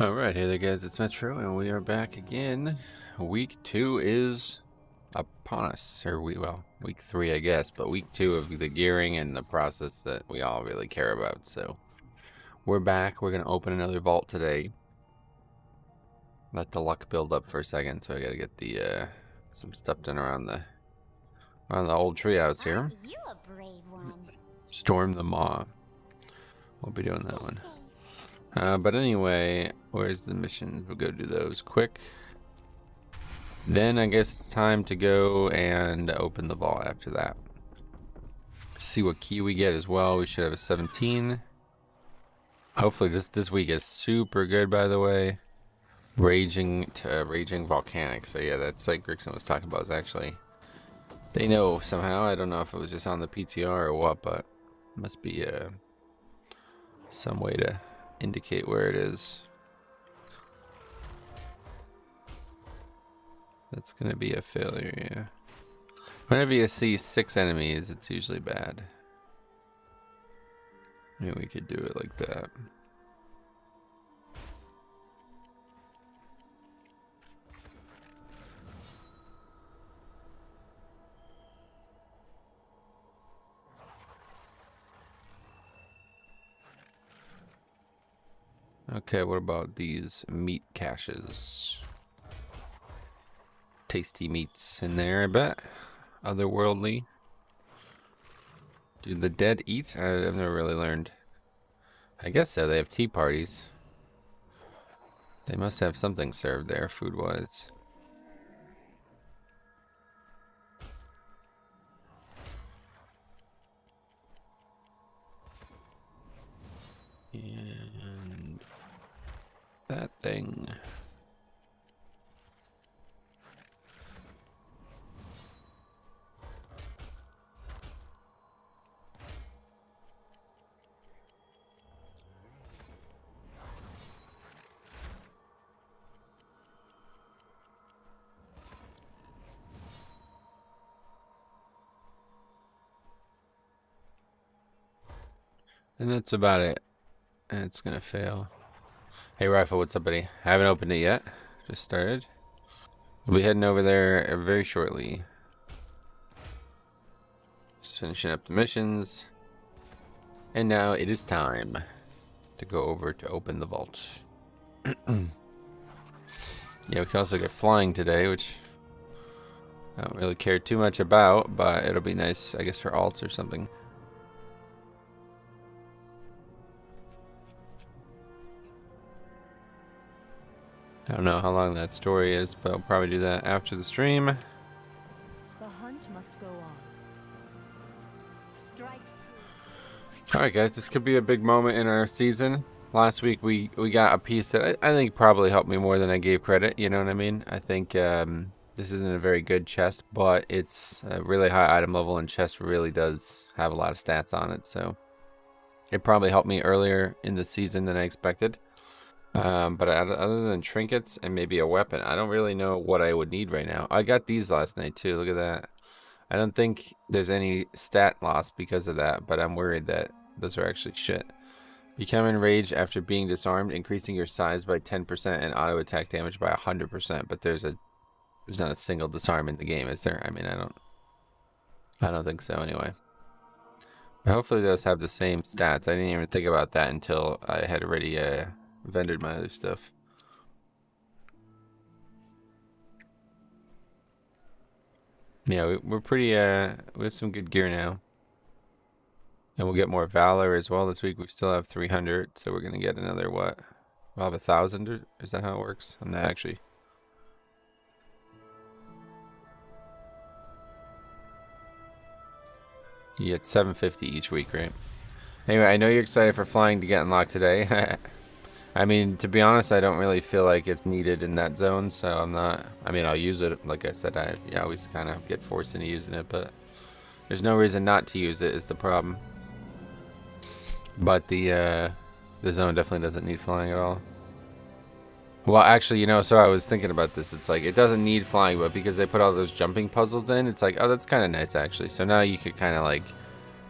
Alright, hey there guys, it's Metro, and we are back again. Week 2 is upon us, or week 3 I guess, but week 2 of the gearing and the process that we all really care about. So, we're back, we're going to open another vault today. Let the luck build up for a second, so I gotta get the, some stuff done around the old treehouse here. You a brave one. Storm the Maw. We'll be doing that one. But anyway, where's the missions? We'll go do those quick. Then I guess it's time to go and open the vault after that. See what key we get as well. We should have a 17. Hopefully this week is super good, by the way. Raging volcanic. So yeah, that's like Grixon was talking about. Is actually they know somehow. I don't know if it was just on the PTR or what, but it must be some way to indicate where it is. That's gonna be a failure, yeah. Whenever you see 6 enemies, it's usually bad. Maybe we could do it like that. Okay, what about these meat caches? Tasty meats in there, I bet. Otherworldly. Do the dead eat? I've never really learned. I guess so. They have tea parties. They must have something served there, food-wise. And that thing. And that's about it. And it's gonna fail. Hey Rifle, what's up, buddy? I haven't opened it yet. Just started. We'll be heading over there very shortly. Just finishing up the missions. And now it is time to go over to open the vault. Yeah, we can also get flying today, which I don't really care too much about, but it'll be nice, I guess, for alts or something. I don't know how long that story is, but I'll probably do that after the stream. The hunt must go on. Strike. Alright guys, this could be a big moment in our season. Last week we got a piece that I think probably helped me more than I gave credit, you know what I mean? I think this isn't a very good chest, but it's a really high item level, and chest really does have a lot of stats on it, so it probably helped me earlier in the season than I expected. But other than trinkets and maybe a weapon, I don't really know what I would need right now. I got these last night too, look at that. I don't think there's any stat loss because of that, but I'm worried that those are actually shit. Become enraged after being disarmed, increasing your size by 10% and auto attack damage by 100%. But there's not a single disarm in the game, is there? I mean, I don't think so anyway. But hopefully those have the same stats. I didn't even think about that until I had already vended my other stuff. Yeah, we're pretty we have some good gear now. And we'll get more Valor as well this week. We still have 300, so we're gonna get another what? We'll have 1,000, is that how it works? I'm not actually. You get 750 each week, right? Anyway, I know you're excited for flying to get unlocked today. I mean, to be honest, I don't really feel like it's needed in that zone, so I'm not. I mean, I'll use it. Like I said, I always kind of get forced into using it, but there's no reason not to use it is the problem. But the zone definitely doesn't need flying at all. Well, actually, you know, so I was thinking about this. It's like, it doesn't need flying, but because they put all those jumping puzzles in, it's like, oh, that's kind of nice, actually. So now you could kind of like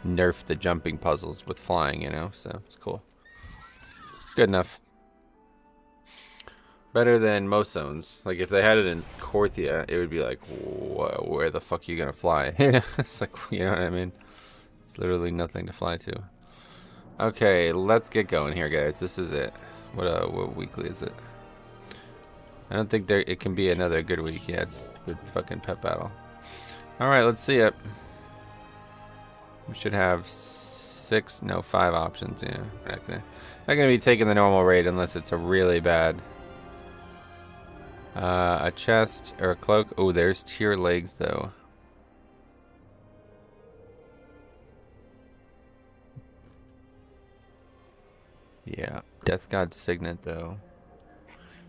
nerf the jumping puzzles with flying, you know? So it's cool. It's good enough. Better than most zones. Like if they had it in Korthia, it would be like, where the fuck are you gonna fly? It's like, you know what I mean? It's literally nothing to fly to. Okay, let's get going here, guys. This is it. What weekly is it? I don't think it can be another good week. Yeah, it's the fucking pet battle. All right, let's see it. We should have 5 options. Yeah, not gonna be taking the normal raid unless it's a really bad. A chest or a cloak. Oh, there's tier legs though. Yeah, Death God's Signet though.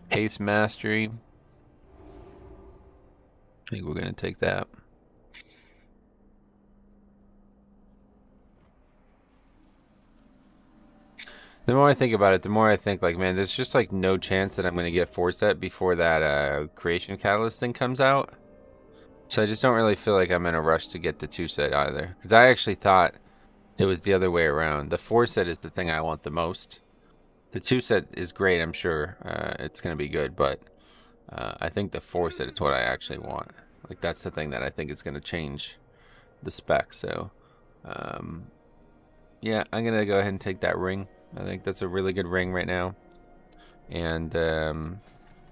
Haste Mastery. I think we're gonna take that. The more I think about it, the more I think like, man, there's just like no chance that I'm gonna get 4-set before that Creation Catalyst thing comes out. So I just don't really feel like I'm in a rush to get the 2-set either. Because I actually thought it was the other way around. The 4-set is the thing I want the most. The 2-set is great, I'm sure. It's gonna be good, but I think the 4-set is what I actually want. Like that's the thing that I think is gonna change the spec. So yeah, I'm gonna go ahead and take that ring. I think that's a really good ring right now. And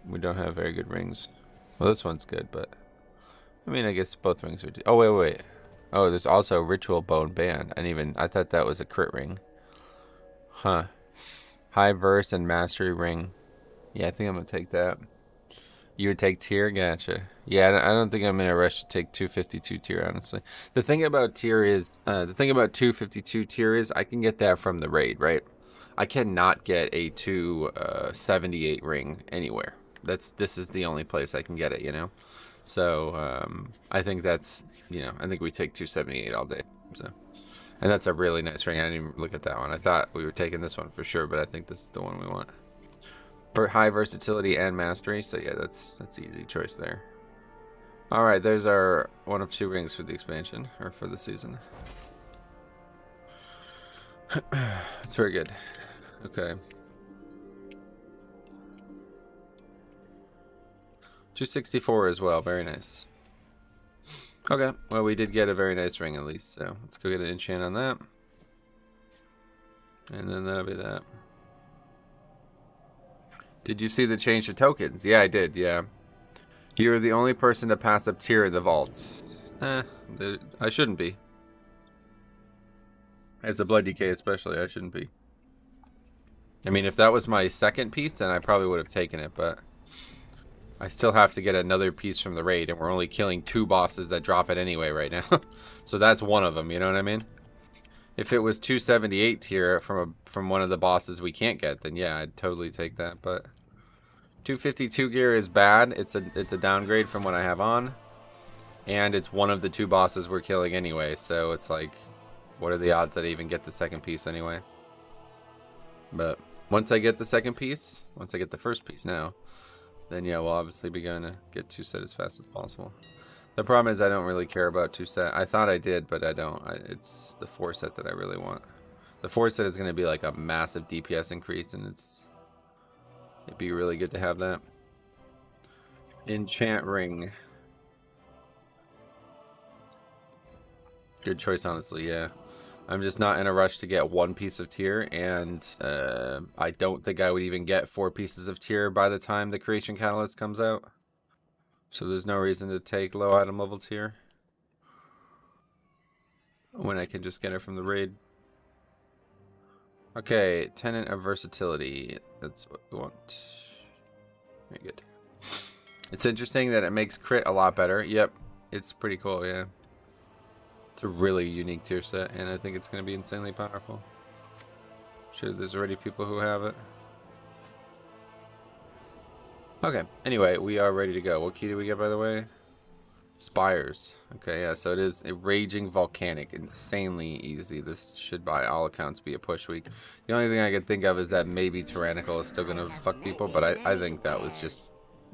we don't have very good rings. Well, this one's good, but I mean, I guess both rings are. Oh wait. Oh, there's also Ritual Bone Band. I thought that was a crit ring. Huh. High Verse and Mastery ring. Yeah, I think I'm gonna take that. You would take tier? Gotcha. Yeah, I don't think I'm in a rush to take 252 tier, honestly. The thing about tier is, the thing about 252 tier is I can get that from the raid, right? I cannot get a 278 ring anywhere. This is the only place I can get it, you know? So, I think that's, I think we take 278 all day. So, and that's a really nice ring. I didn't even look at that one. I thought we were taking this one for sure, but I think this is the one we want. For high versatility and mastery, so yeah, that's easy choice there. All right, there's our 1 of 2 rings for the expansion or for the season. It's very good. Okay. 264 as well, very nice. Okay, well we did get a very nice ring at least, so let's go get an enchant on that. And then that'll be that. Did you see the change to tokens? Yeah, I did, yeah. You're the only person to pass up tier in the vaults. I shouldn't be. As a Blood Decay especially, I shouldn't be. I mean, if that was my second piece, then I probably would have taken it, but I still have to get another piece from the raid, and we're only killing 2 bosses that drop it anyway right now. So that's one of them, you know what I mean? If it was 278 tier from one of the bosses we can't get, then yeah, I'd totally take that. But 252 gear is bad. It's a downgrade from what I have on, and it's one of the 2 bosses we're killing anyway. So it's like, what are the odds that I even get the second piece anyway? But once I get the second piece, once I get the first piece now, then yeah, we'll obviously be going to get 2-set as fast as possible. The problem is I don't really care about 2-set. I thought I did, but I don't. It's the 4-set that I really want. The 4-set is going to be like a massive DPS increase, and it'd be really good to have that. Enchant ring. Good choice, honestly, yeah. I'm just not in a rush to get 1 piece of tier, and I don't think I would even get 4 pieces of tier by the time the Creation Catalyst comes out. So there's no reason to take low item level tier when I can just get it from the raid. Okay, Tenant of Versatility. That's what we want. Very good. It's interesting that it makes crit a lot better. Yep, it's pretty cool, yeah. It's a really unique tier set, and I think it's going to be insanely powerful. I'm sure there's already people who have it. Okay, anyway, we are ready to go. What key do we get, by the way? Spires. Okay, yeah, so it is a Raging Volcanic. Insanely easy. This should, by all accounts, be a push week. The only thing I could think of is that maybe Tyrannical is still going to fuck people, but I think that was just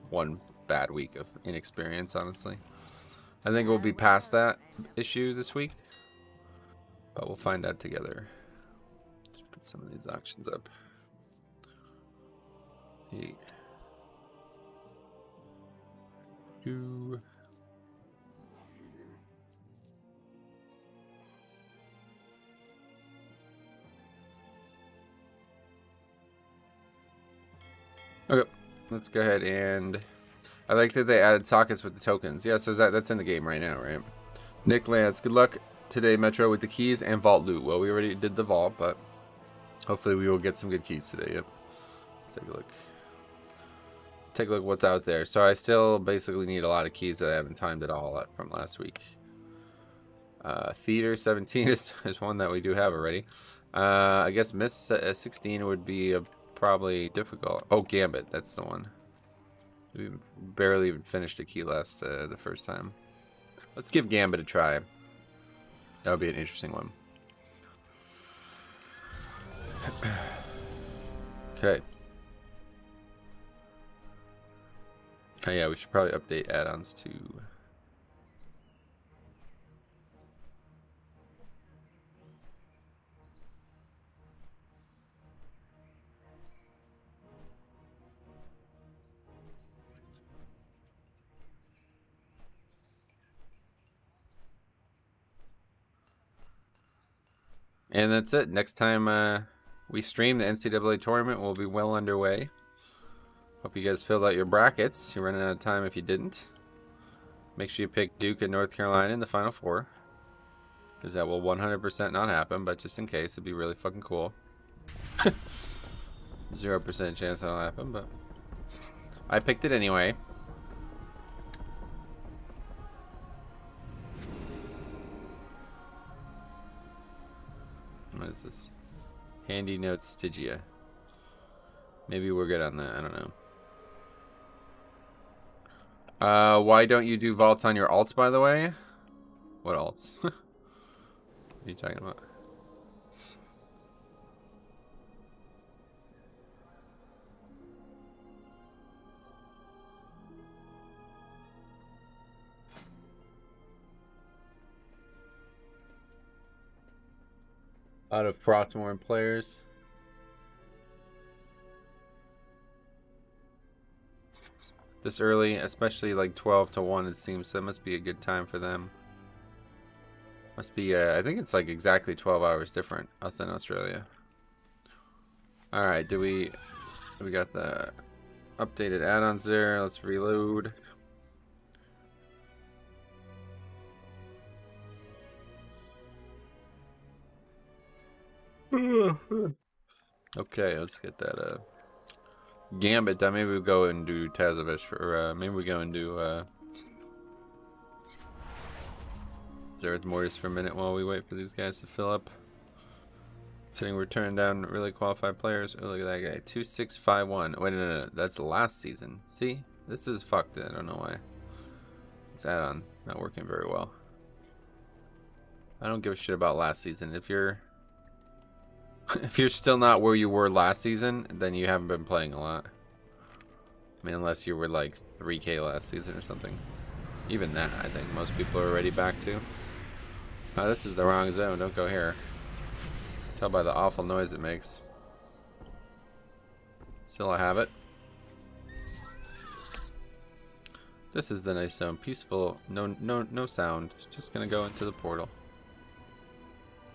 one bad week of inexperience, honestly. I think we'll be past that issue this week, but we'll find out together. Just put some of these auctions up. 8. Okay, let's go ahead and I like that they added sockets with the tokens. Yeah, so that's in the game right now, right? Nick Lance, good luck today, Metro, with the keys and vault loot. Well, we already did the vault, but hopefully we will get some good keys today. Yep. Let's take a look. Take a look what's out there. So I still basically need a lot of keys that I haven't timed at all from last week. Theater 17 is one that we do have already. I guess Miss 16 would be probably difficult. Oh, Gambit, that's the one. We barely even finished a key last the first time. Let's give Gambit a try. That would be an interesting one. Okay. Oh yeah, we should probably update add-ons too. And that's it. Next time we stream, the NCAA tournament will be well underway. Hope you guys filled out your brackets. You're running out of time if you didn't. Make sure you pick Duke and North Carolina in the Final Four. Because that will 100% not happen, but just in case, it'd be really fucking cool. 0% chance that'll happen, but I picked it anyway. What is this? Handy Notes Stygia. Maybe we're good on that. I don't know. Why don't you do vaults on your alts, by the way? What alts? What are you talking about? Out of Prothmore players. This early, especially like 12 to 1, it seems. So it must be a good time for them. Must be, I think it's like exactly 12 hours different, us and Australia. Alright, we got the updated add-ons there. Let's reload. Okay, let's get that Gambit done. Maybe we go and do Tazovish for maybe we go and do Zereth Mortis for a minute while we wait for these guys to fill up. Considering we're turning down really qualified players. Oh, look at that guy. 2651. Wait, no. That's last season. See? This is fucked. I don't know why. This add-on not working very well. I don't give a shit about last season. If you're still not where you were last season, then you haven't been playing a lot. I mean, unless you were like 3K last season or something. Even that, I think most people are already back to. Oh, this is the wrong zone. Don't go here. Tell by the awful noise it makes. Still, I have it. This is the nice zone. Peaceful. No sound. Just gonna go into the portal.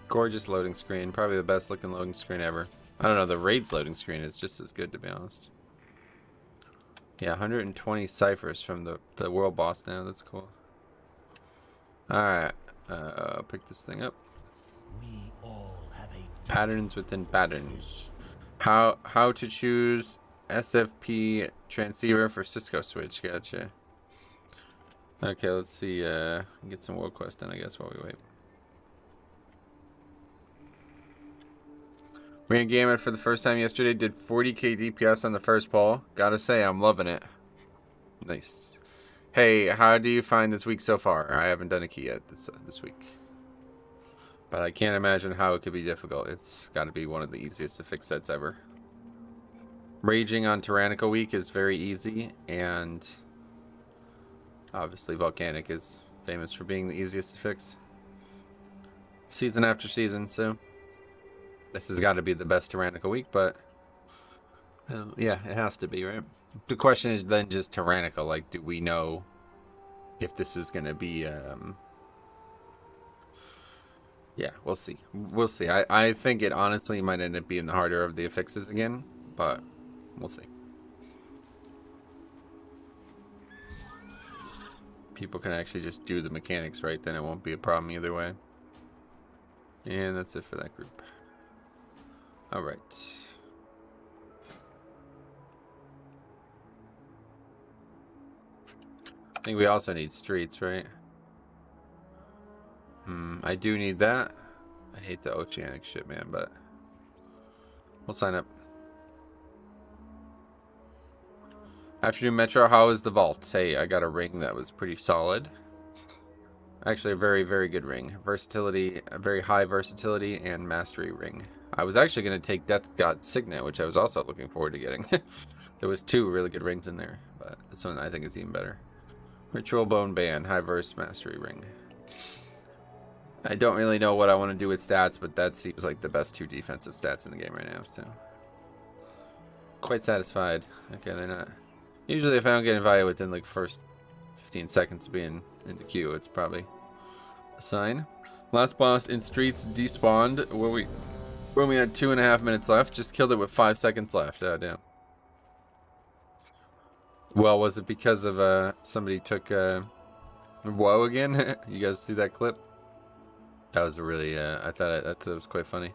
Gorgeous loading screen. Probably the best looking loading screen ever. I don't know. The raids loading screen is just as good, to be honest. Yeah, 120 ciphers from the world boss now. That's cool. Alright. Pick this thing up. We all have a Patterns within patterns. How to choose SFP transceiver for Cisco switch. Gotcha. Okay, let's see. Get some world quest done, I guess, while we wait. Ran Gamer for the first time yesterday. Did 40k DPS on the first poll. Gotta say, I'm loving it. Nice. Hey, how do you find this week so far? I haven't done a key yet this week. But I can't imagine how it could be difficult. It's got to be one of the easiest to fix sets ever. Raging on Tyrannical Week is very easy, and obviously Volcanic is famous for being the easiest to fix. Season after season, so this has got to be the best Tyrannical Week, but yeah, it has to be, right? The question is then just Tyrannical, like, do we know if this is going to be, yeah, we'll see. We'll see. I think it honestly might end up being the harder of the affixes again, but we'll see. people can actually just do the mechanics right, then it won't be a problem either way. And that's it for that group. All right. I think we also need streets, right? I do need that. I hate the oceanic shit, man, but we'll sign up. Afternoon Metro, how is the vault? Hey, I got a ring that was pretty solid. Actually, a very, very good ring. Versatility, a very high versatility and mastery ring. I was actually going to take Death God Signet, which I was also looking forward to getting. There was 2 really good rings in there, but this one I think is even better. Ritual Bone Band, high verse mastery ring. I don't really know what I want to do with stats, but that seems like the best 2 defensive stats in the game right now, so. Quite satisfied. Okay, they're not. Usually if I don't get invited within like first 15 seconds of being in the queue, it's probably a sign. Last boss in streets despawned when we had 2.5 minutes left. Just killed it with 5 seconds left. Oh, damn. Well, was it because of somebody took Whoa again? You guys see that clip? That was a really I thought it was quite funny.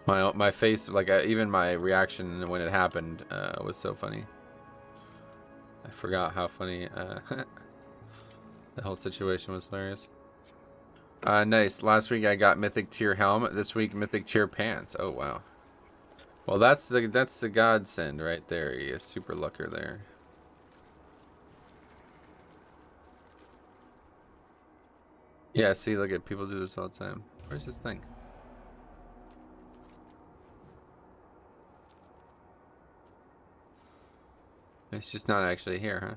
My face, like even my reaction when it happened, was so funny. I forgot how funny the whole situation was hilarious. Nice. Last week I got Mythic tier helmet. This week Mythic tier pants. Oh wow. Well, that's the godsend right there. He is super lucker there. Yeah, see, look at people do this all the time. Where's this thing? It's just not actually here, huh?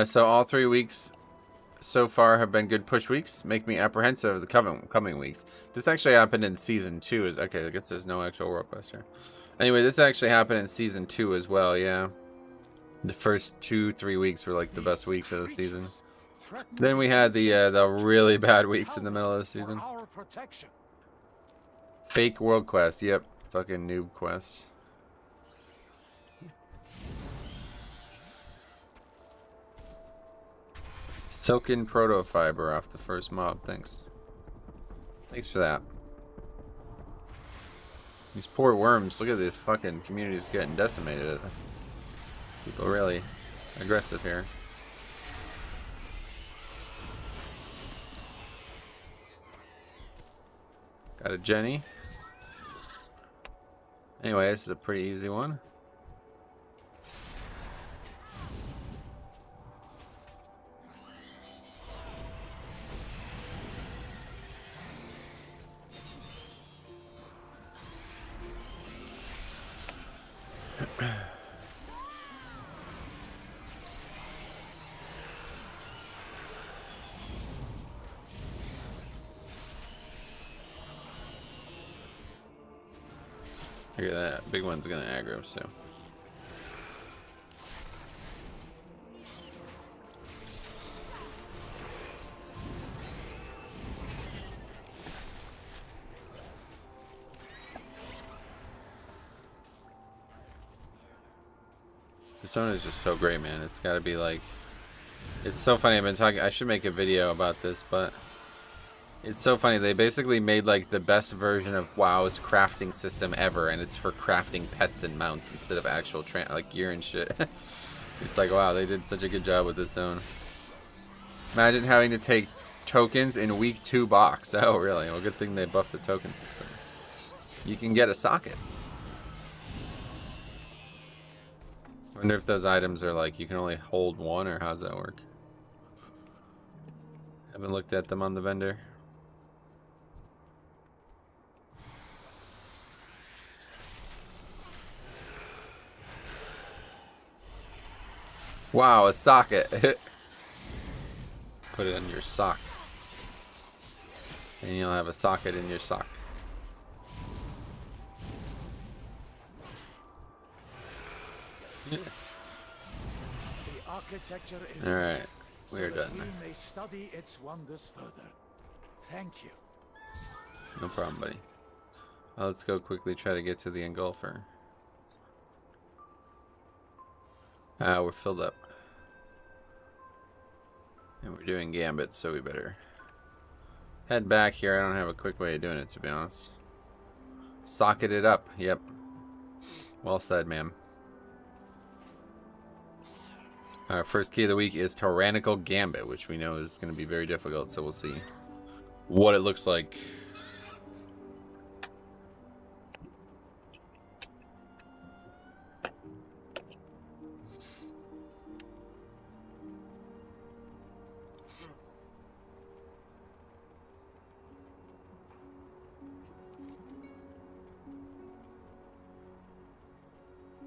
So all 3 weeks so far have been good push weeks. Make me apprehensive of the coming weeks. This actually happened in season 2. Okay, I guess there's no actual world quest here. Anyway, this actually happened in season 2 as well. Yeah, the first 2-3 weeks were like the best weeks of the season. Then we had the really bad weeks in the middle of the season. Fake world quest. Yep, fucking noob quest. Silken protofiber off the first mob. Thanks for that. These poor worms. Look at this fucking community's getting decimated. People really aggressive here. Got a Jenny. Anyway, this is a pretty easy one. Look at that. Big one's gonna aggro, so. This one is just so great, man. It's gotta be like. It's so funny. I've been talking. I should make a video about this, but. It's so funny. They basically made like the best version of WoW's crafting system ever, and it's for crafting pets and mounts instead of actual like gear and shit. It's like, wow, they did such a good job with this zone. Imagine having to take tokens in week 2 box. Oh, really? Well, good thing they buffed the token system. You can get a socket. Wonder if those items are like you can only hold one, or how does that work? Haven't looked at them on the vendor. Wow, a socket. Put it in your sock. And you'll have a socket in your sock. The architecture is Alright. so We're that done. we may study its wonders further. Thank you. No problem, buddy. Let's go quickly try to get to the engulfer. We're filled up. And we're doing gambits, so we better head back here. I don't have a quick way of doing it, to be honest. Socket it up. Yep. Well said, ma'am. Our first key of the week is Tyrannical Gambit, which we know is going to be very difficult, so we'll see what it looks like.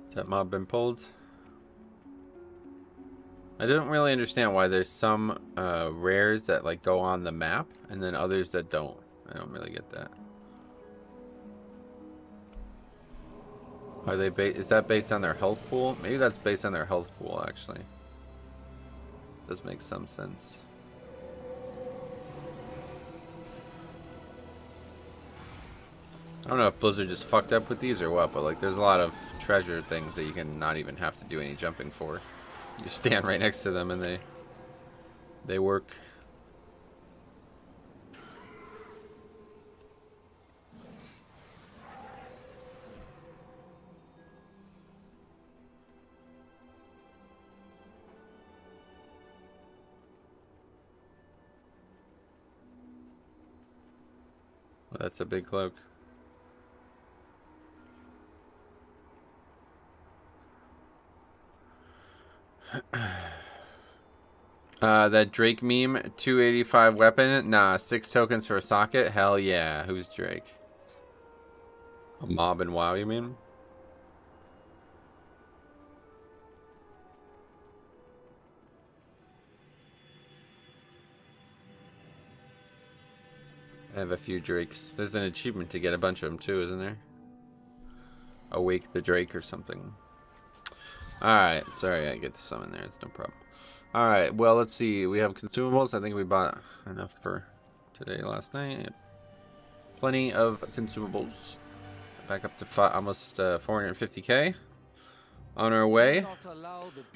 Has that mob been pulled? I don't really understand why there's some rares that like go on the map and then others that don't. I don't really get that. Are they is that based on their health pool? Maybe that's based on their health pool actually. Does make some sense. I don't know if Blizzard just fucked up with these or what, but like there's a lot of treasure things that you can not even have to do any jumping for. You stand right next to them and they work. Well, that's a big cloak. That Drake meme, 285 weapon, nah, 6 tokens for a socket, hell yeah. Who's Drake? A mob and WoW, you mean? I have a few Drakes. There's an achievement to get a bunch of them too, isn't there? Awake the Drake or something. Alright, sorry I get some in there, it's no problem. Alright, well, let's see. We have consumables. I think we bought enough for today, last night. Yep. Plenty of consumables. Back up to almost 450k. On our way.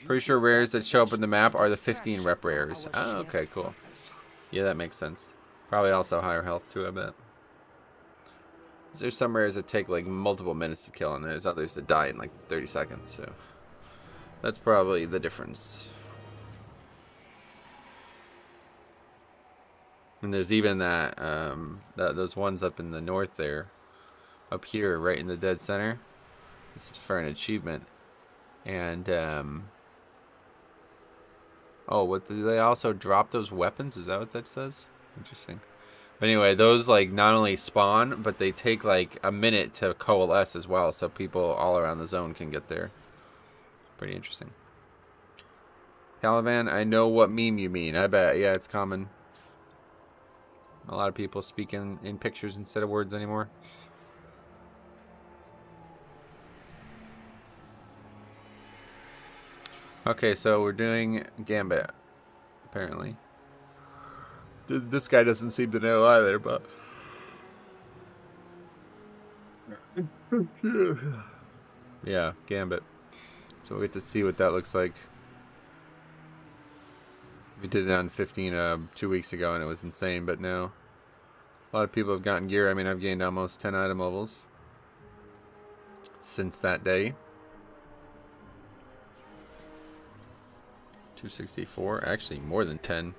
Pretty sure rares that show up in the map are the 15 rep rares. Oh, okay, cool. Yeah, that makes sense. Probably also higher health too, I bet. There's some rares that take like multiple minutes to kill, and there's others that die in like 30 seconds, so that's probably the difference. And there's even that, those ones up in the north there, up here, right in the dead center. This is for an achievement. And, oh, what, do they also drop those weapons? Is that what that says? Interesting. But anyway, those, like, not only spawn, but they take, like, a minute to coalesce as well, so people all around the zone can get there. Pretty interesting. Caliban, I know what meme you mean. I bet. Yeah, it's common. A lot of people speak in pictures instead of words anymore. Okay, so we're doing Gambit, apparently. This guy doesn't seem to know either, but... yeah, Gambit. So we'll get to see what that looks like. We did it on 15 2 weeks ago, and it was insane, but now a lot of people have gotten gear. I mean, I've gained almost 10 item levels since that day. 264, actually more than 10.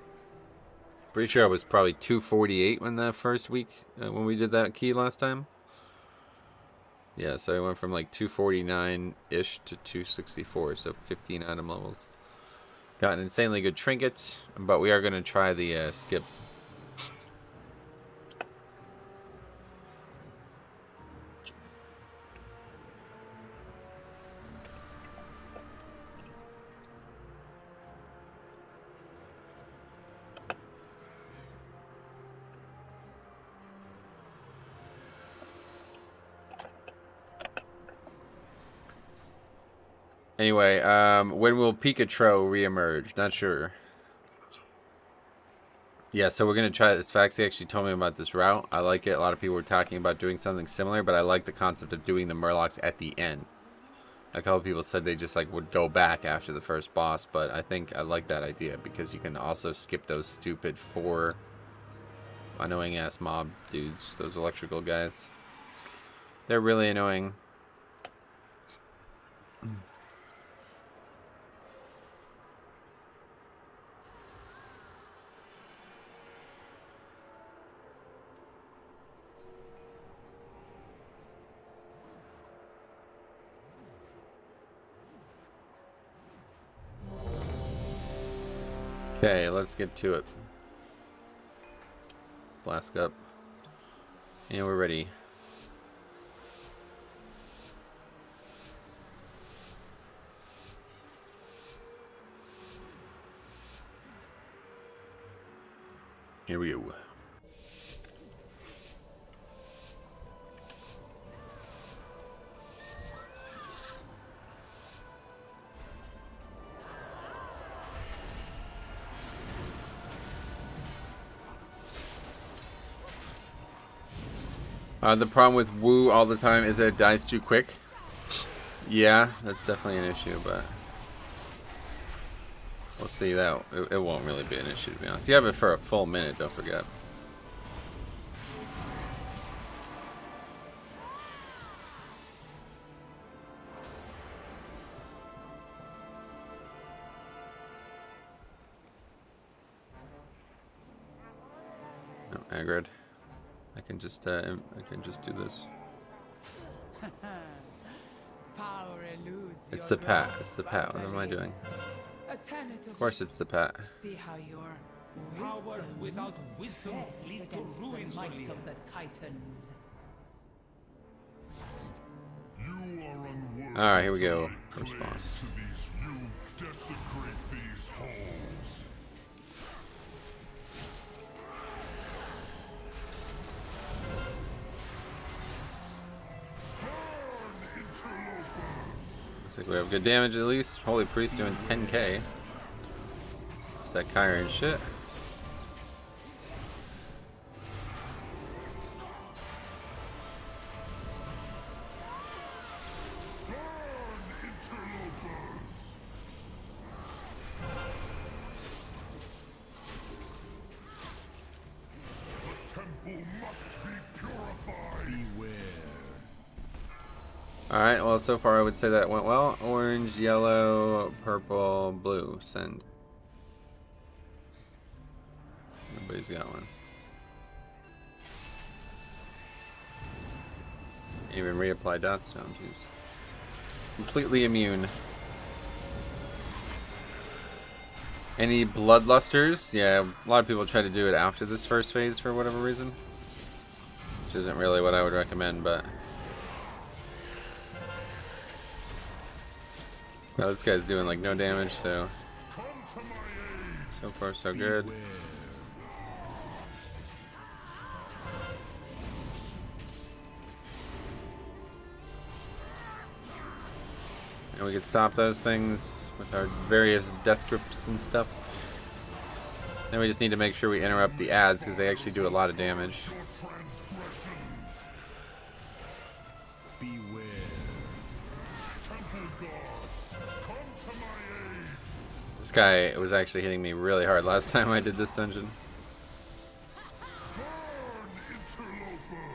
Pretty sure I was probably 248 when that first week, when we did that key last time. Yeah, so I went from like 249-ish to 264, so 15 item levels. Got an insanely good trinket, but we are going to try the skip. Anyway, when will Pikachu reemerge? Not sure. Yeah, so we're gonna try this. Faxi actually told me about this route. I like it. A lot of people were talking about doing something similar, but I like the concept of doing the Murlocs at the end. A couple people said they just like would go back after the first boss, but I think I like that idea because you can also skip those stupid 4 annoying ass mob dudes, those electrical guys. They're really annoying. Okay, let's get to it. Flask up. And we're ready. Here we go. The problem with Woo all the time is that it dies too quick. Yeah, that's definitely an issue, but we'll see that. It won't really be an issue, to be honest. You have it for a full minute, don't forget. No, aggroed. I can just do this. Power eludes It's your the pat. grasp, It's the pat. What am I doing? Of course it's the pat. See how your Power wisdom without wisdom fares leads to against ruin, the might Solia. of the Titans. You are unworthy. All right, here we go. To First boss. to these, you desecrate these halls. Burn, interlopers! Looks like we have good damage at least. Holy Priest doing 10k. It's that Kyrie and shit. Burn, interlopers! The temple must be purified. Beware. Alright, well, so far I would say that went well. Orange, yellow, purple, blue. Send. Nobody's got one. Even reapply dot stone, jeez. Completely immune. Any bloodlusters? Yeah, a lot of people try to do it after this first phase for whatever reason. Which isn't really what I would recommend, but... Well, this guy's doing like no damage, so... Come to my aid. So far so good. Beware. And we can stop those things with our various death grips and stuff. Then we just need to make sure we interrupt the ads because they actually do a lot of damage. Your transgressions. Beware. Temple gods, come to my aid. This guy was actually hitting me really hard last time I did this dungeon. Burn, interlopers.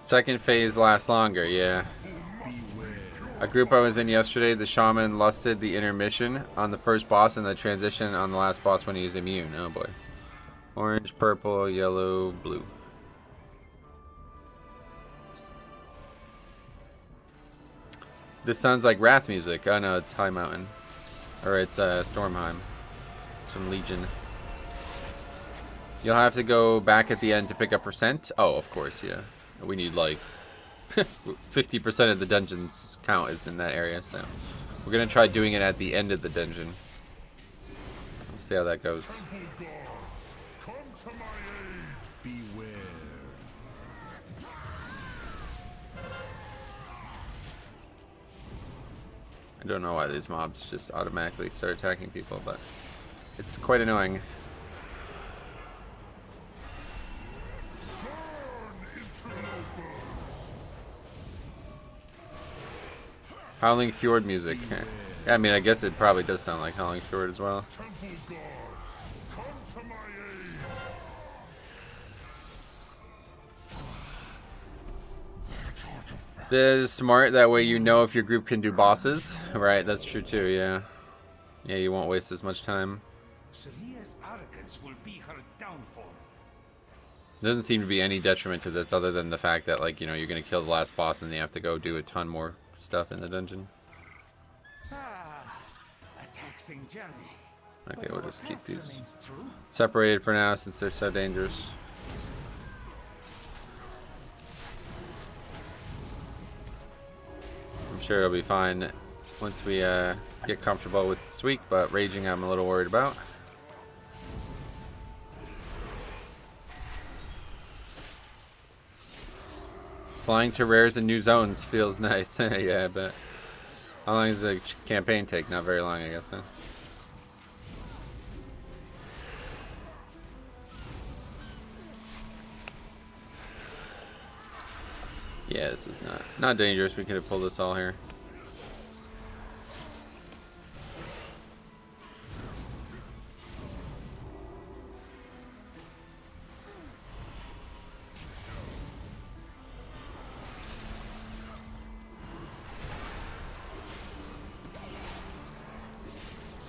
Second phase lasts longer, yeah. A group I was in yesterday, the shaman lusted the intermission on the first boss and the transition on the last boss when he was immune. Oh boy. Orange, purple, yellow, blue. This sounds like Wrath music. Oh no, it's High Mountain. Or it's Stormheim. It's from Legion. You'll have to go back at the end to pick up percent. Oh, of course, yeah. We need like 50% of the dungeons count is in that area, so we're gonna try doing it at the end of the dungeon. Let's see how that goes. Temple gods, come to my aid. Beware. I don't know why these mobs just automatically start attacking people, but it's quite annoying. Howling Fjord music. Yeah, I mean, I guess it probably does sound like Howling Fjord as well. Temple guards, come to my aid. This is smart. That way you know if your group can do bosses. Right, that's true too, yeah. Yeah, you won't waste as much time. Celia's arrogance will be her downfall. Doesn't seem to be any detriment to this other than the fact that, like, you know, you're going to kill the last boss and then you have to go do a ton more stuff in the dungeon. Ah, a taxing journey. Okay, But we'll our just keep path these remains true. separated for now since they're so dangerous. I'm sure it'll be fine once we get comfortable with this week, but raging I'm a little worried about. Flying to rares and new zones feels nice. Yeah, I bet. How long does the campaign take? Not very long, I guess, huh? Yeah, this is not dangerous. We could have pulled this all here.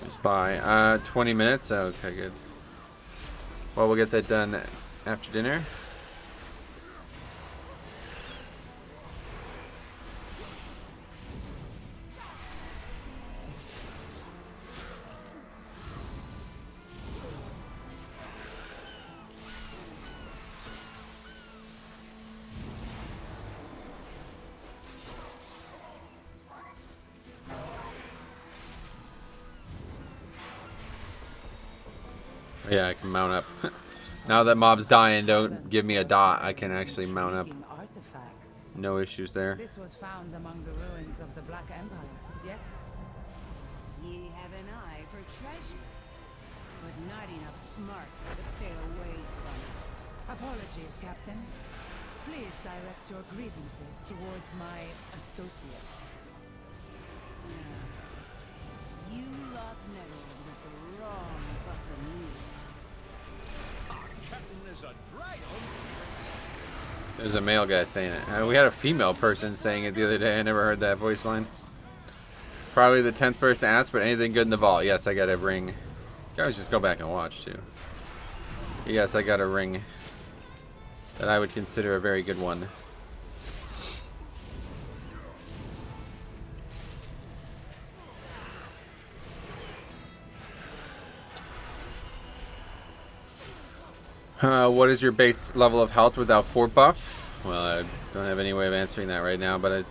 Just by 20 minutes. Okay, good. Well, we'll get that done after dinner. Yeah, I can mount up. Now that mob's dying, don't give me a dot. I can actually mount up. Intriguing artifacts. No issues there. This was found among the ruins of the Black Empire. Yes? Ye have an eye for treasure, but not enough smarts to stay away from it. Apologies, Captain. Please direct your grievances towards my associates. You lot meddled with the wrong buccaneer. There's a male guy saying it. We had a female person saying it the other day. I never heard that voice line. Probably the 10th person asked, but anything good in the vault? Yes, I got a ring. You can always just go back and watch too. Yes, I got a ring that I would consider a very good one. What is your base level of health without fort buff? Well, I don't have any way of answering that right now, but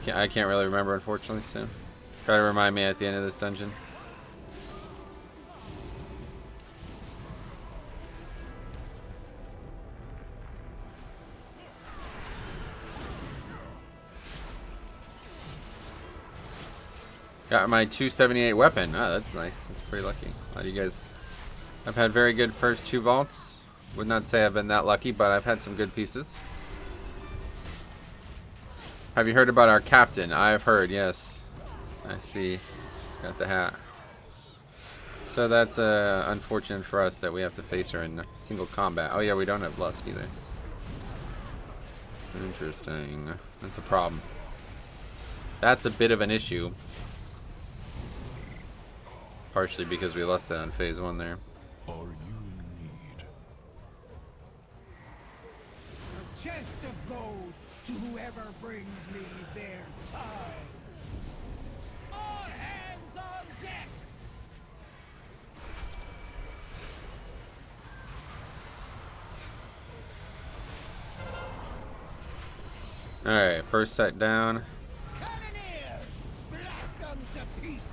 I can't really remember, unfortunately, so try to remind me at the end of this dungeon. Got my 278 weapon. Oh, that's nice. That's pretty lucky. A lot of you guys have had very good first two vaults. Would not say I've been that lucky, but I've had some good pieces. Have you heard about our captain? I've heard, yes. I see. She's got the hat. So that's unfortunate for us that we have to face her in single combat. Oh yeah, we don't have lust either. Interesting. That's a problem. That's a bit of an issue. Partially because we lusted on phase 1 there. Are you in need? A chest of gold to whoever brings me their time. All hands on deck! Alright, first set down. Cannoneers, blast them to pieces!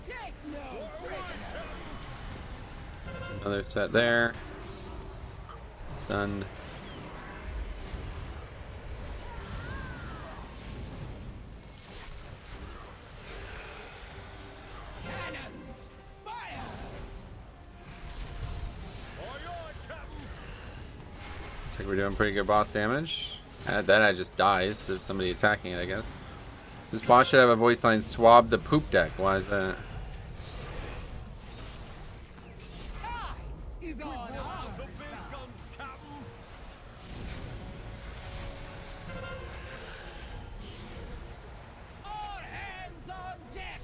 Take no prisoner! Another set there. Stunned. Looks like we're doing pretty good boss damage. Then I just dies. There's somebody attacking it, I guess. This boss should have a voice line, swab the poop deck. Why is that? Time is on our side. All hands on deck.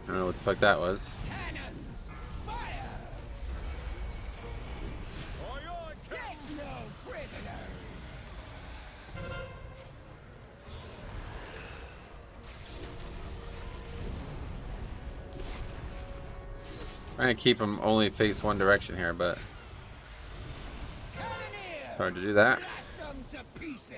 I don't know what the fuck that was. Cannons, fire! Take no prisoner! Trying to keep them only face one direction here, but Cannoneers! it's hard to do that. Blast them to pieces!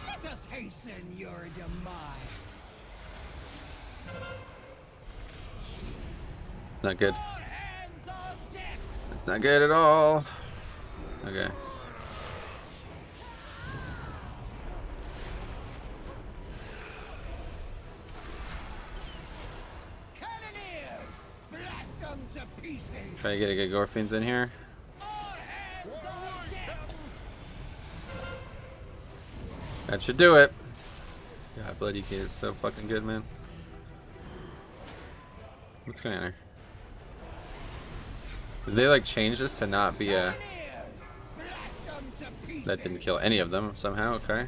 Let us hasten your demise. It's not good. All hands on deck! It's not good at all. Okay. Cannoneers! Blast them to pieces! Try to get a good Gorfiends in here. All hands on deck! That should do it. God, Bloody Kid is so fucking good, man. What's going on here? Did they like change this to not be a... Cannoneers! Blast them to pieces! That didn't kill any of them somehow, okay.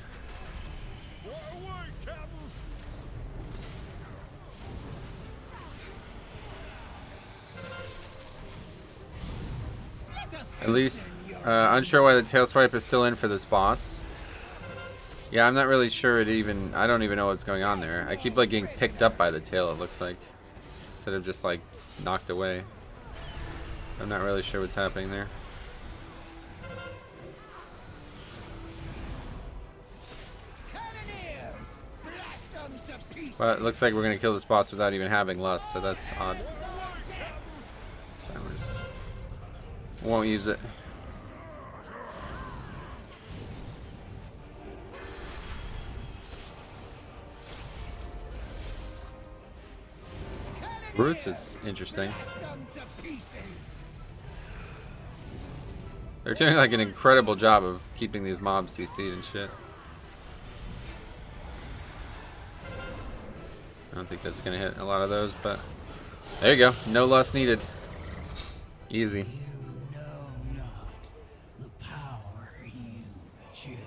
Let us At least, hasten your unsure why the tail swipe is still in for this boss. Yeah, I'm not really sure it even... I don't even know what's going on there. I keep like getting picked up by the tail, it looks like. Instead of just like knocked away. I'm not really sure what's happening there. Cannoneers! Blast them to pieces! But it looks like we're gonna kill this boss without even having lust, so that's odd. It's fine, we just won't use it. Brutes, it's interesting. Blast them to pieces! They're doing like an incredible job of keeping these mobs CC'd and shit. I don't think that's gonna hit a lot of those, but there you go. No lust needed. Easy. You know not the power you chase.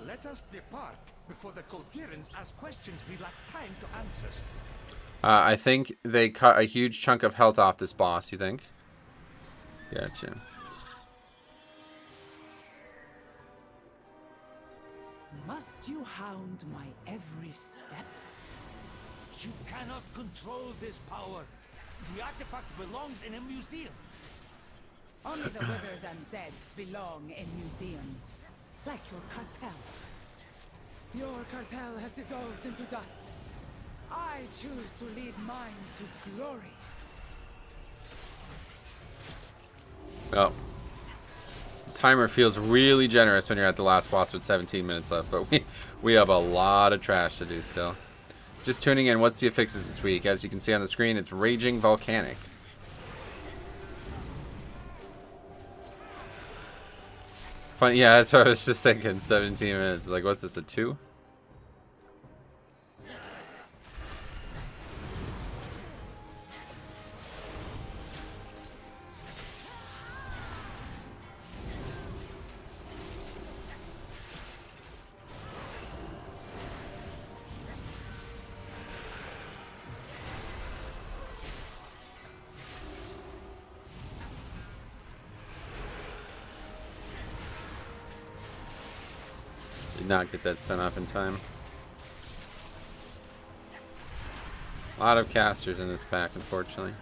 Let us depart before the Coltirans ask questions we lack time to answer. I think they cut a huge chunk of health off this boss, you think? Gotcha. Must you hound my every step? You cannot control this power. The artifact belongs in a museum. Only the withered and dead belong in museums. Like your cartel. Your cartel has dissolved into dust. I choose to lead mine to glory. Oh. The timer feels really generous when you're at the last boss with 17 minutes left, but we have a lot of trash to do still. Just tuning in, what's the affixes this week? As you can see on the screen, it's Raging Volcanic. Fun, yeah, that's what I was just thinking, 17 minutes. Like, what's this, a 2? Did not get that sent off in time. A lot of casters in this pack, unfortunately.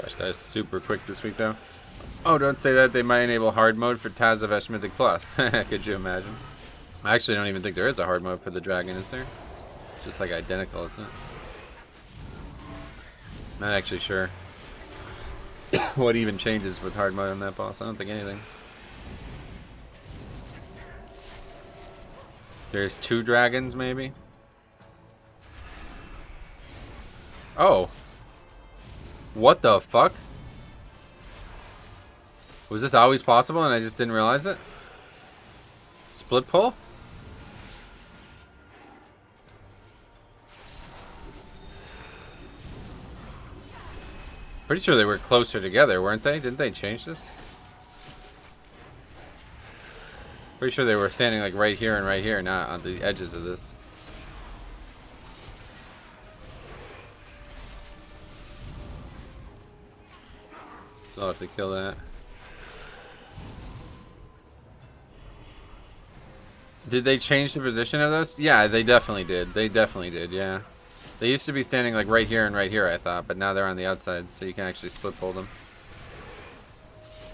Trash dies super quick this week though. Oh, don't say that. They might enable hard mode for Tazavesh Mythic Plus. Could you imagine? I actually don't even think there is a hard mode for the dragon, is there? It's just like identical, isn't it? Not actually sure what even changes with hard mode on that boss. I don't think anything. There's 2 dragons, maybe? Oh. What the fuck? Was this always possible and I just didn't realize it? Split pull? Pretty sure they were closer together, weren't they? Didn't they change this? Pretty sure they were standing like right here, not on the edges of this. So I'll have to kill that. Did they change the position of those? Yeah, they definitely did. They definitely did, yeah. They used to be standing like right here and right here, I thought, but now they're on the outside, so you can actually split pull them.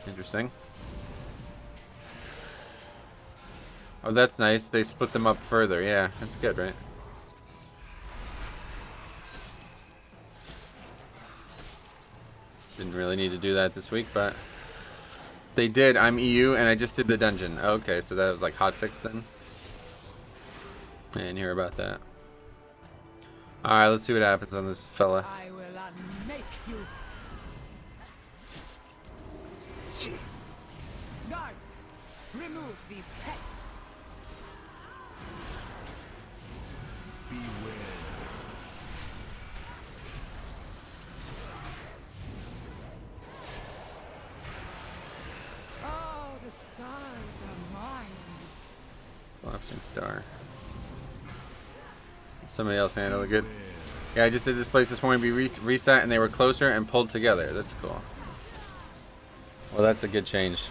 Interesting. Oh, that's nice. They split them up further. Yeah, that's good, right? Didn't really need to do that this week, but they did. I'm EU, and I just did the dungeon. Okay, so that was like hotfix then. I didn't hear about that. Alright, let's see what happens on this fella. I will unmake you. Guards, remove these pests. Oh, the stars are mine. Collapsing star. Somebody else handled it good. Yeah, I just did this place this morning be reset and they were closer and pulled together. That's cool. Well, that's a good change.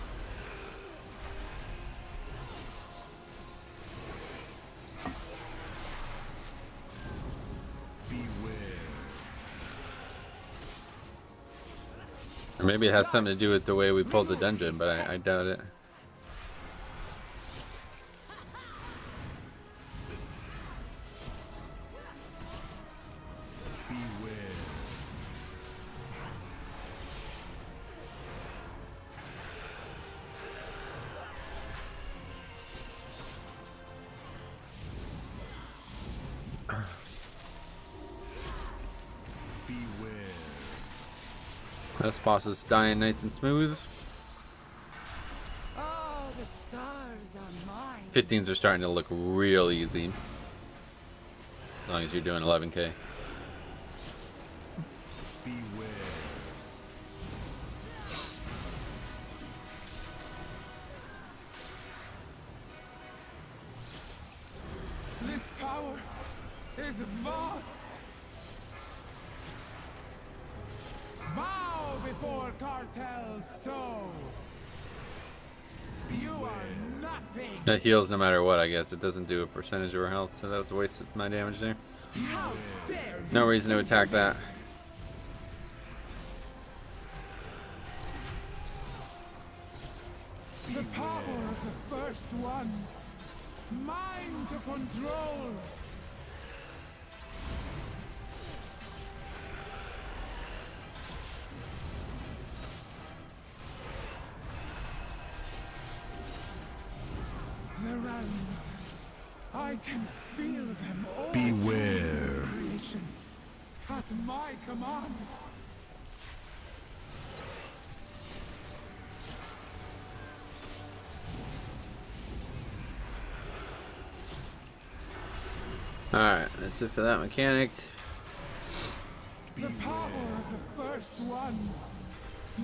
Or maybe it has something to do with the way we pulled the dungeon, but I doubt it. This boss is dying nice and smooth. Oh, the stars are mine. 15s are starting to look real easy. As long as you're doing 11k. This power is vast. Bow before cartel's soul. You are nothing. That heals no matter what, I guess. It doesn't do a percentage of our health, so that was a waste of my damage there. How dare you? No reason to attack that. The power of the first ones. Mine to control. The realms. I can feel them all. Beware. Creation. At my command. Alright, that's it for that mechanic. The power of the first ones.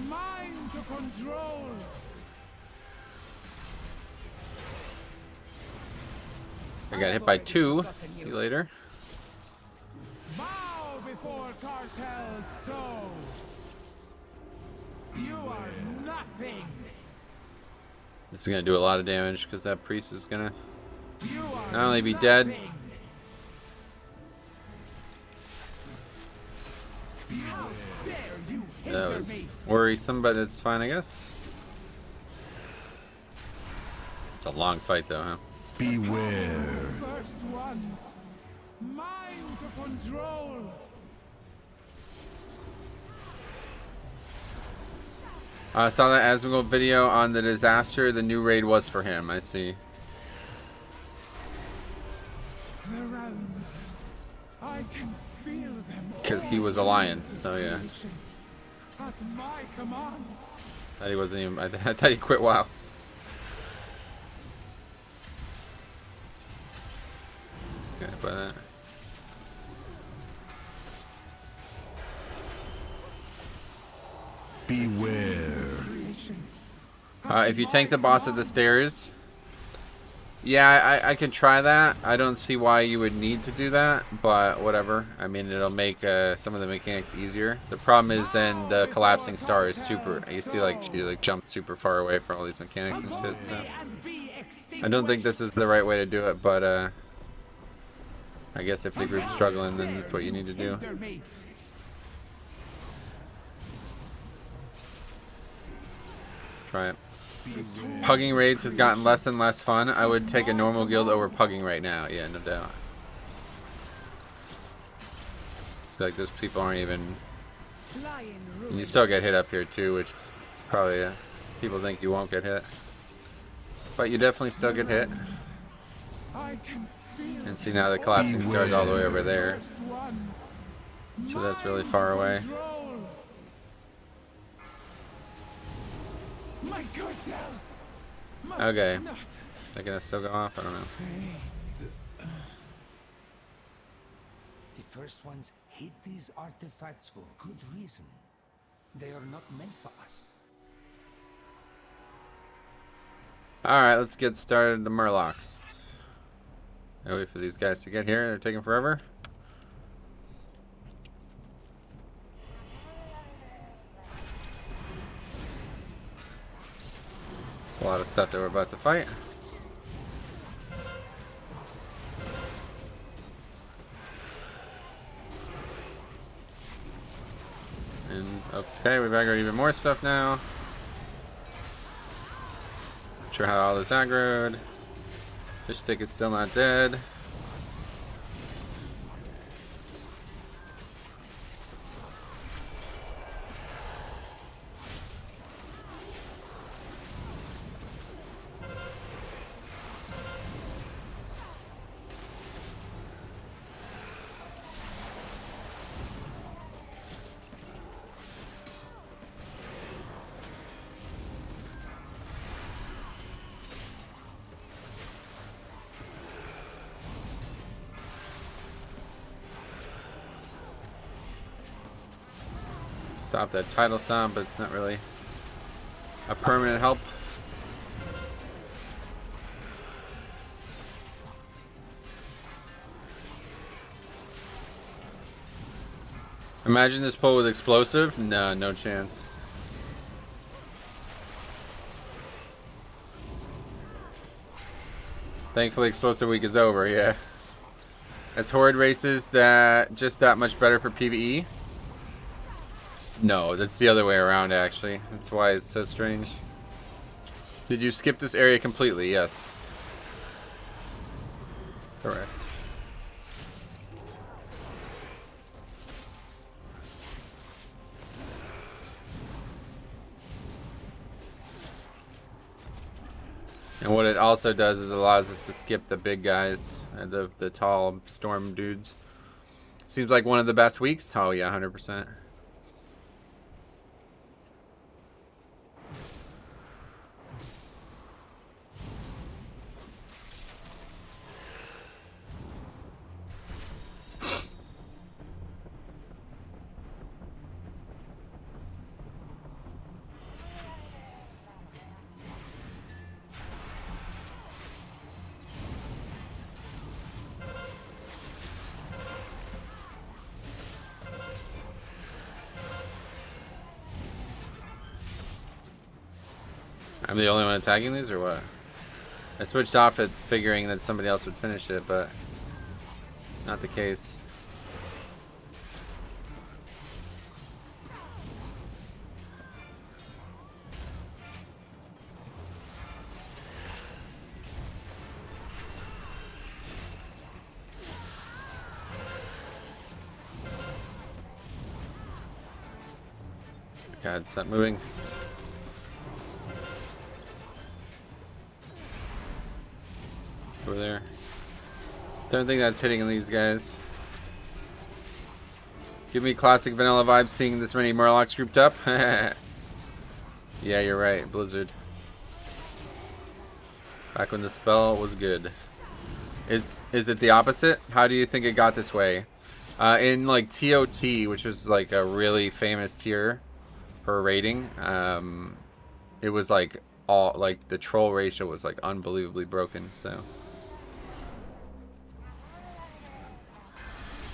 Mine to control. I got hit by 2. See you later. Bow before cartel's soul. You are nothing. This is going to do a lot of damage because that priest is going to You are not only be dead. nothing. How dare you hit That was worrisome, but it's fine, I guess. It's a long fight, though, huh? Beware. First ones. Mind control. I saw that Asmongold video on the disaster. The new raid was for him. I see. The realms. I can feel them. Because he was Alliance, so yeah. At my command. Thought he wasn't even. I thought he quit WoW. Okay, but. Beware. If you tank the boss at the stairs, yeah, I could try that. I don't see why you would need to do that, but whatever. I mean, it'll make some of the mechanics easier. The problem is then the collapsing star is super. You see, like she like jumps super far away from all these mechanics and shit. So I don't think this is the right way to do it, but I guess if the group's struggling, then that's what you need to do. Try it. Pugging raids has gotten less and less fun. I would take a normal guild over Pugging right now. Yeah, no doubt. It's like those people aren't even. And you still get hit up here too, which is probably people think you won't get hit, but you definitely still get hit. And see now the collapsing star's all the way over there, so that's really far away. Okay. They're gonna still go off? I don't know. The first ones hid these artifacts for good reason. They are not meant for us. Alright, let's get started. The Murlocs. I wait for these guys to get here. They're taking forever. A lot of stuff that we're about to fight. And okay, we've aggroed even more stuff now. Not sure how all this aggroed. Fish stick is still not dead. Stop that tidal stomp, but it's not really a permanent help. Imagine this pull with explosive. No, no chance. Thankfully, explosive week is over. Yeah. As horde races that just that much better for PvE. No, that's the other way around, actually. That's why it's so strange. Did you skip this area completely? Yes. Correct. And what it also does is allows us to skip the big guys, the tall storm dudes. Seems like one of the best weeks. Oh yeah, 100%. I'm the only one attacking these, or what? I switched off it figuring that somebody else would finish it, but not the case. God, stop moving. Over there. Don't think that's hitting these guys. Give me classic vanilla vibes seeing this many Murlocs grouped up. Yeah, you're right, Blizzard. Back when the spell was good. Is it the opposite? How do you think it got this way? In like TOT, which was like a really famous tier for rating, it was like all like the troll ratio was like unbelievably broken, so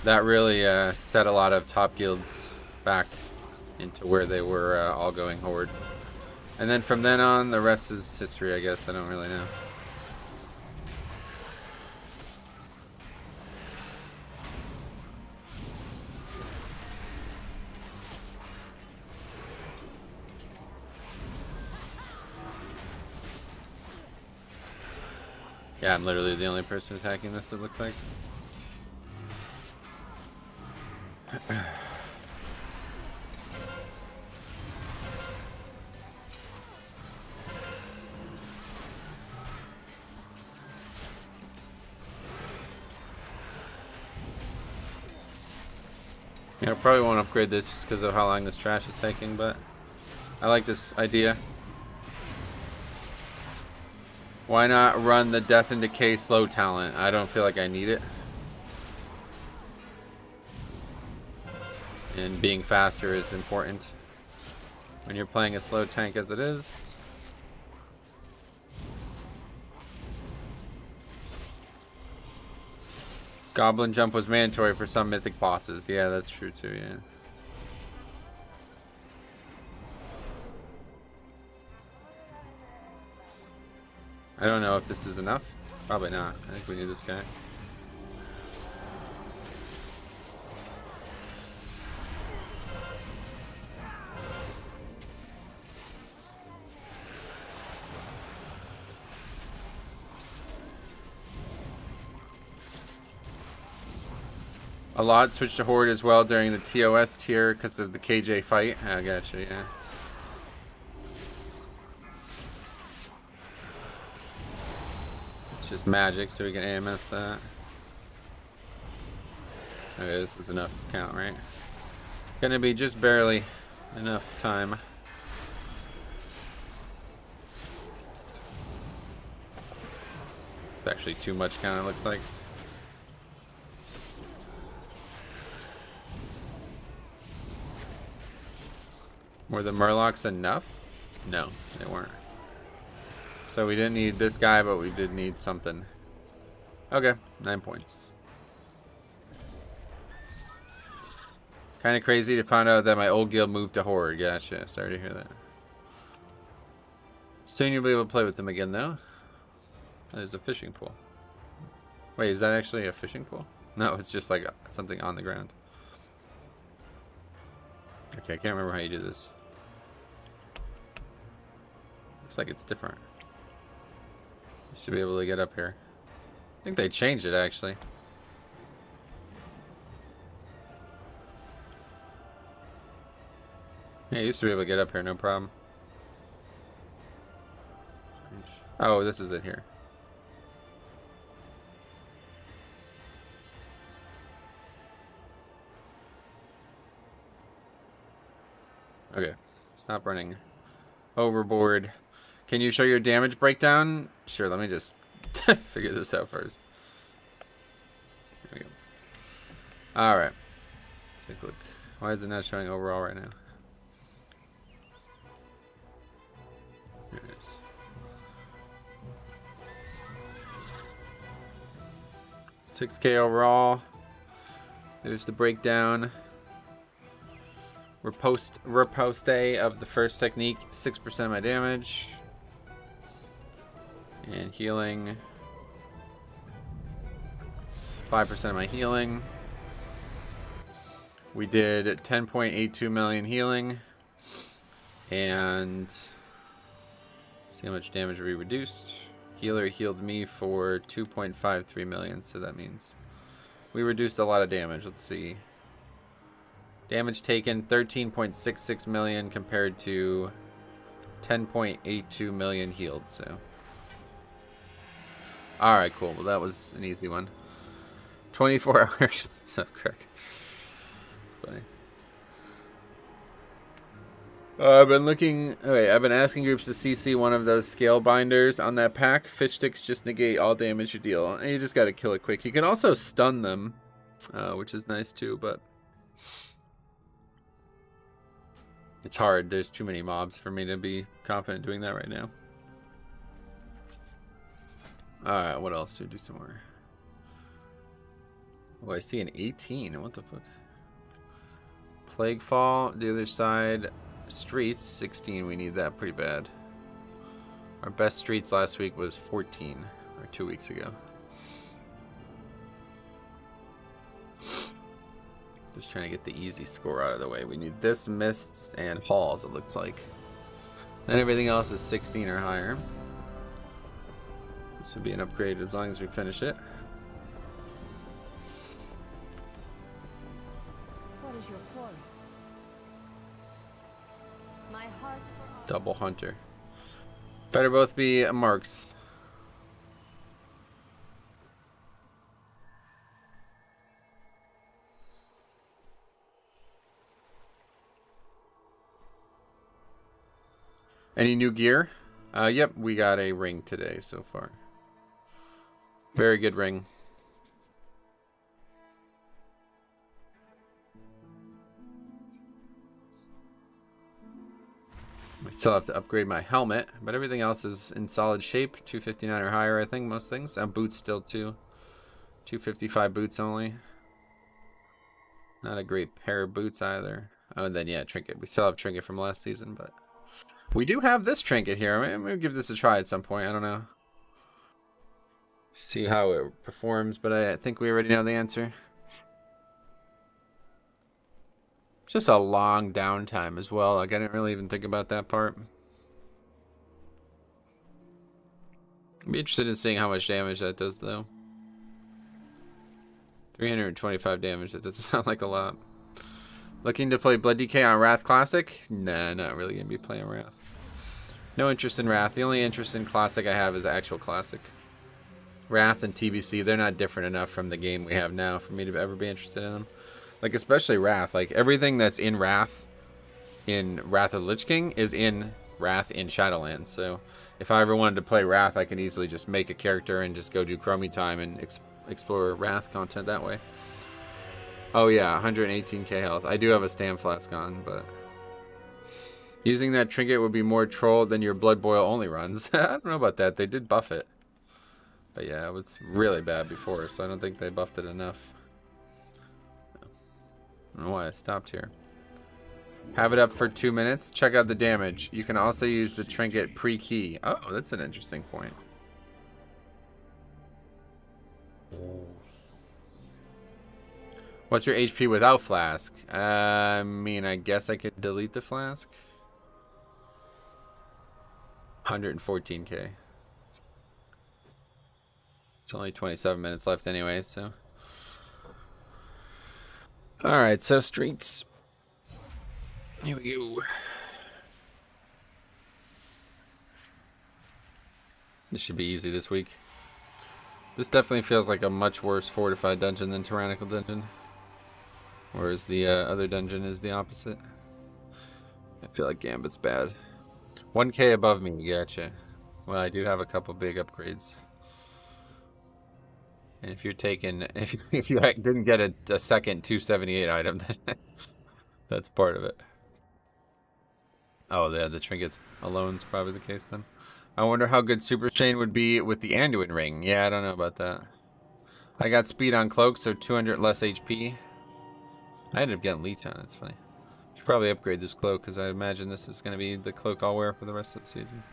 that really set a lot of top guilds back into where they were all going horde. And then from then on, the rest is history, I guess. I don't really know. Yeah, I'm literally the only person attacking this, it looks like. Yeah, I probably won't upgrade this just because of how long this trash is taking, but I like this idea. Why not run the Death and Decay slow talent? I don't feel like I need it. And being faster is important when you're playing a slow tank as it is. Goblin jump was mandatory for some mythic bosses. Yeah, that's true too, yeah. I don't know if this is enough. Probably not. I think we need this guy. A lot switched to Horde as well during the TOS tier because of the KJ fight. I gotcha, yeah. It's just magic, so we can AMS that. Okay, this is enough count, right? Gonna be just barely enough time. It's actually too much count, it looks like. Were the Murlocs enough? No, they weren't. So we didn't need this guy, but we did need something. Okay, 9 points. Kind of crazy to find out that my old guild moved to Horde. Gotcha, sorry to hear that. Soon you'll be able to play with them again, though. There's a fishing pool. Wait, is that actually a fishing pool? No, it's just like something on the ground. Okay, I can't remember how you do this. Looks like it's different. You should be able to get up here. I think they changed it, actually. Yeah, you used to be able to get up here, no problem. Oh, this is it here. Okay, stop running overboard. Can you show your damage breakdown? Sure, let me just figure this out first. There we go. Alright. Let's take a look. Why is it not showing overall right now? There it is. $6K overall. There's the breakdown. Riposte of the first technique, 6% of my damage. And healing, 5% of my healing. We did 10.82 million healing. And see how much damage we reduced. Healer healed me for 2.53 million, so that means we reduced a lot of damage. Let's see. Damage taken 13.66 million compared to 10.82 million healed, so. Alright, cool. Well, that was an easy one. 24 hours. What's up, Craig? Funny. I've been looking. Okay, I've been asking groups to CC one of those scale binders on that pack. Fish sticks just negate all damage you deal. And you just gotta kill it quick. You can also stun them, which is nice too, but it's hard. There's too many mobs for me to be confident doing that right now. Alright, what else? We'll do some more. Oh, I see an 18. What the fuck? Plague Fall, the other side. Streets, 16. We need that pretty bad. Our best streets last week was 14, or 2 weeks ago. Just trying to get the easy score out of the way. We need this, mists, and halls, it looks like. And everything else is 16 or higher. This would be an upgrade as long as we finish it. What is your quarrel? My heart for Double hunter. Better both be marks. Any new gear? Yep, we got a ring today so far. Very good ring. I still have to upgrade my helmet, but everything else is in solid shape. 259 or higher, I think, most things. Boots still too. 255 boots only. Not a great pair of boots either. Oh, and then, yeah, trinket. We still have trinket from last season, but we do have this trinket here. I'm going to give this a try at some point. I don't know. See how it performs, but I think we already know the answer. Just a long downtime as well. Like, I didn't really even think about that part. I'd be interested in seeing how much damage that does, though. 325 damage. That doesn't sound like a lot. Looking to play Blood DK on Wrath Classic? Nah, not really going to be playing Wrath. No interest in Wrath. The only interest in Classic I have is actual Classic. Wrath and TBC, they're not different enough from the game we have now for me to ever be interested in them. Like, especially Wrath. Like, everything that's in Wrath of the Lich King is in Wrath in Shadowlands. So, if I ever wanted to play Wrath, I can easily just make a character and just go do Chromie time and explore Wrath content that way. Oh, yeah, 118k health. I do have a Stam Flask on, but using that trinket would be more troll than your Blood Boil only runs. I don't know about that. They did buff it. But yeah, it was really bad before, so I don't think they buffed it enough. I don't know why I stopped here. Have it up for 2 minutes. Check out the damage. You can also use the trinket pre-key. Oh, that's an interesting point. What's your HP without flask? I mean, I guess I could delete the flask. 114k. It's only 27 minutes left anyway, so. Alright, so streets. Here we go. This should be easy this week. This definitely feels like a much worse fortified dungeon than Tyrannical Dungeon. Whereas the other dungeon is the opposite. I feel like Gambit's bad. 1k above me, gotcha. Well, I do have a couple big upgrades. And if you're taking, if you didn't get a second 278 item, then that's part of it. Oh, yeah, the trinkets alone is probably the case then. I wonder how good Super Chain would be with the Anduin ring. Yeah, I don't know about that. I got speed on cloak, so 200 less HP. I ended up getting leech on it. It's funny. Should probably upgrade this cloak because I imagine this is going to be the cloak I'll wear for the rest of the season.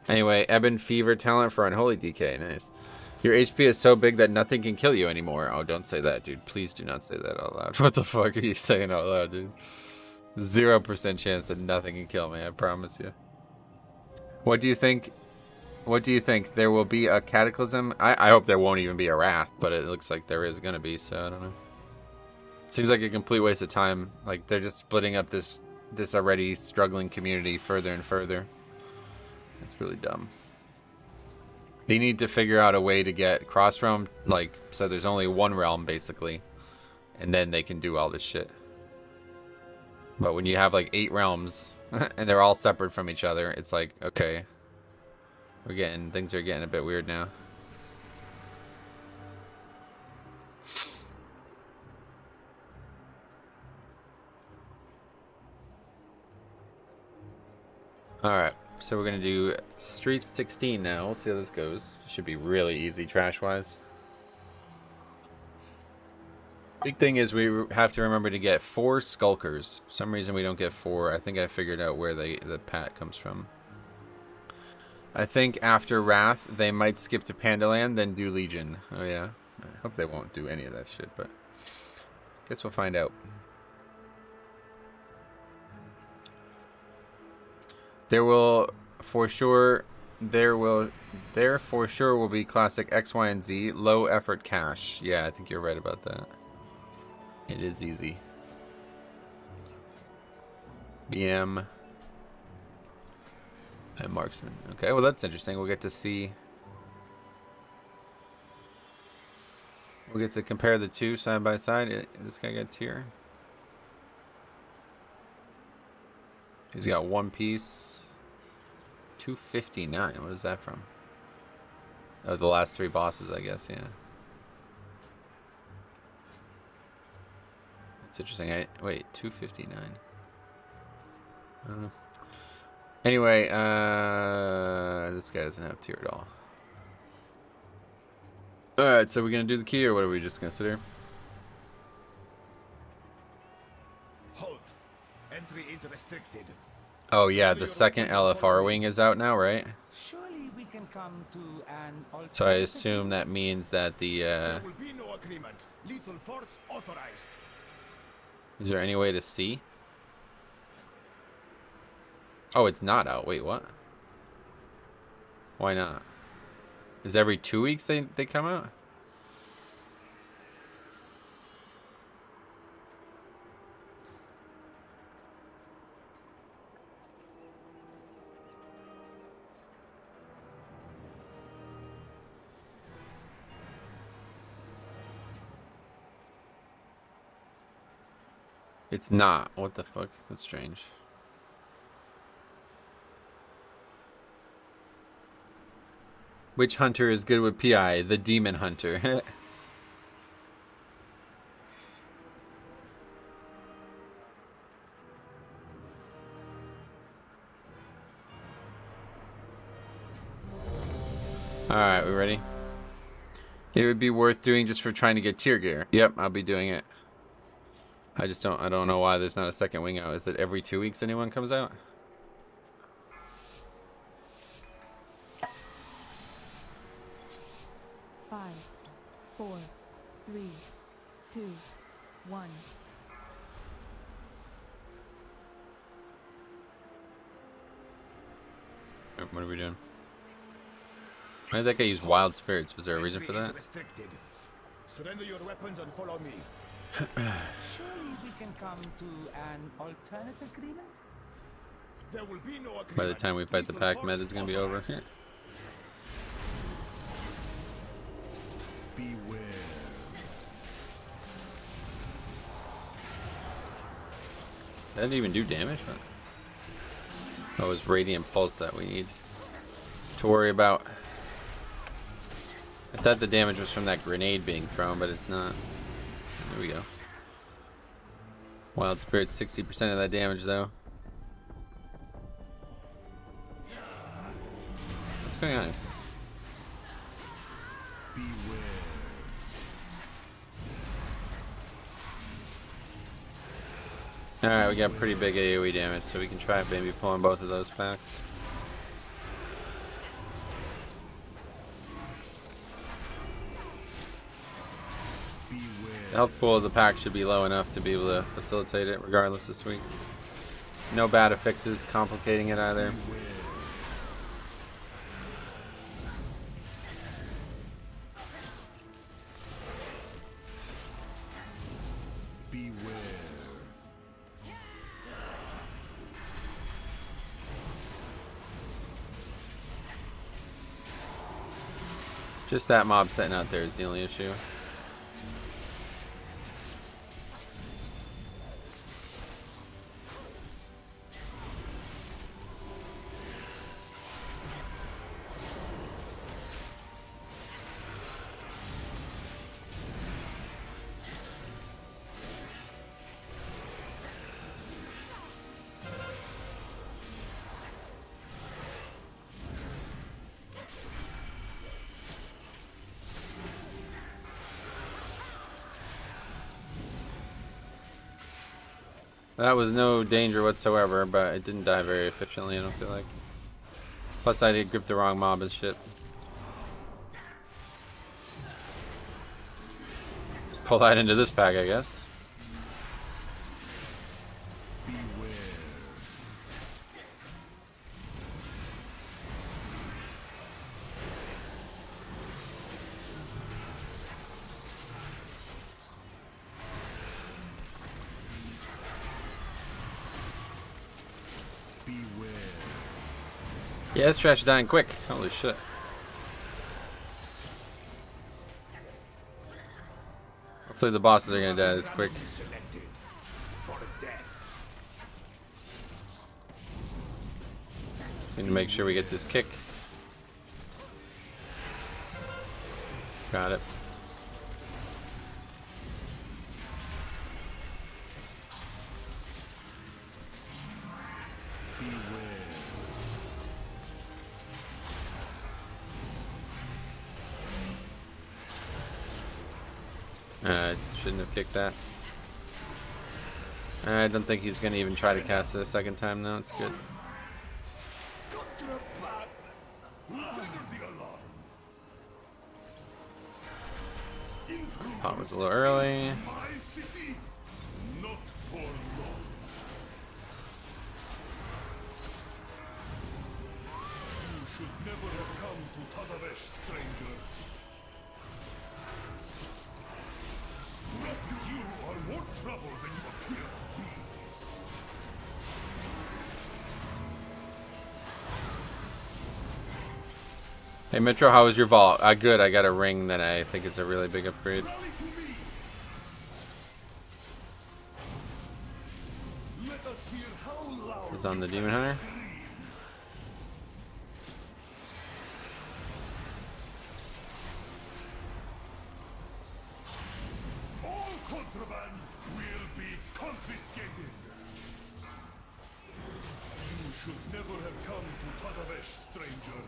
Anyway, Ebon Fever talent for Unholy DK. Nice. Your HP is so big that nothing can kill you anymore. Oh, don't say that, dude. Please do not say that out loud. What the fuck are you saying out loud, dude? 0% chance that nothing can kill me, I promise you. What do you think? What do you think? There will be a Cataclysm? I hope there won't even be a Wrath, but it looks like there is going to be, so I don't know. Seems like a complete waste of time. Like they're just splitting up this already struggling community further and further. It's really dumb. They need to figure out a way to get cross realm, like, so there's only one realm basically, and then they can do all this shit. But when you have like 8 realms and they're all separate from each other, it's like, okay, things are getting a bit weird now. Alright, so we're gonna do Street 16 now. We'll see how this goes. Should be really easy trash-wise. Big thing is we have to remember to get 4 Skulkers. For some reason we don't get 4. I think I figured out where the pat comes from. I think after Wrath, they might skip to Pandaland, then do Legion. Oh yeah? I hope they won't do any of that shit, but guess we'll find out. There will for sure will be classic X, Y, and Z low effort cash. Yeah, I think you're right about that. It is easy. BM and marksman. Okay, well that's interesting. We'll get to see. We'll get to compare the two side by side. This guy got tier. He's got 1 piece. 259. What is that from? Oh, the last 3 bosses, I guess. Yeah. It's interesting. Wait, 259. I don't know. Anyway, this guy doesn't have tier at all. Alright, so we're gonna do the key, or what are we just gonna sit here? Hold. Entry is restricted. Oh yeah, the second LFR wing is out now, right? Surely we can come to an So I assume that means that the There will be no agreement. Lethal force authorized. is there any way to see? Oh, it's not out. Wait, what? Why not? Is every 2 weeks they come out? It's not. What the fuck? That's strange. Which hunter is good with PI? The demon hunter. Alright, we ready? It would be worth doing just for trying to get tier gear. Yep, I'll be doing it. I don't know why there's not a second wing out. Is it every 2 weeks anyone comes out? Five, 4, 3, 2, 1. What are we doing? Why did that guy use wild spirits? Was there a reason for that? Restricted. Surrender your weapons and follow me. Surely we can come to an alternate agreement? There will be no agreement. By the time we fight the Lethal pack, force med is gonna be over. authorized. Beware. That didn't even do damage? Huh? Oh, it's Radiant Pulse that we need to worry about. I thought the damage was from that grenade being thrown, but it's not. There we go. Wild Spirit's 60% of that damage, though. What's going on? Alright, we got pretty big AoE damage, so we can try maybe pulling both of those packs. The health pool of the pack should be low enough to be able to facilitate it regardless this week. No bad affixes complicating it either. Beware. Just that mob sitting out there is the only issue. That was no danger whatsoever, but it didn't die very efficiently, I don't feel like. Plus I did grip the wrong mob and shit. Pull that into this pack, I guess. Yeah, this trash is dying quick. Holy shit. Hopefully the bosses are gonna die this quick. Selected for death. Need to make sure we get this kick. Got it. Shouldn't have kicked that. I don't think he's gonna even try to cast it a second time though. It's good. Pop was a little early. My city, not for long. You should never have come to Tazavesh, stranger. You are more trouble than you appear to be. Hey Metro, how was your vault? Good. I got a ring that I think is a really big upgrade. Rally to me. Let us hear how loud It's on the you Demon can Hunter. scream. All contraband will be confiscated. You should never have come to Tazavesh, stranger.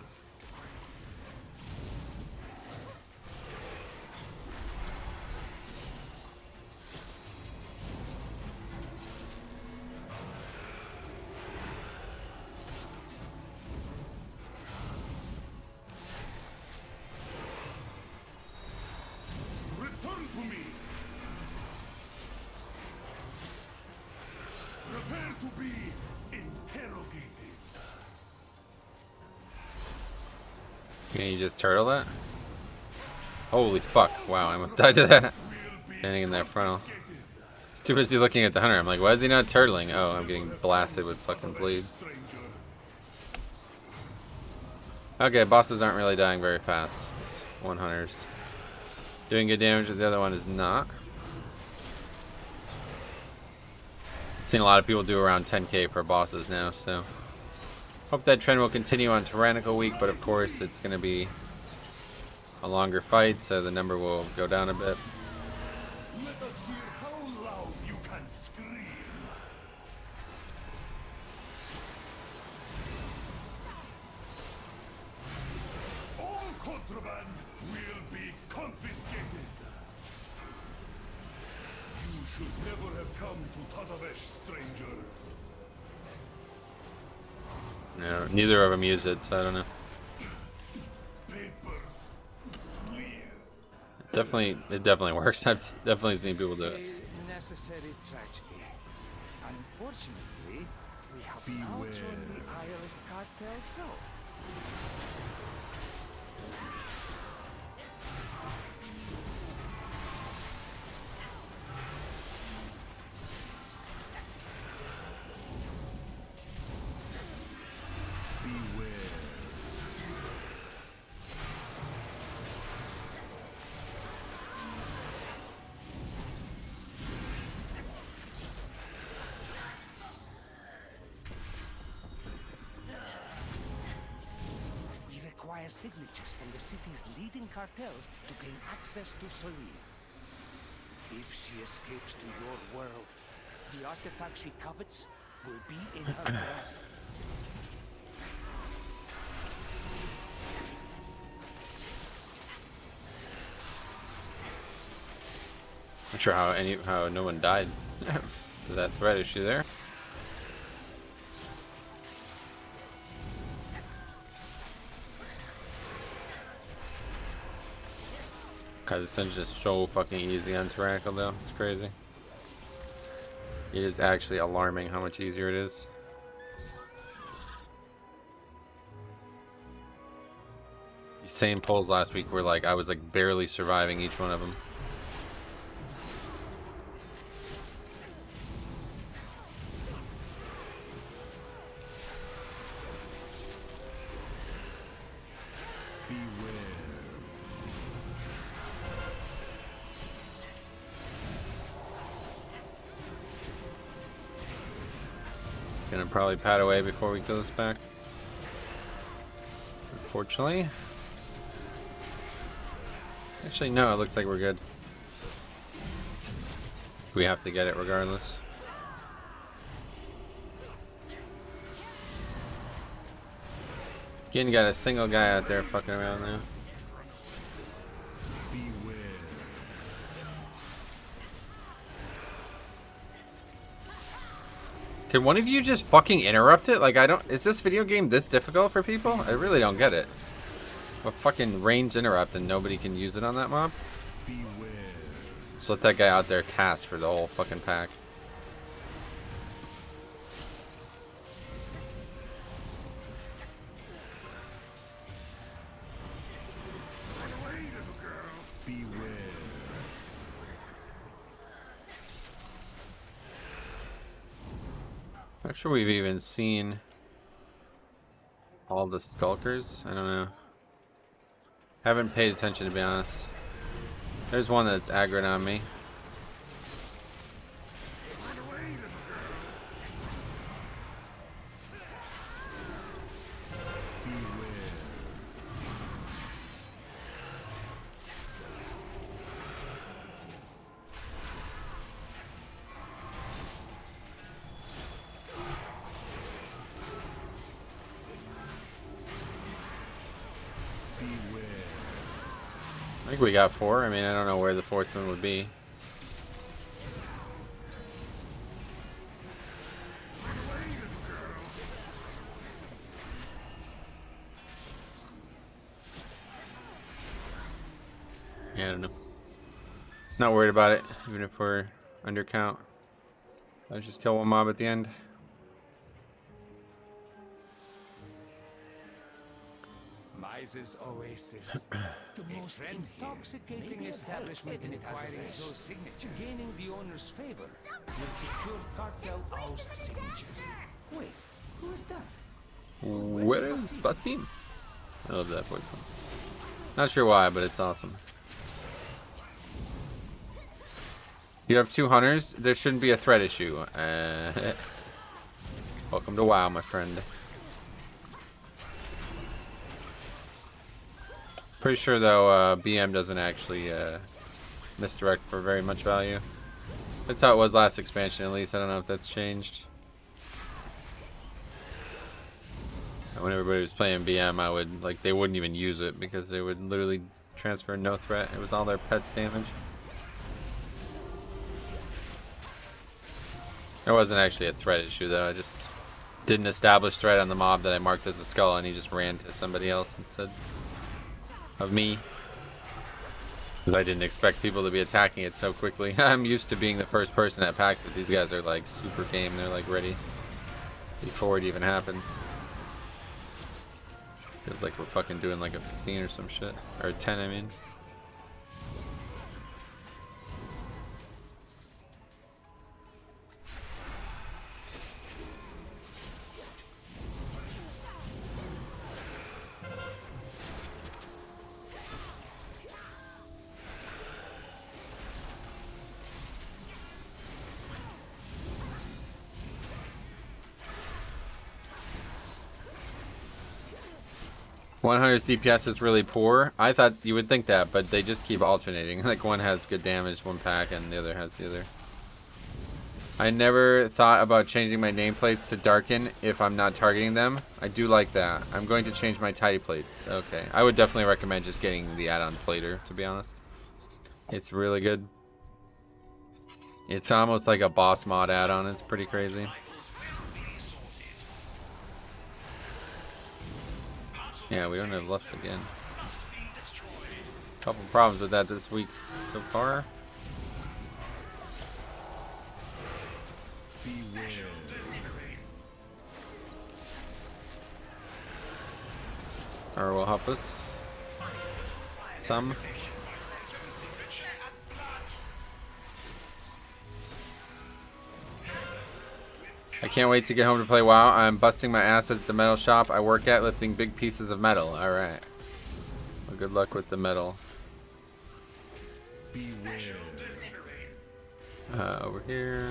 Return to me. Prepare to be interrogated. Can you just turtle that? Holy fuck. Wow, I almost died to that. Standing in that frontal. He's too busy looking at the hunter. I'm like, why is he not turtling? Oh, I'm getting blasted with fucking bleeds. Stranger. Okay, bosses aren't really dying very fast. It's one hunter's doing good damage, but the other one is not. Seen a lot of people do around 10k for bosses now, so hope that trend will continue on Tyrannical Week, but of course it's going to be a longer fight, so the number will go down a bit. Let us hear how loud you can scream. All contraband will be confiscated. You should never have come to Tazavesh, stranger. No, neither of them use it, so I don't know. Papers, please. It definitely works. I've definitely seen people do it. A necessary tragedy. Unfortunately, we have now joined the Irish cartel, so via signatures from the city's leading cartels to gain access to Soria. If she escapes to your world, the artifact she covets will be in her grasp. Not sure how no one died to that threat. Is she there? God, this thing's just so fucking easy on Tyrannical though. It's crazy. It is actually alarming how much easier it is. These same pulls last week were like, I was like barely surviving each one of them. Gonna probably pat away before we kill this back. Unfortunately. Actually, no, it looks like we're good. We have to get it regardless. Again, got a single guy out there fucking around now. Can one of you just fucking interrupt it? Like, I don't... Is this video game this difficult for people? I really don't get it. A fucking range interrupt and nobody can use it on that mob? Just let that guy out there cast for the whole fucking pack. Not sure we've even seen all the skulkers. I don't know. Haven't paid attention, to be honest. There's one that's aggroed on me. I think we got 4. I mean, I don't know where the 4th one would be. Yeah, I don't know. Not worried about it, even if we're under count. Let's just kill one mob at the end. Mize's Oasis. The most intoxicating establishment in acquiring Zoe's signature. Gaining the owner's favor will secure cartel oust signature. Wait, who is that? Where is Basim? I love that voice. Not sure why, but it's awesome. You have 2 hunters. There shouldn't be a threat issue. Welcome to WoW, my friend. Pretty sure though, BM doesn't actually misdirect for very much value. That's how it was last expansion, at least. I don't know if that's changed. When everybody was playing BM, I would like they wouldn't even use it because they would literally transfer no threat. It was all their pets damage. There wasn't actually a threat issue though. I just didn't establish threat on the mob that I marked as a skull, and he just ran to somebody else instead of me. Because I didn't expect people to be attacking it so quickly. I'm used to being the first person at PAX, but these guys are like super game. They're like ready before it even happens. Feels like we're fucking doing like a 15 or some shit. Or 10, I mean. 100's DPS is really poor. I thought you would think that, but they just keep alternating. Like one has good damage, one pack, and the other has the other. I never thought about changing my nameplates to darken if I'm not targeting them. I do like that. I'm going to change my tidy plates. Okay. I would definitely recommend just getting the add-on plater, to be honest. It's really good. It's almost like a boss mod add-on. It's pretty crazy. Yeah, we don't have lust again. Couple problems with that this week so far. Or will help us some. I can't wait to get home to play WoW. I'm busting my ass at the metal shop I work at, lifting big pieces of metal. All right. Well, good luck with the metal. Over here.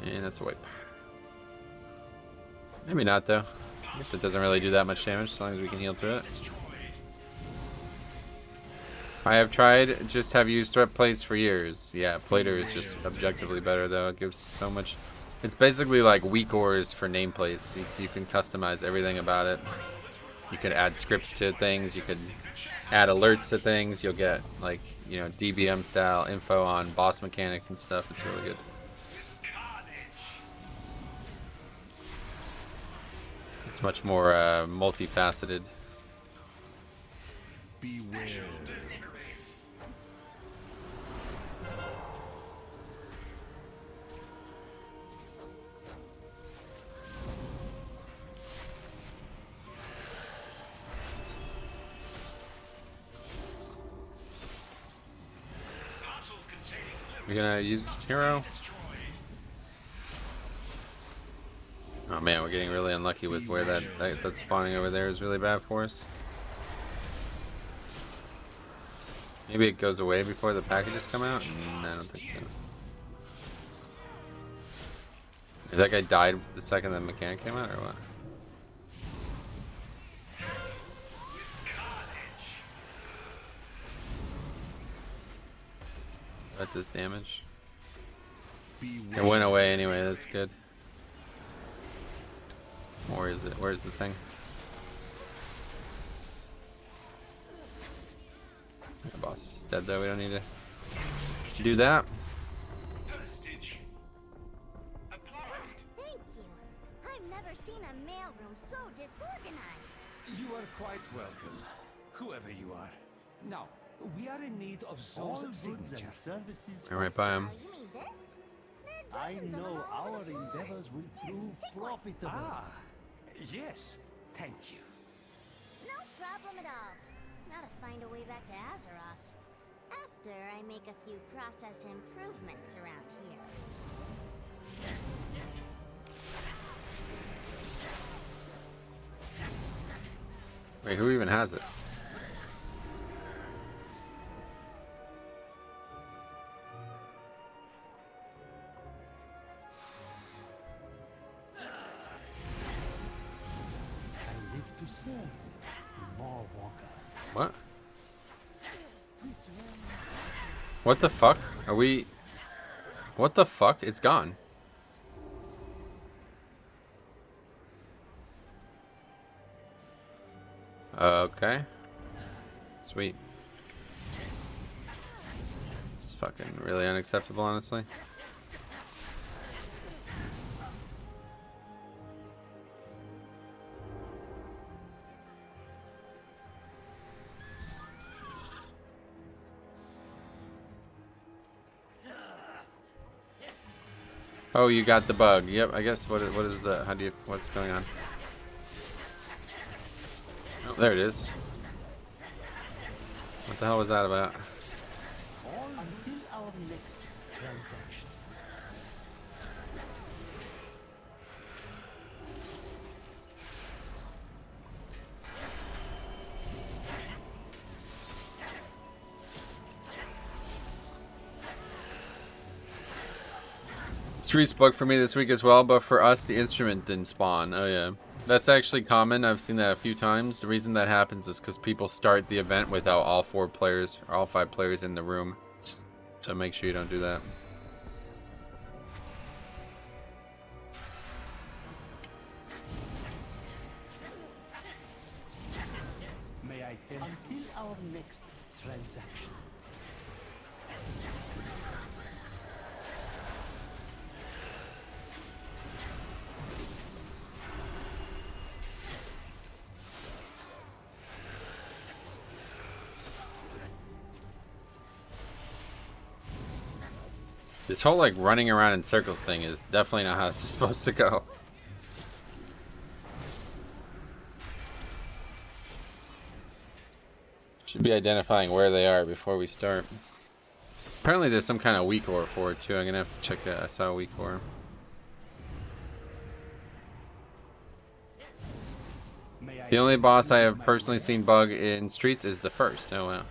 And that's a wipe. Maybe not though. I guess it doesn't really do that much damage as long as we can heal through it. I have tried, just have used threat plates for years. Yeah, plater is just objectively better though. It gives so much. It's basically like weak ores for nameplates. You can customize everything about it. You could add scripts to things. You could add alerts to things. You'll get like, you know, DBM style info on boss mechanics and stuff. It's really good. It's much more multifaceted. Beware. We're gonna use hero. Oh man, we're getting really unlucky with where that spawning over there is really bad for us. Maybe it goes away before the packages come out? No, I don't think so. If that guy died the second the mechanic came out, or what? That does damage. It went away anyway, that's good. Or is it? Where's the thing? The boss is dead though, we don't need to do that. Thank you. I've never seen a mailroom so disorganized. You are quite welcome, whoever you are. Now, we are in need of Zo's signature. Services. I'm right by him. You mean this? There are I dozens of know them all our over the floor. endeavors will prove Take one. profitable. Ah, yes, thank you. No problem at all. Now to find a way back to Azeroth. After I make a few process improvements around here. Wait, who even has it? I live to serve. More Walker. What? What the fuck? Are we... What the fuck? It's gone. Okay. Sweet. It's fucking really unacceptable, honestly. Oh, you got the bug. Yep, I guess what is the, how do you, what's going on? Oh, there it is. What the hell was that about? All until our next transaction. Streets bug for me this week as well, but for us, the instrument didn't spawn. Oh yeah. That's actually common. I've seen that a few times. The reason that happens is because people start the event without all 4 players or all 5 players in the room. So make sure you don't do that. May I tell until our next transaction? This whole like running around in circles thing is definitely not how it's supposed to go. Should be identifying where they are before we start. Apparently there's some kind of weak ore for it too. I'm gonna have to check that. I saw a weak ore. The only boss I have personally seen bug in Streets is the first. Oh wow.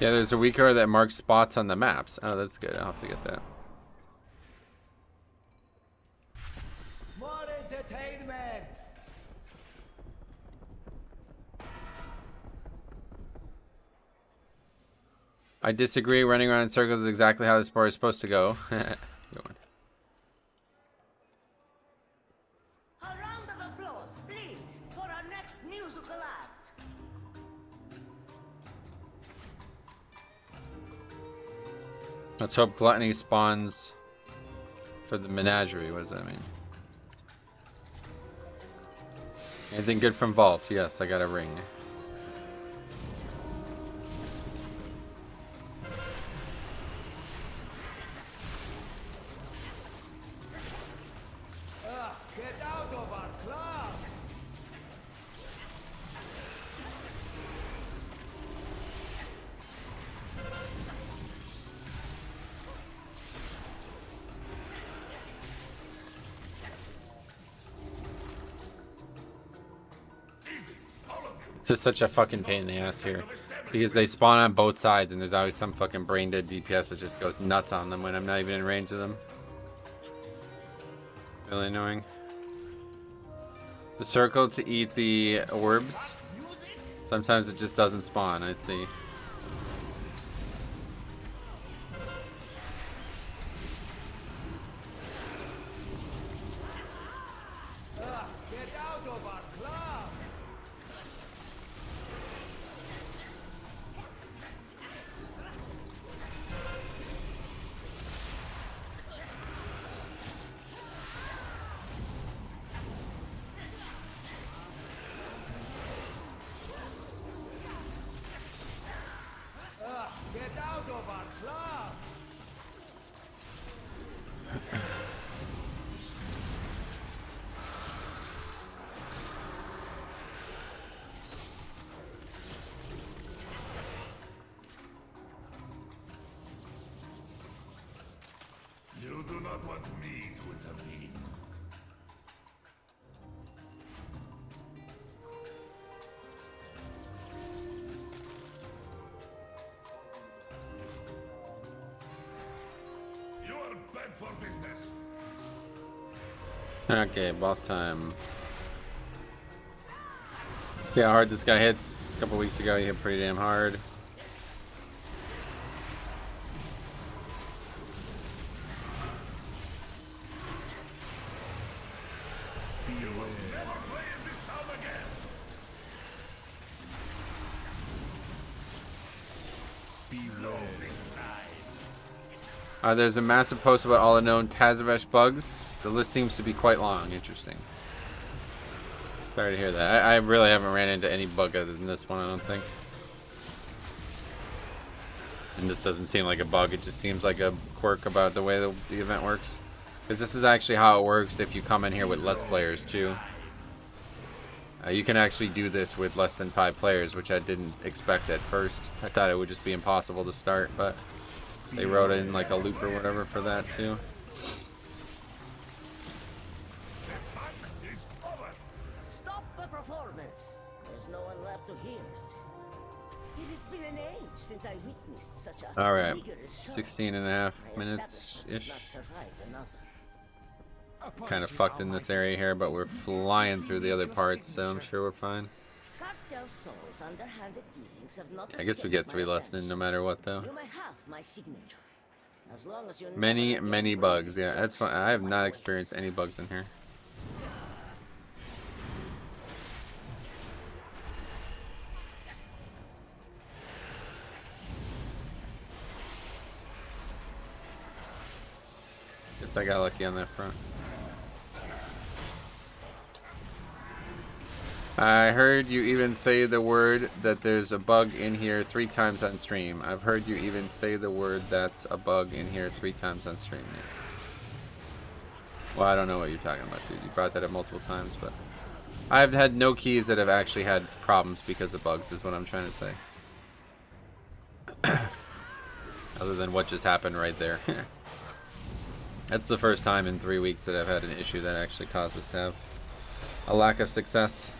Yeah, there's a weak ore that marks spots on the maps. Oh, that's good. I'll have to get that. More entertainment! I disagree. Running around in circles is exactly how the sport is supposed to go. Good one. A round of applause, please, for our next musical act. Let's hope Gluttony spawns for the menagerie. What does that mean? Anything good from Vault? Yes, I got a ring. Get out of our club! It's just such a fucking pain in the ass here. Because they spawn on both sides and there's always some fucking brain dead DPS that just goes nuts on them when I'm not even in range of them. Really annoying. The circle to eat the orbs. Sometimes it just doesn't spawn, I see. Get out of our club! Get out of our club! You do not want me to intervene. You are bad for business. Okay, boss time. See how hard this guy hits. A couple weeks ago he hit pretty damn hard. You will never play in this town again. There's a massive post about all the known Tazavesh bugs. The list seems to be quite long. Interesting. Sorry to hear that. I really haven't ran into any bug other than this one, I don't think. And this doesn't seem like a bug. It just seems like a quirk about the way the event works. Because this is actually how it works if you come in here with less players, too. You can actually do this with less than 5 players, which I didn't expect at first. I thought it would just be impossible to start, but they wrote in like a loop or whatever for that too. Stop the performance. There's no one left to hear it. It has been an age since I witnessed such a All right, vigorous show. 16 and a half My minutes establishment ish. not survive another. Kind of fucked in this area here, but we're flying through the other parts, so I'm sure we're fine. Cartel Soul's underhanded dealings have not I guess we get escaped 3 my less than no attention. matter what, though. You may have my signature. As long as you Many, never many again bugs. bring Yeah, that's fine. destruction I have to my not wastes. experienced any bugs in here. Guess I got lucky on that front. I heard you even say the word that there's a bug in here 3 times on stream. I've heard you even say the word that's a bug in here 3 times on stream. Yes. Well, I don't know what you're talking about, dude. You brought that up multiple times, but I've had no keys that have actually had problems because of bugs, is what I'm trying to say. Other than what just happened right there. That's the first time in 3 weeks that I've had an issue that actually caused us to have a lack of success.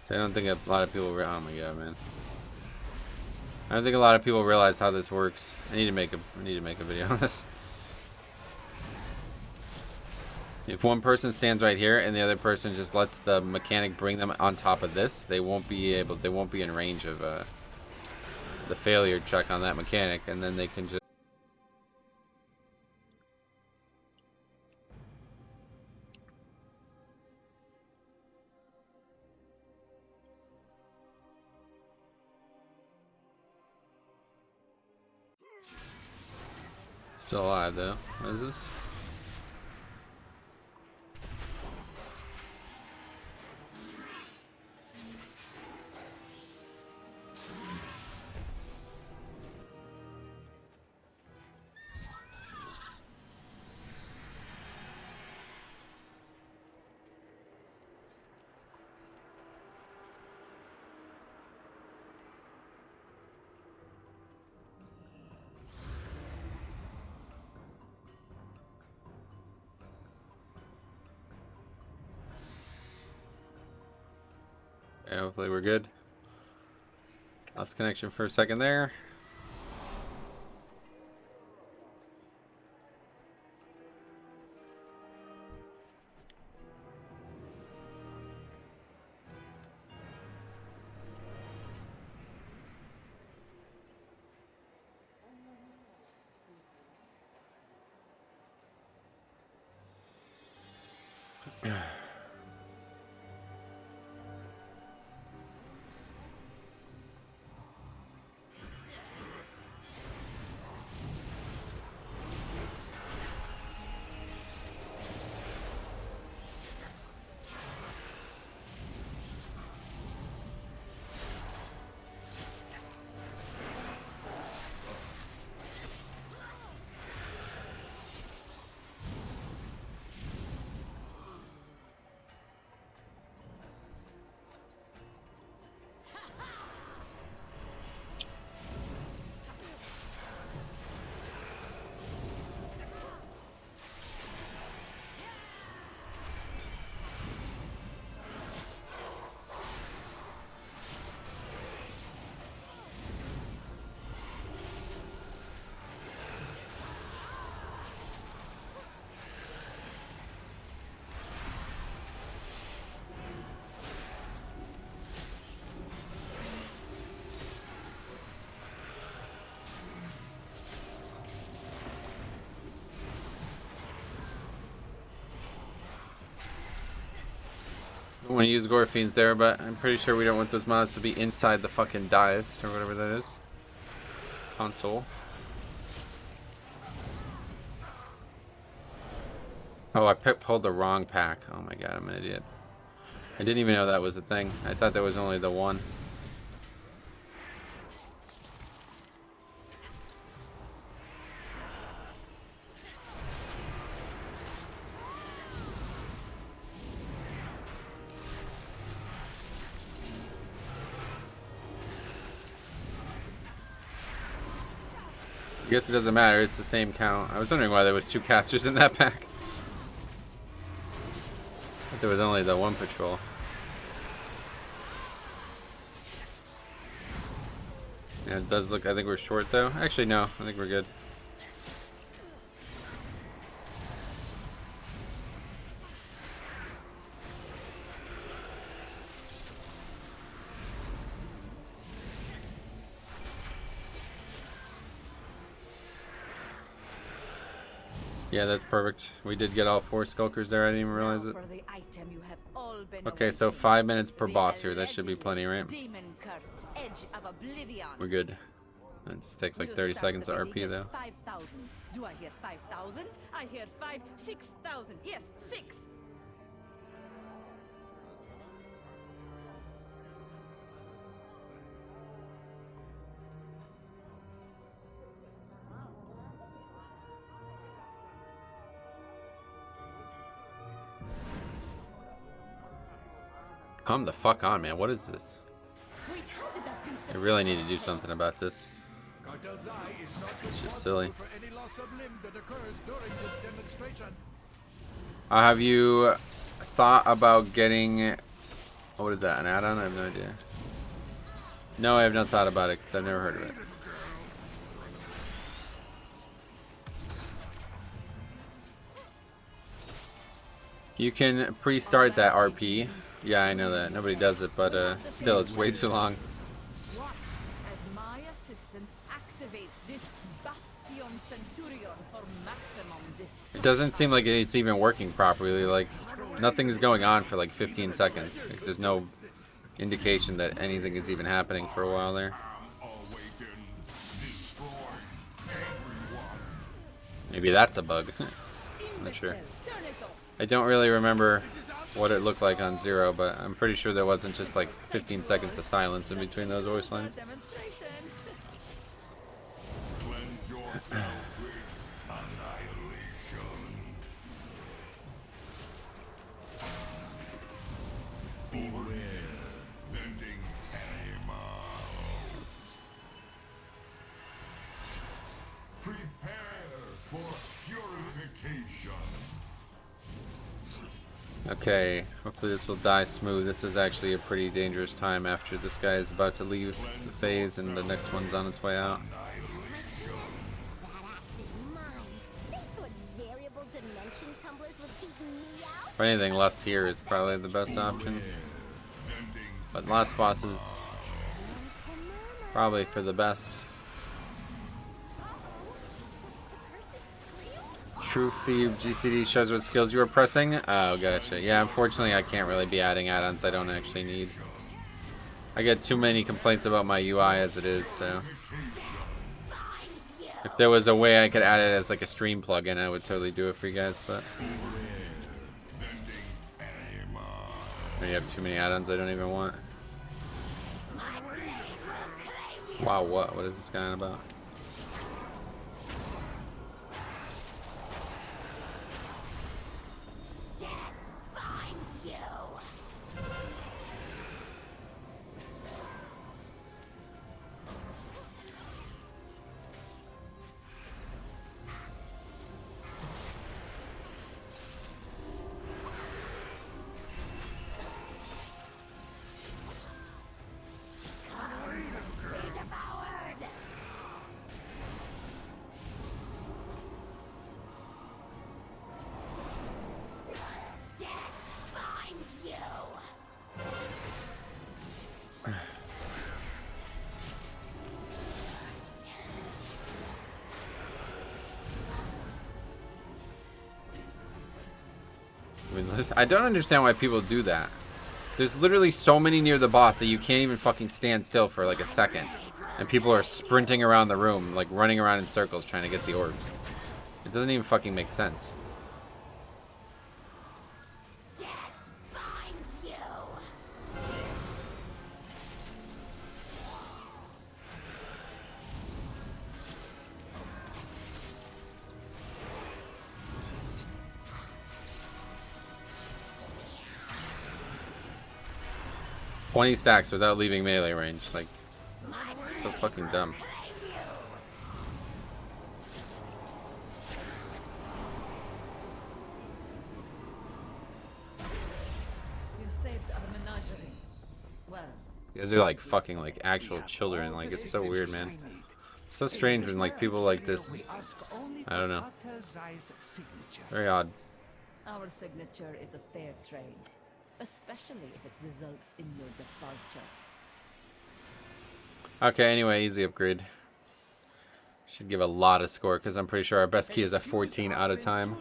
So I don't think a lot of people. Oh my god, man! I don't think a lot of people realize how this works. I need to make a video on this. If one person stands right here and the other person just lets the mechanic bring them on top of this, they won't be in range of the failure check on that mechanic, and then they can just. Still alive though. What is this? Yeah, hopefully we're good. Lost connection for a second there. I want to use Gorfiends there, but I'm pretty sure we don't want those mods to be inside the fucking dais or whatever that is. Console. Oh, I pulled the wrong pack. Oh my god, I'm an idiot. I didn't even know that was a thing. I thought there was only the one. I guess it doesn't matter, it's the same count. I was wondering why there was 2 casters in that pack. But there was only the 1 patrol. Yeah, it does look, I think we're short though. Actually no, I think we're good. Yeah, that's perfect. We did get all 4 skulkers there. I didn't even realize it. Okay, so 5 minutes per boss here. That should be plenty, right? We're good. It just takes like 30 seconds to RP though. 5,000. Do I hear 5,000? I hear 6,000. Yes, 6. Come the fuck on, man. What is this? I really need to do something about this. It's just silly. Have you thought about getting... what is that, an add-on? I have no idea. No, I have not thought about it because I've never heard of it. You can pre-start that RP. Yeah, I know that. Nobody does it, but still, it's way too long. Watch as my assistant activates this Bastion Centurion for maximum distance. It doesn't seem like it's even working properly. Like, nothing's going on for like 15 seconds. Like, there's no indication that anything is even happening for a while there. Maybe that's a bug. I'm not sure. I don't really remember what it looked like on 0, but I'm pretty sure there wasn't just like 15 seconds of silence in between those voice lines. Okay, hopefully this will die smooth. This is actually a pretty dangerous time after this guy is about to leave the phase and the next one's on its way out. If anything, Lust here is probably the best option. But last boss is probably for the best. True Feed GCD shows what skills you are pressing. Oh, gotcha. Yeah, unfortunately, I can't really be adding add-ons I don't actually need. I get too many complaints about my UI as it is, so. If there was a way I could add it as like a stream plugin, I would totally do it for you guys, but. You have too many add-ons I don't even want. Wow, what? What is this guy on about? I don't understand why people do that. There's literally so many near the boss that you can't even fucking stand still for like a second. And people are sprinting around the room, like running around in circles trying to get the orbs. It doesn't even fucking make sense. 20 stacks without leaving melee range. Like, so fucking dumb. You saved our menagerie. Well, You guys are like fucking like actual children. Like, it's so weird, man. So strange when like people like this. I don't know. Very odd. our signature is a fair trade, especially if it results in your departure. Okay, anyway, easy upgrade. Should give a lot of score because I'm pretty sure our best key is a 14 out of time.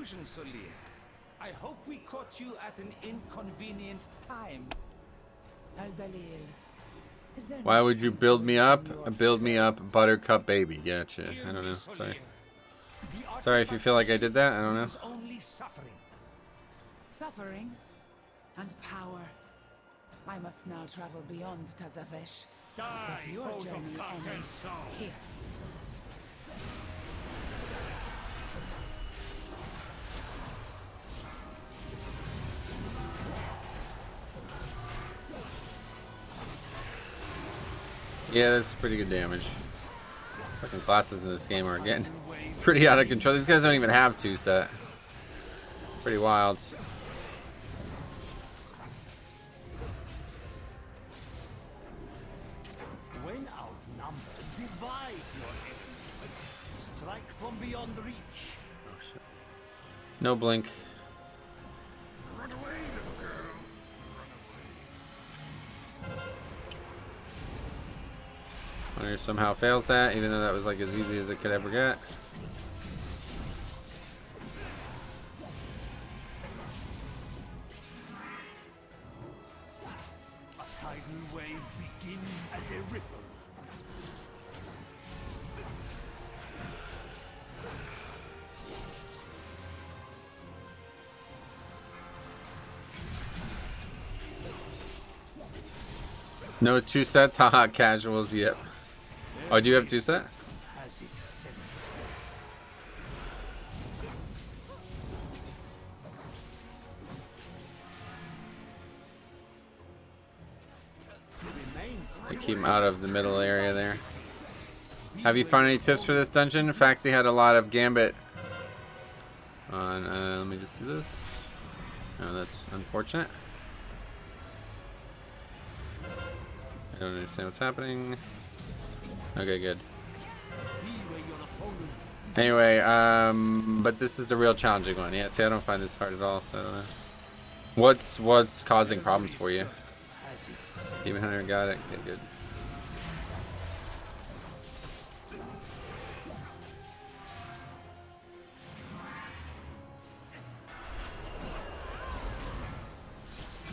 I hope we caught you at an inconvenient time. Al-Dalil, is there Why no would you sanctuary build me up? in your Build me up, Buttercup baby. Gotcha. I don't know. Sorry. Sorry if you feel like I did that. I don't know. Only suffering. suffering and power? I must now travel beyond Tazavesh. But your journey ends here. Yeah, that's pretty good damage. Fucking classes in this game are getting pretty out of control. These guys don't even have 2 set. Pretty wild. When outnumbered, divide your enemy. Strike from beyond reach. Oh, shit. No blink. Run away, little girl. Hunter somehow fails that, even though that was like as easy as it could ever get. A tidal wave begins as a ripple. No 2 sets? Haha, casuals, yep. Oh, do you have 2 set? Has its center. I keep him out of the middle area there. Have you found any tips for this dungeon? Faxi had a lot of gambit on, let me just do this. Oh, that's unfortunate. I don't understand what's happening. Okay, good. Anyway, but this is the real challenging one. Yeah, see, I don't find this hard at all, so I don't know. What's causing problems for you? Demon Hunter got it. Okay, good.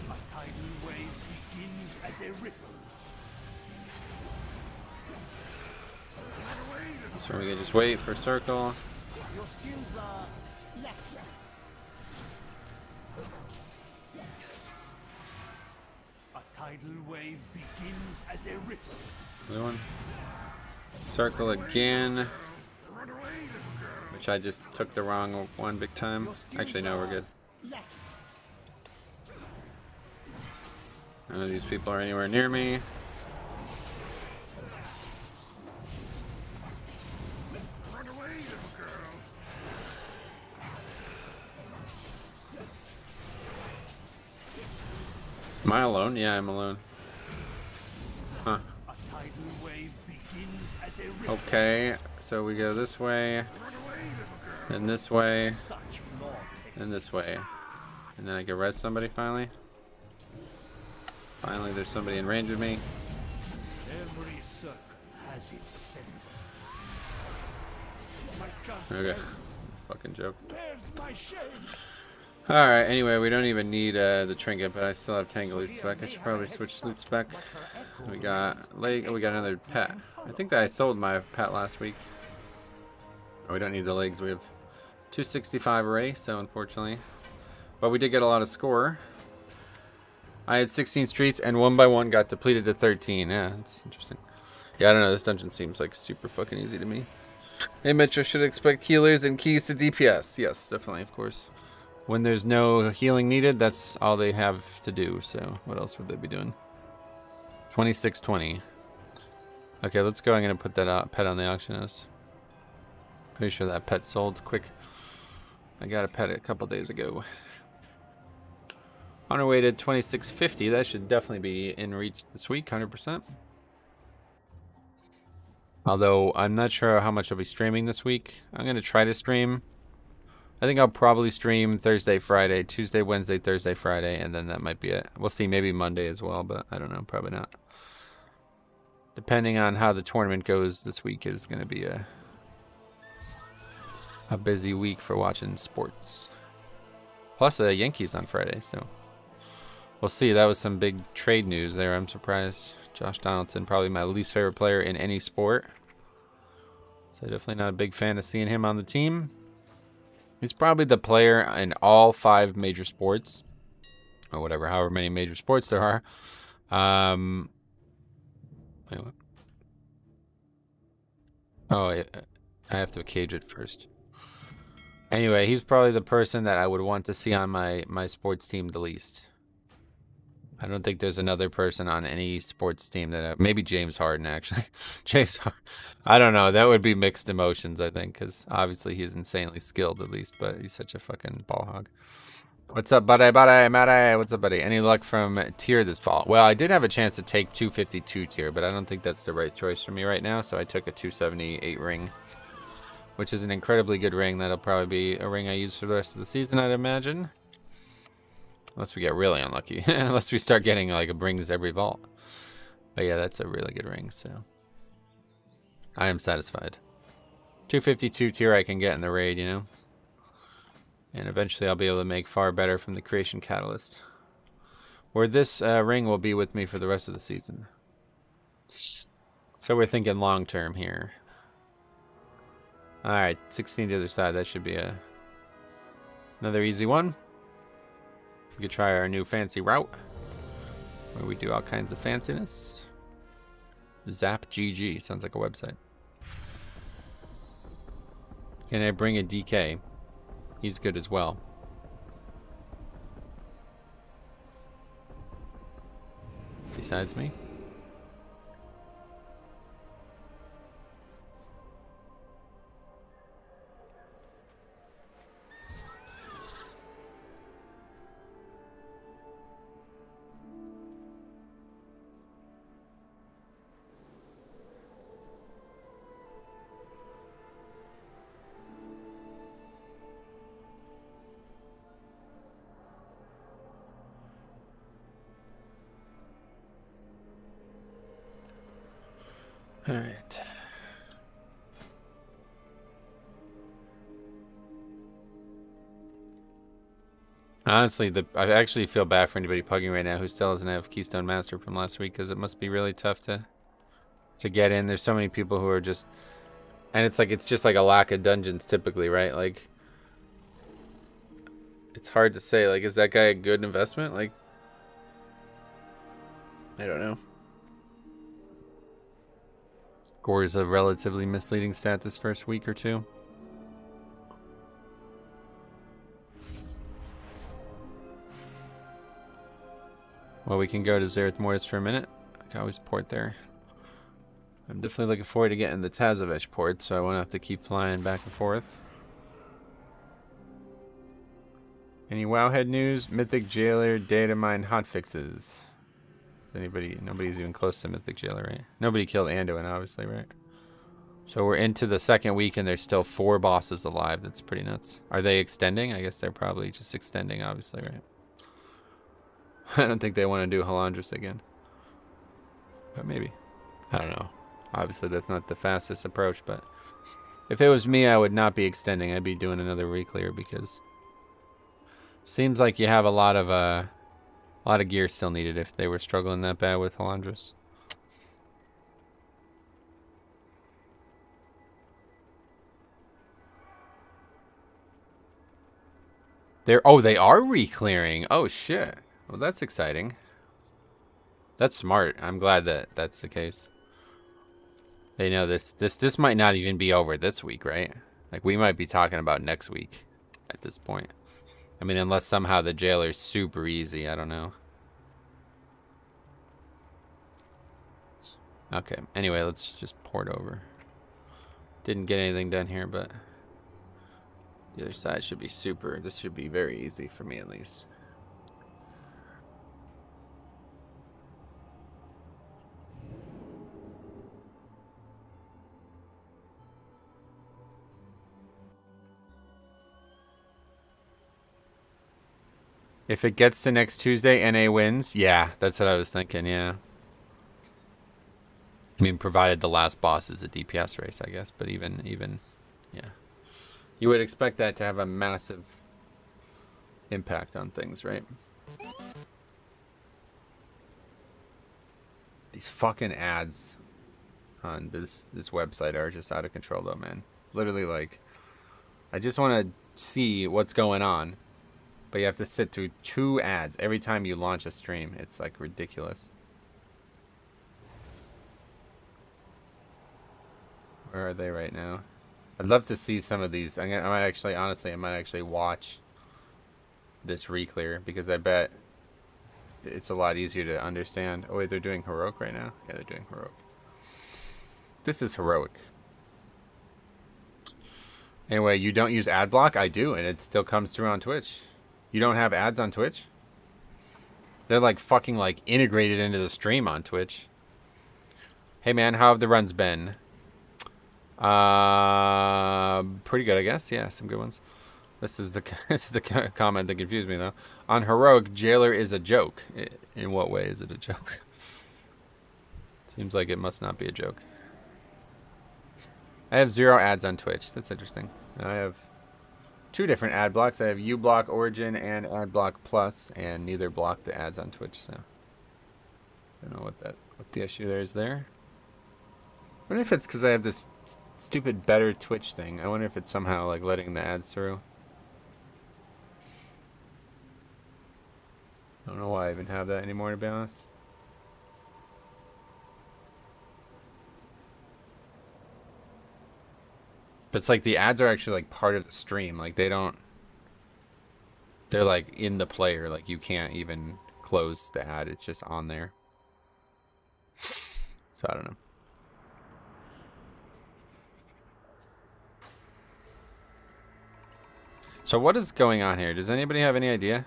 A tidal wave begins as a ripple. So we can just wait for circle. Your skills are left. A tidal wave begins as a ripple. Other one. Circle again. Which I just took the wrong one big time. Actually, no, we're good. None of these people are anywhere near me. Am I alone? Yeah, I'm alone. Huh. A tidal wave begins as a ripple. Okay, so we go this way, then this way, Such flawed then this way. And then I can res somebody finally. Finally, there's somebody in range of me. Every circle has its center. My God, Okay. Fucking joke. bears my shame. Alright, anyway, we don't even need the trinket, but I still have Tangle loot spec. I should probably switch loot spec. We got leg. Oh, we got another pet. I think that I sold my pet last week. Oh, we don't need the legs. We have 265 array, so unfortunately. But we did get a lot of score. I had 16 streets, and 1 by 1 got depleted to 13. Yeah, that's interesting. Yeah, I don't know. This dungeon seems like super fucking easy to me. Hey, Metro, should expect healers and keys to DPS. Yes, definitely, of course. When there's no healing needed, that's all they have to do. So what else would they be doing? 2620. Okay, let's go. I'm gonna put that pet on the auction house. Pretty sure that pet sold quick. I got a pet a couple days ago. On our way to 2650. That should definitely be in reach this week, 100%. Although I'm not sure how much I'll be streaming this week. I'm gonna try to stream. I think I'll probably stream Thursday, Friday, Tuesday, Wednesday, Thursday, Friday, and then that might be it. We'll see, maybe Monday as well, but I don't know, probably not. Depending on how the tournament goes this week is going to be a busy week for watching sports. Plus the Yankees on Friday, so we'll see. That was some big trade news there. I'm surprised. Josh Donaldson, probably my least favorite player in any sport. So definitely not a big fan of seeing him on the team. He's probably the player in all 5 major sports, or whatever, however many major sports there are. Wait, what? Oh, I have to cage it first. Anyway, he's probably the person that I would want to see on my sports team the least. I don't think there's another person on any sports team that maybe James Harden, actually. James Harden. I don't know. That would be mixed emotions, I think, because obviously he's insanely skilled at least, but he's such a fucking ball hog. What's up, buddy? Matty? What's up, buddy? Any luck from tier this fall? Well, I did have a chance to take 252 tier, but I don't think that's the right choice for me right now, so I took a 278 ring, which is an incredibly good ring. That'll probably be a ring I use for the rest of the season, I'd imagine. Unless we get really unlucky. Unless we start getting like a brings every vault. But yeah, that's a really good ring, so I am satisfied. 252 tier I can get in the raid, you know? And eventually I'll be able to make far better from the creation catalyst. Where this ring will be with me for the rest of the season. So we're thinking long term here. Alright, 16 to the other side. That should be another easy one. We could try our new fancy route, where we do all kinds of fanciness. Zap GG sounds like a website. Can I bring a DK? He's good as well. Besides me? All right. Honestly, I actually feel bad for anybody pugging right now who still doesn't have Keystone Master from last week, because it must be really tough to get in. There's so many people who are just, and it's just like a lack of dungeons typically, right? Like, it's hard to say, like, is that guy a good investment? Like, I don't know. Score is a relatively misleading stat this first week or two. Well, we can go to Zereth Mortis for a minute. I can always port there. I'm definitely looking forward to getting the Tazavesh port, so I won't have to keep flying back and forth. Any Wowhead news? Mythic Jailer data mine hotfixes. Nobody's even close to Mythic Jailer, right? Nobody killed Anduin, obviously, right? So we're into the second week and there's still 4 bosses alive. That's pretty nuts. Are they extending? I guess they're probably just extending, obviously, right? I don't think they want to do Halandris again. But maybe. I don't know. Obviously, that's not the fastest approach, but if it was me, I would not be extending. I'd be doing another reclear, because seems like you have a lot of gear still needed if they were struggling that bad with Halandris. They are re-clearing. Oh shit. Well, that's exciting. That's smart. I'm glad that that's the case. They know this might not even be over this week, right? Like, we might be talking about next week at this point. I mean, unless somehow the jailer's super easy, I don't know. Okay, anyway, let's just port over. Didn't get anything done here, but the other side should be super. This should be very easy for me at least. If it gets to next Tuesday, NA wins. Yeah, that's what I was thinking, yeah. I mean, provided the last boss is a DPS race, I guess. But even, yeah. You would expect that to have a massive impact on things, right? These fucking ads on this website are just out of control, though, man. Literally, like, I just want to see what's going on. But you have to sit through 2 ads every time you launch a stream. It's like ridiculous. Where are they right now? I'd love to see some of these. I might actually, honestly, I might actually watch this re-clear because I bet it's a lot easier to understand. Oh wait, they're doing heroic right now? Yeah, they're doing heroic. This is heroic. Anyway, you don't use ad block? I do, and it still comes through on Twitch. You don't have ads on Twitch? They're like fucking like integrated into the stream on Twitch. Hey man, how have the runs been? Pretty good, I guess. Yeah, some good ones. This is the comment that confused me though. On heroic, jailer is a joke. In what way is it a joke? Seems like it must not be a joke. I have 0 ads on Twitch. That's interesting. I have 2 different ad blocks. I have uBlock Origin and AdBlock Plus, and neither block the ads on Twitch. So I don't know what the issue there is there. I wonder if it's because I have this stupid better Twitch thing. I wonder if it's somehow like letting the ads through. I don't know why I even have that anymore, to be honest. But it's like the ads are actually like part of the stream. Like they're like in the player. Like you can't even close the ad. It's just on there. So I don't know. So what is going on here? Does anybody have any idea?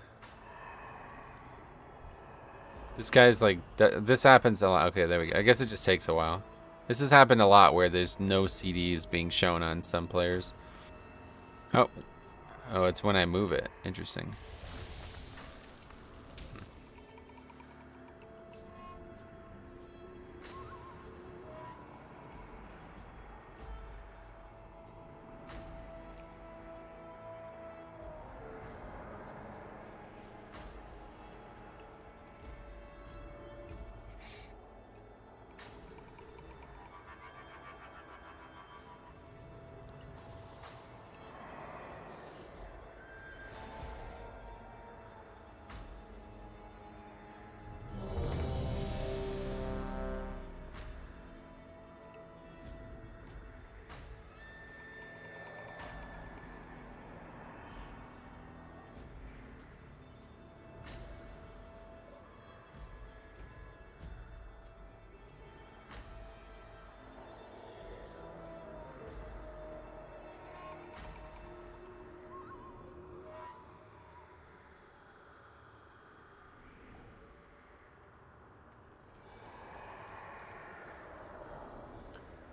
This guy's like, this happens a lot. Okay, there we go. I guess it just takes a while. This has happened a lot where there's no CDs being shown on some players. Oh, it's when I move it. Interesting.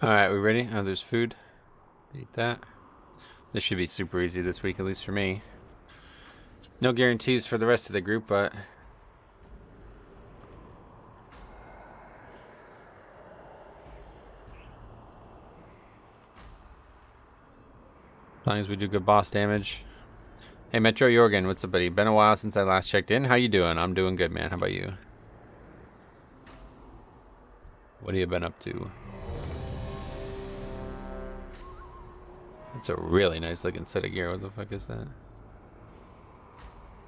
Alright, we ready? Oh, there's food. Eat that. This should be super easy this week, at least for me. No guarantees for the rest of the group, but... as long as we do good boss damage. Hey, Metro Jorgen, what's up, buddy? Been a while since I last checked in. How you doing? I'm doing good, man. How about you? What have you been up to? That's a really nice looking set of gear. What the fuck is that?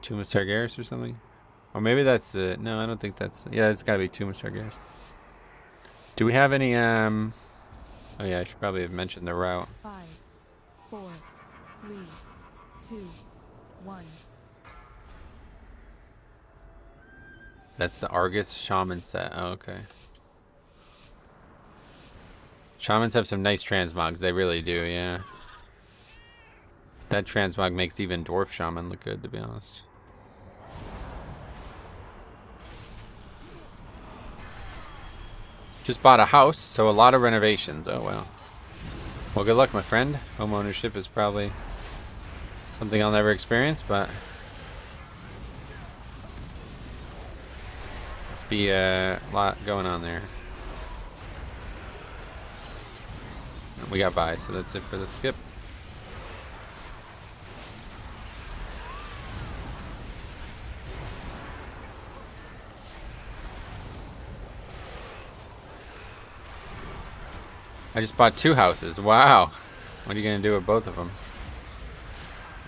Tomb of Targaryen or something? Or maybe that's the... No, I don't think that's... Yeah, it's gotta be Tomb of Targaryen. Do we have any... Oh yeah, I should probably have mentioned the route. 5, 4, 3, 2, 1. That's the Argus Shaman set. Oh, okay. Shamans have some nice transmogs. They really do, yeah. That transmog makes even Dwarf Shaman look good, to be honest. Just bought a house, so a lot of renovations. Oh, wow. Well, good luck, my friend. Home ownership is probably something I'll never experience, but must be a lot going on there. We got by, so that's it for the skip. I just bought 2 houses. Wow. What are you going to do with both of them?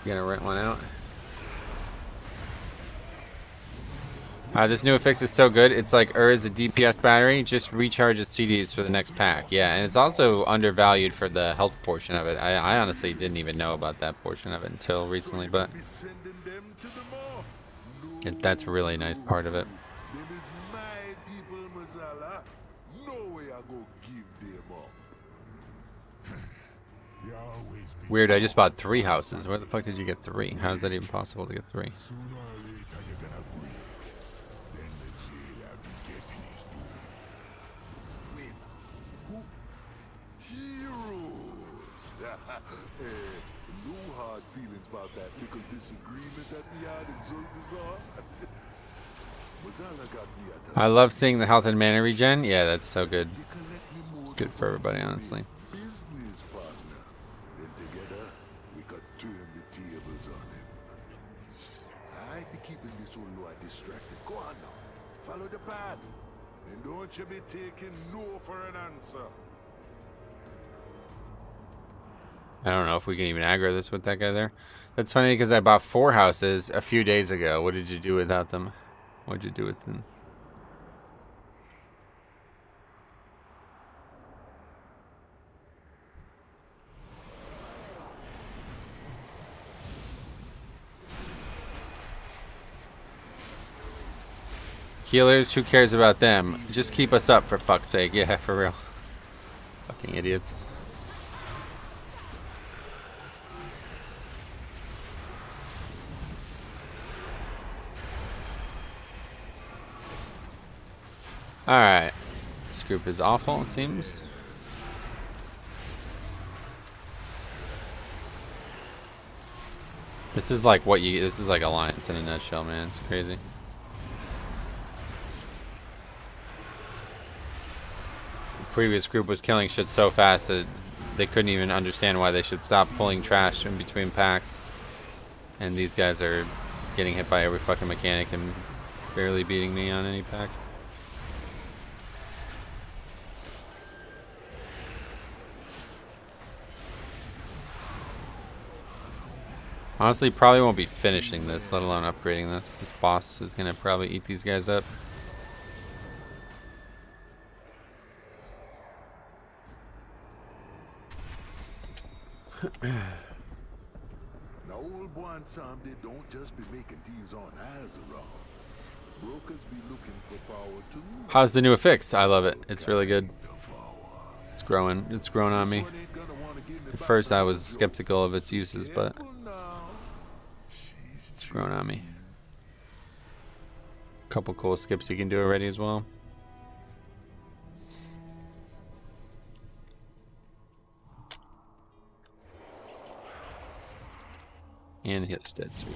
You going to rent one out? This new fix is so good. It's like is a DPS battery. Just recharges CDs for the next pack. Yeah, and it's also undervalued for the health portion of it. I honestly didn't even know about that portion of it until recently, but that's a really nice part of it. Weird, I just bought 3 houses. Where the fuck did you get 3? How is that even possible to get 3? No hard feelings about that little disagreement that we had in Zul'Dazar. I love seeing the health and mana regen. Yeah, that's so good. Good for everybody, honestly. Business partner. Then together we could turn the tables on him. I be keeping this old lord distracted. Go on now. Follow the path. And don't you be taking no for an answer. I don't know if we can even aggro this with that guy there. That's funny because I bought 4 houses a few days ago. What did you do without them? What did you do with them? Healers, who cares about them? Just keep us up, for fuck's sake. Yeah, for real. Fucking idiots. Alright. This group is awful, it seems. This is like this is like Alliance in a nutshell, man. It's crazy. The previous group was killing shit so fast that they couldn't even understand why they should stop pulling trash in between packs. And these guys are getting hit by every fucking mechanic and barely beating me on any pack. Honestly, probably won't be finishing this, let alone upgrading this. This boss is gonna probably eat these guys up. Now old boy and Sam, they don't just be making deals on Azeroth. Brokers be looking for power too. How's the new fix? I love it. It's really good. It's growing. It's grown on me. At first I was skeptical of its uses, but it's grown on me. A couple cool skips you can do already as well. And hit's dead, sweet.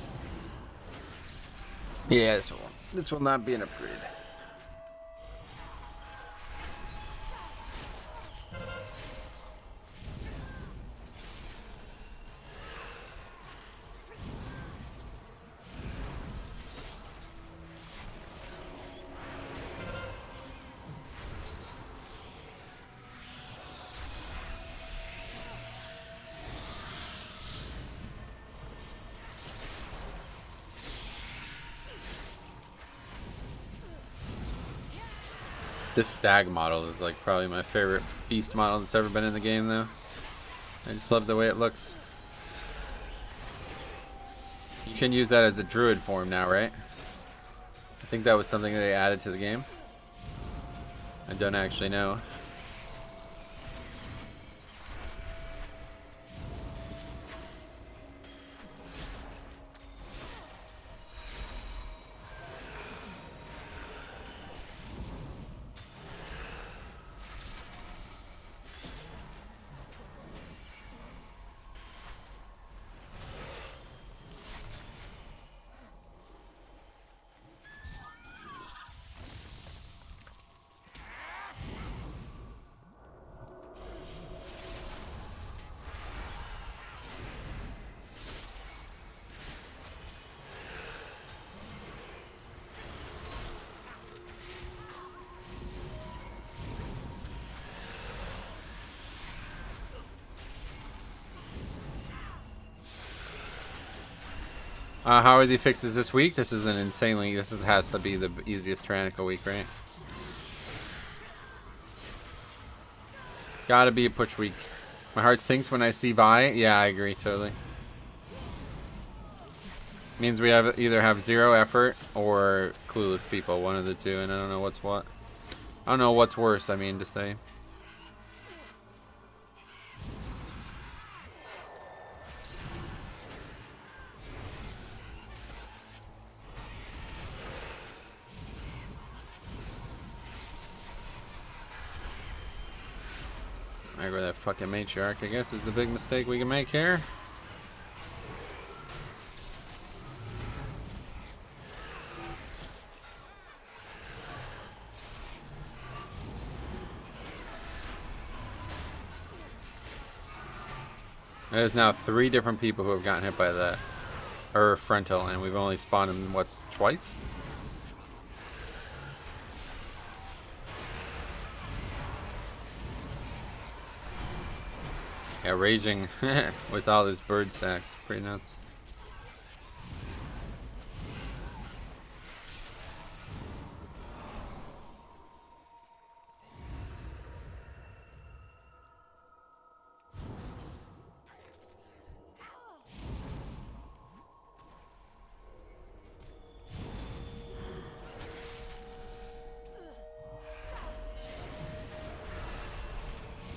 Yeah, this will not be an upgrade. This stag model is like probably my favorite beast model that's ever been in the game though. I just love the way it looks. You can use that as a druid form now, right? I think that was something they added to the game. I don't actually know. How are the fixes this week? This is an insanely. Has to be the easiest tyrannical week, right? Gotta be a push week. My heart sinks when I see Vi. Yeah, I agree totally. Means we either have zero effort or clueless people, one of the two, and I don't know what's what. I don't know what's worse. I mean to say. I go that fucking matriarch. I guess it's a big mistake we can make here. There's now 3 different people who have gotten hit by that, or frontal, and we've only spawned them what, twice? Yeah, raging with all this bird sacks. Pretty nuts.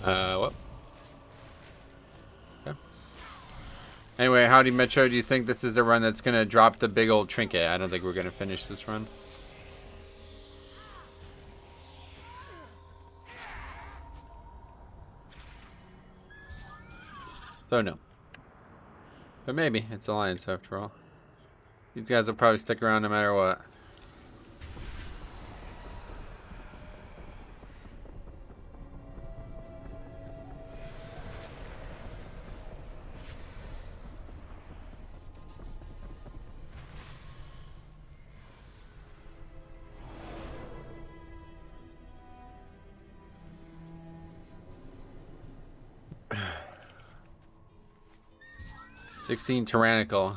What? Okay. Anyway, howdy Metro, do you think this is a run that's gonna drop the big old trinket? I don't think we're gonna finish this run. So no. But maybe, it's Alliance after all. These guys will probably stick around no matter what. $16 tyrannical.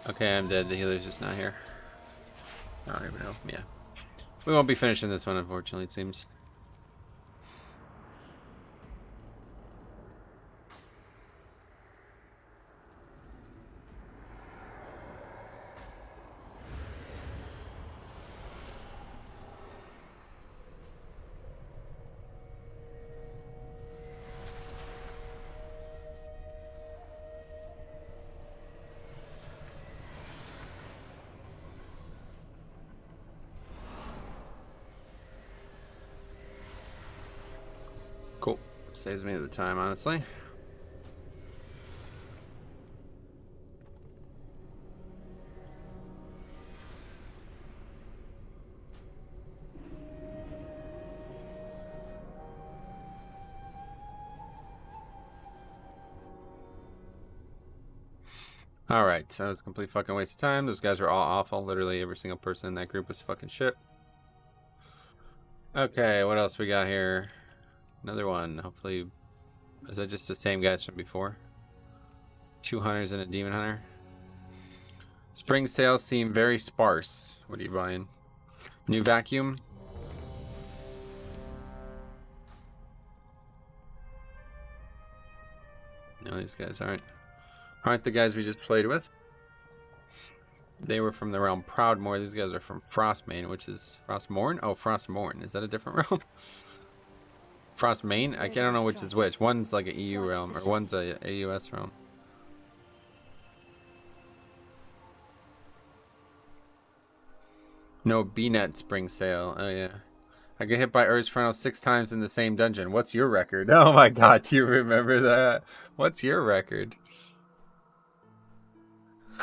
Okay, I'm dead. The healer's just not here. I don't even know. Yeah. We won't be finishing this one, unfortunately, it seems. Cool. Saves me the time, honestly. Alright, so it's a complete fucking waste of time. Those guys are all awful. Literally every single person in that group was fucking shit. Okay, what else we got here? Another one. Hopefully, is that just the same guys from before? 2 hunters and a demon hunter. Spring sales seem very sparse. What are you buying? New vacuum? No, these guys aren't the guys we just played with. They were from the realm Proudmoore. These guys are from Frostmane, which is Frostmourne? Oh, Frostmourne. Is that a different realm? Frostmane? I don't know which is which. One's like an EU realm, or one's a AUS realm. No B-net spring sale. Oh yeah. I get hit by Ur's Frontal 6 times in the same dungeon. What's your record? Oh my god, do you remember that? What's your record?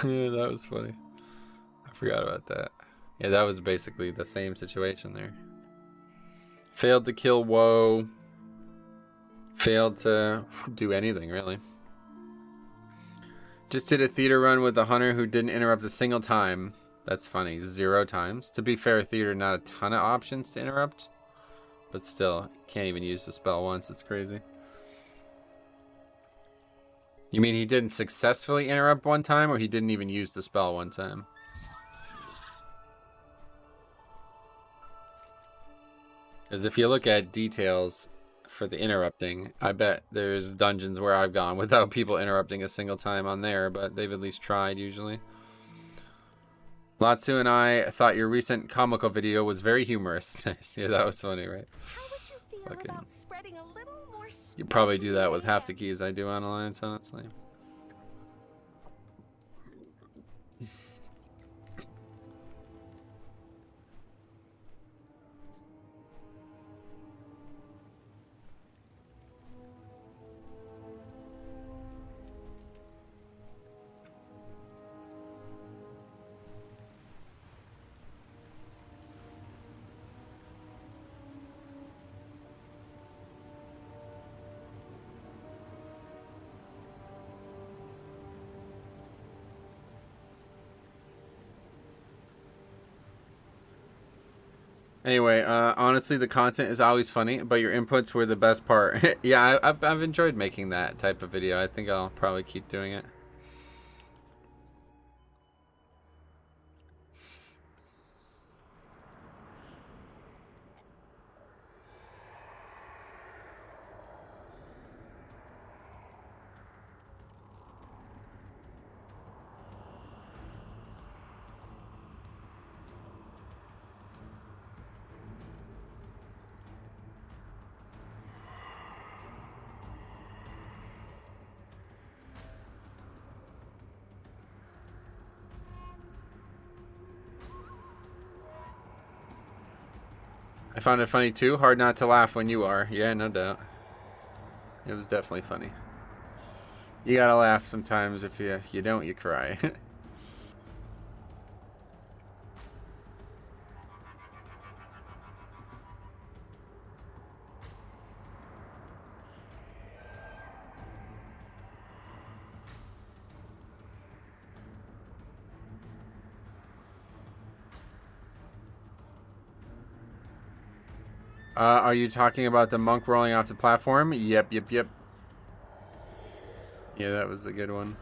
Yeah, that was funny. I forgot about that. Yeah, that was basically the same situation there. Failed to kill Woe. Failed to do anything, really. Just did a theater run with a hunter who didn't interrupt a single time. That's funny. 0 times. To be fair, theater not a ton of options to interrupt. But still, can't even use the spell once. It's crazy. You mean he didn't successfully interrupt one time, or he didn't even use the spell one time? Because if you look at details for the interrupting, I bet there's dungeons where I've gone without people interrupting a single time on there, but they've at least tried usually. Latsu and I thought your recent comical video was very humorous. Yeah, that was funny, right? How would you feel about spreading a little more? You probably do that with half the keys I do on Alliance, honestly. Anyway, honestly, the content is always funny, but your inputs were the best part. Yeah, I've enjoyed making that type of video. I think I'll probably keep doing it. I found it funny too. Hard not to laugh when you are. Yeah, no doubt. It was definitely funny. You gotta laugh sometimes. If you don't, you cry. Are you talking about the monk rolling off the platform? Yep. Yeah, that was a good one.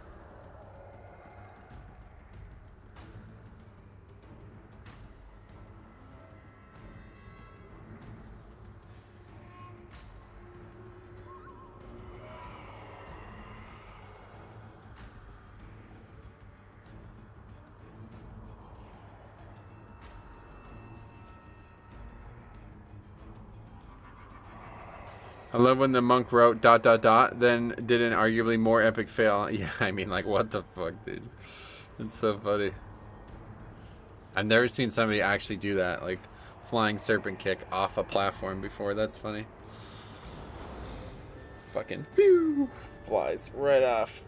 I love when the monk wrote ... then did an arguably more epic fail. Yeah, I mean, like, what the fuck, dude? It's so funny. I've never seen somebody actually do that, like flying serpent kick off a platform before. That's funny. Fucking pew, flies right off.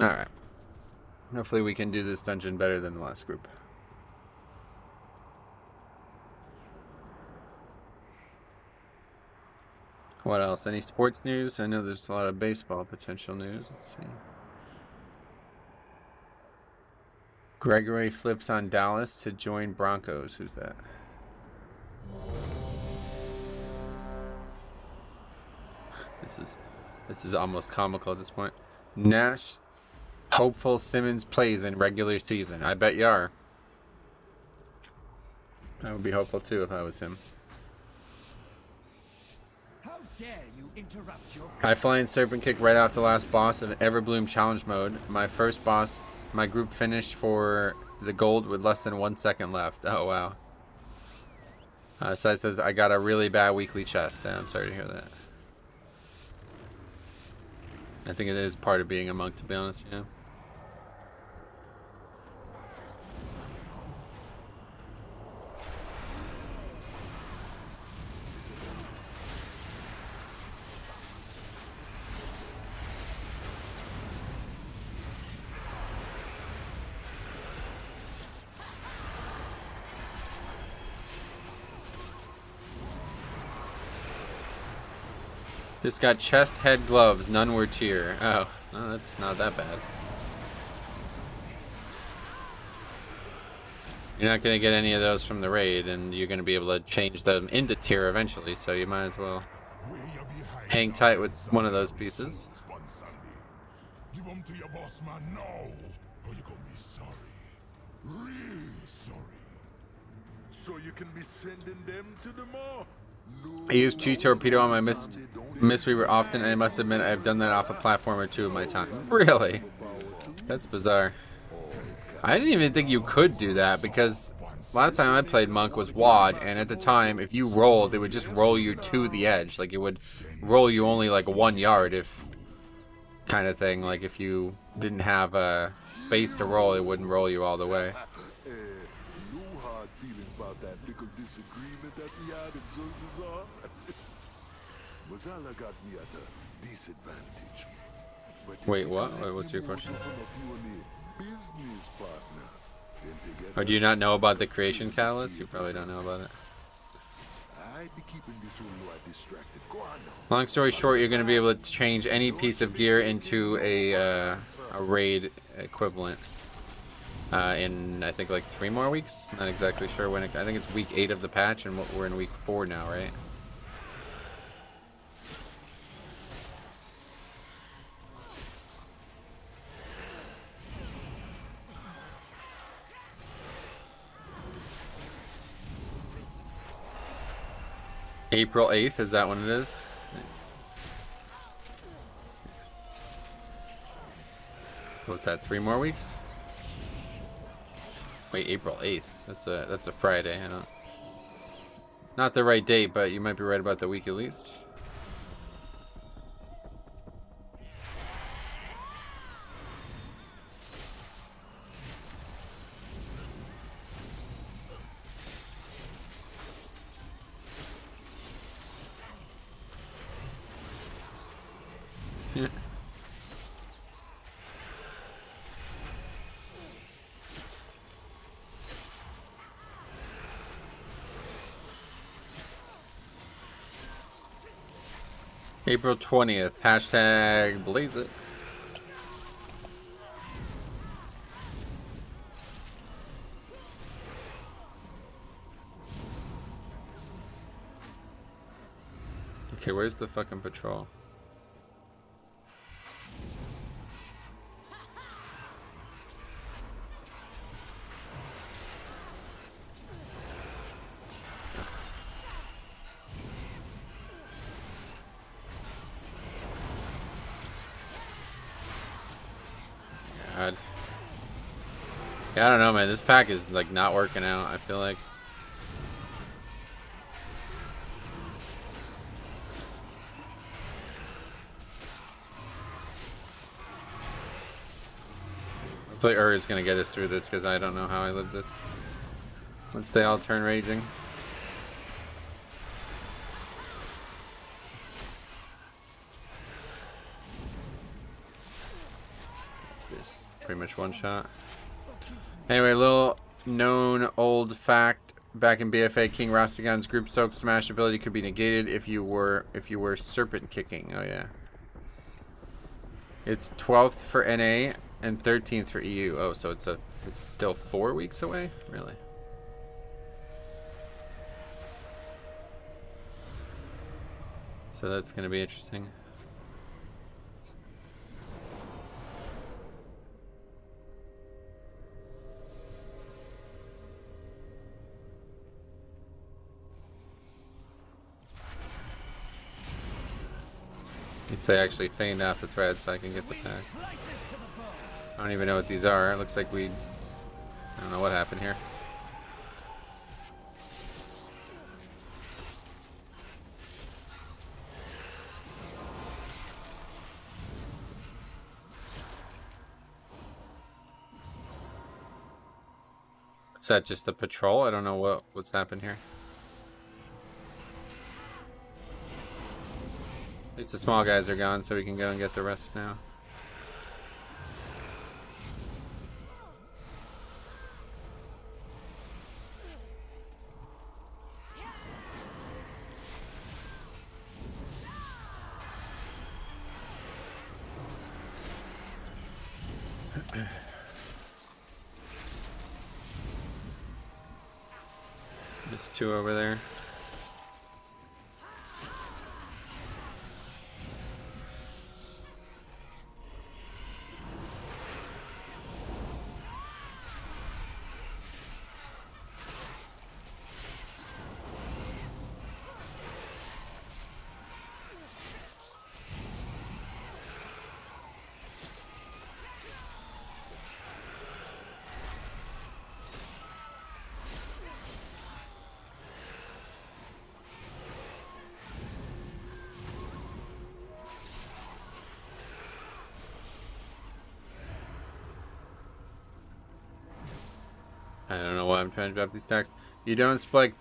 Alright. Hopefully we can do this dungeon better than the last group. What else? Any sports news? I know there's a lot of baseball potential news. Let's see. Gregory flips on Dallas to join Broncos. Who's that? This is almost comical at this point. Nash hopeful Simmons plays in regular season. I bet you are. I would be hopeful too if I was him. How dare you interrupt your High flying serpent kick right off the last boss of Everbloom challenge mode. My first boss, my group finished for the gold with less than 1 second left. Oh wow. Sai says I got a really bad weekly chest. I'm sorry to hear that. I think it is part of being a monk, to be honest. Yeah. Just got chest, head, gloves. None were tier. Oh, no, that's not that bad. You're not going to get any of those from the raid, and you're going to be able to change them into tier eventually, so you might as well hang tight with one of those pieces. Give them to your boss man now, or you're gonna be sorry. Real sorry. So you can be sending them to the mall. I use Chi Torpedo on my Mistweaver often, and I must admit I've done that off a platform or two of my time. Really? That's bizarre. I didn't even think you could do that, because last time I played Monk was WAD, and at the time, if you rolled, it would just roll you to the edge. Like, it would roll you only like 1 yard, if kind of thing. Like, if you didn't have a space to roll, it wouldn't roll you all the way. No hard feelings about that little disagreement that we had in Zul'Dazar. Mazala got me at a disadvantage. But Wait, what? What's your question? Business partner. Or do you not know about the creation catalyst? You probably don't know about it. I'd be keeping this Ulua distracted. Go on now. Long story short, you're going to be able to change any piece of gear into a raid equivalent in, I think, like 3 more weeks. Not exactly sure when. I think it's week 8 of the patch, and we're in week 4 now, right? April 8th, is that when it is? Nice. Nice. What's that, 3 more weeks? Wait, April 8th. That's a Friday. I don't. Not the right date, but you might be right about the week at least. April 20th, hashtag blaze it. Okay, where's the fucking patrol? God. Yeah, I don't know, man. This pack is like not working out, I feel like. Hopefully is gonna get us through this, because I don't know how I live this. Let's say I'll turn raging. This pretty much one shot. Anyway, little known old fact: back in BFA, King Rastigan's group soak smash ability could be negated if you were serpent kicking. Oh yeah. It's 12th for NA and 13th for EU. Oh, so it's still 4 weeks away? Really? So that's going to be interesting. You say actually feigned out the thread so I can get the pack. I don't even know what these are. It looks like I don't know what happened here. Is that just the patrol? I don't know what's happened here. At least the small guys are gone, so we can go and get the rest now. There's two over there. I don't know why I'm trying to drop these stacks. You don't spec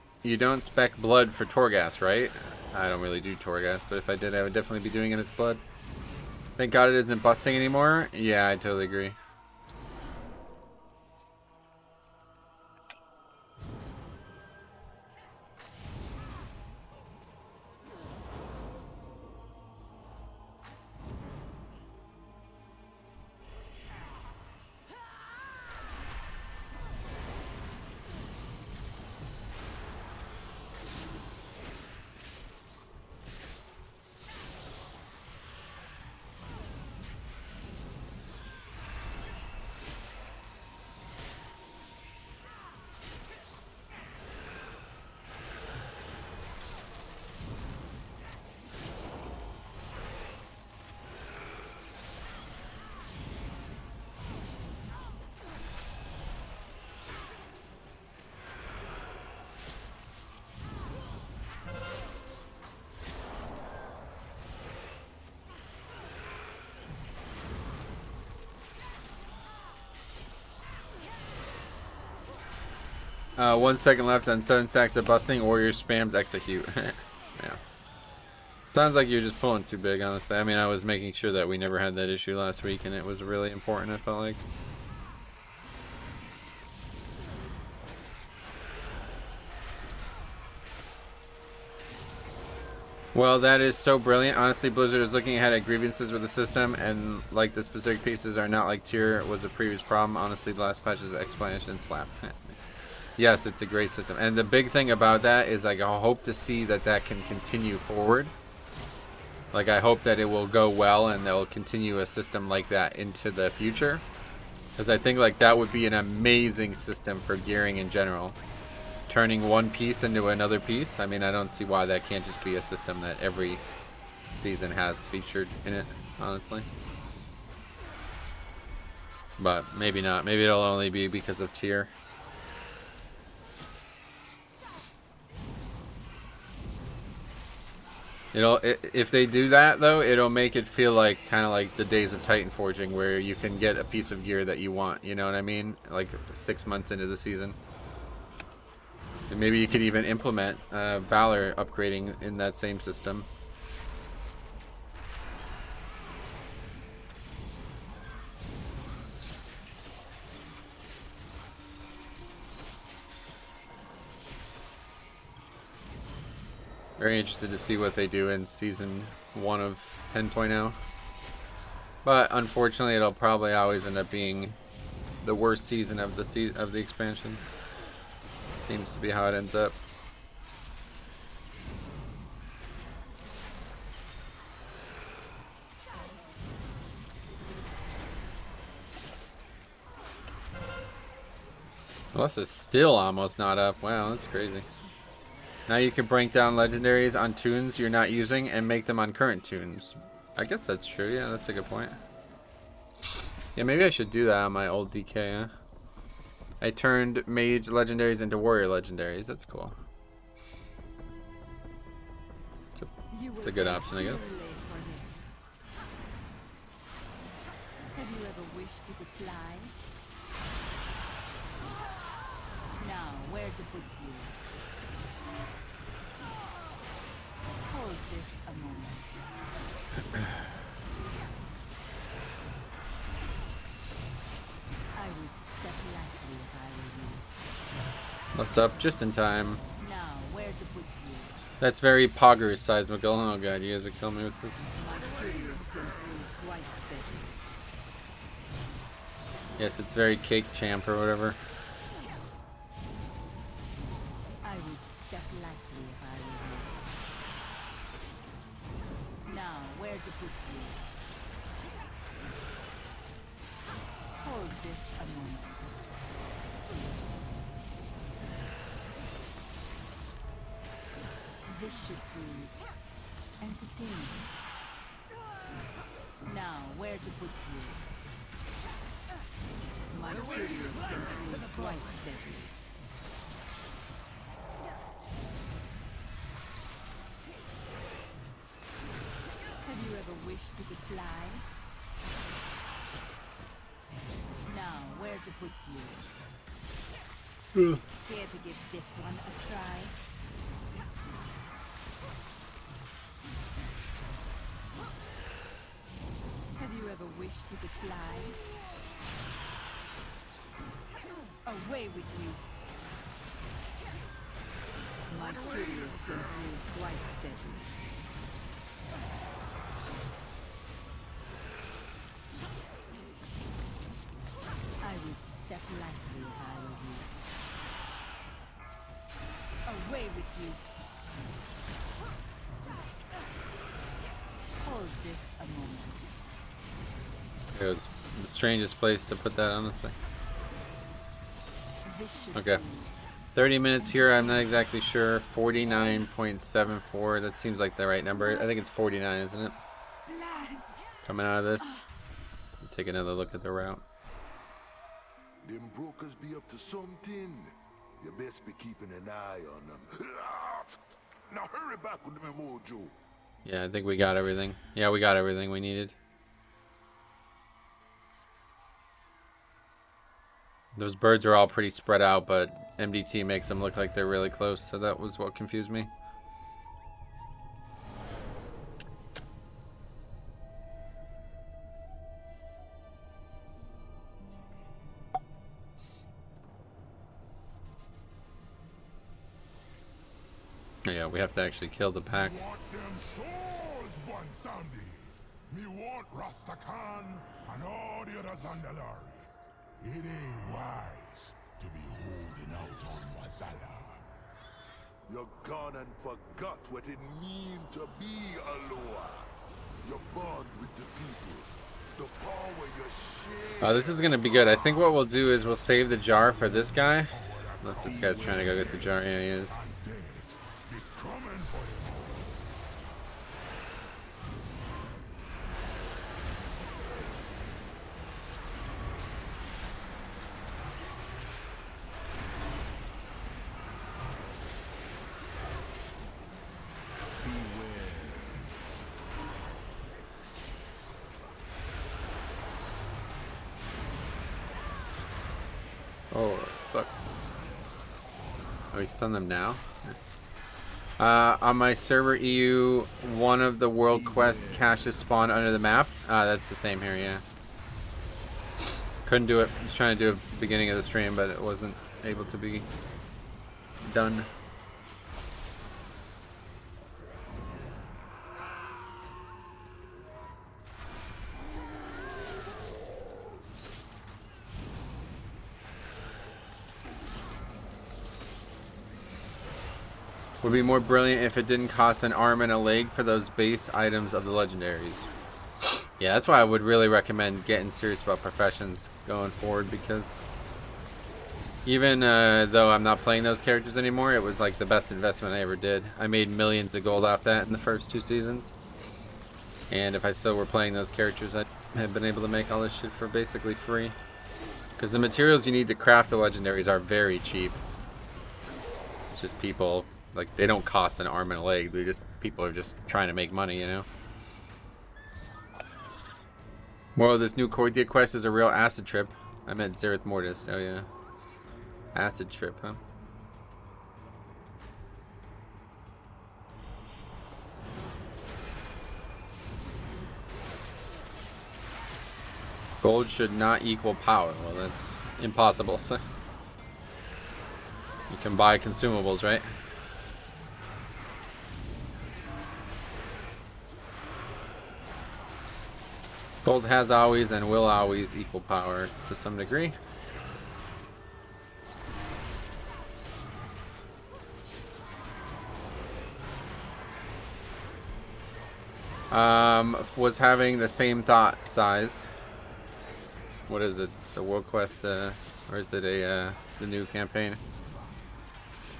blood for Torghast, right? I don't really do Torghast, but if I did, I would definitely be doing it as blood. Thank God it isn't busting anymore. Yeah, I totally agree. One second left on 7 stacks of busting. Warrior spams execute. Yeah. Sounds like you're just pulling too big, honestly. I mean, I was making sure that we never had that issue last week, and it was really important, I felt like. Well, that is so brilliant. Honestly, Blizzard is looking ahead at grievances with the system, and like the specific pieces are not like tier was a previous problem. Honestly, the last patches of explanation slap. Yes, it's a great system, and the big thing about that is like I hope to see that that can continue forward. Like I hope that it will go well and they'll continue a system like that into the future, because I think like that would be an amazing system for gearing in general. Turning one piece into another piece. I mean, I don't see why that can't just be a system that every season has featured in it, honestly. But maybe not. Maybe it'll only be because of tier. If they do that though, it'll make it feel like kind of like the days of Titan Forging, where you can get a piece of gear that you want. You know what I mean? Like 6 months into the season. And maybe you could even implement Valor upgrading in that same system. Very interested to see what they do in season 1 of 10.0. But unfortunately, it'll probably always end up being the worst season of the expansion. Seems to be how it ends up. Unless it's still almost not up. Wow, that's crazy. Now you can break down legendaries on tunes you're not using and make them on current tunes. I guess that's true. Yeah, that's a good point. Yeah, maybe I should do that on my old DK. Huh? I turned mage legendaries into warrior legendaries. That's cool. It's a good option, I guess. Have you ever wished you could fly? Now, where to put you? Hold this a moment. I would step lightly if I were you. What's up? Just in time. Now, where to put you? That's very poggers size, McGill. Oh god, you guys are killing me with this. My curious can prove quite deadly. Yes, it's very cake champ or whatever. I would step lightly if I were you. Now, where to put you? Hold this a moment. This should be entertaining. Now, where to put you? My curious can be quite deadly. Have you ever wished you could fly? Now, where to put you? Care to give this one a try? Have you ever wished you could fly? Away with you! My curious can prove quite deadly. I would step lightly if I were you. Away with you! Hold this a moment. It was the strangest place to put that, honestly. This should Okay. be 30 minutes here, I'm not exactly sure. 49.74, that seems like the right number. I think it's 49, isn't it? Coming out of this. Take another look at the route. Them brokers be up to something. You best be keeping an eye on them. Now hurry back with the mojo. Yeah, I think we got everything. Yeah, we got everything we needed. Those birds are all pretty spread out, but MDT makes them look like they're really close, so that was what confused me. Yeah, we have to actually kill the pack. Want them souls, Bonsandi. Me want Rastakhan and all the others on the lorry. It ain't wise to be holding out on Wazala. You're gone and forgot what it means to be Aloha. You're born with the people. The power you share. This is gonna be good. I think what we'll do is we'll save the jar for this guy. Unless this guy's trying to go get the jar. Yeah, he is. Be coming for you. Oh, fuck. Oh, he stunned them now? On my server EU, one of the world quest caches spawned under the map. That's the same here, yeah. Couldn't do it. I was trying to do it at the beginning of the stream, but it wasn't able to be done. Would be more brilliant if it didn't cost an arm and a leg for those base items of the legendaries. Yeah, that's why I would really recommend getting serious about professions going forward, because even though I'm not playing those characters anymore, it was like the best investment I ever did. I made millions of gold off that in the first 2 seasons. And if I still were playing those characters, I'd have been able to make all this shit for basically free. Because the materials you need to craft the legendaries are very cheap. It's just people... like, they don't cost an arm and a leg. People are just trying to make money, you know? Well, this new Cordia quest is a real acid trip. I meant Zereth Mortis. Oh, yeah. Acid trip, huh? Gold should not equal power. Well, that's impossible. You can buy consumables, right? Gold has always and will always equal power to some degree. Was having the same thought size. What is it? The World Quest, or is it a the new campaign?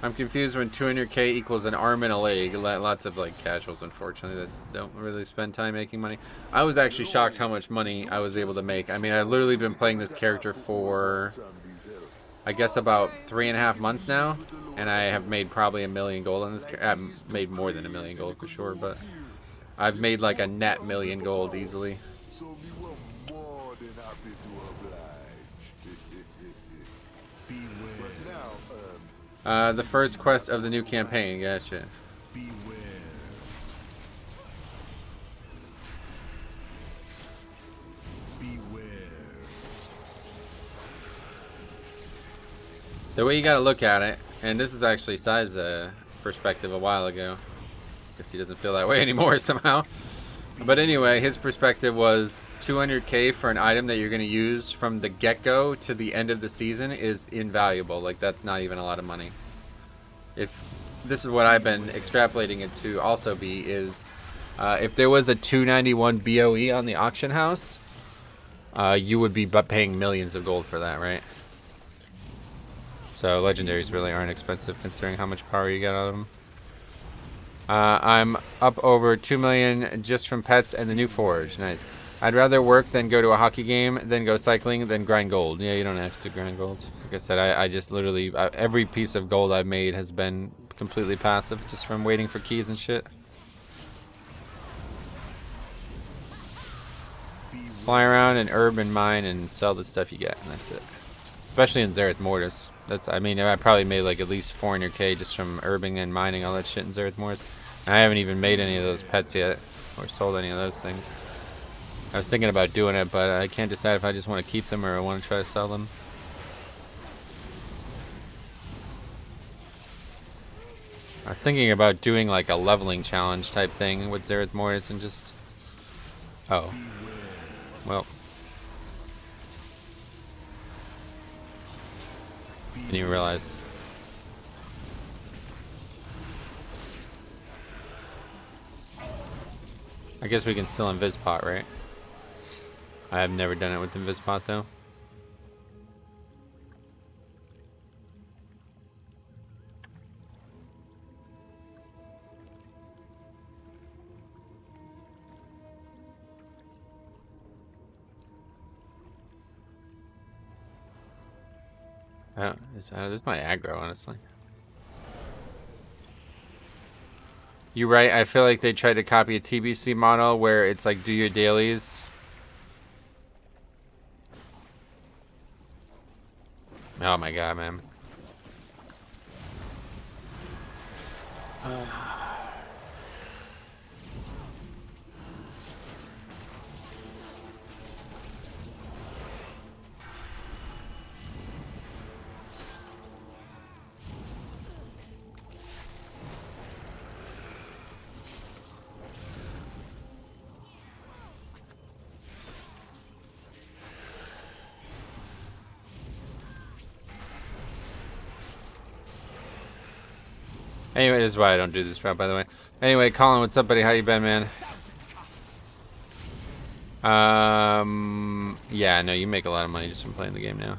I'm confused when 200k equals an arm and a leg. Lots of like casuals, unfortunately, that don't really spend time making money. I was actually shocked how much money I was able to make. I mean, I've literally been playing this character for, I guess, about 3.5 months now, and I have made probably 1 million gold on this. I've made more than 1 million gold for sure, but I've made like a net 1 million gold easily. So we were more than happy to oblige. Beware. But now, The first quest of the new campaign, gotcha. beware. Beware. The way you gotta look at it, and this is actually Sai's perspective a while ago. Guess he doesn't feel that way anymore somehow. But anyway, his perspective was 200k for an item that you're gonna use from the get-go to the end of the season is invaluable. Like, that's not even a lot of money. If this is what I've been extrapolating it to also be is, if there was a 291 BOE on the auction house, you would be paying millions of gold for that, right? So legendaries really aren't expensive considering how much power you get out of them. I'm up over 2 million just from pets and the new forge. Nice. I'd rather work than go to a hockey game, then go cycling, then grind gold. Yeah, you don't have to grind gold. Like I said, I just literally, every piece of gold I've made has been completely passive, just from waiting for keys and shit. Fly around and herb and mine and sell the stuff you get, and that's it. Especially in Zereth Mortis. I mean, I probably made like at least 400k just from herbing and mining all that shit in Zereth Mortis. And I haven't even made any of those pets yet, or sold any of those things. I was thinking about doing it, but I can't decide if I just want to keep them or I want to try to sell them. I was thinking about doing like a leveling challenge type thing with Zereth Mortis and just... Oh. Well. Didn't even realize. I guess we can still invis-pot, right? I have never done it with invis-pot though. This is my aggro, honestly. You're right. I feel like they tried to copy a TBC model where it's like do your dailies. Oh my god, man. Anyway, this is why I don't do this route, by the way. Anyway, Colin, what's up, buddy? How you been, man? Yeah, no, you make a lot of money just from playing the game now.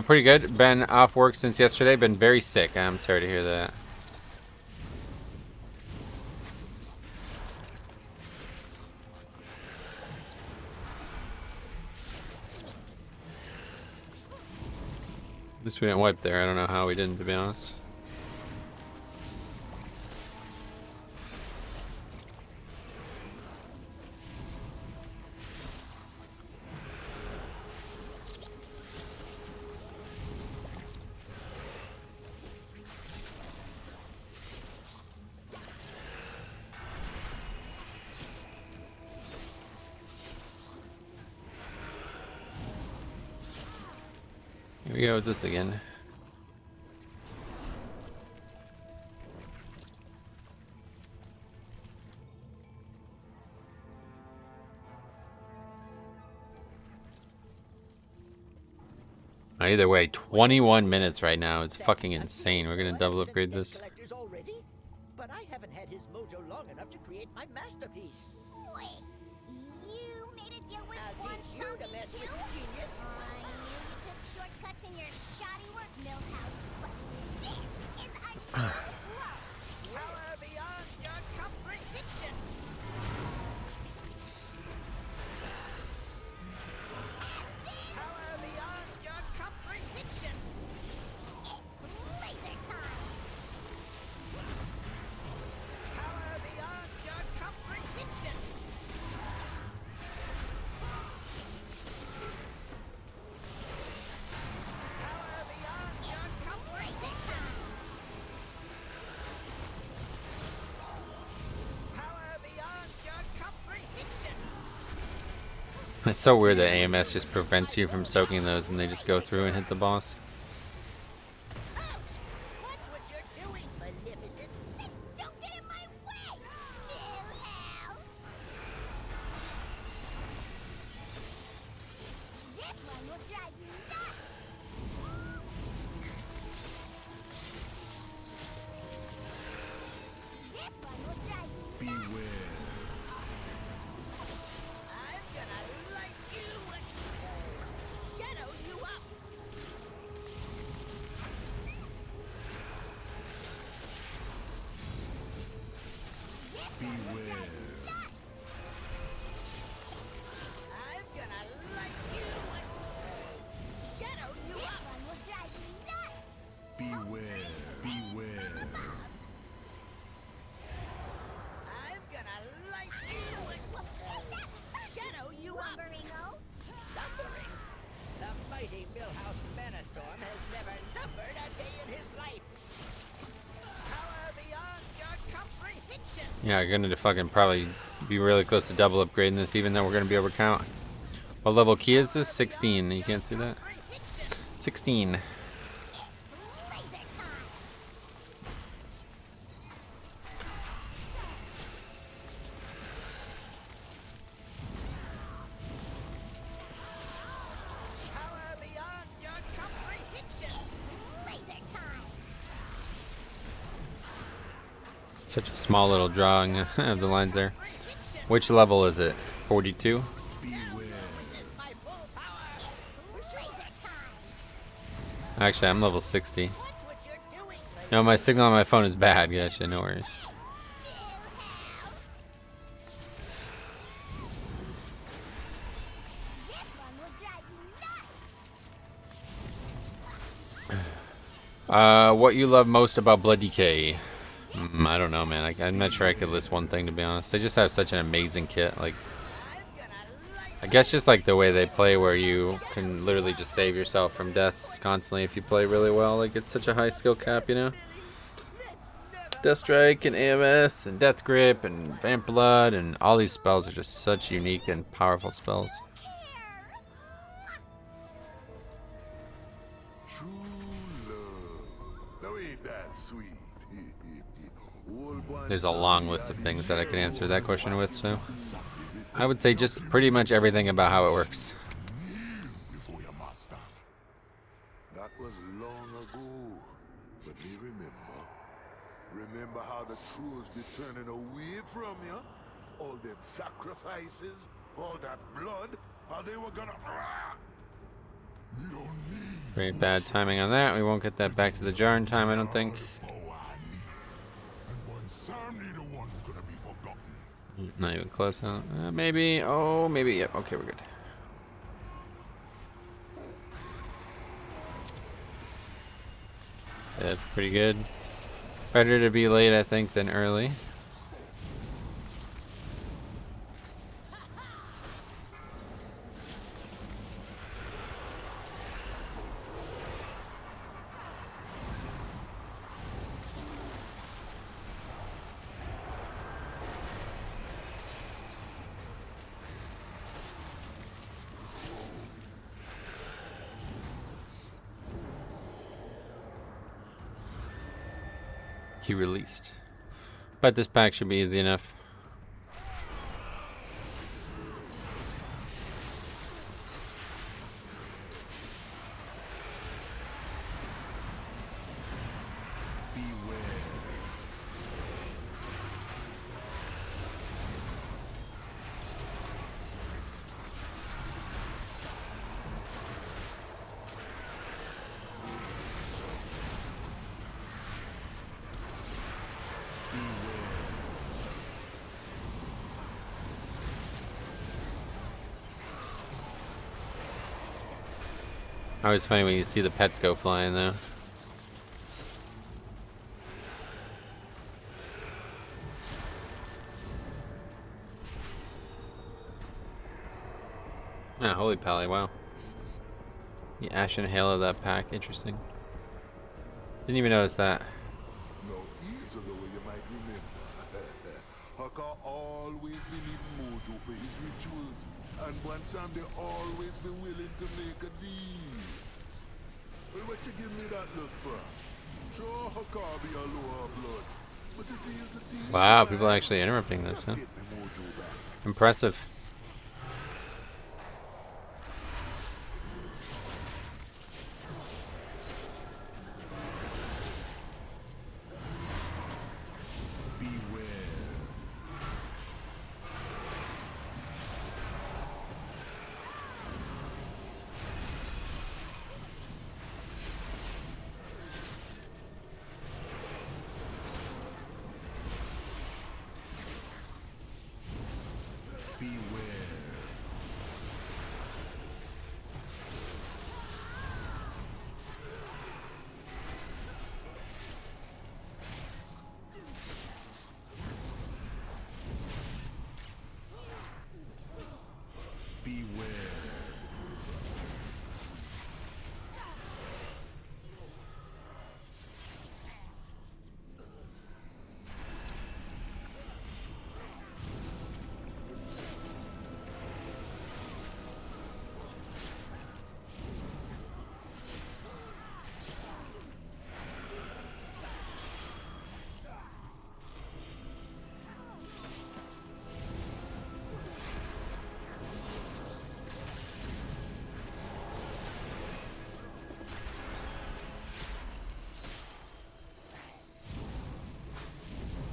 Pretty good. Been off work since yesterday. Been very sick. I'm sorry to hear that. At least we didn't wipe there. I don't know how we didn't, to be honest. Here we go with this again. Either way, 21 minutes right now. It's fucking insane. We're gonna double upgrade this. Already? But I haven't had his mojo long enough to create my masterpiece. Wait, you made a deal with I'll one teach you to mess with genius. I knew you took shortcuts in your shoddy work, Millhouse, but this is a new blow. Power beyond your comprehension. Power beyond your comprehension. It's laser time. Power beyond your comprehension. Power beyond your comprehension. Power beyond your comprehension. It's so weird that AMS just prevents you from soaking those and they just go through and hit the boss. Ouch! Watch what you're doing, Magnificent. Don't get in my way, Millhouse. This one will drive you nuts. This one will drive you nuts. Beware. I'm gonna light you shadow you up. Beware. I'm gonna light you shadow you This up. one will drive you nuts. Beware. Beware. I'm gonna light you shadow you up. Lumberingo. Lumbering. The mighty Millhouse Manastorm has never lumbered a day in his life. Power beyond your comprehension. Yeah, I'm gonna fucking probably be really close to double upgrading this, even though we're gonna be over count. What level key is this? 16. You can't see that? 16. Laser time. Power beyond your comprehension. Laser time. Such a small little drawing of the lines there. Which level is it? 42? Witness my full power. Laser time. Actually, I'm level 60. Watch what you're doing, No, my signal on my phone is bad. Gotcha, no worries. This one will drive you nuts. What you love most about Blood Decay? I don't know, man. I'm not sure I could list one thing, to be honest. They just have such an amazing kit. Like, I guess just like the way they play, where you can literally just save yourself from deaths constantly if you play really well. Like, it's such a high skill cap, you know? Death Strike and AMS and Death Grip and Vamp Blood and all these spells are just such unique and powerful spells. True love. Now ain't that sweet? Old one There's a long list of things that I could answer that question with, so I would say just pretty much everything about how it works. before your master. That was long ago, but me remember. Remember how the trolls be turning away from you? All them sacrifices, all that blood, how they were gonna... You don't need Very bad timing on that. We won't get that back to the jar in time, I don't think. power I need. And when Sam need the one who's gonna be forgotten. Not even close, huh? Maybe. Oh, maybe. Yep. Okay, we're good. That's pretty good. Better to be late, I think, than early. He released. But this pack should be easy enough. Always funny when you see the pets go flying, though. Ah, holy pally, wow. The Ashen Halo of that pack, interesting. Didn't even notice that. No easier the way you might remember. Haka always been needing mojo for his rituals, and one time they always been willing to make a deal. Well, what you give me that look for? Sure, Haka be a lower blood, but the deal's a deal. Wow, people are actually interrupting this, huh? Get me mojo back. Impressive.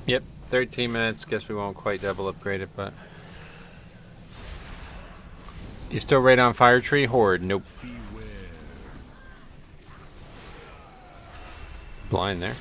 Yep, 13 minutes. Guess we won't quite double upgrade it, but... You still right on Fire Tree Horde? Nope. Blind there.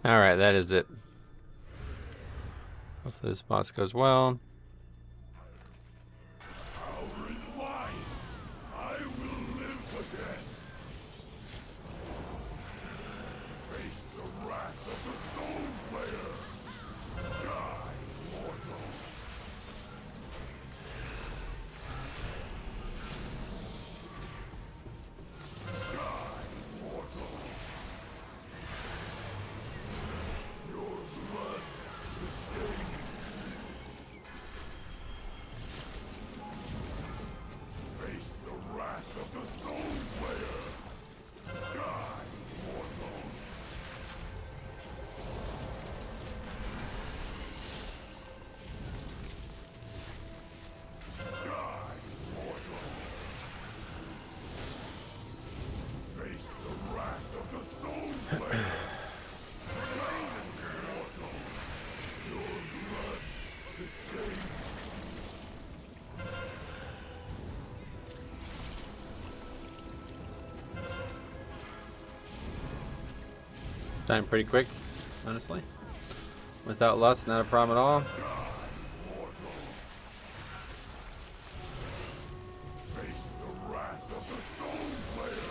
Alright, that is it. Hopefully this boss goes well. Power is mine. I will live again. Face the wrath of the Soul Player. Die, mortal. Die, mortal. Your blood Time pretty quick, honestly. Without lust, not a problem at all. Face the wrath of the Soul Player.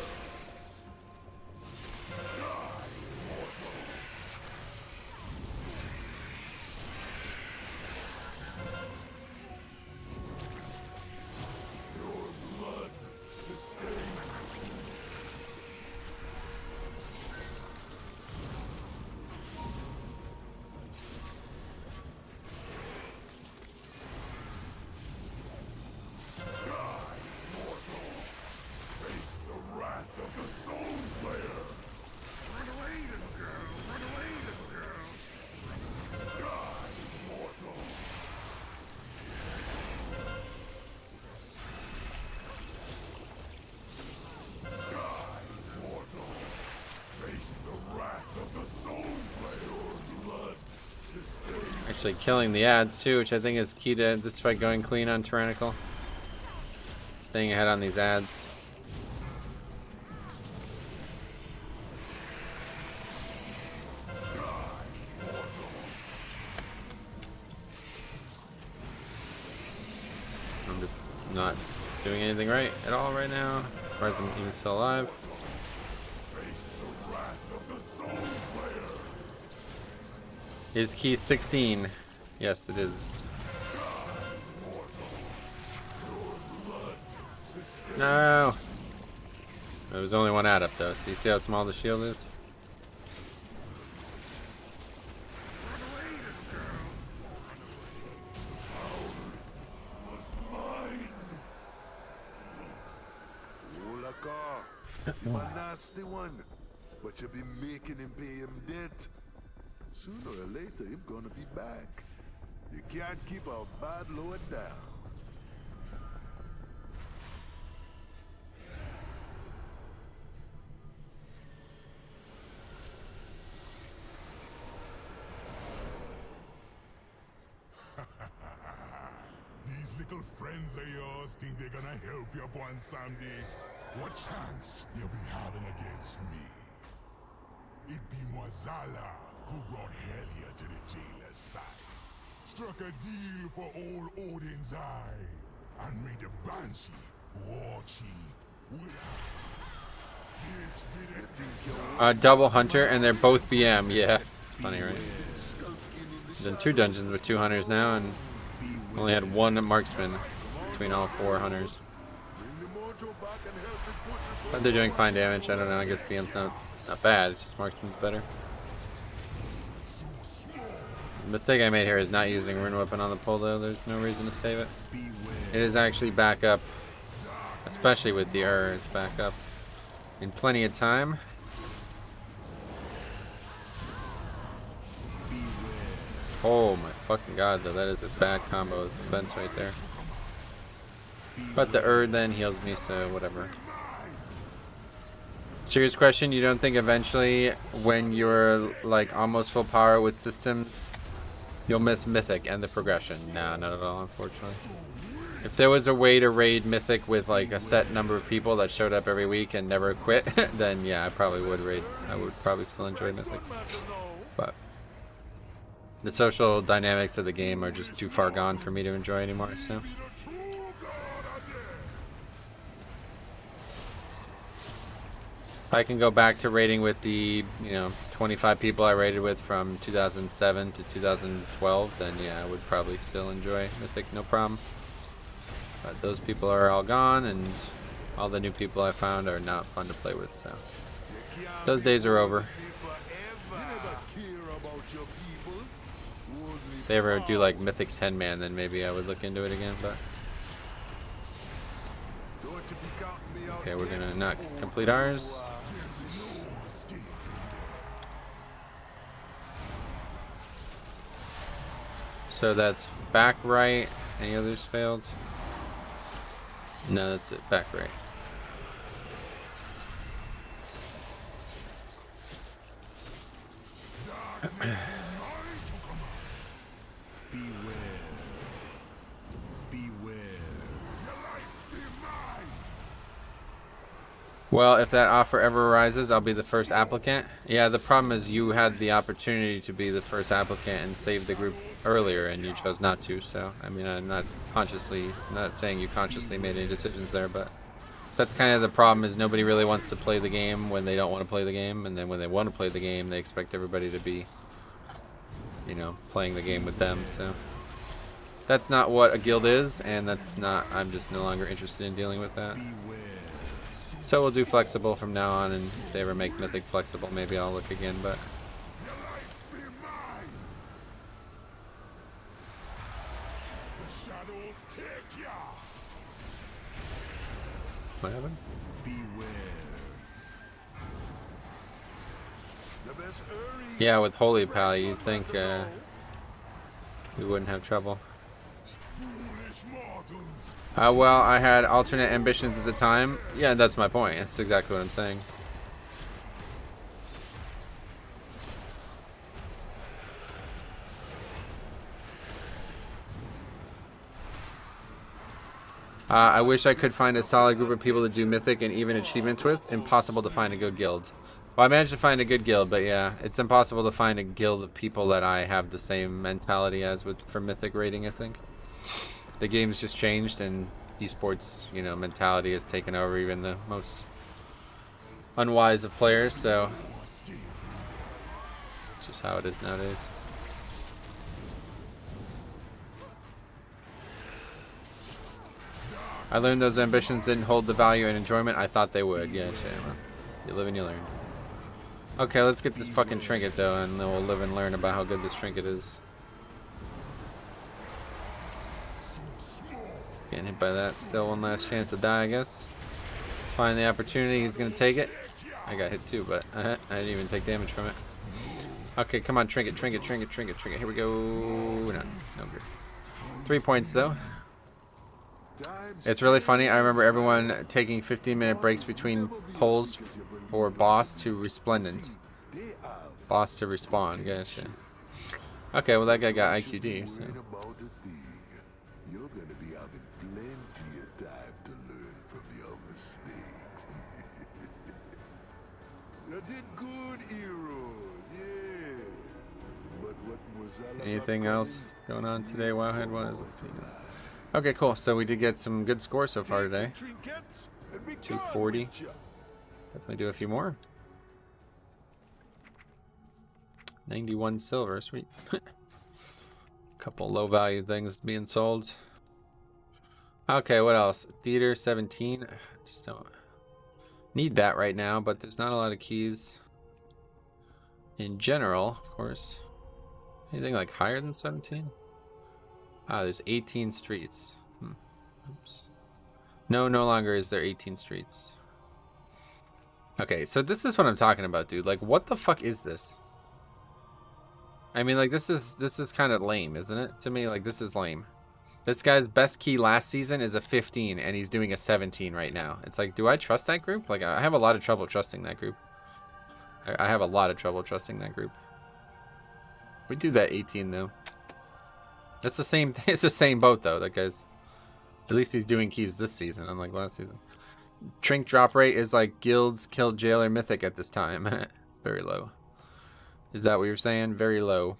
Your blood sustains you. Face the wrath of the Soul Player. Run away, little girl. Run away, little girl. Die, mortal. Die, mortal. Face the wrath of the Soul Player. Blood sustains. Actually killing the ads too, which I think is key to this fight going clean on Tyrannical. Staying ahead on these ads. I'm just not doing anything right at all right now. As far as I'm even still alive. Face the wrath of the Soul Player. Is key 16? Yes, it is. No! There was only one ad up though, so you see how small the shield is? Him a nasty one, but you be making him pay him debt. Sooner or later, him gonna be back. You can't keep a bad lord down. These little friends of yours think they're gonna help you one someday. What chance you'll be having against me? It be Mwazala who brought hell here to the jailer's side. Struck a deal for old Odin's eye, and made the Banshee war chief with her. Double hunter, and they're both BM. Yeah, it's funny, right? Done 2 dungeons with 2 hunters now, and only had 1 marksman between all 4 hunters. But they're doing fine damage. I don't know. I guess BM's not bad. It's just marksman's better. The mistake I made here is not using rune weapon on the pull, though. There's no reason to save it. It is actually back up, especially with the it's back up in plenty of time. Oh my fucking god, though. That is a bad combo of defense right there. But the then heals me, so whatever. Serious question, you don't think eventually when you're like almost full power with systems, you'll miss Mythic and the progression? No, not at all, unfortunately. If there was a way to raid Mythic with like a set number of people that showed up every week and never quit, then yeah, I probably would raid. I would probably still enjoy Mythic. But the social dynamics of the game are just too far gone for me to enjoy anymore, so. I can go back to raiding with the, 25 people I raided with from 2007 to 2012, then yeah, I would probably still enjoy Mythic, no problem. But those people are all gone, and all the new people I found are not fun to play with, so. Those days are over. If they ever do like Mythic 10-man, then maybe I would look into it again, but. Okay, we're gonna not complete ours. So that's back right. Any others failed? No, that's it. Back right. Well, if that offer ever arises, I'll be the first applicant. Yeah, the problem is you had the opportunity to be the first applicant and save the group earlier, and you chose not to. So, I mean, I'm not saying you consciously made any decisions there, but that's kind of the problem, is nobody really wants to play the game when they don't want to play the game, and then when they want to play the game, they expect everybody to be, you know, playing the game with them. So that's not what a guild is, and I'm just no longer interested in dealing with that. So we'll do flexible from now on, and if they ever make Mythic flexible, maybe I'll look again, but... What happened? Yeah, with Holy Pal, you'd think we wouldn't have trouble. Well, I had alternate ambitions at the time. Yeah, that's my point. That's exactly what I'm saying. I wish I could find a solid group of people to do Mythic and even achievements with. Impossible to find a good guild. Well, I managed to find a good guild, but yeah, it's impossible to find a guild of people that I have the same mentality as for Mythic rating, I think. The game's just changed, and esports, you know, mentality has taken over even the most unwise of players, so it's just how it is nowadays. I learned those ambitions didn't hold the value and enjoyment I thought they would. Yeah, shame. You live and you learn. Okay, let's get this fucking trinket though, and then we'll live and learn about how good this trinket is. Just getting hit by that. Still one last chance to die, I guess. Let's find the opportunity. He's gonna take it. I got hit too, but I didn't even take damage from it. Okay, come on, trinket, trinket, trinket, trinket, trinket. Here we go. No good. 3 points though. It's really funny. I remember everyone taking 15-minute breaks between pulls for boss to resplendent. Boss to respawn. Gotcha. Okay, well that guy got IQD. So. You're gonna be having plenty of time to learn from your mistakes. You did good, hero. Yeah. But what was anything else going on today, Wowhead? Let's see. Okay, cool. So we did get some good scores so far today. 240. Definitely do a few more. 91 silver. Sweet. Couple low value things being sold. Okay, what else? Theater 17. Just don't need that right now, but there's not a lot of keys in general, of course. Anything like higher than 17? Ah, there's 18 streets. Oops. No longer is there 18 streets. Okay, so this is what I'm talking about, dude. Like, what the fuck is this? I mean, like, this is kind of lame, isn't it? To me, like, this is lame. This guy's best key last season is a 15, and he's doing a 17 right now. It's like, do I trust that group? Like, I have a lot of trouble trusting that group. I have a lot of trouble trusting that group. We do that 18, though. That's the same. It's the same boat though. That guy's. At least he's doing keys this season, unlike last season. Trink drop rate is like guilds kill jailer mythic at this time. Very low. Is that what you're saying? Very low.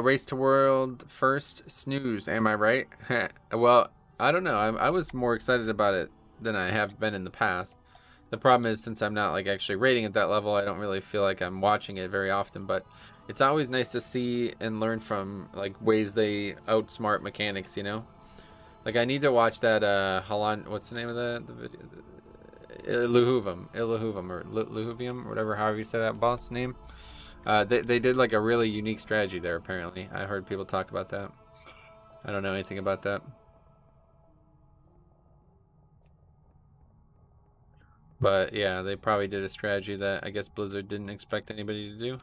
Race to world first snooze. Am I right? Well, I don't know. I was more excited about it than I have been in the past. The problem is, since I'm not like actually rating at that level, I don't really feel like I'm watching it very often. But it's always nice to see and learn from like ways they outsmart mechanics. You know, like I need to watch that Halan. What's the name of the video? Illuhuvium or Luhuvium, whatever, however you say that boss name. They did like a really unique strategy there, apparently. I heard people talk about that. I don't know anything about that. But yeah, they probably did a strategy that I guess Blizzard didn't expect anybody to do.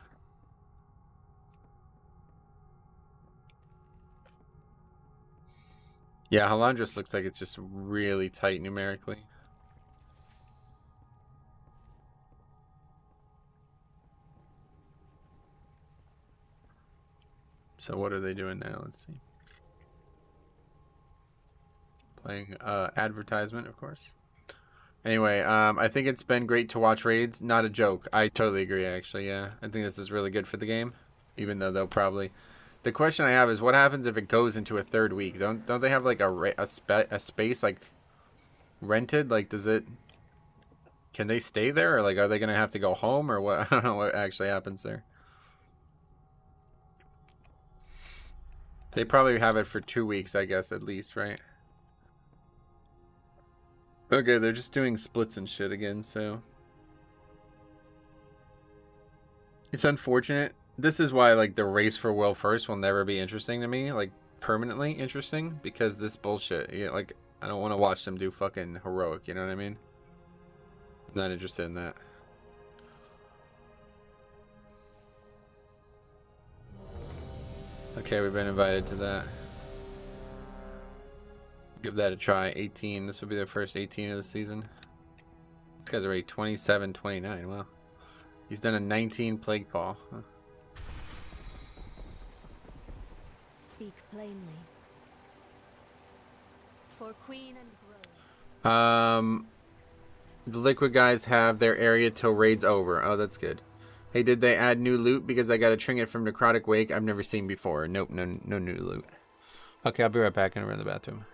Yeah, Halandris looks like it's just really tight numerically. So what are they doing now? Let's see. Playing advertisement, of course. Anyway, I think it's been great to watch raids. Not a joke. I totally agree, actually, yeah. I think this is really good for the game. Even though they'll probably... The question I have is, what happens if it goes into a third week? Don't they have, like, a space, like, rented? Like, does it... Can they stay there? Or, like, are they going to have to go home? Or what? I don't know what actually happens there. They probably have it for 2 weeks, I guess, at least, right? Okay, they're just doing splits and shit again, so... It's unfortunate. This is why, like, the race for world first will never be interesting to me, like, permanently interesting, because this bullshit. Yeah, like, I don't want to watch them do fucking heroic, you know what I mean? I'm not interested in that. Okay, we've been invited to that. Give that a try. 18. This will be their first 18 of the season. This guy's already 27, 29. Wow. He's done a 19 plague call. Huh. Speak plainly. For Queen and Grove. The Liquid guys have their area till raid's over. Oh, that's good. Hey, did they add new loot? Because I got a trinket from Necrotic Wake I've never seen before. Nope, no new loot. Okay, I'll be right back. I'm gonna run to the bathroom.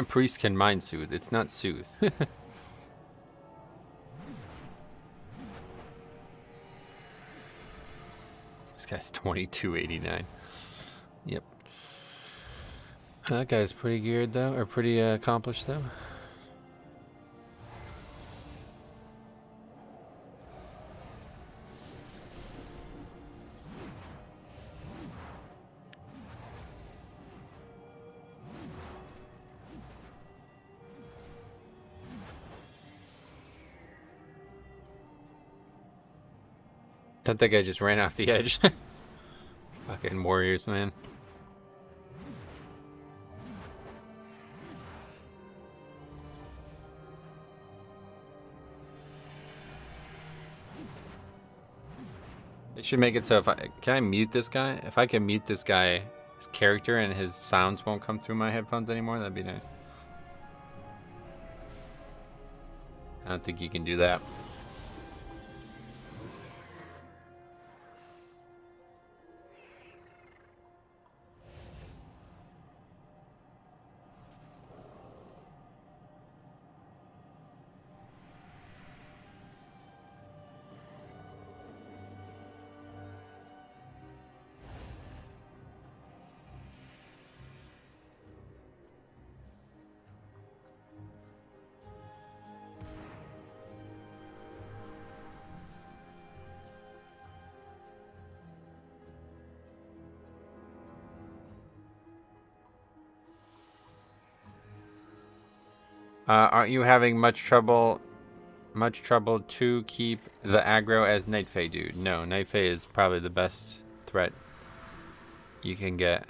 Priest can mind soothe. It's not soothe. This guy's 2289. Yep. That guy's pretty geared though, or pretty accomplished though. Thought that guy just ran off the edge. Fucking warriors, man. They should make it so can I mute this guy? If I can mute this guy, his character and his sounds won't come through my headphones anymore, that'd be nice. I don't think you can do that. Aren't you having much trouble to keep the aggro as Night Fae, dude? No, Night Fae is probably the best threat you can get.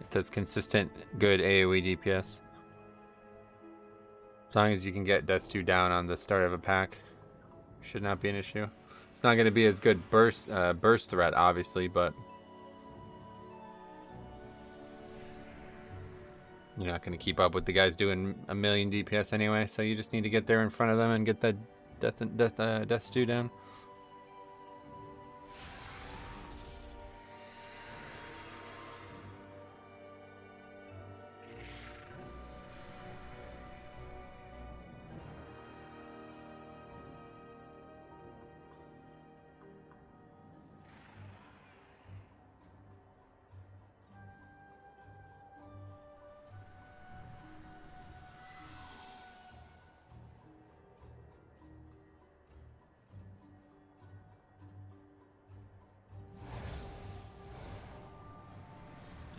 It does consistent, good AoE DPS. As long as you can get Death Stew down on the start of a pack, should not be an issue. It's not going to be as good burst threat, obviously, but you're not going to keep up with the guys doing a million DPS anyway, so you just need to get there in front of them and get that Death Stew down.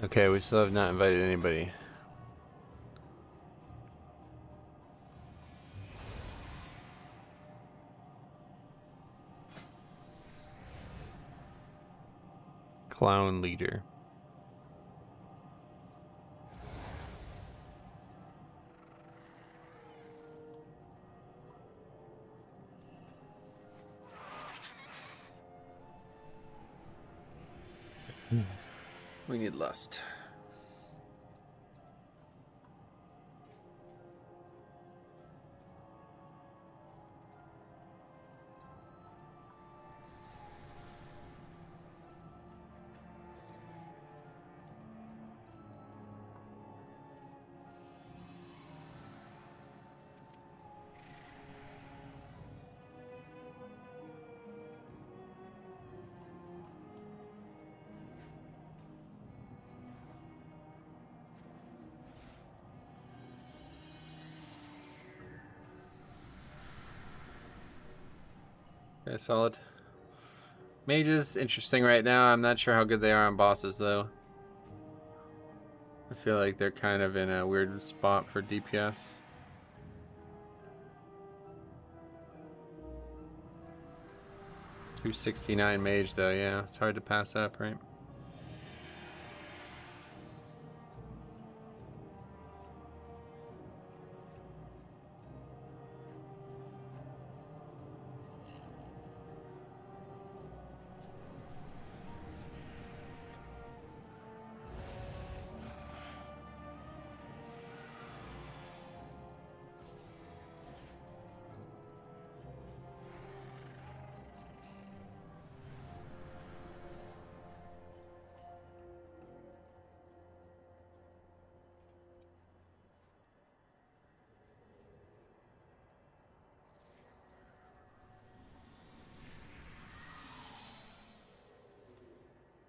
Okay, we still have not invited anybody. Clown leader. We need lust. Okay, solid. Mages, interesting right now. I'm not sure how good they are on bosses, though. I feel like they're kind of in a weird spot for DPS. $269 mage, though, yeah. It's hard to pass up, right?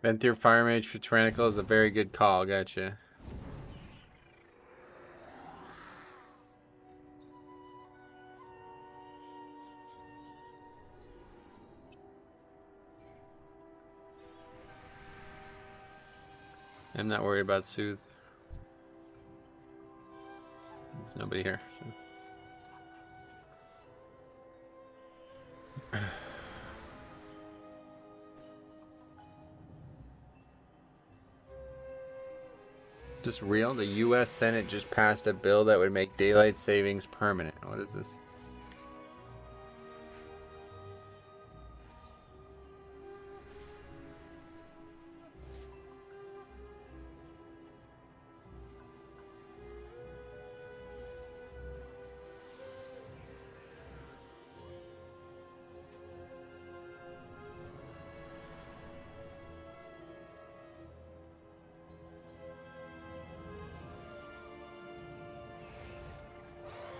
Venthyr Fire Mage for Tyrannical is a very good call, gotcha. I'm not worried about Soothe. There's nobody here, so. Just real? The U.S. Senate just passed a bill that would make daylight savings permanent. What is this?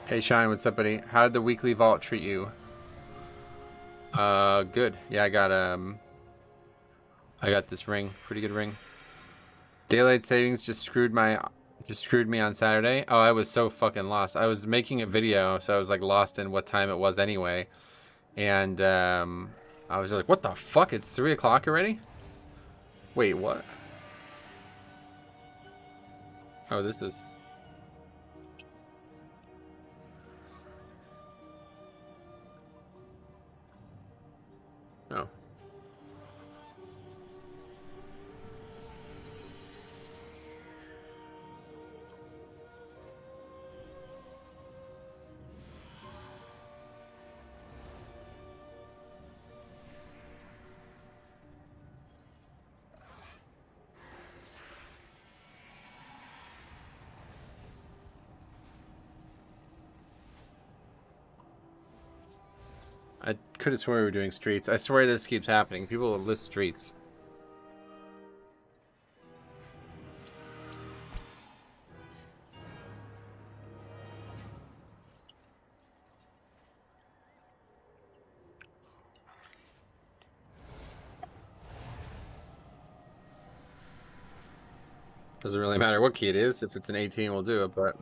Hey Shine, what's up, buddy? How did the weekly vault treat you? Good. Yeah, I got this ring. Pretty good ring. Daylight savings just screwed me on Saturday. Oh, I was so fucking lost. I was making a video, so I was like lost in what time it was anyway. And I was like, what the fuck? It's 3 o'clock already? Wait, what? Oh, this is... Oh. I could have sworn we were doing streets. I swear this keeps happening. People will list streets. Doesn't really matter what key it is. If it's an 18, we'll do it, but...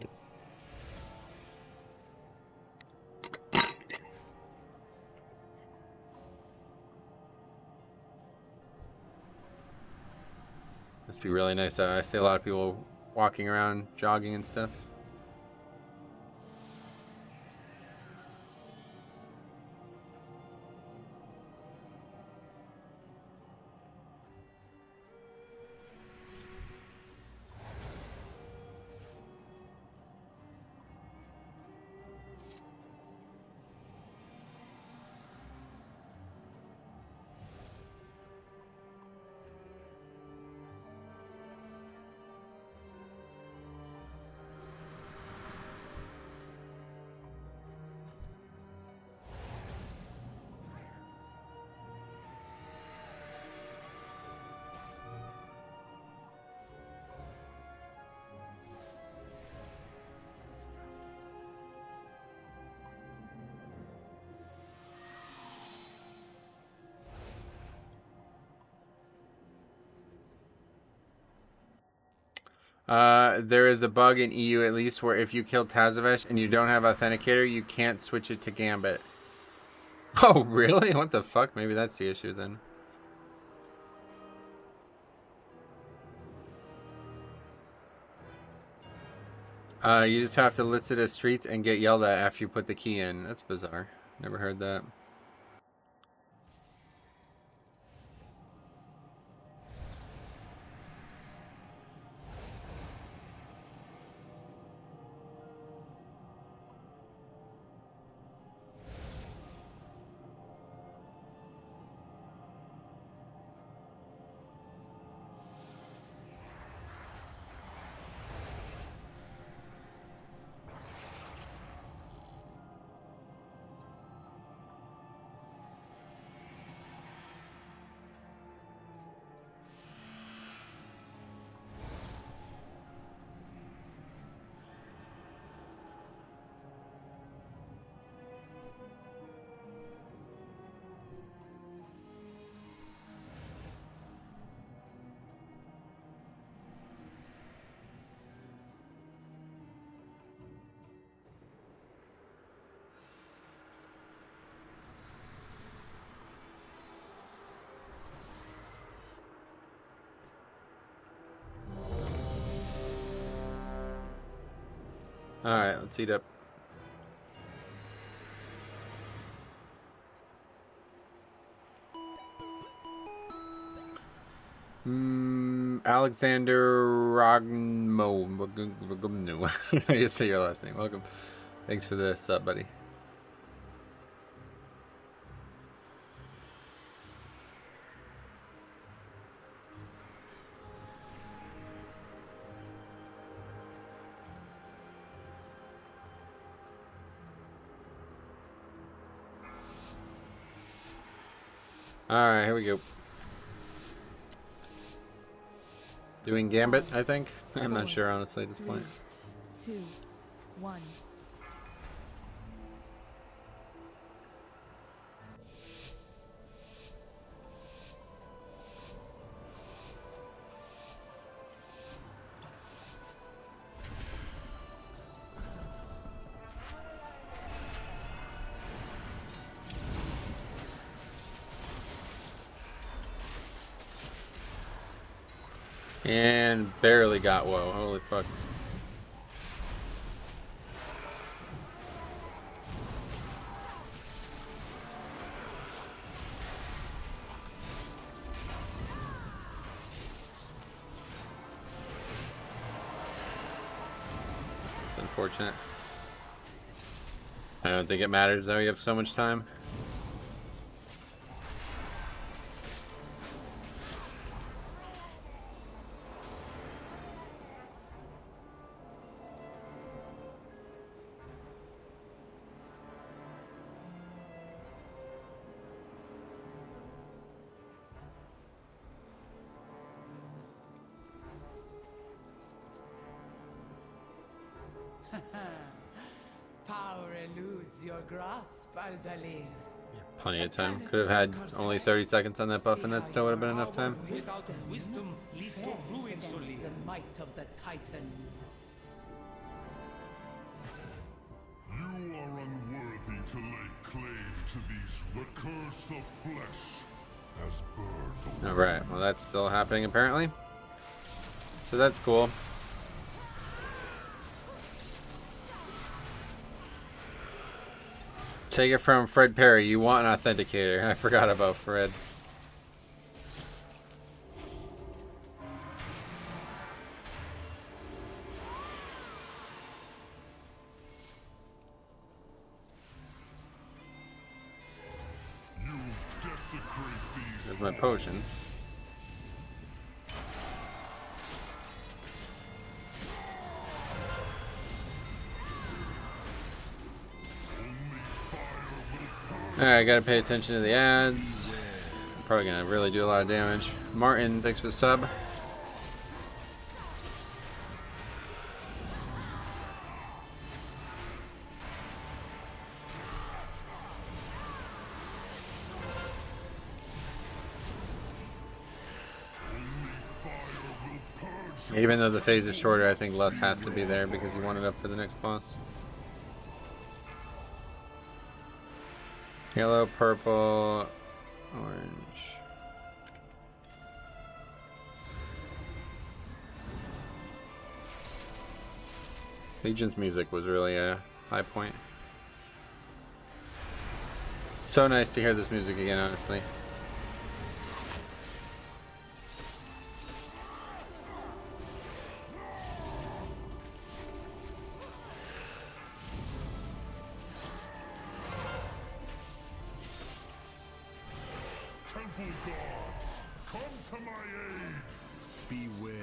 Must be really nice. I see a lot of people walking around, jogging and stuff. There is a bug in EU at least where if you kill Tazavesh and you don't have Authenticator, you can't switch it to Gambit. Oh, really? What the fuck? Maybe that's the issue then. You just have to list it as streets and get yelled at after you put the key in. That's bizarre. Never heard that. Alright, let's eat up. Alexander Rogmo. I just say your last name. Welcome. Thanks for the sub, buddy. Alright, here we go. Doing Gambit, I think. I'm not sure, honestly, at this point. 2, 1. And barely got woe. Holy fuck. It's unfortunate. I don't think it matters though, you have so much time. Power eludes your grasp, Aldalil. Plenty of time. Could have had only 30 seconds on that buff and that still would have been enough time. Without wisdom, lead to ruin, Against Solid. the might of the Titans. You are unworthy to lay claim to these. The curse of flesh has burned. Alright, well that's still happening apparently. So that's cool. Take it from Fred Perry. You want an authenticator. I forgot about Fred. You desecrate these. There's my potion. Alright, I gotta pay attention to the ads. I'm probably gonna really do a lot of damage. Martin, thanks for the sub. Even though the phase is shorter, I think less has to be there because you want it up for the next boss. Yellow, purple, orange. Legion's music was really a high point. So nice to hear this music again, honestly. Temple gods, come to my aid. Beware.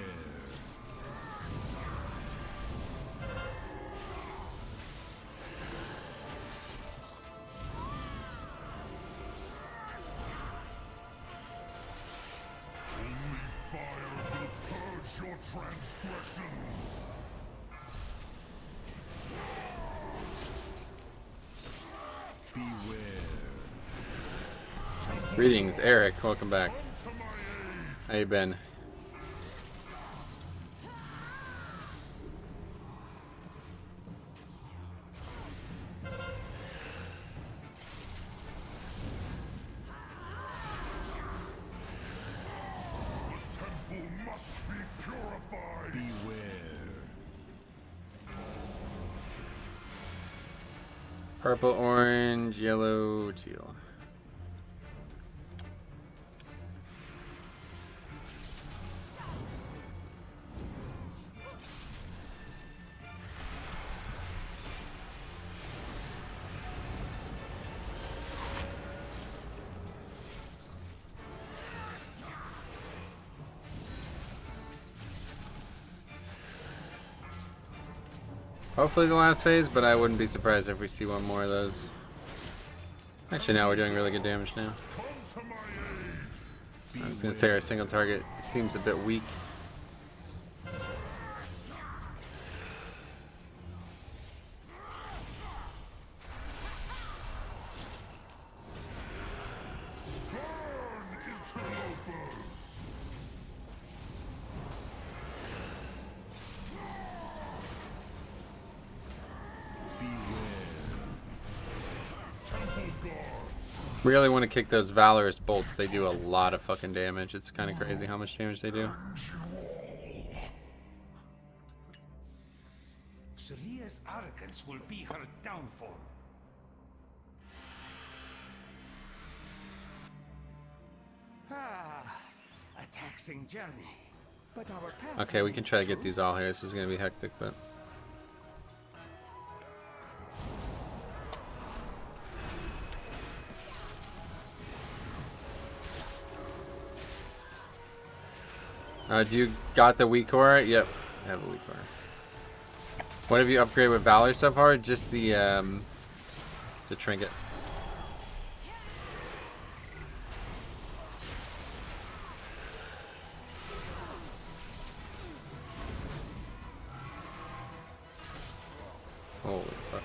Only fire will purge your transgressions. Beware. Greetings, Eric. Welcome back. How you been? The temple must be purified. Beware. Purple, orange, yellow, teal. Hopefully the last phase, but I wouldn't be surprised if we see one more of those. Actually, now we're doing really good damage now. I was gonna say our single target seems a bit weak. Really want to kick those Valorous bolts. They do a lot of fucking damage. It's kind of crazy how much damage they do. Suria's arrogance will be her downfall. Ah, a taxing journey. But our path Okay, we can try to get these all here. This is gonna be hectic, but. Do you got the weak aura? Yep, I have a weak aura. What have you upgraded with Valor so far? Just the trinket. Holy fuck.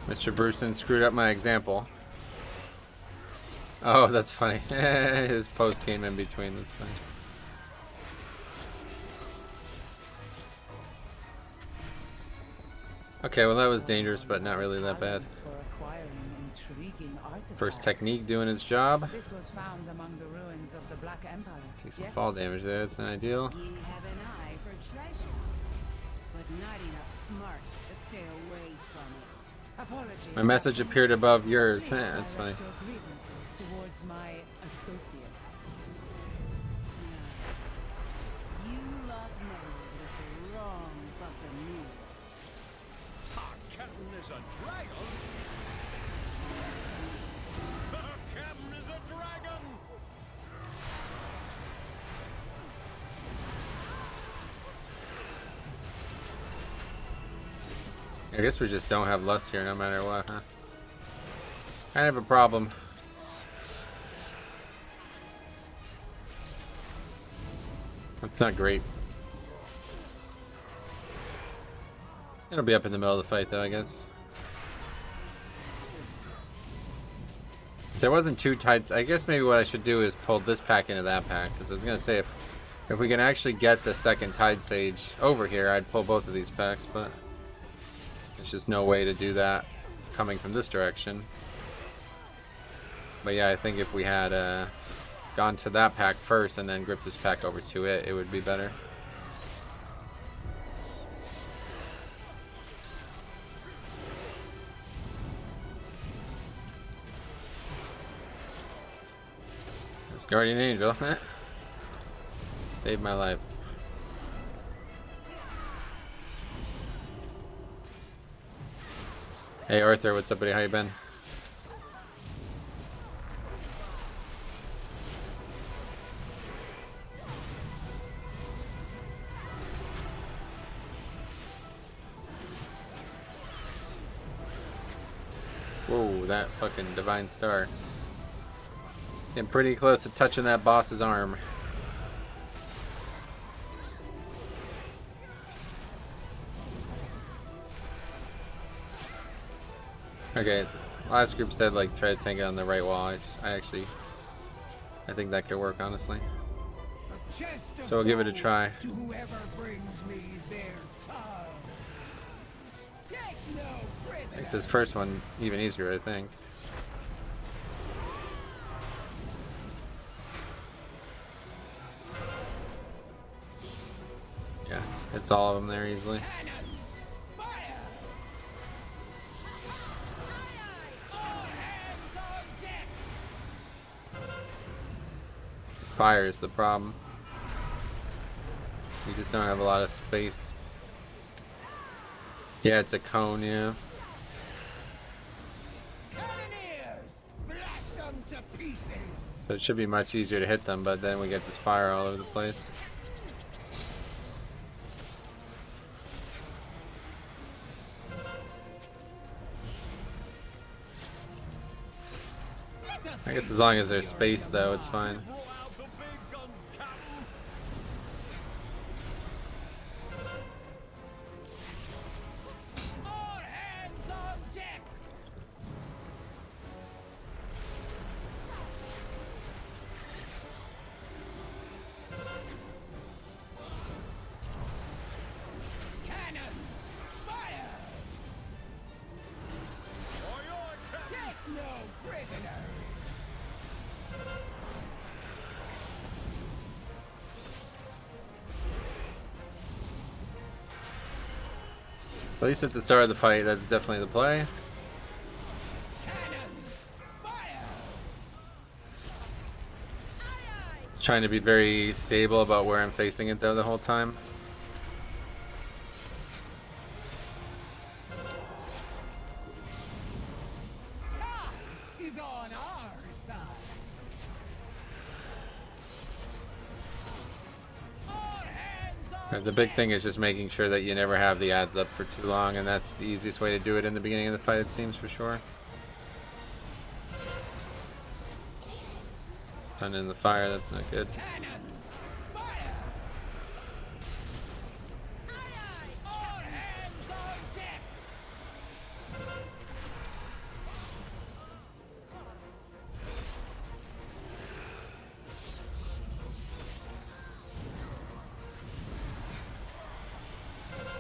Mr. Brewston screwed up my example. Oh, that's funny. His post came in between. That's funny. Okay, well that was dangerous, but not really that bad. First technique doing its job. This was found among the ruins of the Black Empire. Take some fall damage there. That's not ideal. Ye have an eye for treasure, but not enough smarts to stay away from it. Apologies. My message appeared above yours. That's funny. Your grievances towards my associates. You lot meddled with the wrong buccaneer. Our captain is a dragon. Our captain is a dragon. I guess we just don't have lust here no matter what, huh? Kind of a problem. That's not great. It'll be up in the middle of the fight though, I guess. If there wasn't two tides, I guess maybe what I should do is pull this pack into that pack. Because I was going to say, if we can actually get the second Tide Sage over here, I'd pull both of these packs, but there's just no way to do that coming from this direction. But yeah, I think if we had gone to that pack first and then gripped this pack over to it, it would be better. Guardian Angel. Saved my life. Hey Arthur, what's up buddy? How you been? Whoa, that fucking Divine Star. Getting pretty close to touching that boss's arm. Okay, last group said like try to tank it on the right wall. I think that could work honestly. So we'll give it a try. To whoever brings me their child. Take no prisoner. Makes this first one even easier, I think. Yeah, it's all of them there easily. Cannons, fire! All hands on deck! Fire is the problem. You just don't have a lot of space. Yeah, it's a cone, yeah. torn to pieces. So it should be much easier to hit them, but then we get this fire all over the place. I guess as long as there's space, though, it's fine. All hands on deck. Cannons, fire! Take no prisoners. At least at the start of the fight, that's definitely the play. Cannons, fire! Trying to be very stable about where I'm facing it, though, the whole time. Time is on our side. All hands on The big thing is just making sure that you never have the ads up for too long, and that's the easiest way to do it in the beginning of the fight, it seems, for sure. Turn in the fire, that's not good. cannons, fire! Aye, aye! All hands on deck!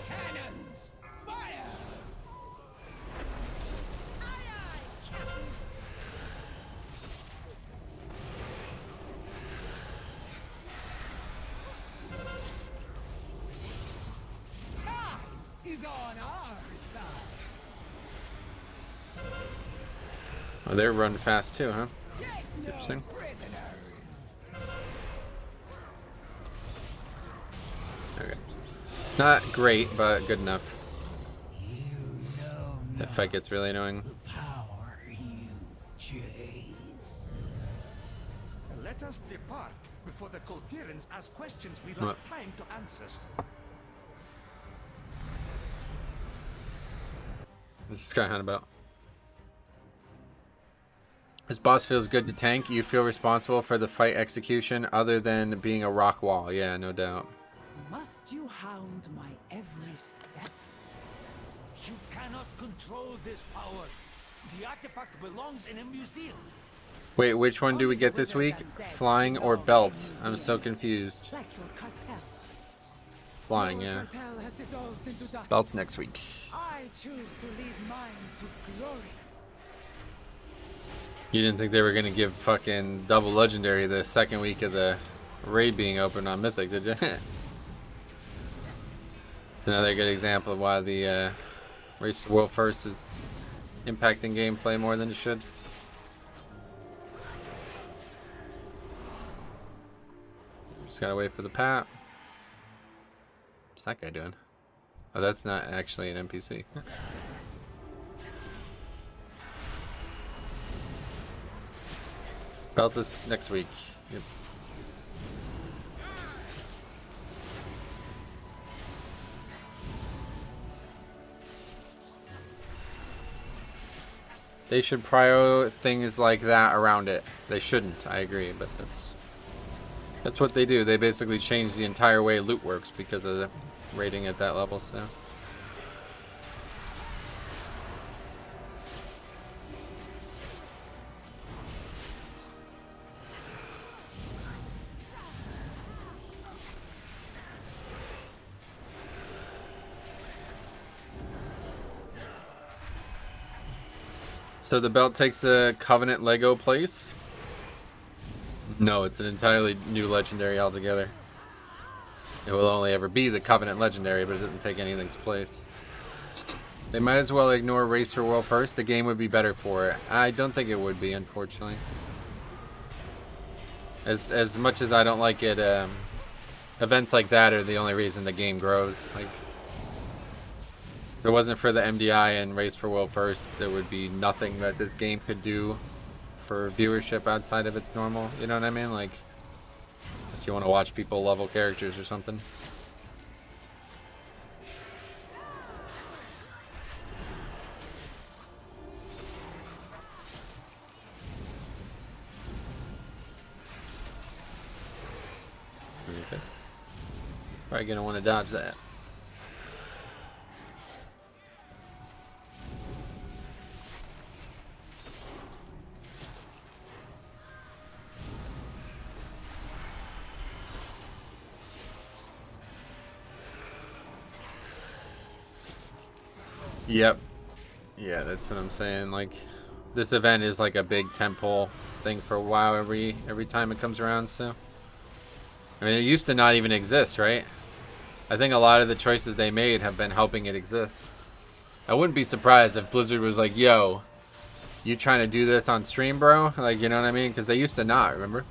Cannons, fire! Aye, aye, Captain! Time is on our side. Oh, they're run fast too, huh? Take no Interesting. prisoners. Okay. Not great, but good enough. You know That fight gets really annoying. the power you chase. Let us depart before the Coltirans ask questions we What? lack time to answer. What's this guy on about? This boss feels good to tank. You feel responsible for the fight execution other than being a rock wall. Yeah, no doubt. Must you hound my every step? You cannot control this power. The artifact belongs in a museum. Wait, which one do we get this week? Flying or belt? I'm so confused. Like your cartel. Flying, Your yeah. cartel has dissolved into dust. Belt's next week. I choose to lead mine to glory. You didn't think they were gonna give fucking double legendary the second week of the raid being open on Mythic, did you? It's another good example of why the Race to World First is impacting gameplay more than it should. Just gotta wait for the pat. What's that guy doing? Oh, that's not actually an NPC. Belt is next week. Yep. They should prior things like that around it. They shouldn't, I agree, but that's what they do. They basically change the entire way loot works because of the rating at that level, so. So the belt takes the Covenant Lego place? No, it's an entirely new legendary altogether. It will only ever be the Covenant legendary, but it doesn't take anything's place. They might as well ignore Race for World First. The game would be better for it. I don't think it would be, unfortunately. As much as I don't like it, events like that are the only reason the game grows. Like, if it wasn't for the MDI and Race for World First, there would be nothing that this game could do for viewership outside of its normal. You know what I mean? Like, unless you want to watch people level characters or something. Okay. Probably gonna want to dodge that. Yep. Yeah, that's what I'm saying. Like, this event is like a big tentpole thing for WoW every time it comes around. So, I mean, it used to not even exist, right? I think a lot of the choices they made have been helping it exist. I wouldn't be surprised if Blizzard was like, "Yo, you trying to do this on stream, bro?" Like, you know what I mean? Because they used to not. Remember?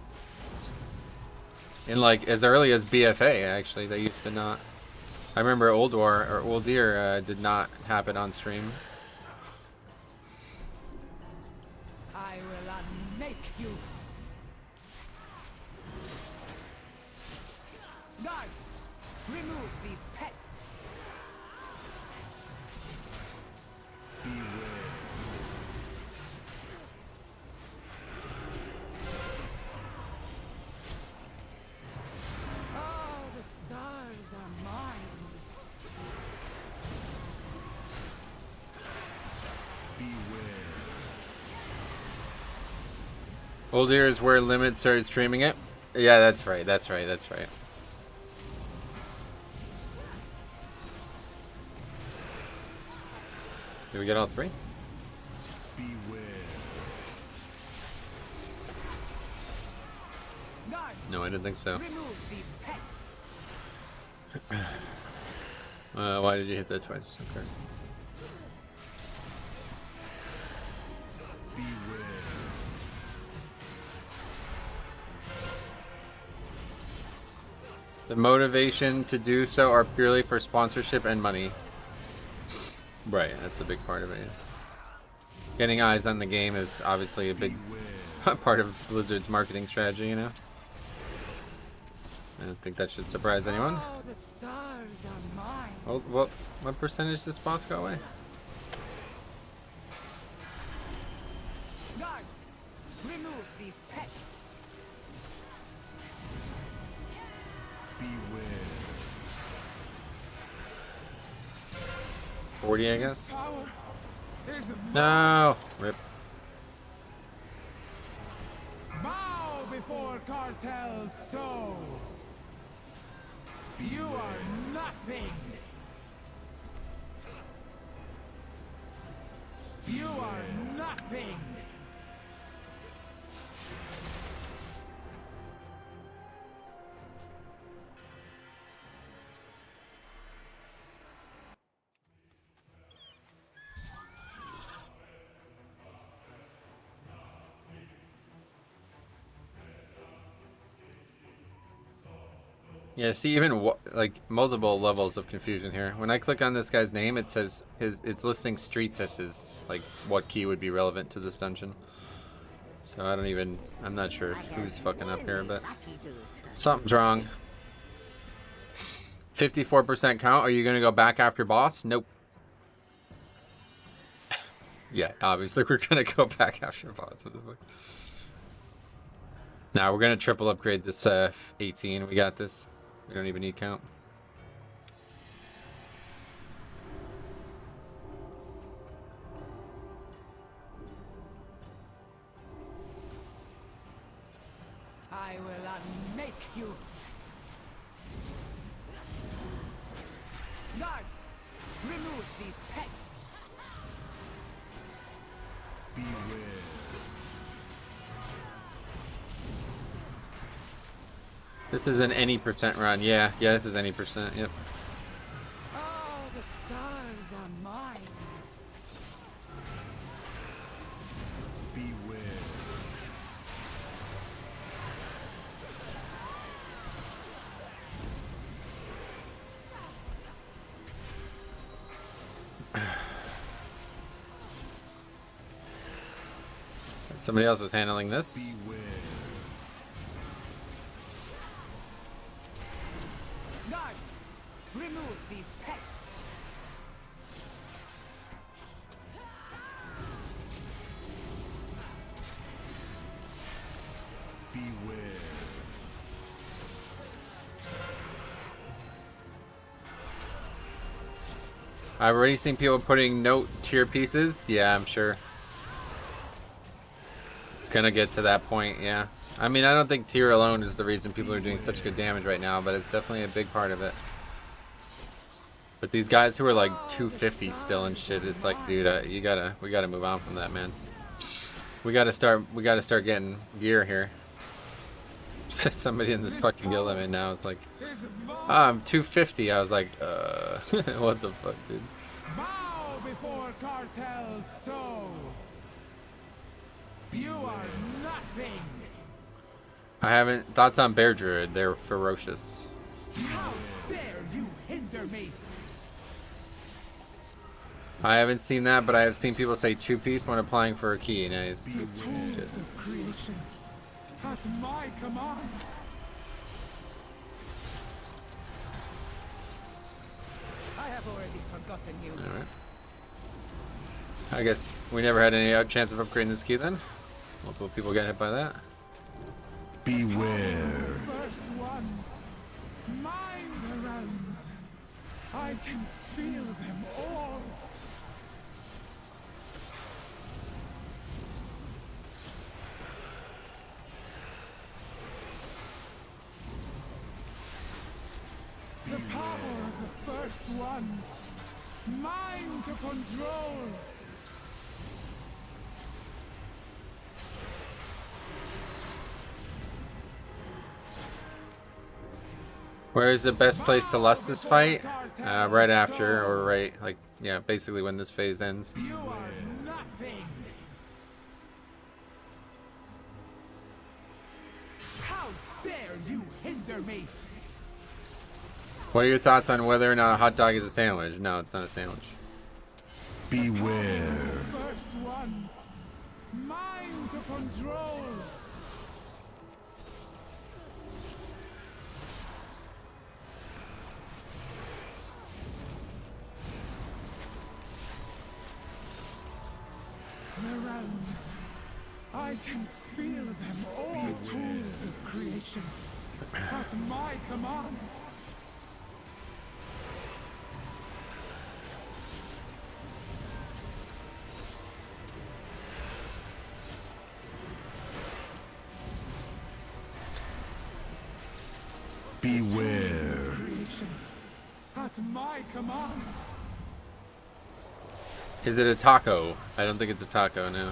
And like as early as BFA, actually, they used to not. I remember Old War or Old Deer did not happen on stream. I will unmake you. Guards, remove these pests. Oh, the stars are mine. Old Deer is where Limit started streaming it. Yeah, that's right. That's right. That's right. Did we get all three? Guards, No, I didn't think so. remove these pests. Why did you hit that twice? Okay. The motivation to do so are purely for sponsorship and money. Right, that's a big part of it. Yeah. Getting eyes on the game is obviously a big part of Blizzard's marketing strategy, you know? I don't think that should surprise anyone. Oh, the stars are mine. Oh, what percentage does this boss go away? Guards, remove these pests. 40, I guess? Power is No! Rip. bow before cartel's soul. You are nothing. You are nothing. Yeah, see, even like multiple levels of confusion here. When I click on this guy's name, it says it's listing streets as his, like, what key would be relevant to this dungeon. So I'm not sure who's fucking up here, but something's wrong. 54% count. Are you gonna go back after boss? Nope. Yeah, obviously we're gonna go back after boss. What the fuck? Now we're gonna triple upgrade this 18. We got this. We don't even need count. I will unmake you. Guards, remove these pests. This is an any percent run. Yeah, this is any percent. Yep. Oh, the stars are mine. Somebody else was handling this. Beware. Guards, remove these pests. Beware. I've already seen people putting note tier pieces. Yeah, I'm sure. It's gonna get to that point, yeah. I mean, I don't think tier alone is the reason people are doing such good damage right now, but it's definitely a big part of it. But these guys who are like 250 still and shit, it's like, dude, we gotta move on from that, man. We gotta start getting gear here. Somebody in this fucking guild I'm in now, it's like, I'm 250. I was like, what the fuck, dude? Bow before cartel's soul. You are nothing. I haven't thoughts on Bear Druid. They're ferocious. How dare you hinder me? I haven't seen that, but I have seen people say 2-piece when applying for a key. Nice. The tools of creation at my command. I have already forgotten you. All right. I guess we never had any chance of upgrading this key then. Multiple people get hit by that. Beware. First ones, mine the realms. I can feel them all. The power of the first ones, mine to control. Where is the best place to lust this fight? Right after, or right, like, yeah, basically when this phase ends. You are nothing. How dare you hinder me? What are your thoughts on whether or not a hot dog is a sandwich? No, it's not a sandwich. Beware. First ones, mine to control. The realms, I can feel them all. The tools of creation at my command. Beware. Creation at my command. Is it a taco? I don't think it's a taco, no.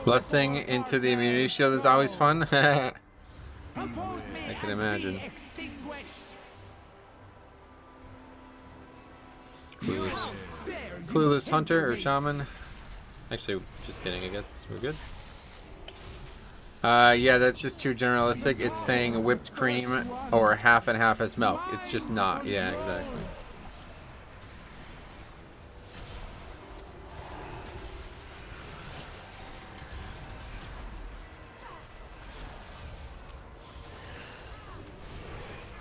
Blessing into the immunity shield is always fun. I can imagine. Clueless. Clueless hunter or shaman? Actually, just kidding, I guess we're good. Yeah, that's just too generalistic. It's saying whipped cream or half and half as milk. It's just not. Yeah, exactly.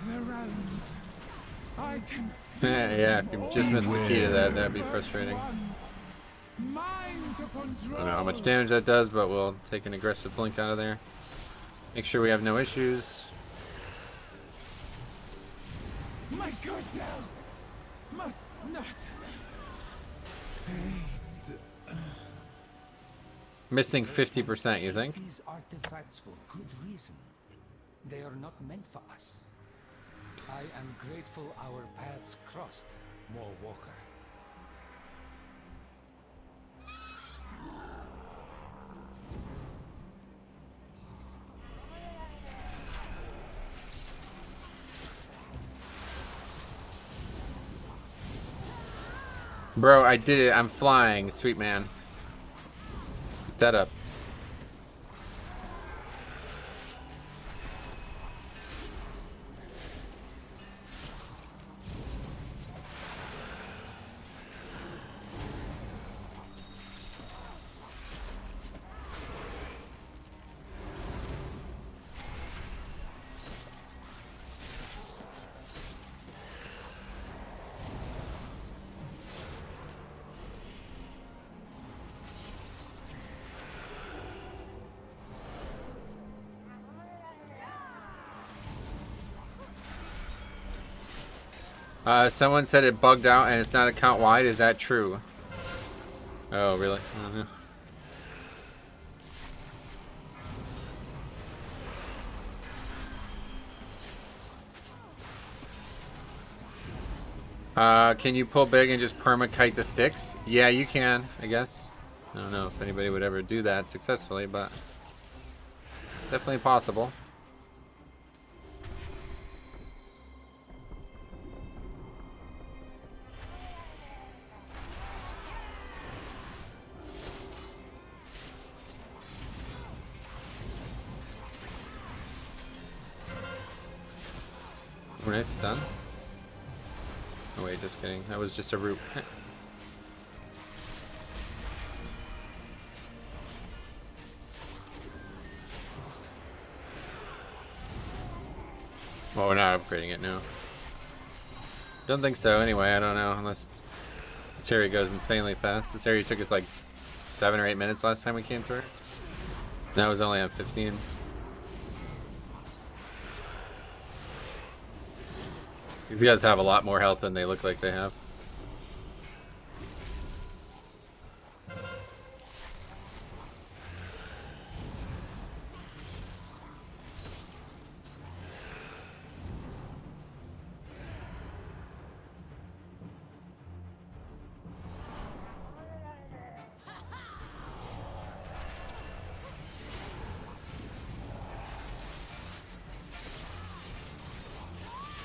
The realms, I can Yeah, if you just missed the key to that, that'd be frustrating. mine to I control. don't know how much damage that does, but we'll take an aggressive blink out of there. Make sure we have no issues. My cartel must not fade. Missing 50%, you think? These artifacts for good reason. They are not meant for us. I am grateful our paths crossed, More Walker. Bro, I did it. I'm flying. Sweet man. Keep that up. Someone said it bugged out and it's not account wide. Is that true? Oh, really? I don't know. Can you pull big and just perma-kite the sticks? Yeah, you can, I guess. I don't know if anybody would ever do that successfully, but it's definitely possible. Nice stun. Oh wait, just kidding. That was just a root. Well, we're not upgrading it, no. Don't think so, anyway, I don't know, unless this area goes insanely fast. This area took us like 7 or 8 minutes last time we came through. That was only on 15. These guys have a lot more health than they look like they have.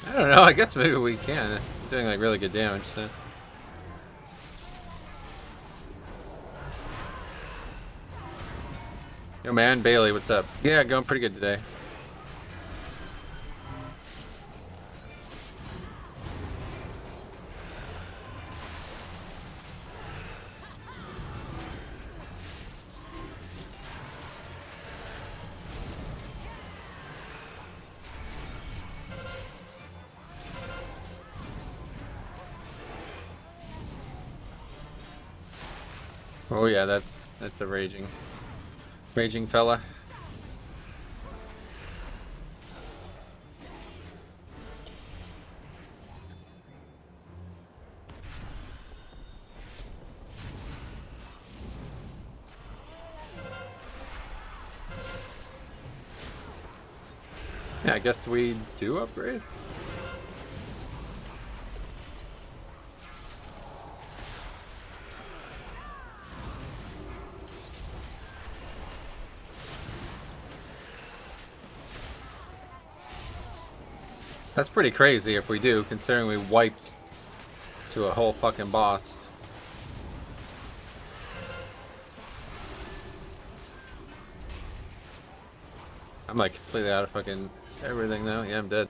I don't know, I guess maybe we can. Doing like really good damage, so. Yo man, Bailey, what's up? Yeah, going pretty good today. Oh yeah, that's a raging fella. Yeah, I guess we do upgrade. That's pretty crazy if we do, considering we wiped to a whole fucking boss. I'm like completely out of fucking everything now. Yeah, I'm dead.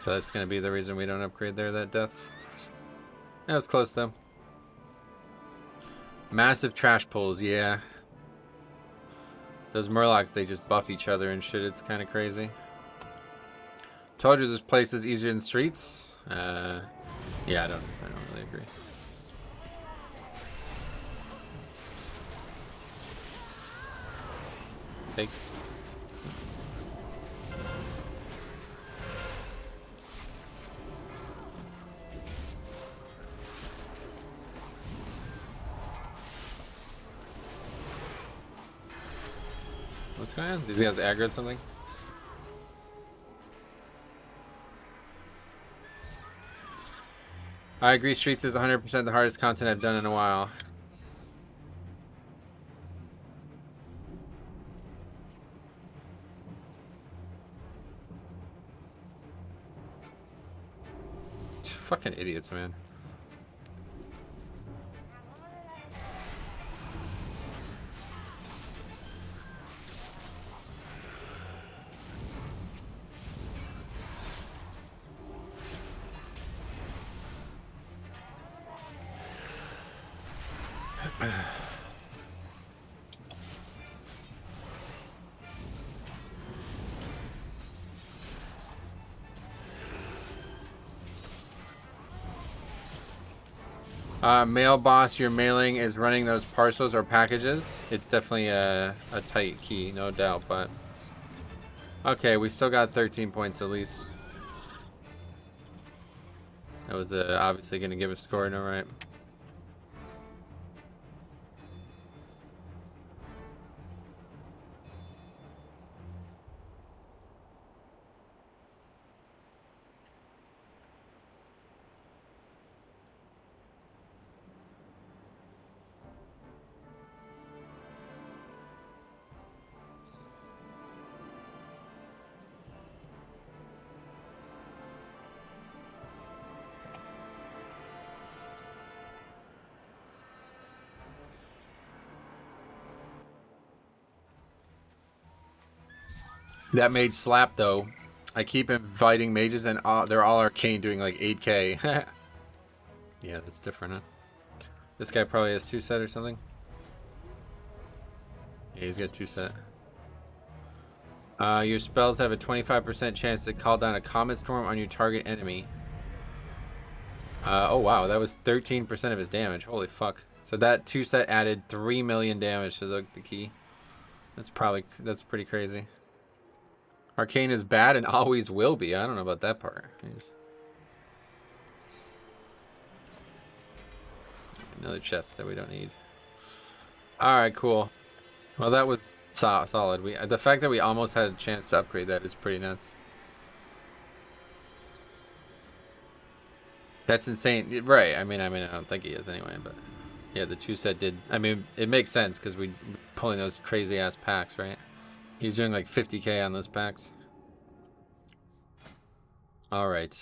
So that's gonna be the reason we don't upgrade there, that death. That was close though. Massive trash pulls, yeah. Those Murlocs, they just buff each other and shit. It's kind of crazy. Told you this place is easier than streets. Yeah, I don't really agree. Take. What's going on? Does he have the aggro or something? I agree, Streets is 100% the hardest content I've done in a while. Fucking idiots, man. Mail boss, your mailing is running those parcels or packages. It's definitely a tight key, no doubt, but Okay, we still got 13 points at least. That was obviously going to give a score, no, right? That mage slap though. I keep inviting mages and they're all arcane doing like 8k. Yeah, that's different, huh? This guy probably has 2 set or something. Yeah, he's got 2 set. Your spells have a 25% chance to call down a comet storm on your target enemy. Oh wow, that was 13% of his damage. Holy fuck. So that 2 set added 3 million damage to the key. That's pretty crazy. Arcane is bad and always will be. I don't know about that part. Jeez. Another chest that we don't need. Alright, cool. Well, that was solid. The fact that we almost had a chance to upgrade that is pretty nuts. That's insane. Right. I mean, I don't think he is anyway, but yeah, the 2 set did. I mean, it makes sense because we pulling those crazy ass packs, right? He's doing like 50k on those packs. All right.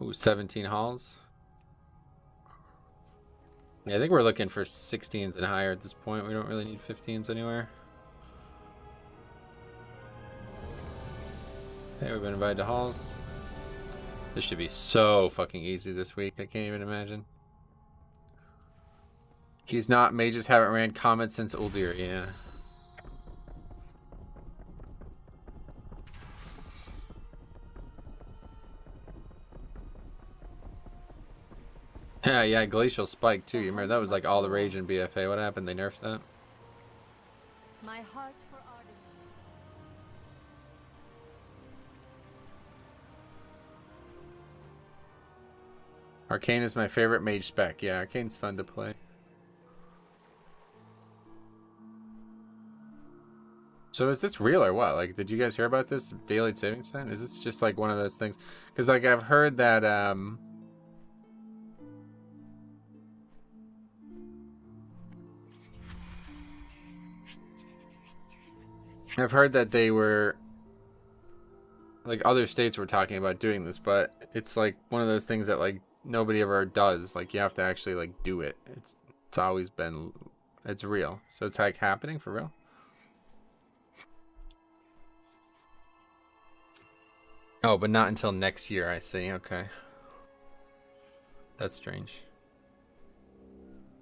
Ooh, 17 halls. Yeah, I think we're looking for 16s and higher at this point. We don't really need 15s anywhere. Okay, we've been invited to halls. This should be so fucking easy this week. I can't even imagine. He's not. Mages haven't ran Comet since Uldir. Yeah. Yeah, Glacial Spike too. You remember that was like all the rage in BFA. What happened? They nerfed that? My heart for Arden. Arcane is my favorite mage spec. Yeah, Arcane's fun to play. So is this real or what? Like, did you guys hear about this daylight savings time? Is this just like one of those things? Because like I've heard that they were like other states were talking about doing this, but it's like one of those things that like nobody ever does. Like you have to actually like do it. It's always been, it's real. So it's like happening for real. Oh, but not until next year, I see. Okay. That's strange.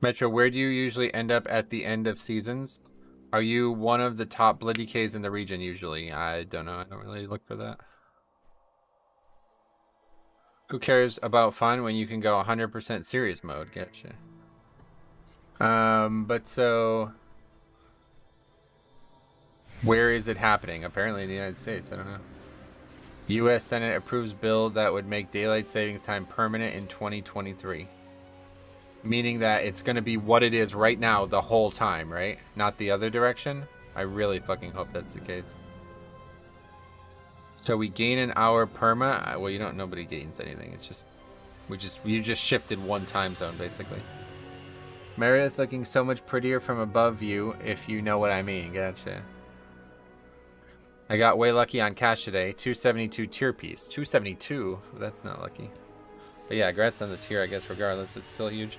Metro, where do you usually end up at the end of seasons? Are you one of the top Bloody Ks in the region usually? I don't know. I don't really look for that. Who cares about fun when you can go 100% serious mode? Gotcha. But so... where is it happening? Apparently in the United States. I don't know. U.S. Senate approves bill that would make daylight savings time permanent in 2023. Meaning that it's going to be what it is right now the whole time, right? Not the other direction. I really fucking hope that's the case. So we gain an hour perma. Well, you don't. Nobody gains anything. It's just you just shifted one time zone basically. Meredith looking so much prettier from above you, if you know what I mean. Gotcha. I got way lucky on cash today. 272 tier piece. 272. That's not lucky. But yeah, congrats on the tier. I guess regardless, it's still huge.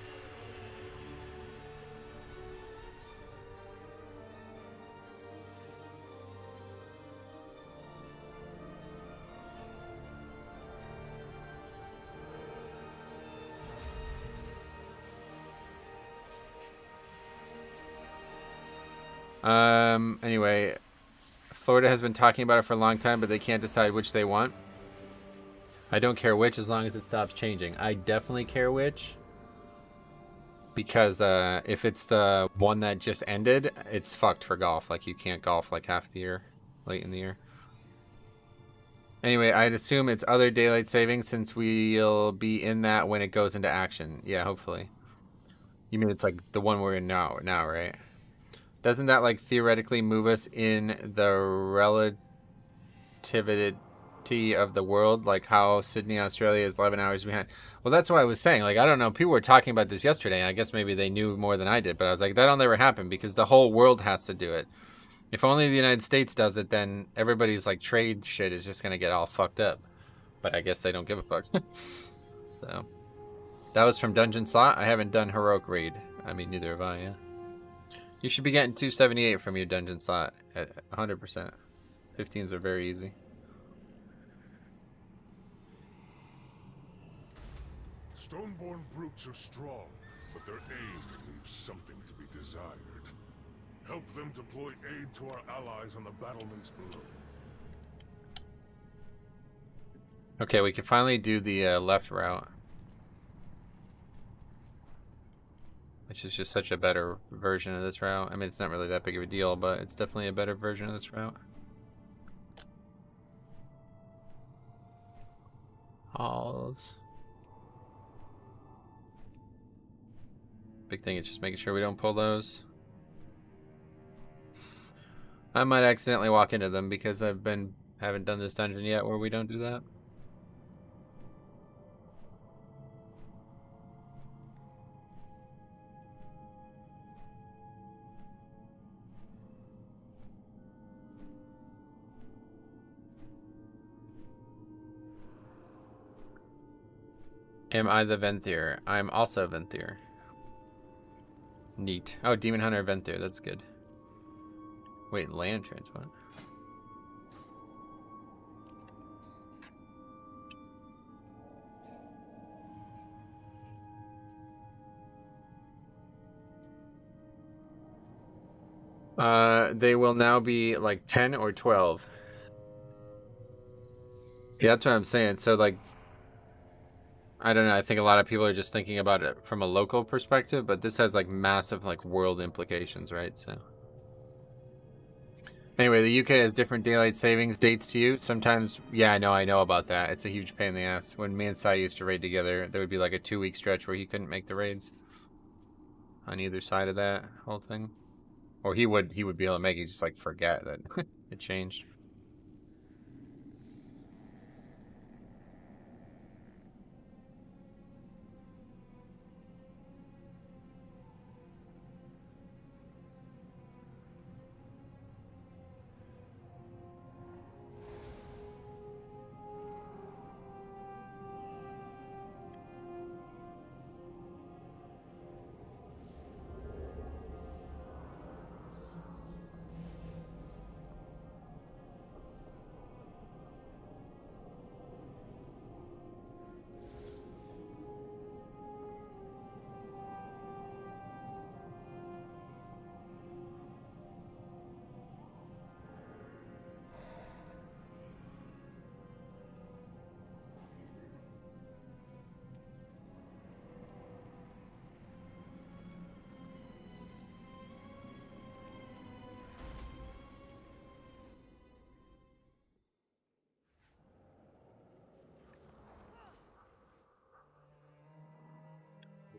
Anyway, Florida has been talking about it for a long time, but they can't decide which they want. I don't care which as long as it stops changing. I definitely care which. Because if it's the one that just ended, it's fucked for golf. Like you can't golf like half the year, late in the year. Anyway, I'd assume it's other daylight savings since we'll be in that when it goes into action. Yeah, hopefully. You mean it's like the one we're in now, right? Doesn't that like theoretically move us in the relativity of the world, like how Sydney, Australia is 11 hours behind? Well, that's what I was saying. Like, I don't know. People were talking about this yesterday, and I guess maybe they knew more than I did, but I was like, that'll never happen because the whole world has to do it. If only the United States does it, then everybody's like trade shit is just gonna get all fucked up. But I guess they don't give a fuck. So that was from Dungeon Slot. I haven't done Heroic Raid. I mean, neither have I. Yeah. You should be getting 278 from your Dungeon Slot at 100%. 15s are very easy. Stoneborn brutes are strong, but their aim leaves something to be desired. Help them deploy aid to our allies on the battlements below. Okay, we can finally do the left route. Which is just such a better version of this route. I mean, it's not really that big of a deal, but it's definitely a better version of this route. Halls. Big thing is just making sure we don't pull those. I might accidentally walk into them because haven't done this dungeon yet where we don't do that. Am I the Venthyr? I'm also Venthyr. Neat. Oh, Demon Hunter Venthyr. That's good. Wait, lanterns, what? They will now be like 10 or 12. Yeah, that's what I'm saying. So like, I don't know. I think a lot of people are just thinking about it from a local perspective, but this has like massive like world implications, right? So anyway, the UK has different daylight savings dates to you. Sometimes, yeah, I know about that. It's a huge pain in the ass. When me and Sai used to raid together, there would be like a 2-week stretch where he couldn't make the raids on either side of that whole thing. Or he would be able to make it, just like forget that it changed.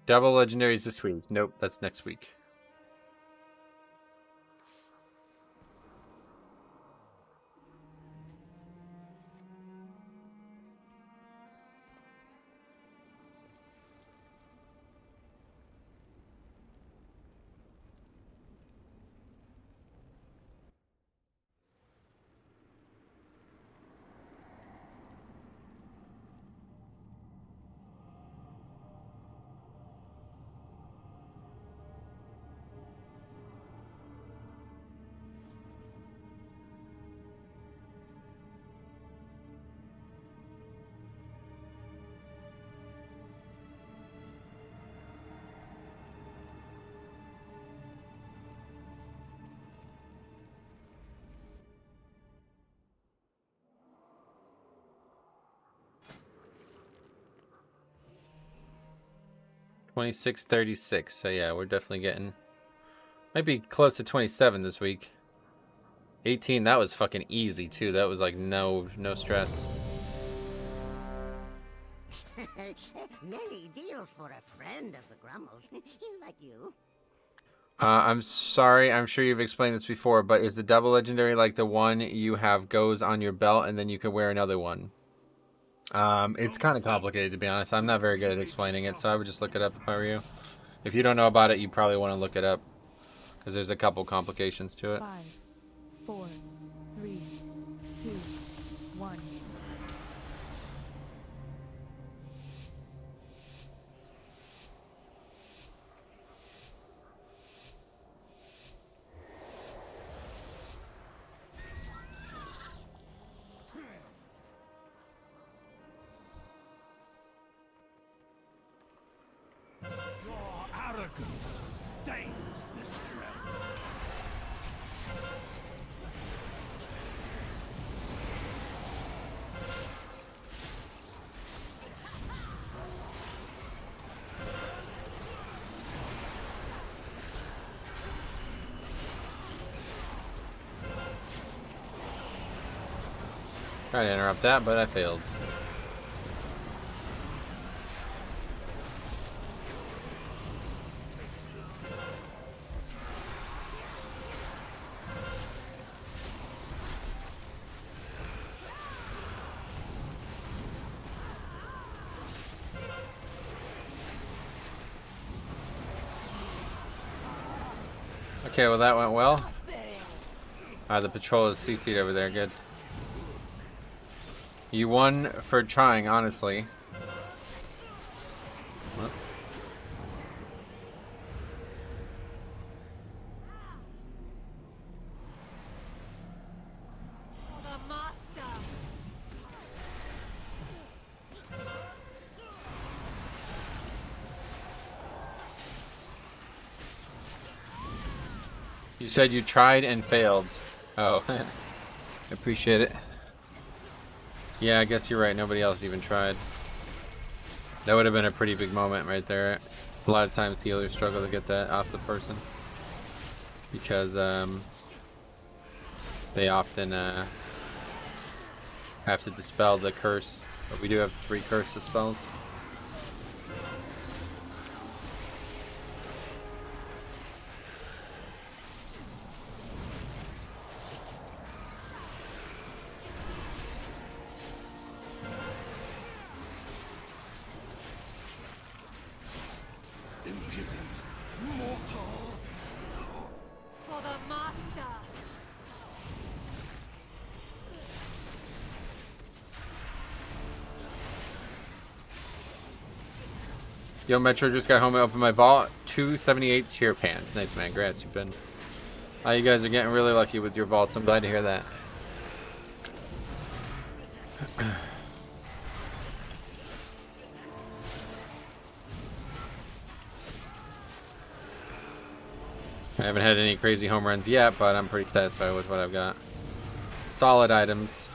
Double legendaries this week. Nope, that's next week. $26.36. So yeah, we're definitely getting, might be close to 27 this week. 18, that was fucking easy too. That was like no stress. Many deals for a friend of the Grummles, like you. I'm sorry, I'm sure you've explained this before, but is the double legendary like the one you have goes on your belt and then you can wear another one? It's kind of complicated, to be honest. I'm not very good at explaining it, so I would just look it up if I were you. If you don't know about it, you probably want to look it up, because there's a couple complications to it. 5, 4, 3, 2, 1. Your arrogance stains this realm. Tried to interrupt that, but I failed. Okay, well that went well. The patrol is CC'd over there, good. You won for trying, honestly. What? You said you tried and failed. Oh, I appreciate it. Yeah, I guess you're right. Nobody else even tried. That would have been a pretty big moment right there. A lot of times healers struggle to get that off the person because they often have to dispel the curse. But we do have 3 curse dispels. For the master. Yo, Metro just got home and opened my vault. 278 tier pants. Nice, man. Congrats, you've been. You guys are getting really lucky with your vaults. I'm glad to hear that. I haven't had any crazy home runs yet, but I'm pretty satisfied with what I've got. Solid items.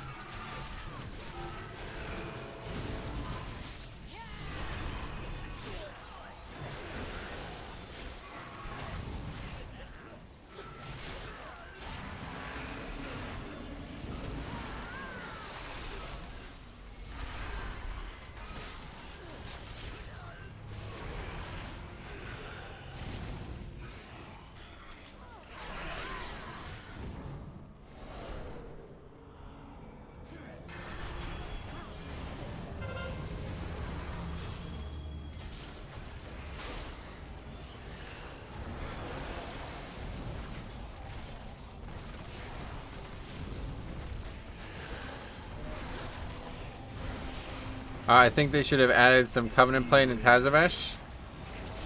I think they should have added some Covenant Plane in Tazavesh.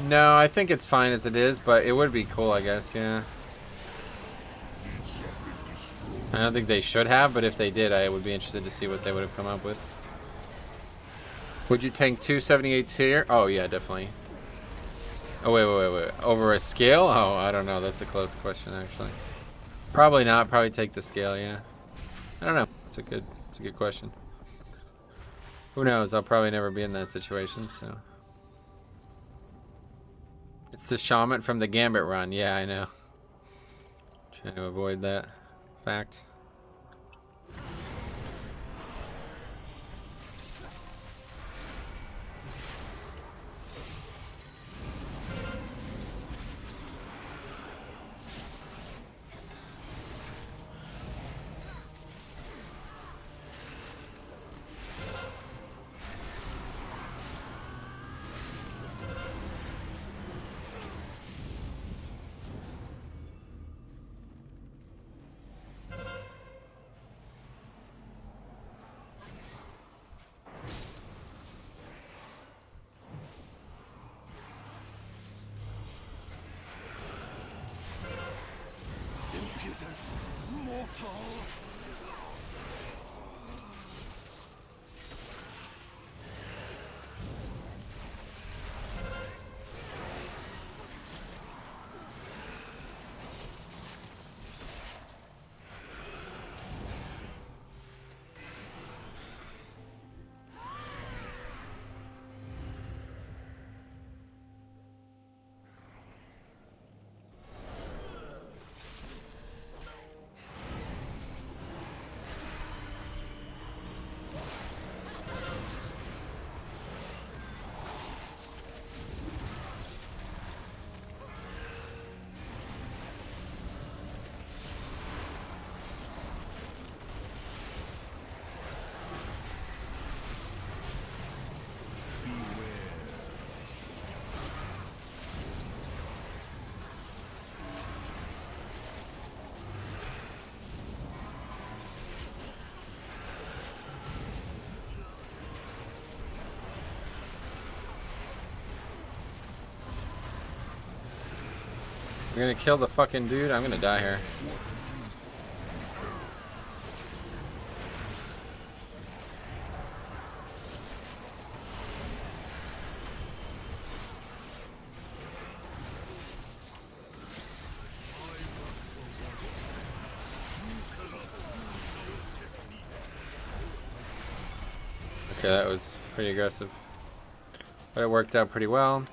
No, I think it's fine as it is, but it would be cool, I guess, yeah. I don't think they should have, but if they did, I would be interested to see what they would have come up with. Would you tank 278 tier? Oh, yeah, definitely. Oh, wait. Over a scale? Oh, I don't know. That's a close question, actually. Probably not. Probably take the scale, yeah. I don't know. It's a good question. Who knows? I'll probably never be in that situation, so. It's the shaman from the Gambit run. Yeah, I know. Trying to avoid that. Fact. We're gonna kill the fucking dude. I'm gonna die here. Okay, that was pretty aggressive, but it worked out pretty well.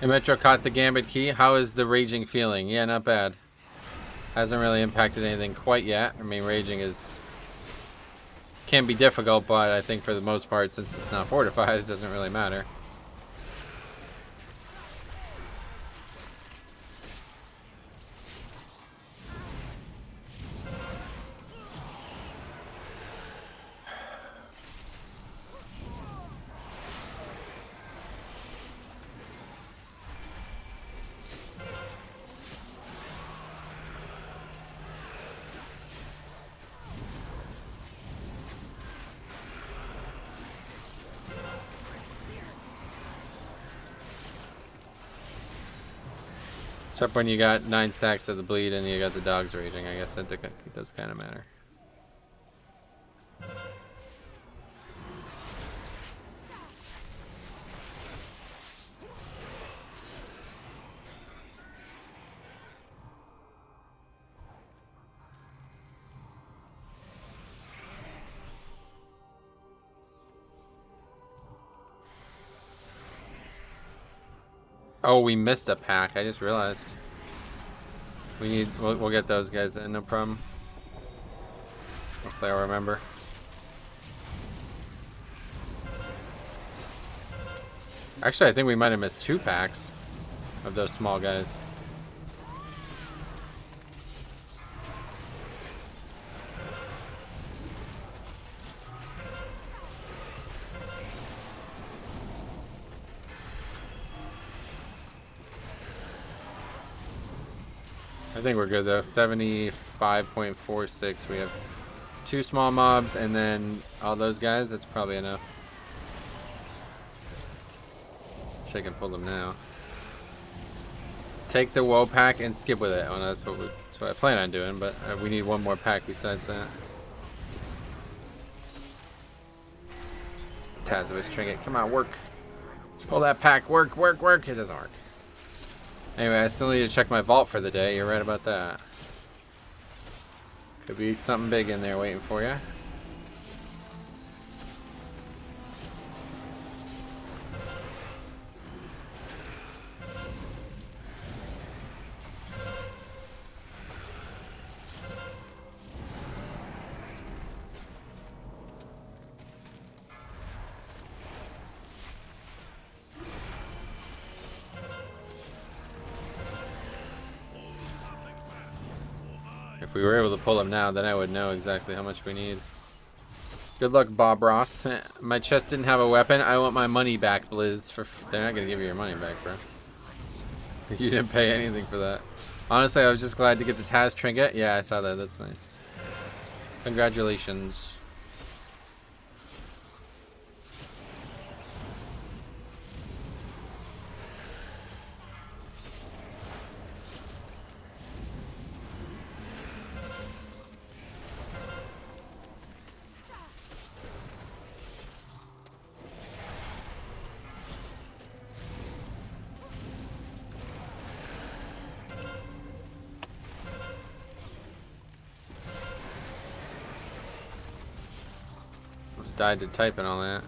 And Metro caught the Gambit key. How is the raging feeling? Yeah, not bad. Hasn't really impacted anything quite yet. I mean, raging can be difficult, but I think for the most part, since it's not fortified, it doesn't really matter. Except when you got 9 stacks of the bleed and you got the dogs raging. I guess that does kind of matter. Oh, we missed a pack. I just realized. We'll get those guys in, no problem. Hopefully I'll remember. Actually, I think we might have missed 2 packs of those small guys. I think we're good though. 75.46. We have 2 small mobs and then all those guys. That's probably enough. Wish I can pull them now. Take the woe pack and skip with it. Oh, no, that's what I plan on doing, but we need one more pack besides that. Tazos trinket. Come on, work. Pull that pack. Work, work, work. It doesn't work. Anyway, I still need to check my vault for the day. You're right about that. Could be something big in there waiting for you. If we were able to pull them now, then I would know exactly how much we need. Good luck, Bob Ross. My chest didn't have a weapon. I want my money back, Blizz. They're not going to give you your money back, bro. You didn't pay anything for that. Honestly, I was just glad to get the Taz trinket. Yeah, I saw that. That's nice. Congratulations. Died to type and all that.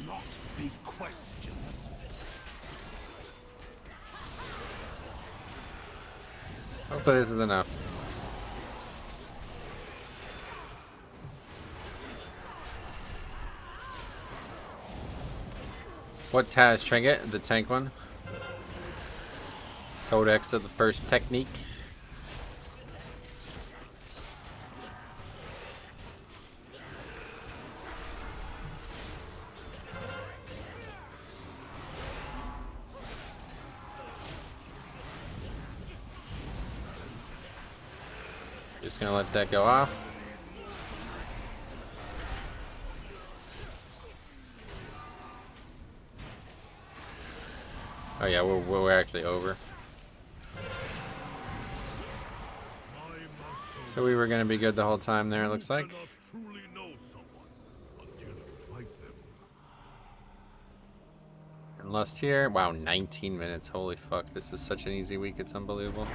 Not be questioned. Hopefully this is enough. What Taz trinket? The tank one? Codex of the first technique. Just gonna let that go off. Oh yeah, we're actually over. So we were gonna be good the whole time there, it looks like. And Lust here. Wow, 19 minutes. Holy fuck, this is such an easy week, it's unbelievable.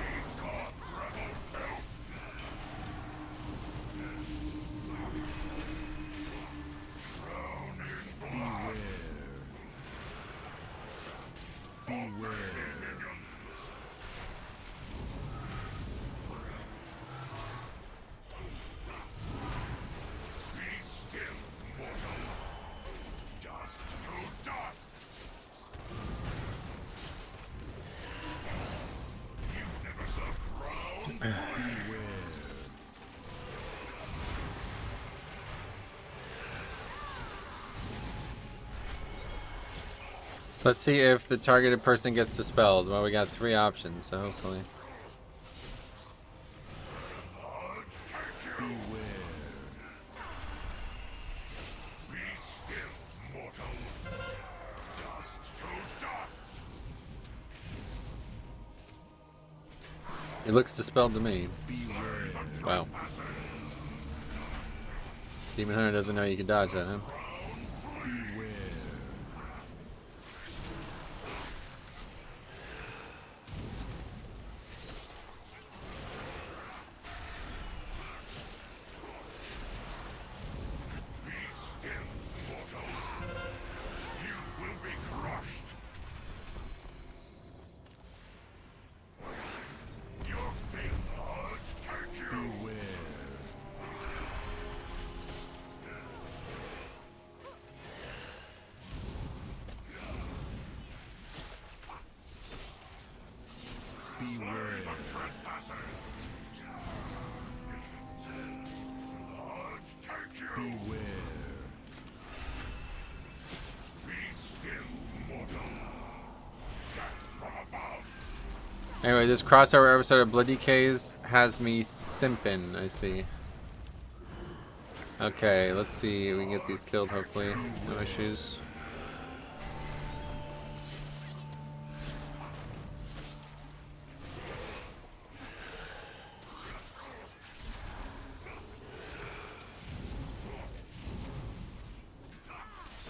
Let's see if the targeted person gets dispelled. Well, we got 3 options, so hopefully. It looks dispelled to me. Wow. Demon Hunter doesn't know you can dodge that, huh? Beware. Be still, mortal. Death from above. Anyway, this crossover episode of Bloody K's has me simping, I see. Okay, let's see. We can get these killed, hopefully. No issues.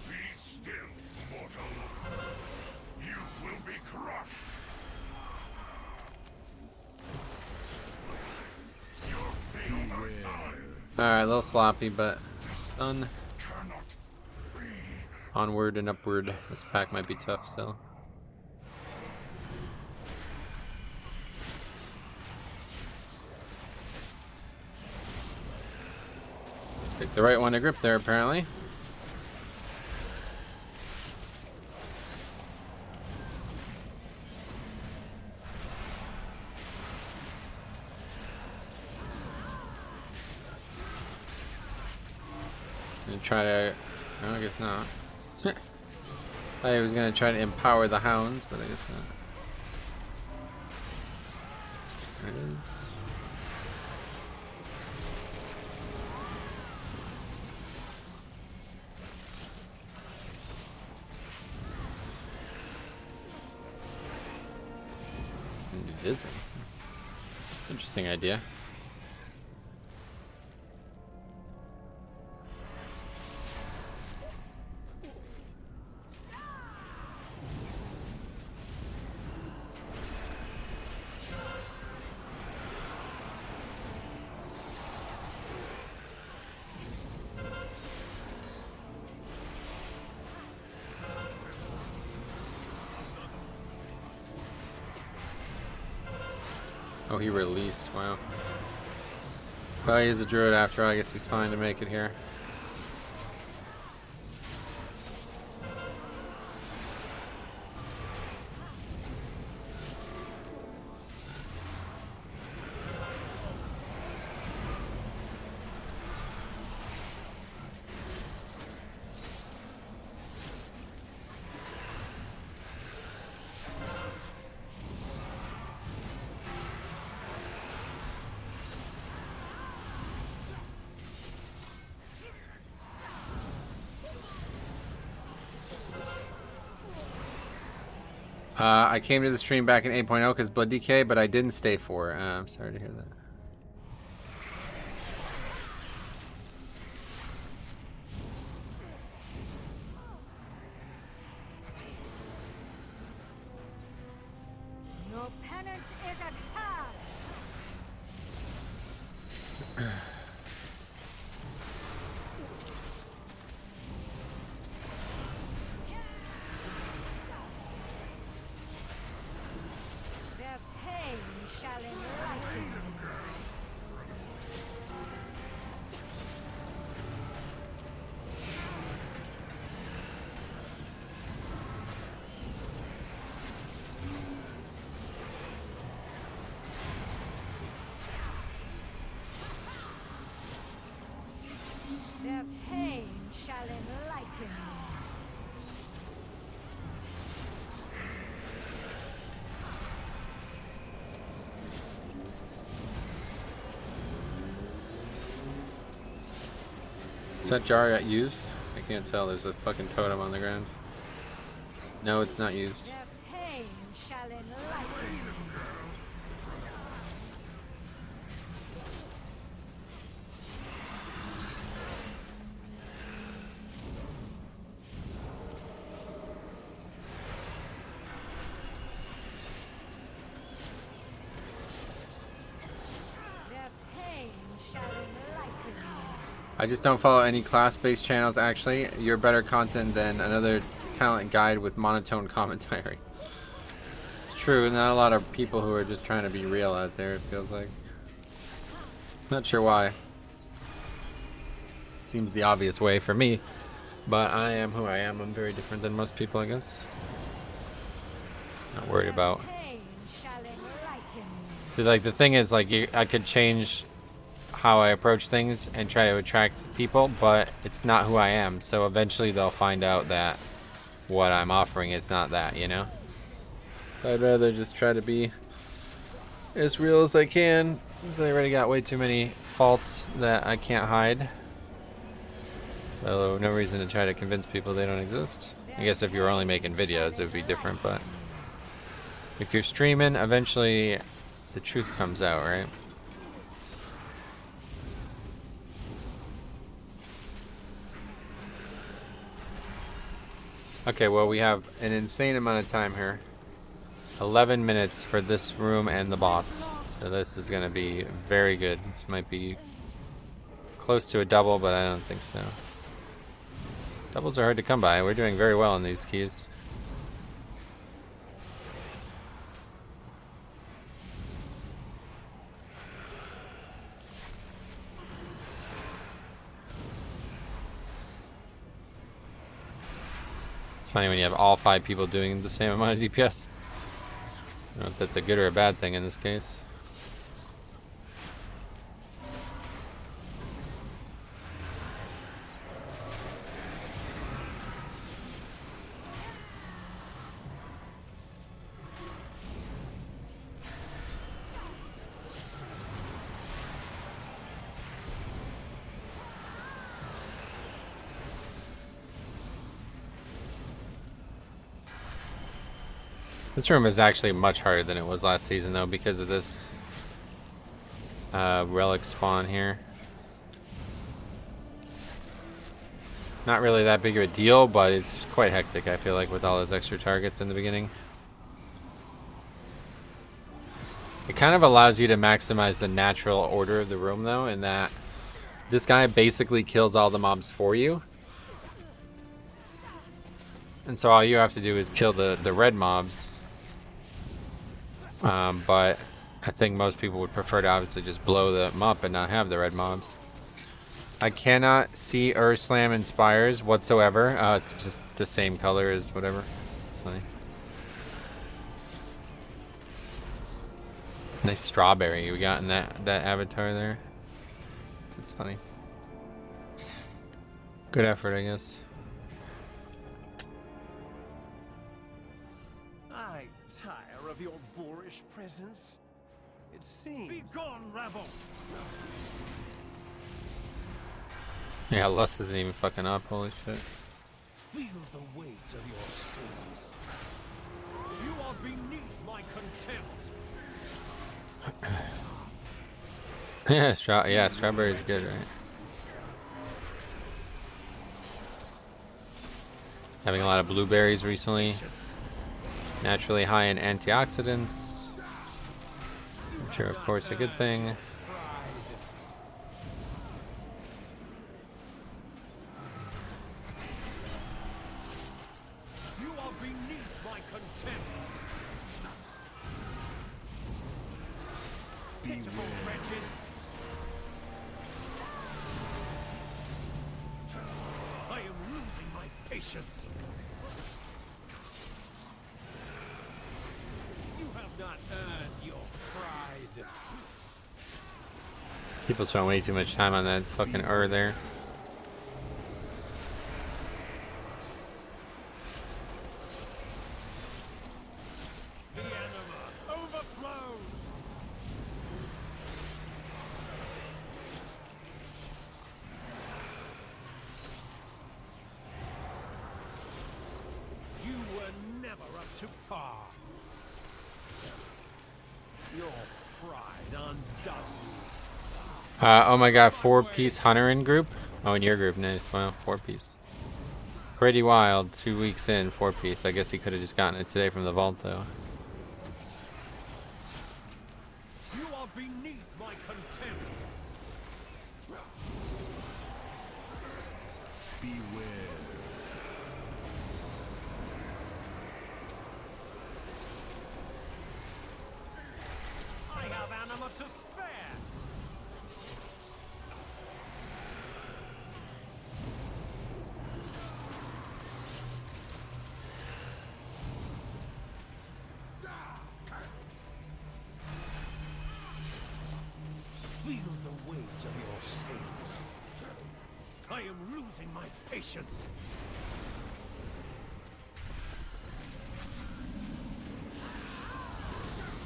Be still, mortal. You will be crushed. Your fate on our side. Alright, a little sloppy, but done. Onward and upward. This pack might be tough still. Picked the right one to grip there, apparently. And try to... No, I guess not. I thought he was going to try to empower the hounds, but I guess not. There it is. Division. Interesting idea. Oh, he released. Wow. Well, he's a druid after all. I guess he's fine to make it here. I came to the stream back in 8.0 because Blood DK, but I didn't stay for. I'm sorry to hear that. Your penance is at hand. Their pain shall enlighten you. Their pain shall enlighten you. Is that jar got used? I can't tell. There's a fucking totem on the ground. No, it's not used. Their pain shall enlighten you. Their pain shall enlighten you. I just don't follow any class-based channels, actually. You're better content than another talent guide with monotone commentary. It's true, not a lot of people who are just trying to be real out there, it feels like. Not sure why. Seems the obvious way for me, but I am who I am. I'm very different than most people, I guess. Not worried about. Pain shall enlighten you. See, like, the thing is, like, I could change how I approach things and try to attract people, but it's not who I am. So eventually they'll find out that what I'm offering is not that, you know? So I'd rather just try to be as real as I can, because I already got way too many faults that I can't hide. So no reason to try to convince people they don't exist. I guess if you were only making videos, it would be different, but if you're streaming, eventually the truth comes out, right? Okay, well, we have an insane amount of time here. 11 minutes for this room and the boss. So this is going to be very good. This might be close to a double, but I don't think so. Doubles are hard to come by. We're doing very well on these keys. It's funny when you have all 5 people doing the same amount of DPS. I don't know if that's a good or a bad thing in this case. This room is actually much harder than it was last season, though, because of this relic spawn here. Not really that big of a deal, but it's quite hectic, I feel like, with all those extra targets in the beginning. It kind of allows you to maximize the natural order of the room, though, in that this guy basically kills all the mobs for you. And so all you have to do is kill the red mobs. But I think most people would prefer to obviously just blow them up and not have the red mobs. I cannot see Slam Inspires whatsoever. It's just the same color as whatever. It's funny. Nice strawberry we got in that avatar there. It's funny. Good effort, I guess. I tire of your boorish presence. It seems. Be gone, rabble! Yeah, Lust isn't even fucking up. Holy shit. Feel the weight of your sins. You are beneath my contempt. Yeah, strawberry's good, right? Having a lot of blueberries recently. Naturally high in antioxidants, which are of course a good thing. You are beneath my contempt. Pitiful wretches. I am losing my patience. You have not earned your pride. People spent way too much time on that fucking there. The anima overflows. You were never up to par. Your pride undoes you. Oh my god, 4-piece hunter in group? Oh, in your group, nice. Wow, 4-piece. Pretty wild, 2 weeks in, 4-piece. I guess he could have just gotten it today from the vault, though. You are beneath my contempt. Beware. I have anima to spare. my patience.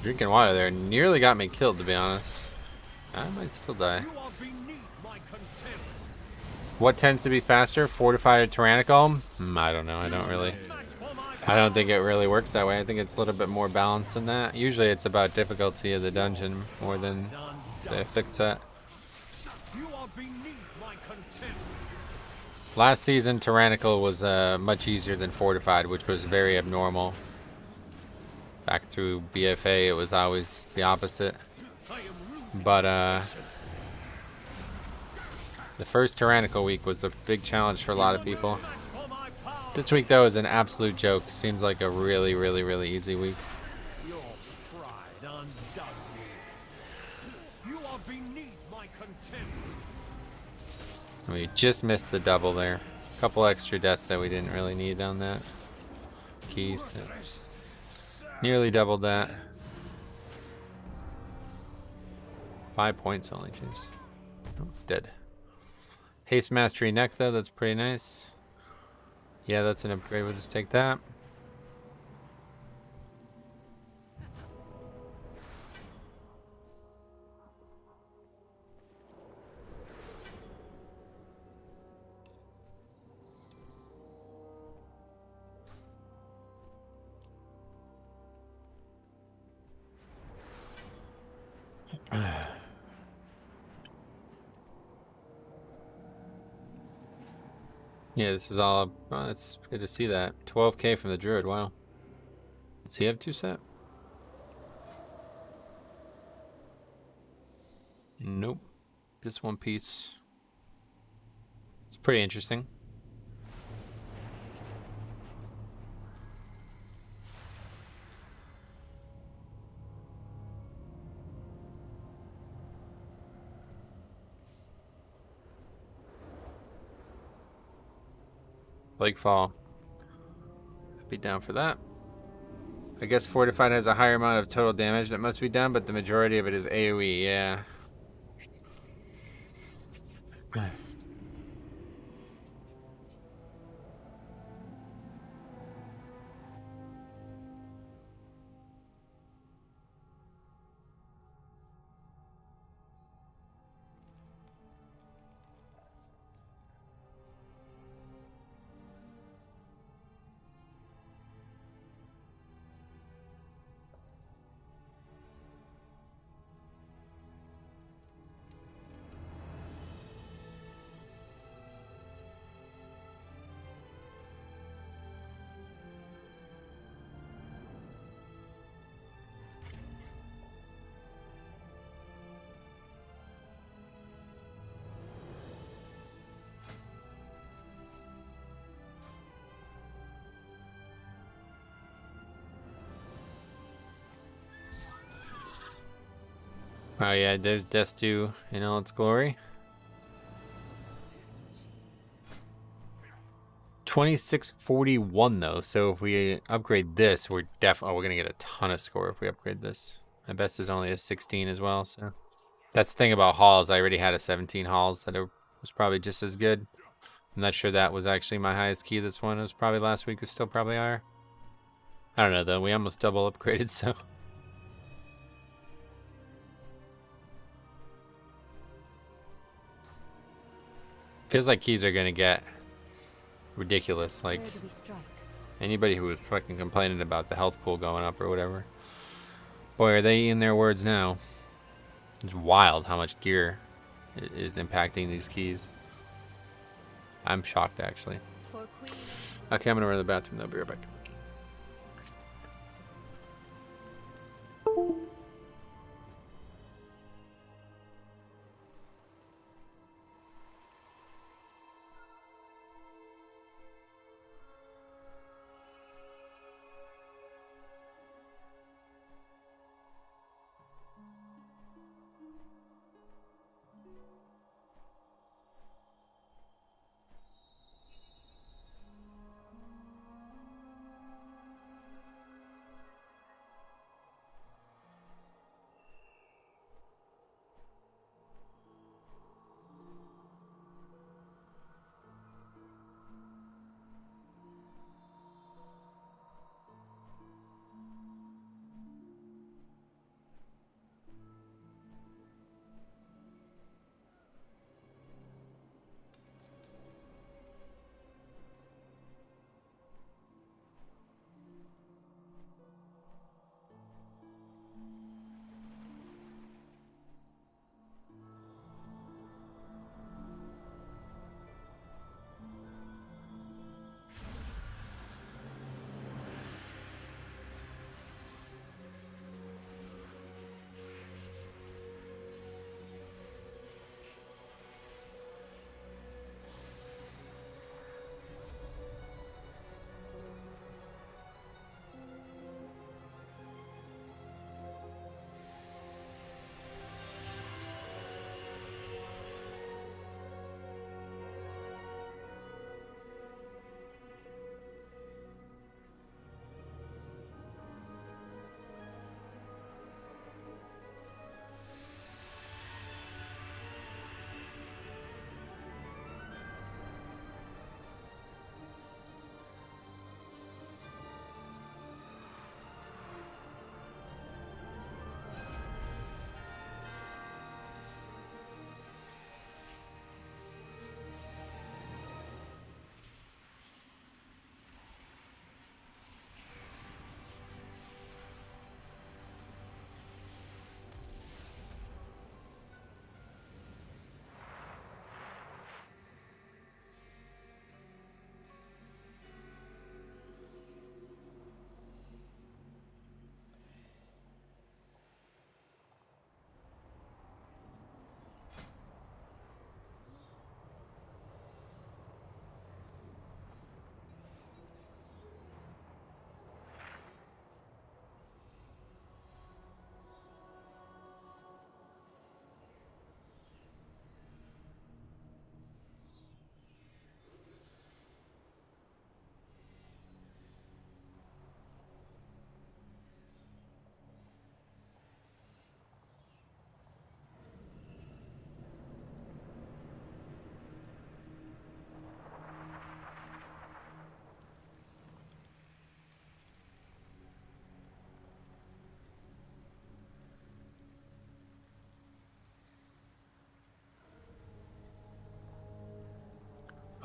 Drinking water there nearly got me killed, to be honest. I might still die. You are beneath my contempt. What tends to be faster, fortified or tyrannical? I don't know. I don't really. I don't think it really works that way. I think it's a little bit more balanced than that. Usually it's about difficulty of the dungeon more than the fix set. You are beneath my contempt. Last season, tyrannical was much easier than fortified, which was very abnormal. Back through BFA, it was always the opposite. But the first tyrannical week was a big challenge for a lot of people. This week, though, is an absolute joke. Seems like a really, really, really easy week. Your pride undoes you. You are beneath my contempt. We just missed the double there. A couple extra deaths that we didn't really need on that. Keys to nearly doubled that. 5 points only, jeez. Oh, dead. Haste Mastery neck, though, that's pretty nice. Yeah, that's an upgrade. We'll just take that. Yeah, this is all. Well, it's good to see that. 12k from the druid. Wow. Does he have 2 set? Nope. Just 1 piece. It's pretty interesting. Blake Fall. I'd be down for that. I guess Fortified has a higher amount of total damage that must be done, but the majority of it is AoE, yeah. Oh yeah, there's Death Dew in all its glory. 2641 though, so if we upgrade this, we're gonna get a ton of score if we upgrade this. My best is only a 16 as well, so that's the thing about halls. I already had a 17 halls that was probably just as good. I'm not sure that was actually my highest key. This one was probably last week was still probably higher. I don't know though. We almost double upgraded, so. Feels like keys are gonna get ridiculous. Like anybody who was fucking complaining about the health pool going up or whatever. Boy, are they eating their words now. It's wild how much gear is impacting these keys. I'm shocked actually. Okay, I'm gonna run to the bathroom. I'll be right back.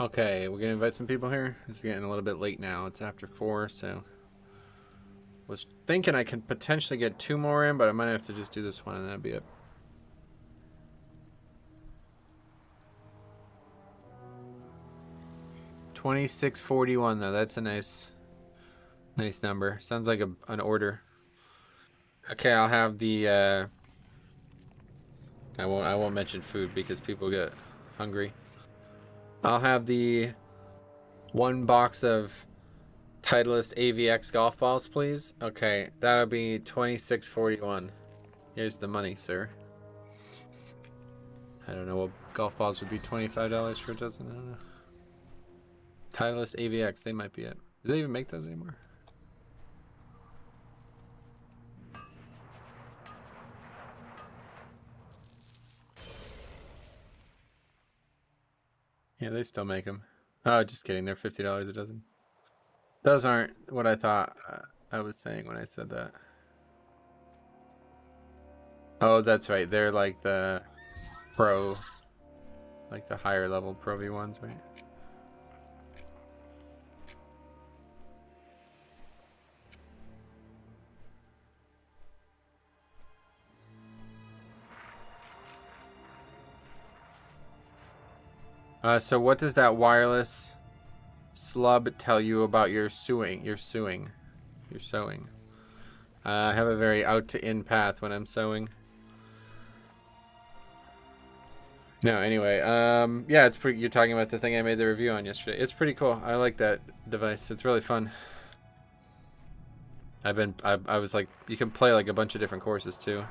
Okay, we're gonna invite some people here. It's getting a little bit late now. It's after 4, so was thinking I could potentially get 2 more in, but I might have to just do this one and that'd be it. $26.41 though. That's a nice number. Sounds like an order. Okay, I'll have the I won't mention food because people get hungry. I'll have the 1 box of Titleist AVX golf balls, please. Okay, that'll be $26.41. Here's the money, sir. I don't know what golf balls would be $25 for a dozen. I don't know. Titleist AVX, they might be it. Do they even make those anymore? Yeah, they still make them. Oh, just kidding. They're $50 a dozen. Those aren't what I thought I was saying when I said that. Oh, that's right. They're like the pro, like the higher level Pro V ones, right? So what does that wireless slub tell you about your sewing? I have a very out to in path when I'm sewing. No, anyway, yeah, it's pretty. You're talking about the thing I made the review on yesterday. It's pretty cool. I like that device. It's really fun. I was like, you can play like a bunch of different courses too.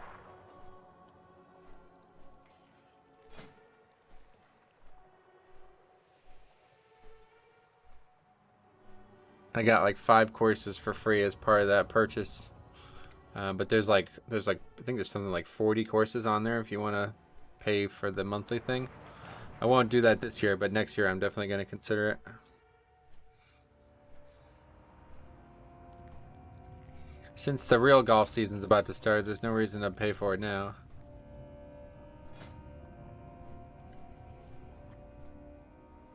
I got like 5 courses for free as part of that purchase. But there's like I think there's something like 40 courses on there if you want to pay for the monthly thing. I won't do that this year, but next year I'm definitely going to consider it. Since the real golf season's about to start, there's no reason to pay for it now.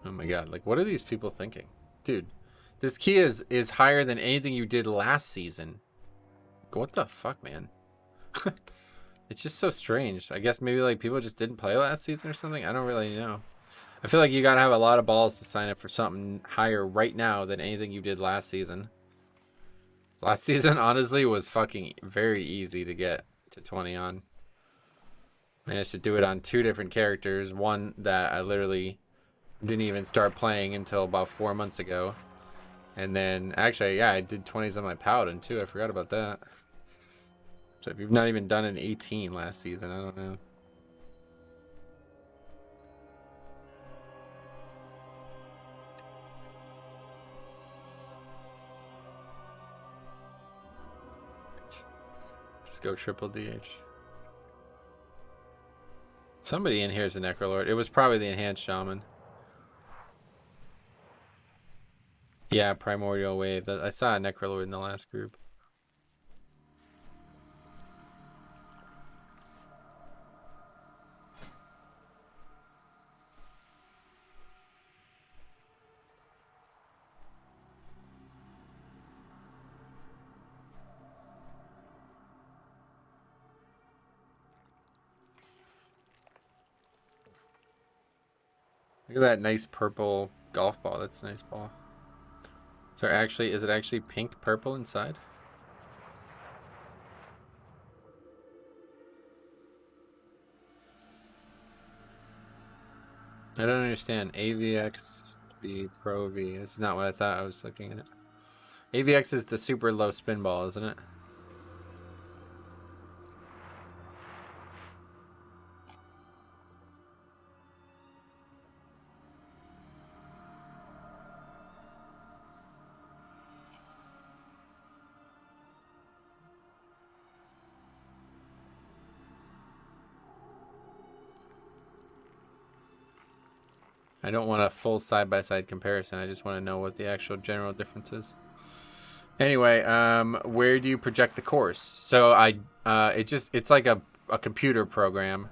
Oh my god, like what are these people thinking? Dude, this key is higher than anything you did last season. What the fuck, man? It's just so strange. I guess maybe like people just didn't play last season or something. I don't really know. I feel like you gotta have a lot of balls to sign up for something higher right now than anything you did last season. Last season, honestly, was fucking very easy to get to 20 on. Managed to do it on 2 different characters. One that I literally didn't even start playing until about 4 months ago. And then, actually, yeah, I did 20s on my Paladin too. I forgot about that. So if you've not even done an 18 last season, I don't know. Just go triple DH. Somebody in here is a Necrolord. It was probably the Enhanced Shaman. Yeah, Primordial Wave. I saw a Necrolord in the last group. Look at that nice purple golf ball. That's a nice ball. So actually, is it actually pink purple inside? I don't understand. AVX V Pro V. This is not what I thought I was looking at. AVX is the super low spin ball, isn't it? I don't want a full side-by-side comparison. I just want to know what the actual general difference is. Anyway, where do you project the course? So it's like a computer program.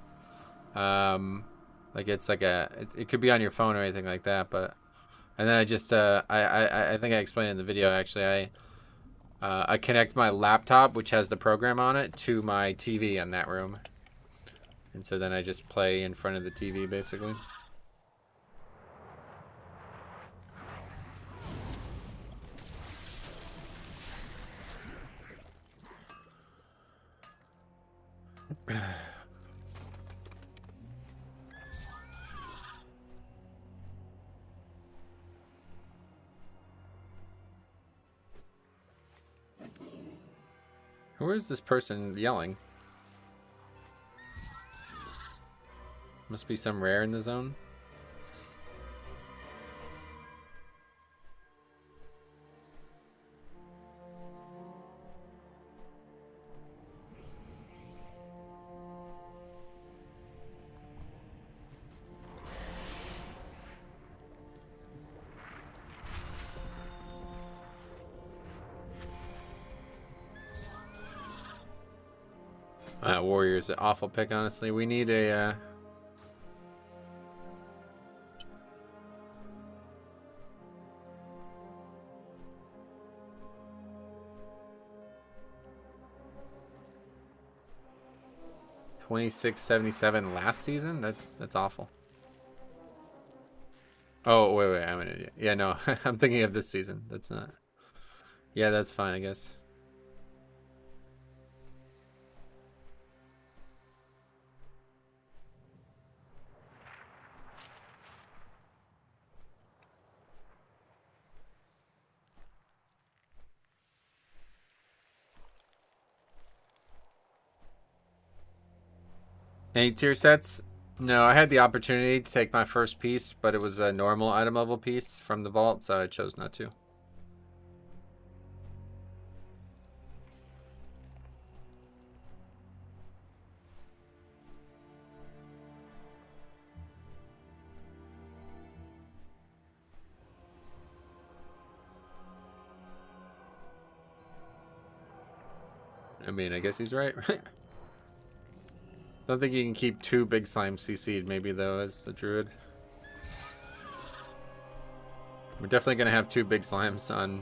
Like it could be on your phone or anything like that, but And then I just I think I explained in the video actually. I connect my laptop, which has the program on it, to my TV in that room. And so then I just play in front of the TV, basically. Who is this person yelling? Must be some rare in the zone. Warrior's an awful pick, honestly. We need a 2677 last season? That's awful. Oh, wait, I'm an idiot. Yeah, no, I'm thinking of this season. That's not. Yeah, that's fine, I guess. Any tier sets? No, I had the opportunity to take my first piece, but it was a normal item level piece from the vault, so I chose not to. I mean, I guess he's right, right? Don't think you can keep 2 big slimes CC'd maybe though as a druid. We're definitely gonna have 2 big slimes on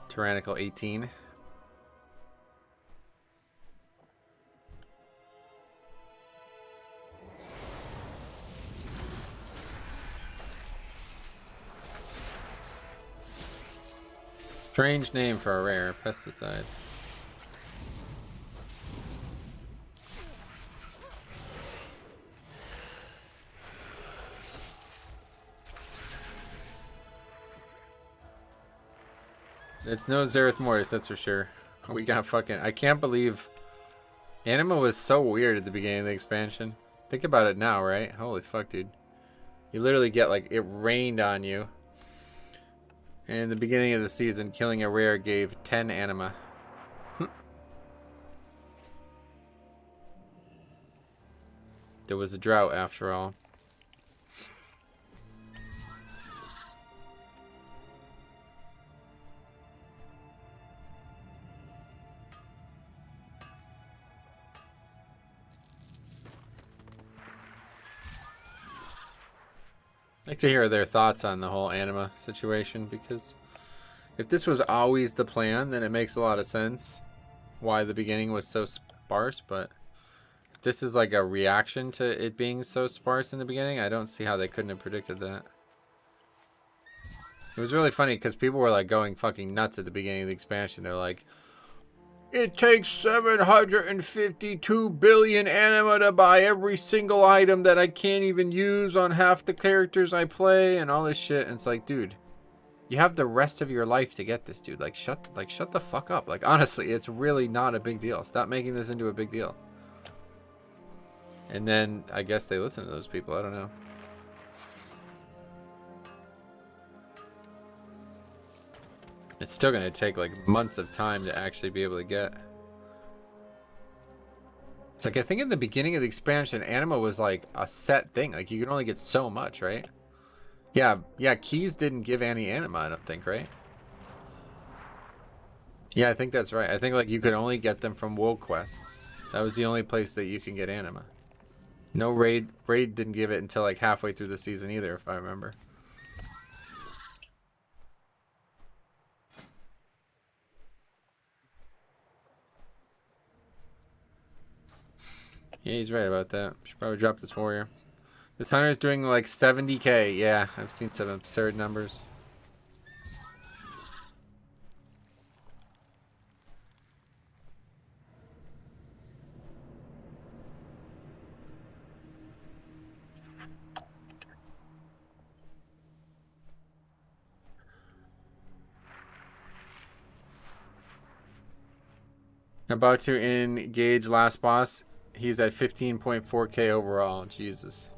Tyrannical 18. Strange name for a rare pesticide. It's no Zereth Mortis, that's for sure. We got fucking... I can't believe... Anima was so weird at the beginning of the expansion. Think about it now, right? Holy fuck, dude. You literally get, like, it rained on you. And in the beginning of the season, killing a rare gave 10 anima. There was a drought, after all. I'd like to hear their thoughts on the whole anima situation, because if this was always the plan, then it makes a lot of sense why the beginning was so sparse, but if this is like a reaction to it being so sparse in the beginning, I don't see how they couldn't have predicted that. It was really funny because people were like going fucking nuts at the beginning of the expansion. They're like, it takes 752 billion anima to buy every single item that I can't even use on half the characters I play and all this shit. And it's like, dude, you have the rest of your life to get this, dude. Like shut the fuck up. Like, honestly, it's really not a big deal. Stop making this into a big deal. And then I guess they listen to those people. I don't know. It's still going to take like months of time to actually be able to get. It's like, I think in the beginning of the expansion, anima was like a set thing. Like you could only get so much, right? Yeah, keys didn't give any anima, I don't think, right? Yeah, I think that's right. I think like you could only get them from world quests. That was the only place that you can get anima. No raid. Raid didn't give it until like halfway through the season either, if I remember. Yeah, he's right about that. Should probably drop this warrior. This hunter is doing like 70k. Yeah, I've seen some absurd numbers. About to engage last boss. He's at 15.4k overall. Jesus.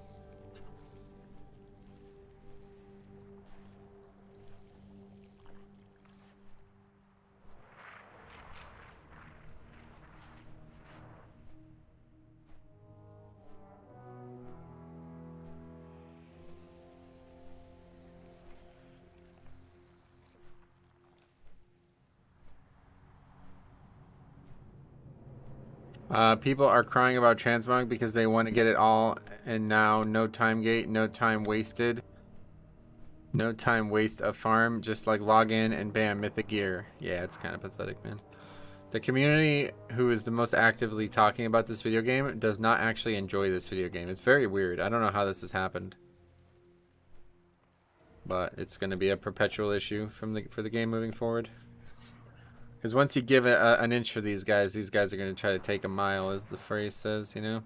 People are crying about transmog because they want to get it all, and now no time gate, no time wasted. No time waste a farm, just like log in and bam, mythic gear. Yeah, it's kind of pathetic, man. The community who is the most actively talking about this video game does not actually enjoy this video game. It's very weird. I don't know how this has happened. But it's going to be a perpetual issue for the game moving forward. Because once you give an inch for these guys are going to try to take a mile, as the phrase says, you know?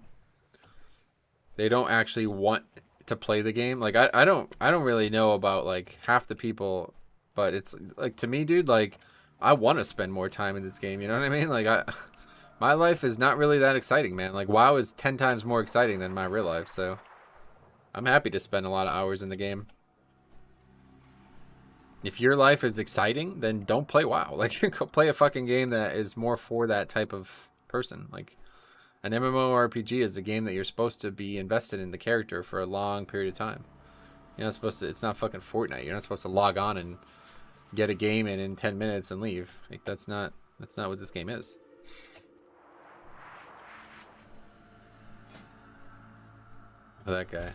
They don't actually want to play the game. Like, I don't really know about, like, half the people, but it's, like, to me, dude, like, I want to spend more time in this game, you know what I mean? Like, my life is not really that exciting, man. Like, WoW is 10 times more exciting than my real life, so I'm happy to spend a lot of hours in the game. If your life is exciting, then don't play WoW. Like, go play a fucking game that is more for that type of person. Like, an MMORPG is the game that you're supposed to be invested in the character for a long period of time. You're not supposed to, it's not fucking Fortnite. You're not supposed to log on and get a game in 10 minutes and leave. Like, that's not what this game is. Oh, that guy.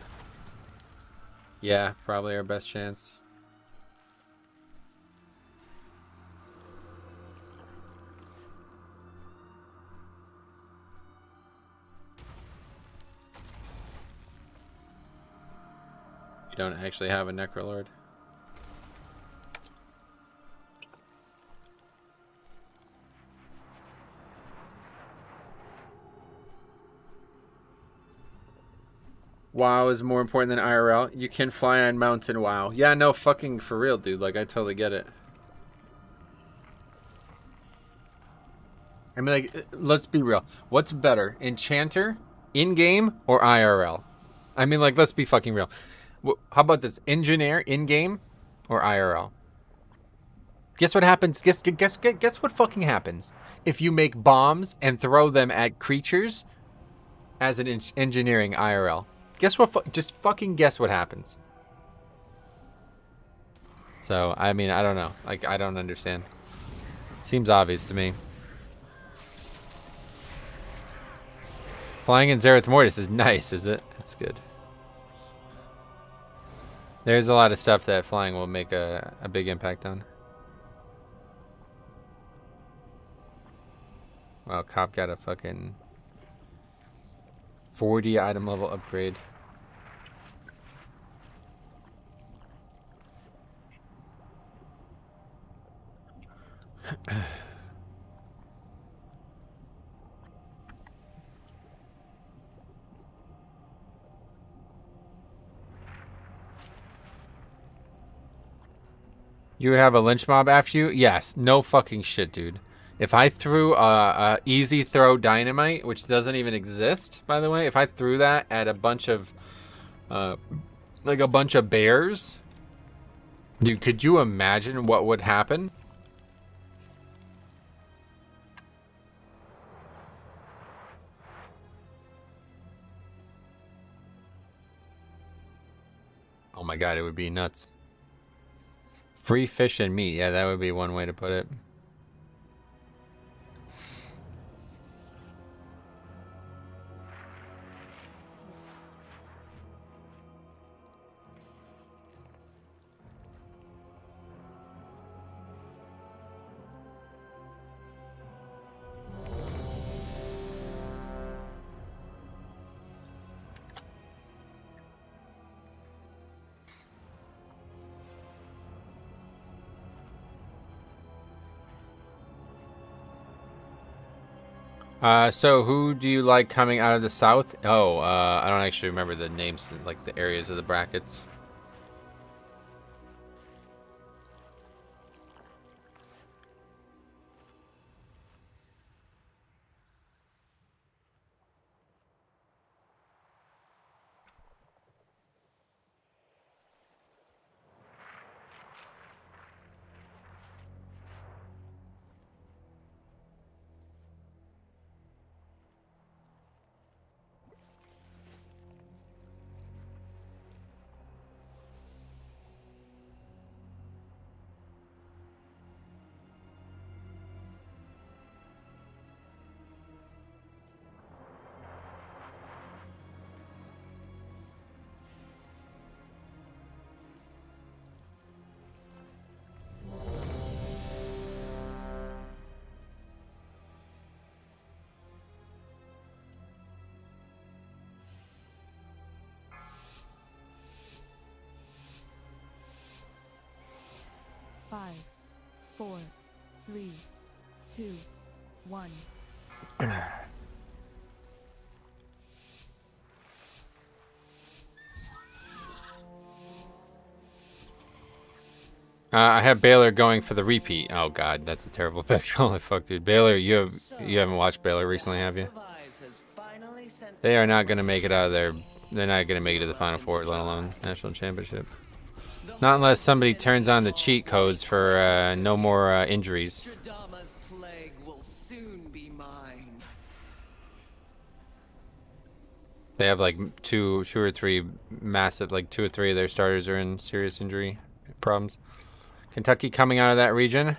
Yeah, probably our best chance. Don't actually have a Necrolord. WoW is more important than IRL. You can fly on mountain WoW. Yeah, no, fucking for real, dude. Like, I totally get it. I mean, like, let's be real. What's better, Enchanter, in-game, or IRL? I mean, like, let's be fucking real. How about this? Engineer in-game or IRL? Guess what happens? Guess what fucking happens if you make bombs and throw them at creatures as an engineering IRL? Guess what? Just fucking guess what happens. So, I mean, I don't know. Like, I don't understand. Seems obvious to me. Flying in Zereth Mortis is nice, is it? That's good. There's a lot of stuff that flying will make a big impact on. Wow, Cop got a fucking 40 item level upgrade. You would have a lynch mob after you? Yes. No fucking shit, dude. If I threw a easy throw dynamite, which doesn't even exist, by the way, if I threw that at a bunch of, like a bunch of bears, dude, could you imagine what would happen? Oh my god, it would be nuts. Free fish and meat. Yeah, that would be one way to put it. So who do you like coming out of the South? Oh, I don't actually remember the names, like the areas of the brackets. Five, 4, 3, 2, 1. I have Baylor going for the repeat. Oh god, that's a terrible pick. Holy fuck, dude. Baylor, you haven't watched Baylor recently, have you? They are not gonna make it out of there. They're not gonna make it to the Final Four, let alone national championship. Not unless somebody turns on the cheat codes for no more injuries. They have like two or three massive, like 2 or 3 of their starters are in serious injury problems. Kentucky coming out of that region.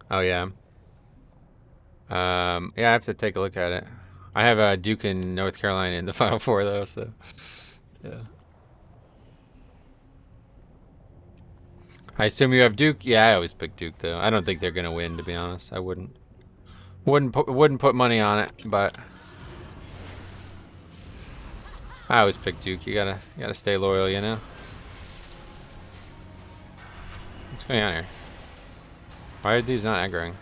Oh yeah. Yeah, I have to take a look at it. I have Duke and North Carolina in the Final Four though, so. I assume you have Duke. Yeah, I always pick Duke though. I don't think they're gonna win, to be honest. I wouldn't put money on it, but I always pick Duke. You gotta stay loyal, you know. What's going on here? Why are these not aggroing?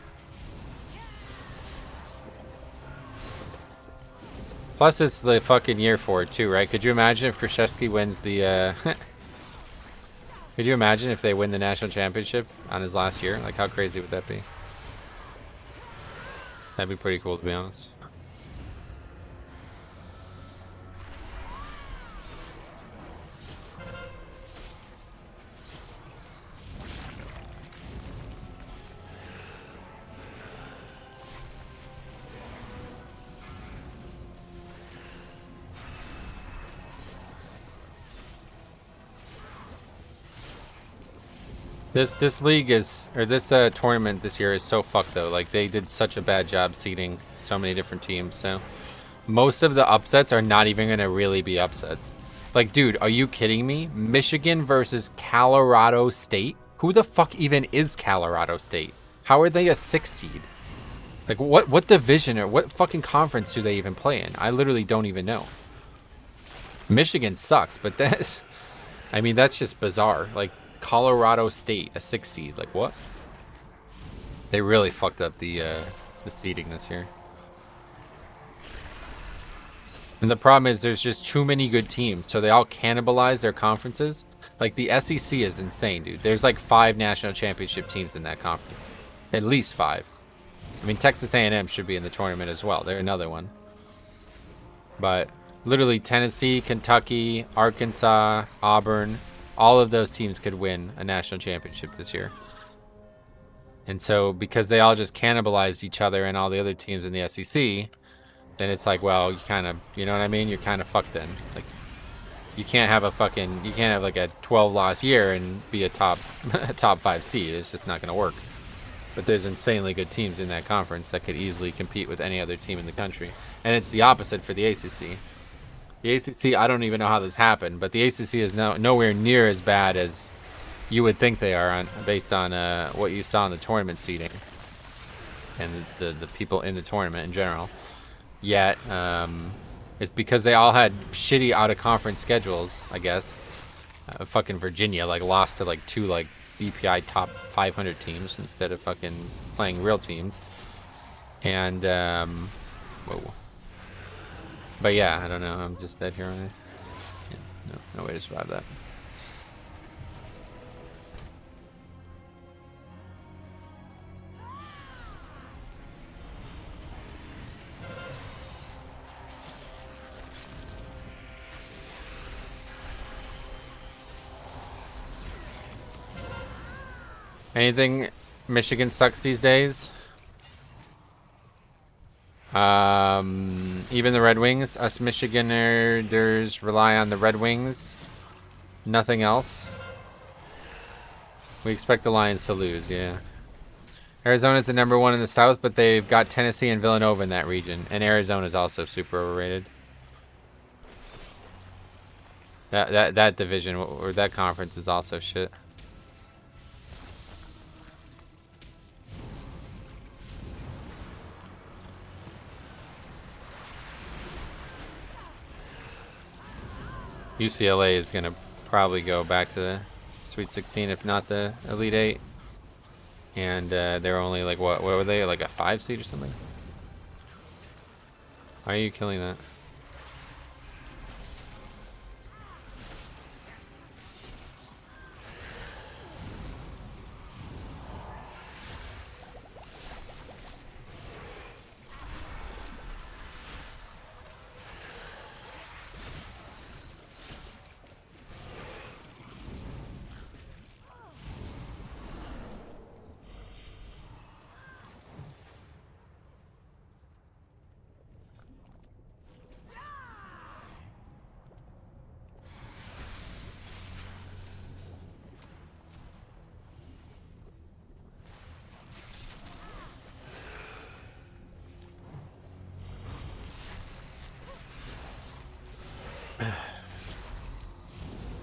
Plus, it's the fucking year for it too, right? Could you imagine if Krzyzewski wins the? Could you imagine if they win the national championship on his last year? Like, how crazy would that be? That'd be pretty cool, to be honest. This league is, or this tournament this year is so fucked though. Like, they did such a bad job seeding so many different teams. So most of the upsets are not even gonna really be upsets. Like, dude, are you kidding me? Michigan versus Colorado State? Who the fuck even is Colorado State? How are they a 6 seed? Like, what division or what fucking conference do they even play in? I literally don't even know. Michigan sucks, but that's, I mean, that's just bizarre. Like, Colorado State, a 6 seed. Like, what? They really fucked up the seeding this year. And the problem is there's just too many good teams, so they all cannibalize their conferences. Like, the SEC is insane, dude. There's like 5 national championship teams in that conference. At least 5. I mean, Texas A&M should be in the tournament as well. They're another one. But literally Tennessee, Kentucky, Arkansas, Auburn, all of those teams could win a national championship this year. And so because they all just cannibalized each other and all the other teams in the SEC, then it's like, well, you kind of, you know what I mean? You're kind of fucked then. Like, you can't have like a 12-loss year and be a top 5 seed. It's just not going to work. But there's insanely good teams in that conference that could easily compete with any other team in the country. And it's the opposite for the ACC. The ACC, I don't even know how this happened, but the ACC is nowhere near as bad as you would think they are based on what you saw in the tournament seeding and the people in the tournament in general. Yet, it's because they all had shitty out-of-conference schedules, I guess. Fucking Virginia, like, lost to, like, 2, like, BPI top 500 teams instead of fucking playing real teams. And whoa. But yeah, I don't know. I'm just dead here. Yeah, no way to survive that. Anything Michigan sucks these days? Even the Red Wings. Us Michiganders rely on the Red Wings. Nothing else. We expect the Lions to lose, yeah. Arizona's the #1 in the South, but they've got Tennessee and Villanova in that region. And Arizona's also super overrated. That division, or that conference, is also shit. UCLA is going to probably go back to the Sweet 16, if not the Elite 8. And they're only like, what were they? Like a 5 seed or something? Why are you killing that?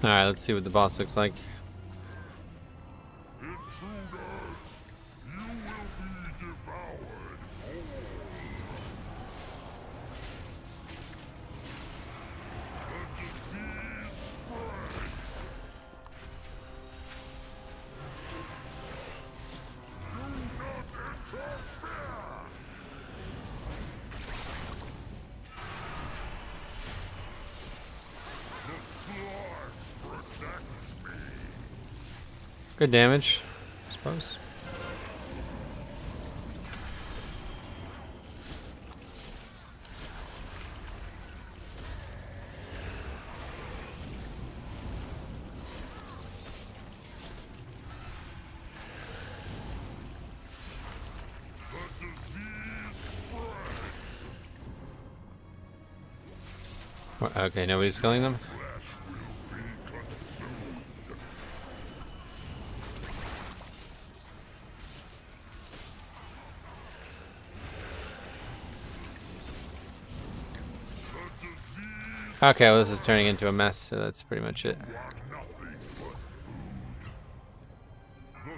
Alright, let's see what the boss looks like. Good damage, I suppose. Okay, nobody's killing them? Okay, well this is turning into a mess, so that's pretty much it.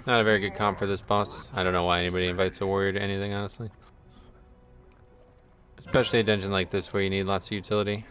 Not a very good comp for this boss. I don't know why anybody invites a warrior to anything, honestly. Especially a dungeon like this where you need lots of utility.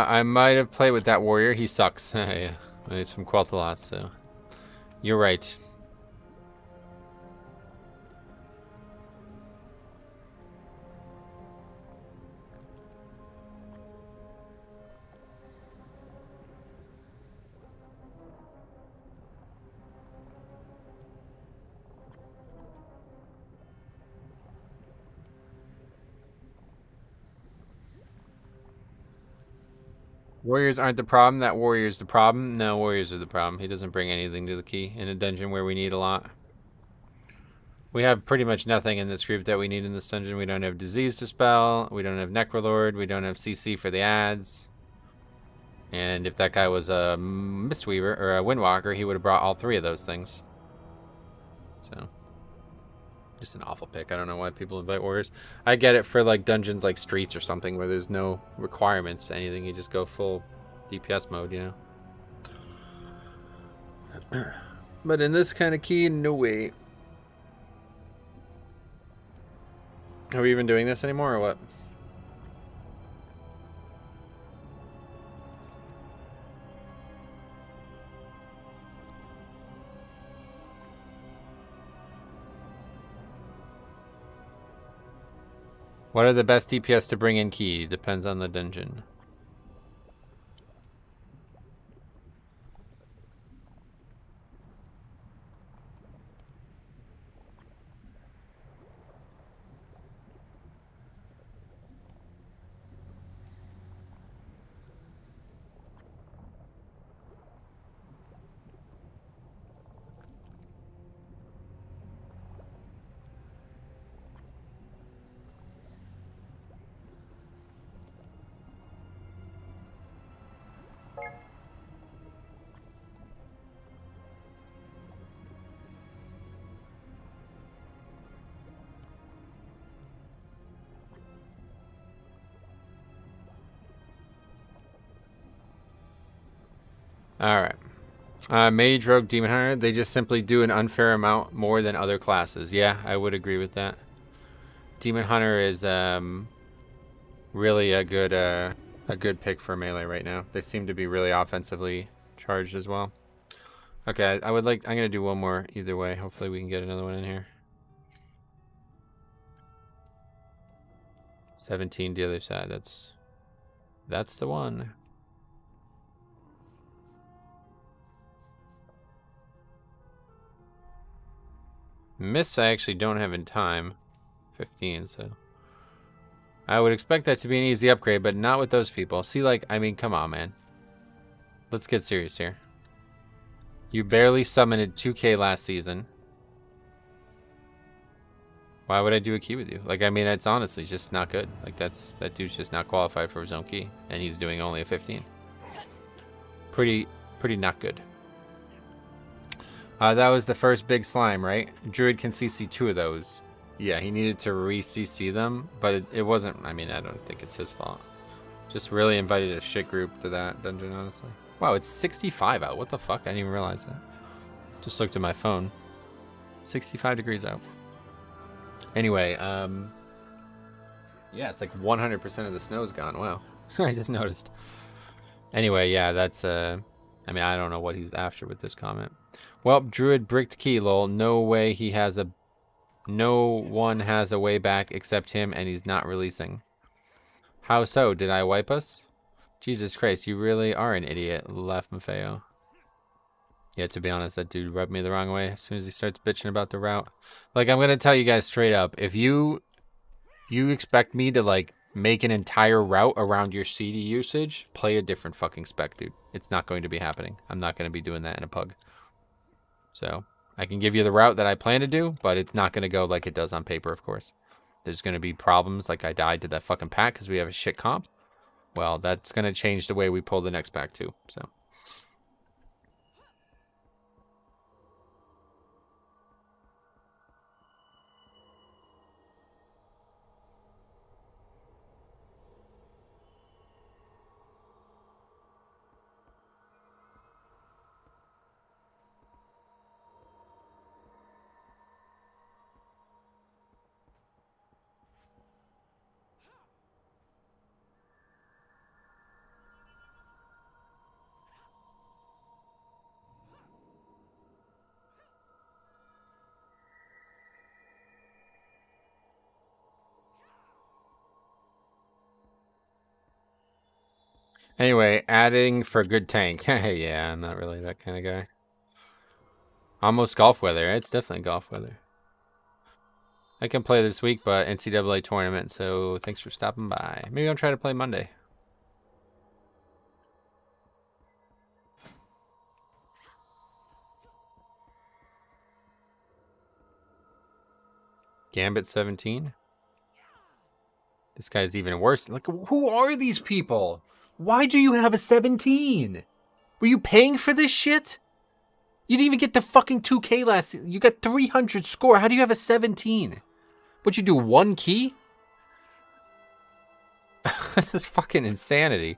I might have played with that warrior. He sucks. Yeah, he's from Quel'Thalas, so you're right. Warriors aren't the problem. That warrior's the problem. No, warriors are the problem. He doesn't bring anything to the key in a dungeon where we need a lot. We have pretty much nothing in this group that we need in this dungeon. We don't have Disease Dispel. We don't have Necrolord. We don't have CC for the ads. And if that guy was a Mistweaver or a Windwalker, he would have brought all 3 of those things. So, Just an awful pick. I don't know why people invite warriors. I get it for like dungeons like streets or something where there's no requirements to anything. You just go full DPS mode, you know. But in this kind of key, no way. Are we even doing this anymore or what? What are the best DPS to bring in key? Depends on the dungeon. Alright. Mage, Rogue, Demon Hunter, they just simply do an unfair amount more than other classes. Yeah, I would agree with that. Demon Hunter is really a good pick for melee right now. They seem to be really offensively charged as well. Okay, I'm gonna do one more either way. Hopefully we can get another one in here. 17 the other side. That's the one. Miss I actually don't have in time. 15, so I would expect that to be an easy upgrade, but not with those people. See, like, I mean, come on, man. Let's get serious here. You barely summoned 2K last season. Why would I do a key with you? Like, I mean, it's honestly just not good. Like, that dude's just not qualified for his own key, and he's doing only a 15. Pretty not good. That was the first big slime, right? Druid can CC 2 of those. Yeah, he needed to re-CC them, but it wasn't, I mean, I don't think it's his fault. Just really invited a shit group to that dungeon, honestly. Wow, it's 65 out. What the fuck? I didn't even realize that. Just looked at my phone. 65 degrees out. Anyway, yeah, it's like 100% of the snow's gone. Wow. I just noticed. Anyway, yeah, that's, I mean, I don't know what he's after with this comment. Well, Druid bricked key, lol. No one has a way back except him, and he's not releasing. How so? Did I wipe us? Jesus Christ, you really are an idiot, laughed Maffeo. Yeah, to be honest, that dude rubbed me the wrong way as soon as he starts bitching about the route. Like, I'm gonna tell you guys straight up, if you expect me to, like, make an entire route around your CD usage, play a different fucking spec, dude. It's not going to be happening. I'm not going to be doing that in a pug. So, I can give you the route that I plan to do, but it's not going to go like it does on paper, of course. There's going to be problems, like I died to that fucking pack because we have a shit comp. Well, that's going to change the way we pull the next pack, too, so... Anyway, adding for good tank. Yeah, I'm not really that kind of guy. Almost golf weather. It's definitely golf weather. I can play this week, but NCAA tournament, so thanks for stopping by. Maybe I'll try to play Monday. Gambit 17. This guy's even worse. Like, who are these people? Why do you have a 17? Were you paying for this shit? You didn't even get the fucking 2K last season. You got 300 score. How do you have a 17? What'd you do, one key? This is fucking insanity.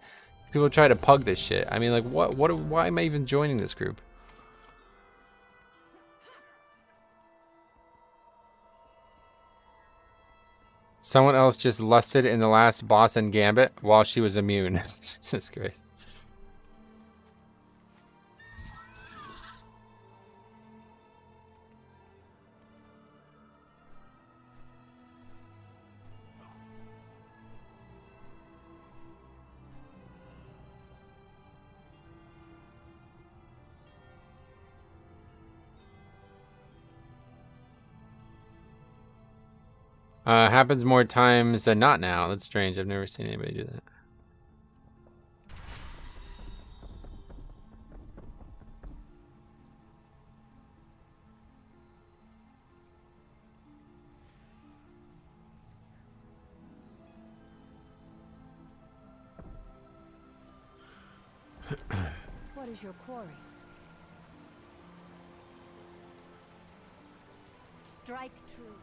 People try to pug this shit. I mean, like, why am I even joining this group? Someone else just lusted in the last boss in Gambit while she was immune. Jesus Christ. Happens more times than not now. That's strange. I've never seen anybody do that. What is your quarry? Strike true.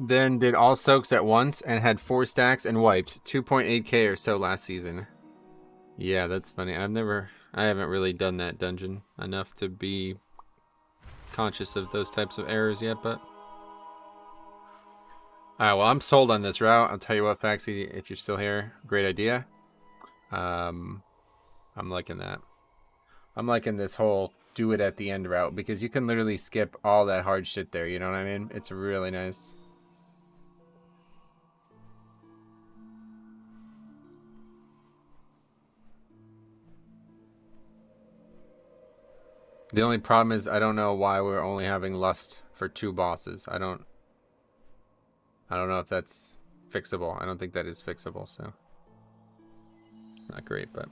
Then did all soaks at once and had 4 stacks and wiped 2.8k or so last season. Yeah, that's funny. I haven't really done that dungeon enough to be conscious of those types of errors yet, but. Alright, well, I'm sold on this route. I'll tell you what, Faxi, if you're still here, great idea. I'm liking that. I'm liking this whole do it at the end route because you can literally skip all that hard shit there, you know what I mean? It's really nice. The only problem is I don't know why we're only having lust for 2 bosses. I don't know if that's fixable. I don't think that is fixable, so not great, but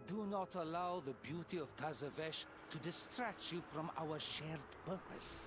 Do not allow the beauty of Tazavesh to distract you from our shared purpose.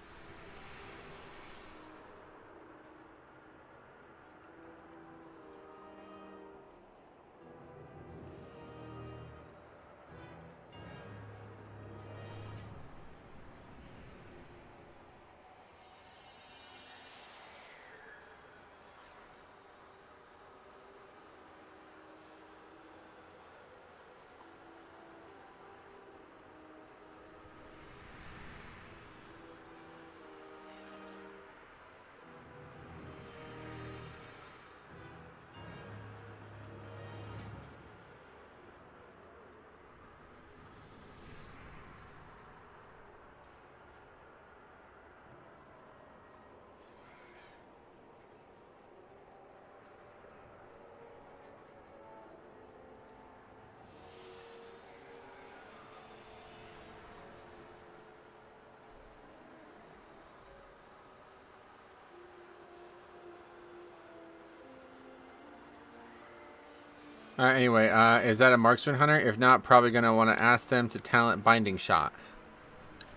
Alright, anyway, is that a marksman hunter? If not, probably going to want to ask them to talent binding shot.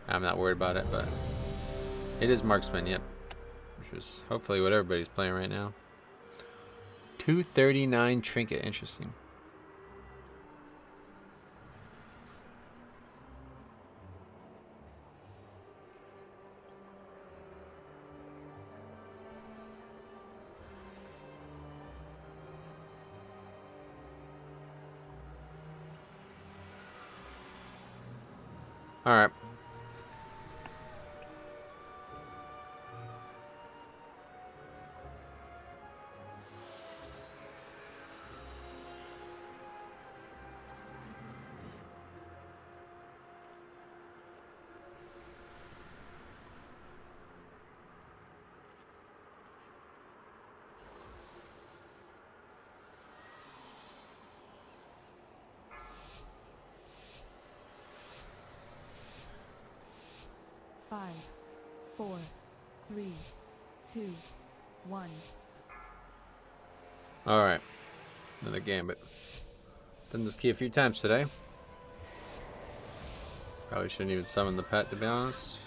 I'm not worried about it, but it is marksman, yep. Which is hopefully what everybody's playing right now. 239 trinket, interesting. All right. Five, 4, 3, 2, 1. All right. Another gambit. Done this key a few times today. Probably shouldn't even summon the pet, to be honest.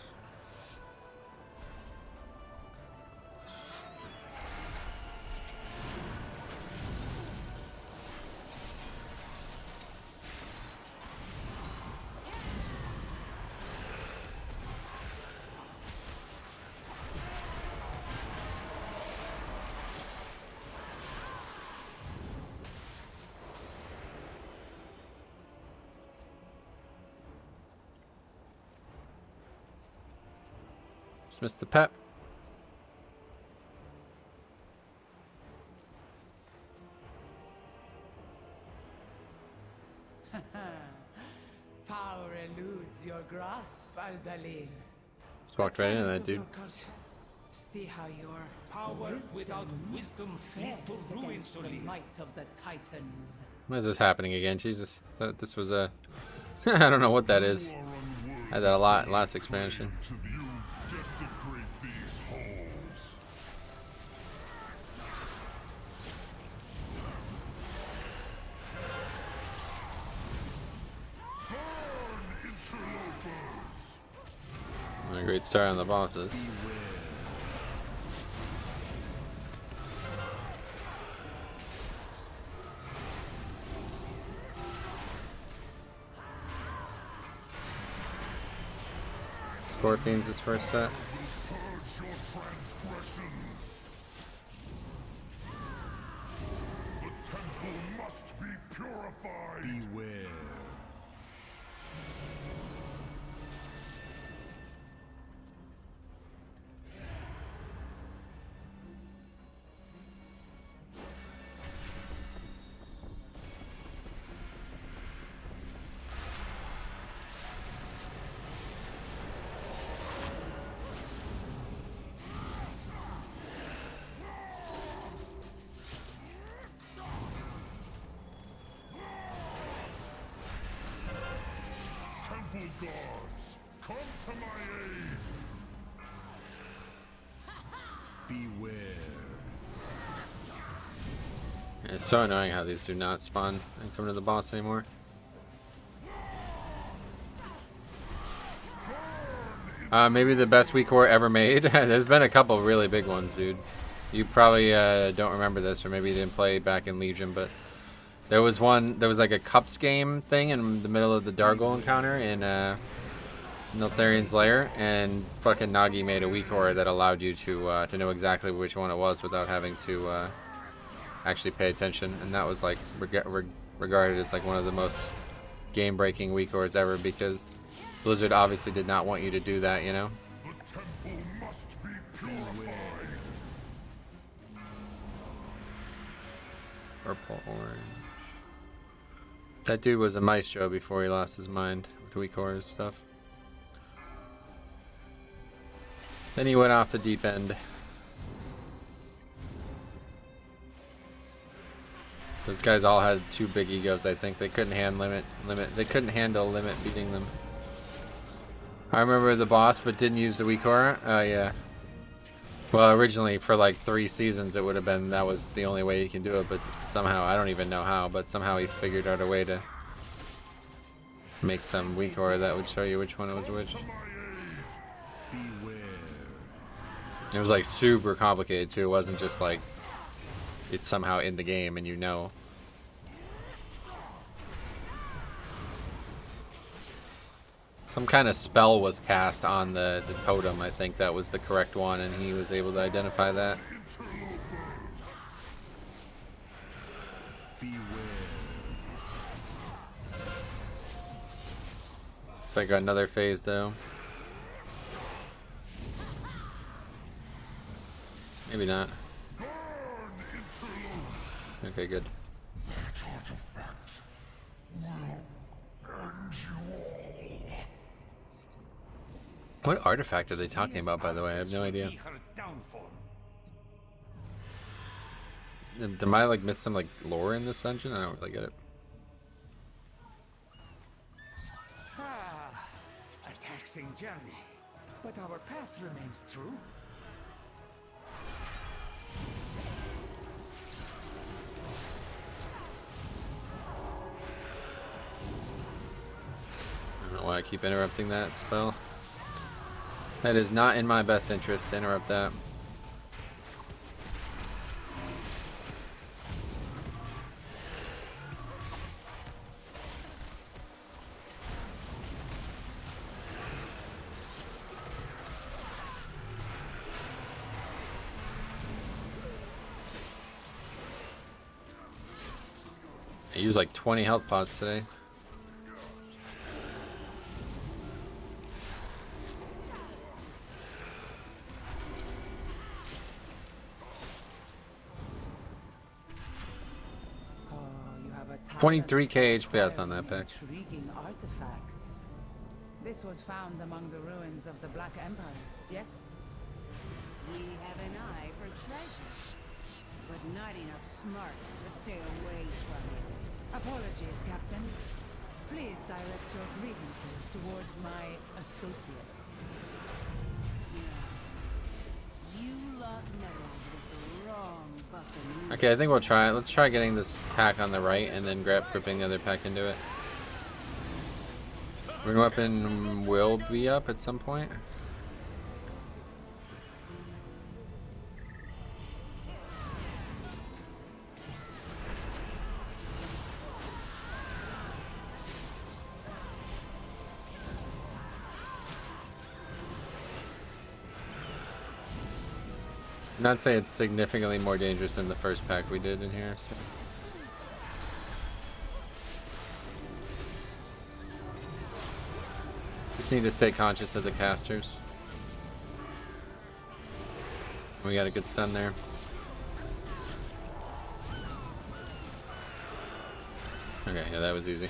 Dismiss the pet. Power eludes your grasp, Aldalin. Just walked right into that dude. See how your Power without wisdom feeds to ruin, against the Solid. might of the Titans. Why is this happening again? Jesus. Thought this was a... I don't know what that is. I had that a lot last expansion. To you desecrate these halls. Burn, interlopers! A great start on the bosses. Scorpions this first set. Purge your transgressions. The temple must be purified. Beware. Temple guards, come to my aid. Beware. It's so annoying how these do not spawn and come to the boss anymore. Maybe the best weak core ever made. There's been a couple really big ones, dude. You probably don't remember this, or maybe you didn't play back in Legion, but there was one. There was like a cups game thing in the middle of the Dargol encounter in Niltharian's Lair, and fucking Nagi made a weak core that allowed you to know exactly which one it was without having to actually pay attention, and that was like regarded as like one of the most game-breaking weak cores ever, because Blizzard obviously did not want you to do that, you know? The temple must be purified. Purple, orange. That dude was a maestro before he lost his mind with weak cores stuff. Then he went off the deep end. Those guys all had too big egos, I think. They couldn't they couldn't handle limit beating them. I remember the boss, but didn't use the weak aura. Oh yeah. Well, originally for like 3 seasons it would have been that was the only way you can do it, but somehow, I don't even know how, but somehow he figured out a way to make some weak aura that would show you which one was which. It was like super complicated too. It wasn't just like it's somehow in the game and you know. Some kind of spell was cast on the totem. I think that was the correct one, and he was able to identify that. Looks like another phase though. Maybe not. Okay, good. What artifact are they talking about, by the way? I have no idea. Am I like miss some like lore in this dungeon? I don't really get it. A taxing journey, but our path remains true. I don't know why I keep interrupting that spell. That is not in my best interest to interrupt that. I used like 20 health pots today. You have a 23k HPS on that pack. Intriguing artifacts. This was found among the ruins of the Black Empire, yes? We have an eye for treasure, but not enough smarts to stay away from it. Apologies, Captain. Please direct your grievances towards my associates. You lot meddled with the wrong buccaneer. Okay, I think we'll try it. Let's try getting this pack on the right and then gripping the other pack into it. Ring weapon will be up at some point. I'm not saying it's significantly more dangerous than the first pack we did in here, so. Just need to stay conscious of the casters. We got a good stun there. Okay, yeah, that was easy.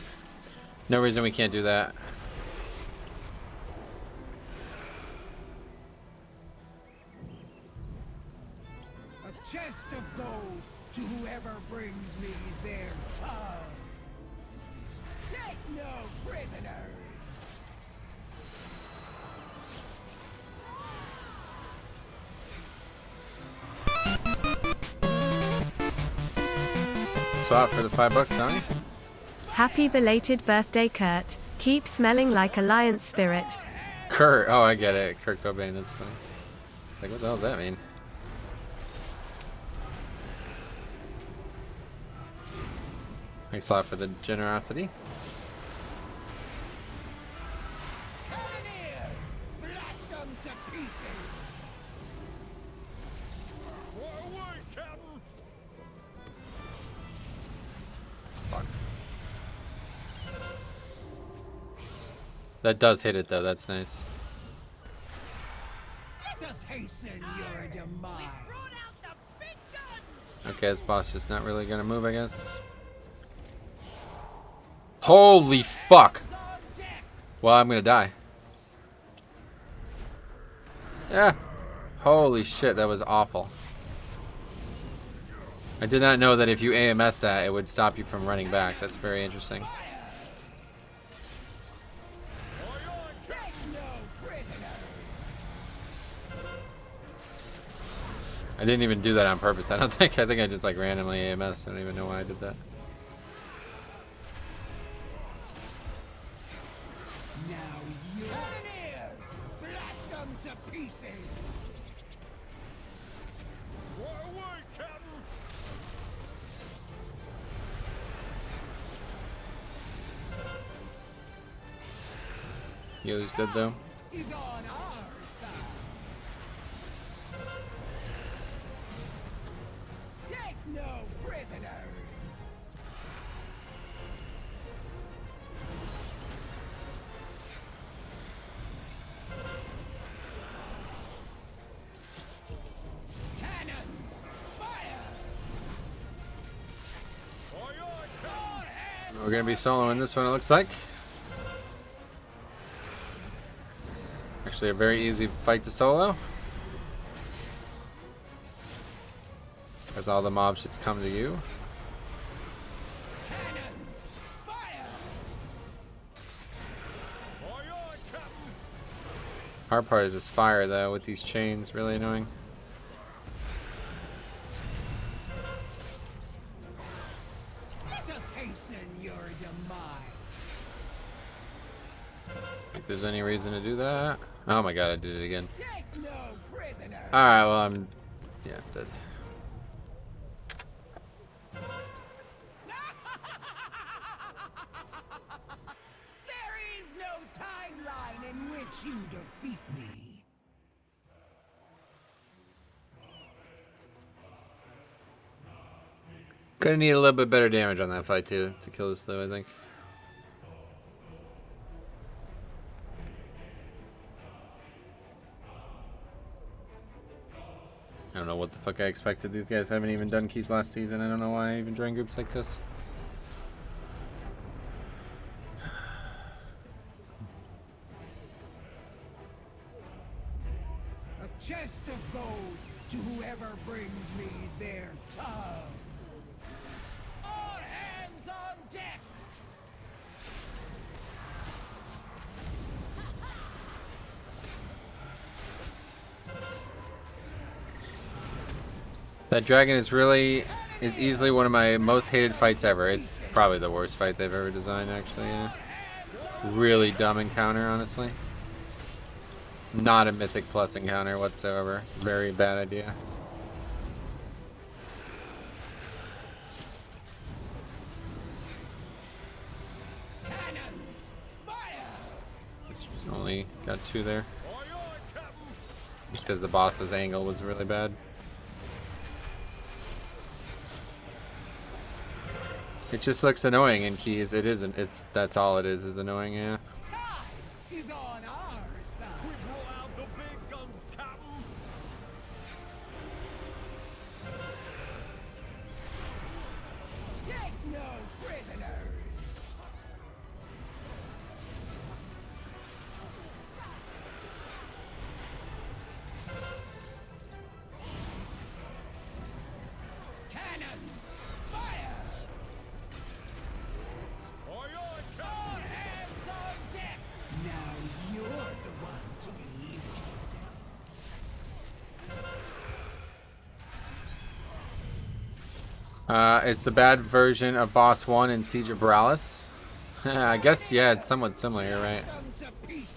No reason we can't do that. A chest of gold to whoever brings me their tongues. Take no prisoners. Saw it for the $5, Tony. Happy belated birthday, Kurt. Keep smelling like a lion's spirit. Kurt, oh, I get it. Kurt Cobain, that's funny. Like, what the hell does that mean? Thanks a lot for the generosity. Cannoneers! Blast them to pieces! Forward, Captain! Fuck. That does hit it though, that's nice. Let us hasten your demise. Okay, this boss just not really gonna move, I guess. Holy fuck! Well, I'm gonna die. Yeah. Holy shit, that was awful. I did not know that if you AMS that, it would stop you from running back. That's very interesting. I didn't even do that on purpose. I think I just like randomly AMS. I don't even know why I did that. Now you cannoneers, blast them to pieces. Away, Captain! Healer's dead though. Is on our side. Take no prisoners. Cannons, fire! We're gonna be soloing this one, it looks like. Actually, a very easy fight to solo, because all the mobs just come to you. Cannons, fire! Hard part is this fire though, with these chains, really annoying. Let us hasten your demise. Think there's any reason to do that? Oh my god, I did it again. Take no prisoners. Alright, well I'm dead. There is no timeline in which you defeat me. Gonna need a little bit better damage on that fight too to kill this though, I think. I don't know what the fuck I expected. These guys haven't even done keys last season. I don't know why I even joined groups like this. A chest of gold to whoever brings me their tongue. All hands on deck. That dragon is easily one of my most hated fights ever. It's probably the worst fight they've ever designed, actually. Yeah. Really dumb encounter, honestly. Not a Mythic Plus encounter whatsoever. Very bad idea. Cannons, fire! This only got 2 there. Just because the boss's angle was really bad. It just looks annoying in keys. It isn't. That's all it is annoying, yeah. Time is on our side. We blow out the big guns, Captain! Take no prisoners. Cannons, fire! All hands on deck. Now you're the one to be. It's a bad version of Boss 1 in Siege of Borealis. I guess, yeah, it's somewhat similar, you're right. Them to pieces.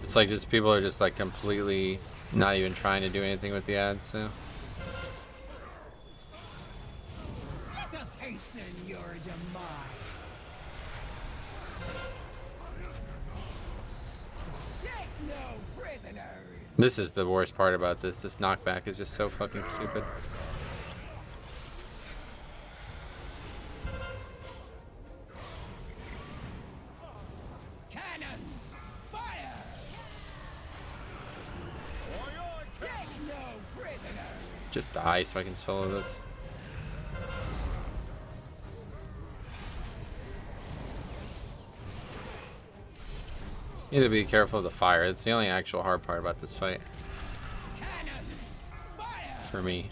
It's like just people are just like completely not even trying to do anything with the ads, so. Let us hasten your demise. Take no prisoners. This is the worst part about this. This knockback is just so fucking stupid. Cannons, fire! Take no prisoners. Just die so I can solo this. Just need to be careful of the fire. It's the only actual hard part about this fight. Cannons, fire! For me.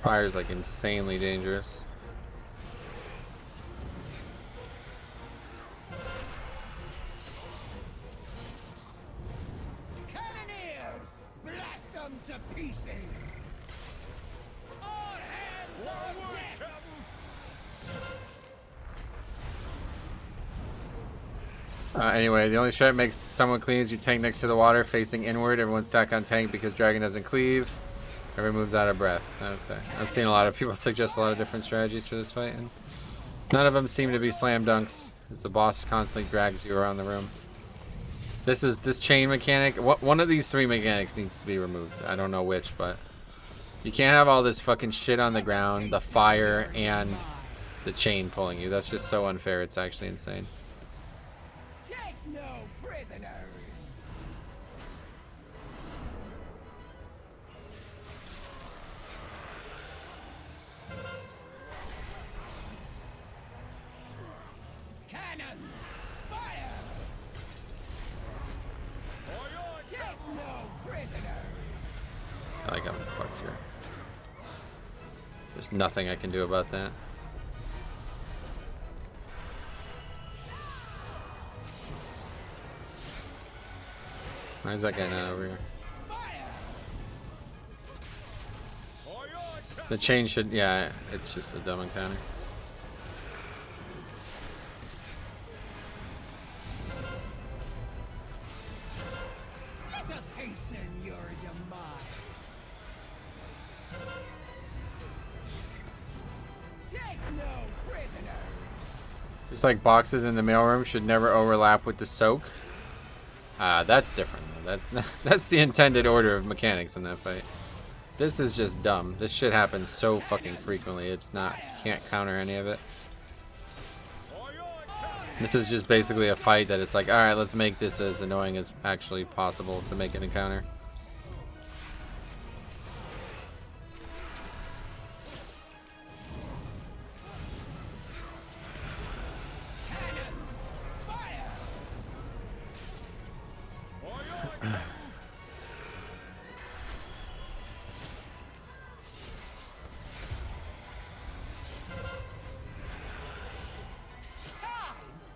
Fire's like insanely dangerous. Cannoneers! Blast them to pieces! All hands on deck! Anyway, the only strat makes someone clean is you tank next to the water, facing inward. Everyone stack on tank because dragon doesn't cleave. Every move's out of breath. Okay. I've seen a lot of people suggest a lot of different strategies for this fight, and none of them seem to be slam dunks, as the boss constantly drags you around the room. This chain mechanic, one of these three mechanics needs to be removed. I don't know which, but you can't have all this fucking shit on the ground, the fire, and the chain pulling you. That's just so unfair. It's actually insane. Take no prisoners! Cannons! Fire! Take no prisoners! I like having fucked here. There's nothing I can do about that. Why is that guy not over here? The chain should, yeah, it's just a dumb encounter. Let us hasten your demise. Take no prisoners. Just like boxes in the mailroom should never overlap with the soak. That's different. That's the intended order of mechanics in that fight. This is just dumb. This shit happens so fucking frequently. It's not, can't counter any of it. This is just basically a fight that it's like, alright, let's make this as annoying as actually possible to make an encounter.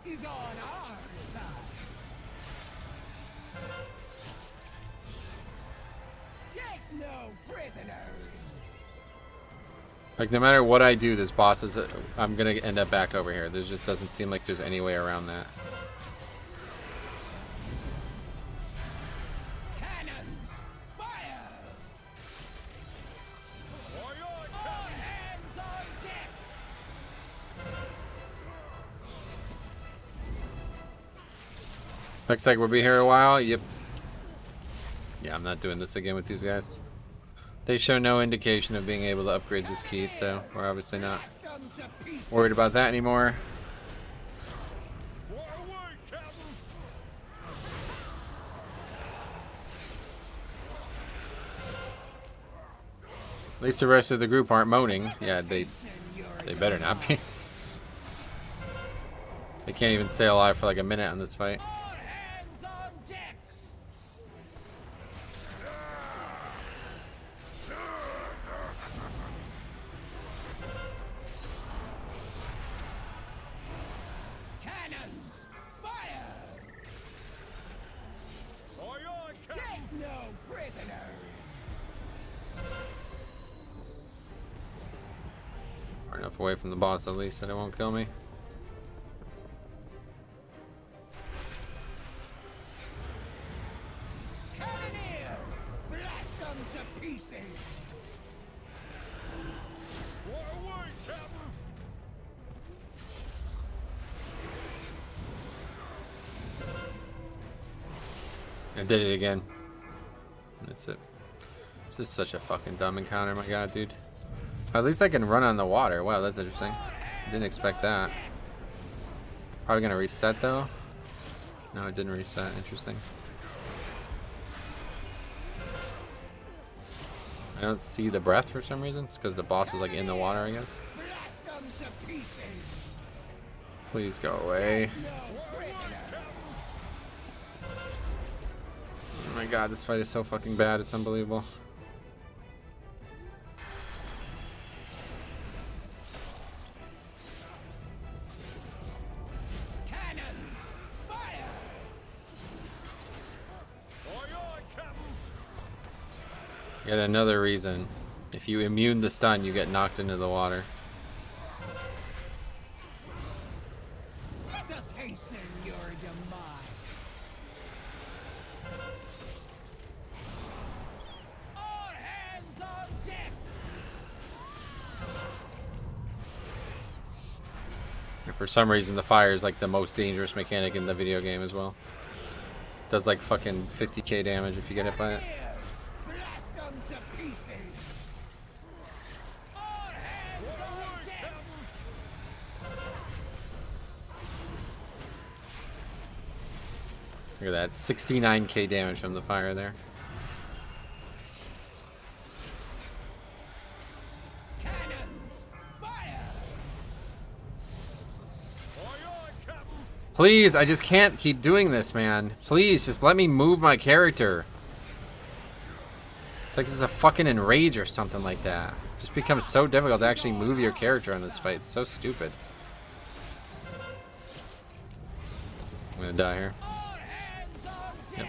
Is on our side. Take no prisoners. Like, no matter what I do, this boss is, I'm gonna end up back over here. There just doesn't seem like there's any way around that. Cannons, fire! All hands on deck. Looks like we'll be here a while. Yep. Yeah, I'm not doing this again with these guys. They show no indication of being able to upgrade this key, so we're obviously not worried about that anymore. At least the rest of the group aren't moaning. Yeah, they better not be. They can't even stay alive for like a minute on this fight. Cannons, fire! Take no prisoners. Far enough away from the boss at least that it won't kill me. Cannoneers, blast them to pieces. I did it again. That's it. This is such a fucking dumb encounter, my god, dude. At least I can run on the water. Wow, that's interesting. Didn't expect that. Probably gonna reset though. No, it didn't reset. Interesting. I don't see the breath for some reason. It's because the boss is like in the water, I guess. Blast them to pieces. Please go away. Oh my god, this fight is so fucking bad. It's unbelievable. Yet another reason. If you immune the stun, you get knocked into the water. Let us hasten your demise. All hands on deck. And for some reason, the fire is like the most dangerous mechanic in the video game as well. Does like fucking 50k damage if you get hit by it. Blast them to pieces. All hands on deck. Look at that, 69k damage from the fire there. Cannons, fire. Please, I just can't keep doing this, man. Please, just let me move my character. It's like this is a fucking enrage or something like that. It just becomes so difficult to actually move your character in this fight. It's so stupid. I'm gonna die here. Yep.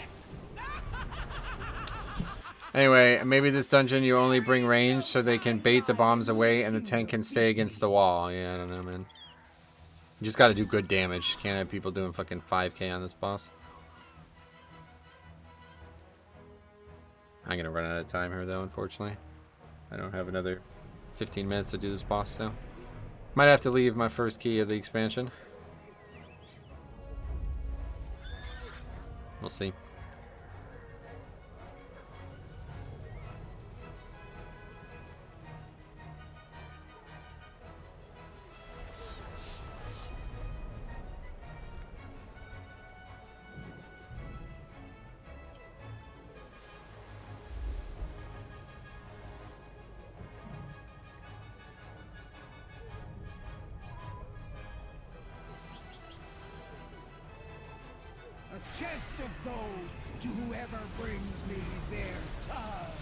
Anyway, maybe this dungeon you only bring range so they can bait the bombs away and the tank can stay against the wall. Yeah, I don't know, man. You just gotta do good damage. Can't have people doing fucking 5k on this boss. I'm gonna run out of time here though, unfortunately. I don't have another 15 minutes to do this boss, so might have to leave my first key of the expansion. We'll see. A chest of gold to whoever brings me their tongue.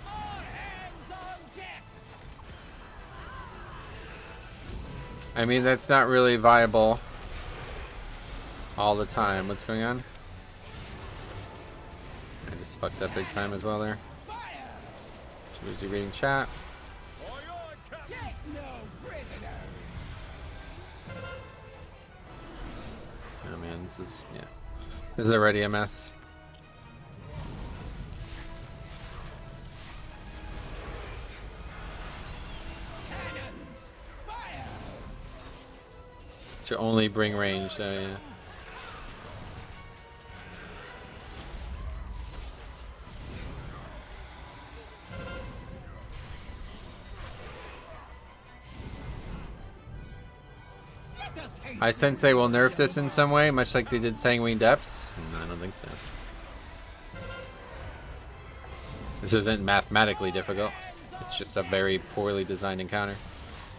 All hands on deck. I mean, that's not really viable all the time. What's going on? I just fucked up big time as well there. Was he reading chat? Take no prisoner. Oh man, this is, yeah. This is already a mess. Cannons, fire. To only bring range, so yeah. I sense they will nerf this in some way, much like they did Sanguine Depths. No, I don't think so. This isn't mathematically difficult. It's just a very poorly designed encounter.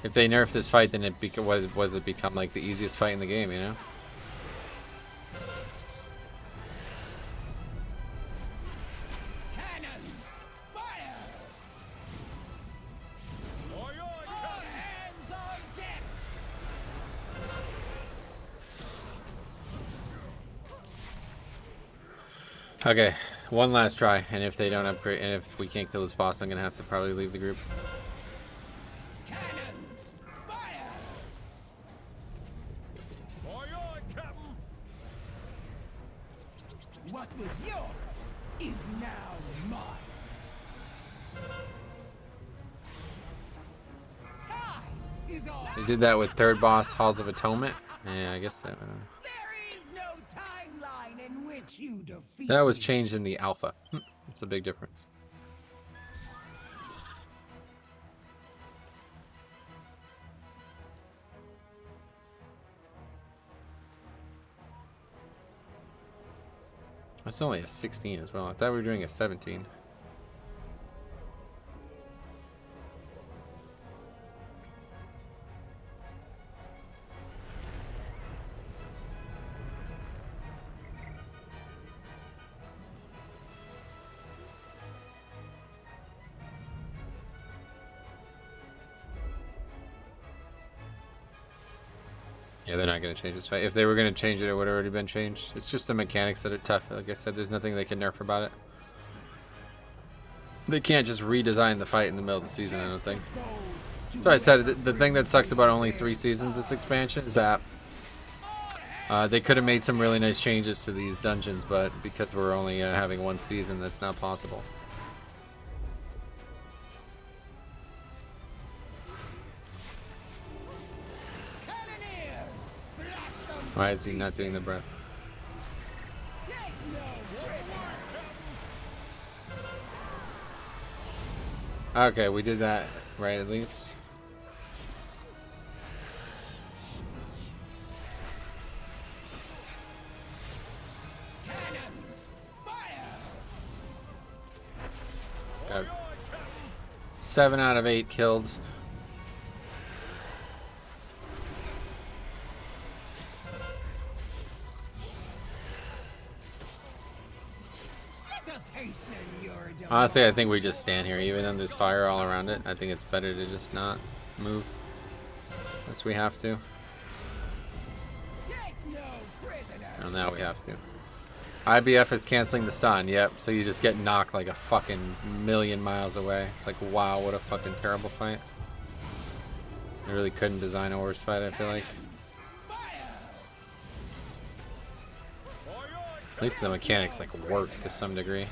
If they nerf this fight, then it become like the easiest fight in the game, you know? Cannons, fire. All hands on deck. Okay, one last try, and if they don't upgrade, and if we can't kill this boss, I'm gonna have to probably leave the group. Cannons, fire. What was yours is now mine. Time is on. They did that with third boss, Halls of Atonement. Yeah, I guess so. I don't know. There is no timeline in which you defeat. That was changed in the alpha. It's a big difference. That's only a 16 as well. I thought we were doing a 17. Yeah, they're not going to change this fight. If they were going to change it, it would have already been changed. It's just the mechanics that are tough. Like I said, there's nothing they can nerf about it. They can't just redesign the fight in the middle of the season, I don't think. So I said, the thing that sucks about only 3 seasons this expansion is that they could have made some really nice changes to these dungeons, but because we're only having 1 season, that's not possible. Why is he not doing the breath? Okay, we did that right at least. Got 7 out of 8 killed. Honestly, I think we just stand here, even though there's fire all around it. I think it's better to just not move, unless we have to. Oh, now we have to. IBF is canceling the stun, yep, so you just get knocked like a fucking million miles away. It's like, wow, what a fucking terrible fight. I really couldn't design a worse fight, I feel like. At least the mechanics like work to some degree.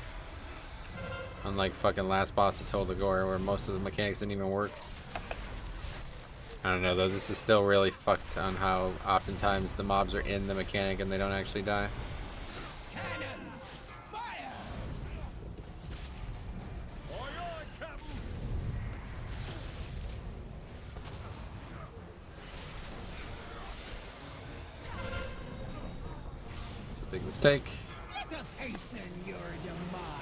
Unlike fucking last boss of Toldagor, where most of the mechanics didn't even work. I don't know though, this is still really fucked on how oftentimes the mobs are in the mechanic and they don't actually die. It's a big mistake. Let us hasten your demise.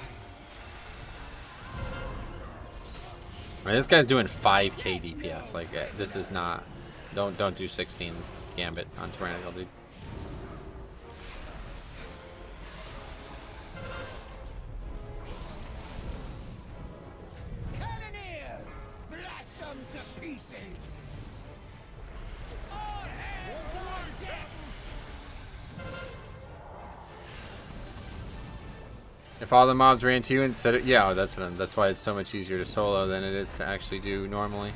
Right, this guy's doing 5k DPS. Like, this is not. Don't do 16 Gambit on Tyrannical, dude. Cannoneers, blast them to pieces. All hands on deck. If all the mobs ran to you instead of, yeah, that's why it's so much easier to solo than it is to actually do normally.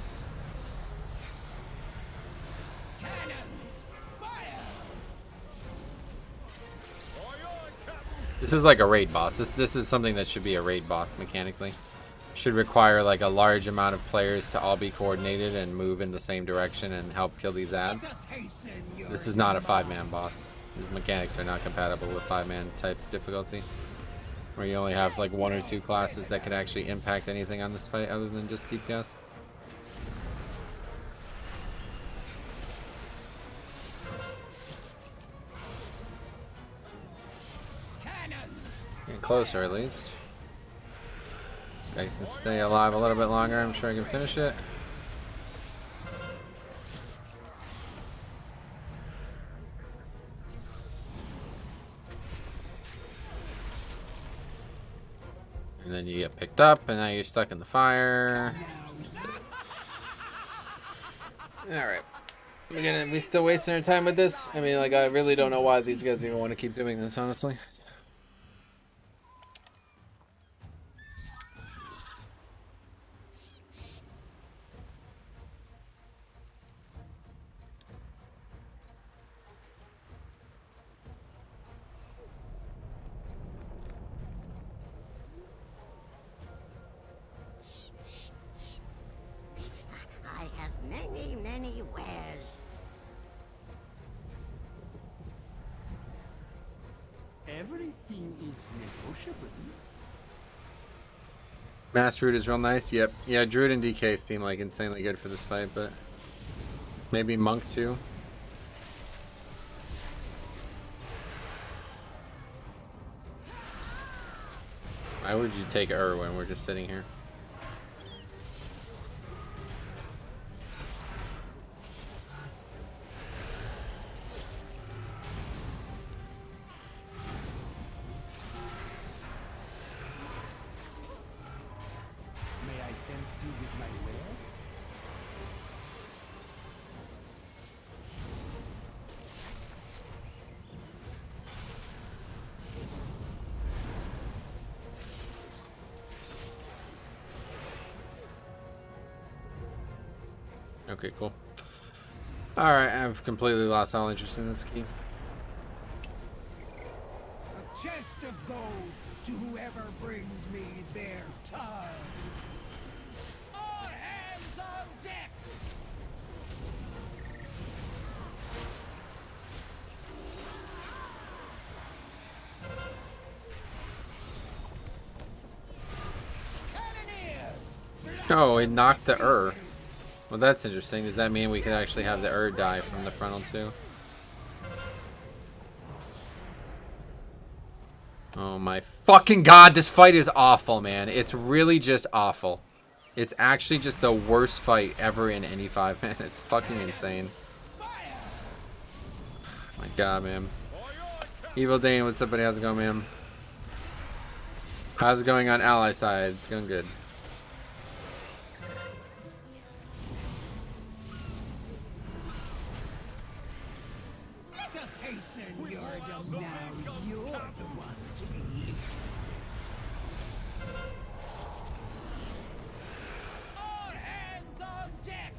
This is like a raid boss. This is something that should be a raid boss mechanically. Should require like a large amount of players to all be coordinated and move in the same direction and help kill these ads. This is not a 5-man boss. These mechanics are not compatible with 5-man type difficulty, where you only have like 1 or 2 classes that could actually impact anything on this fight other than just DPS. Getting closer at least. This guy can stay alive a little bit longer. I'm sure I can finish it. And then you get picked up, and now you're stuck in the fire. Alright. We still wasting our time with this? I mean, like, I really don't know why these guys even want to keep doing this, honestly. I have many, many wares. Everything is negotiable. Mass Druid is real nice. Yep. Yeah, Druid and DK seem like insanely good for this fight, but maybe Monk too. Why would you take when we're just sitting here? May I tempt you with my wares? Okay, cool. Alright, I've completely lost all interest in this key. A chest of gold to whoever brings me their child. All hands on deck! Oh, it knocked the Well, that's interesting. Does that mean we can actually have the die from the frontal too? Oh my fucking god, this fight is awful, man. It's really just awful. It's actually just the worst fight ever in any 5 man. It's fucking insane. My god, man. Evil Dane, what's up, buddy? How's it going, man? How's it going on ally side? It's going good. Let us hasten your doom. Now you're the one to be. All hands on deck!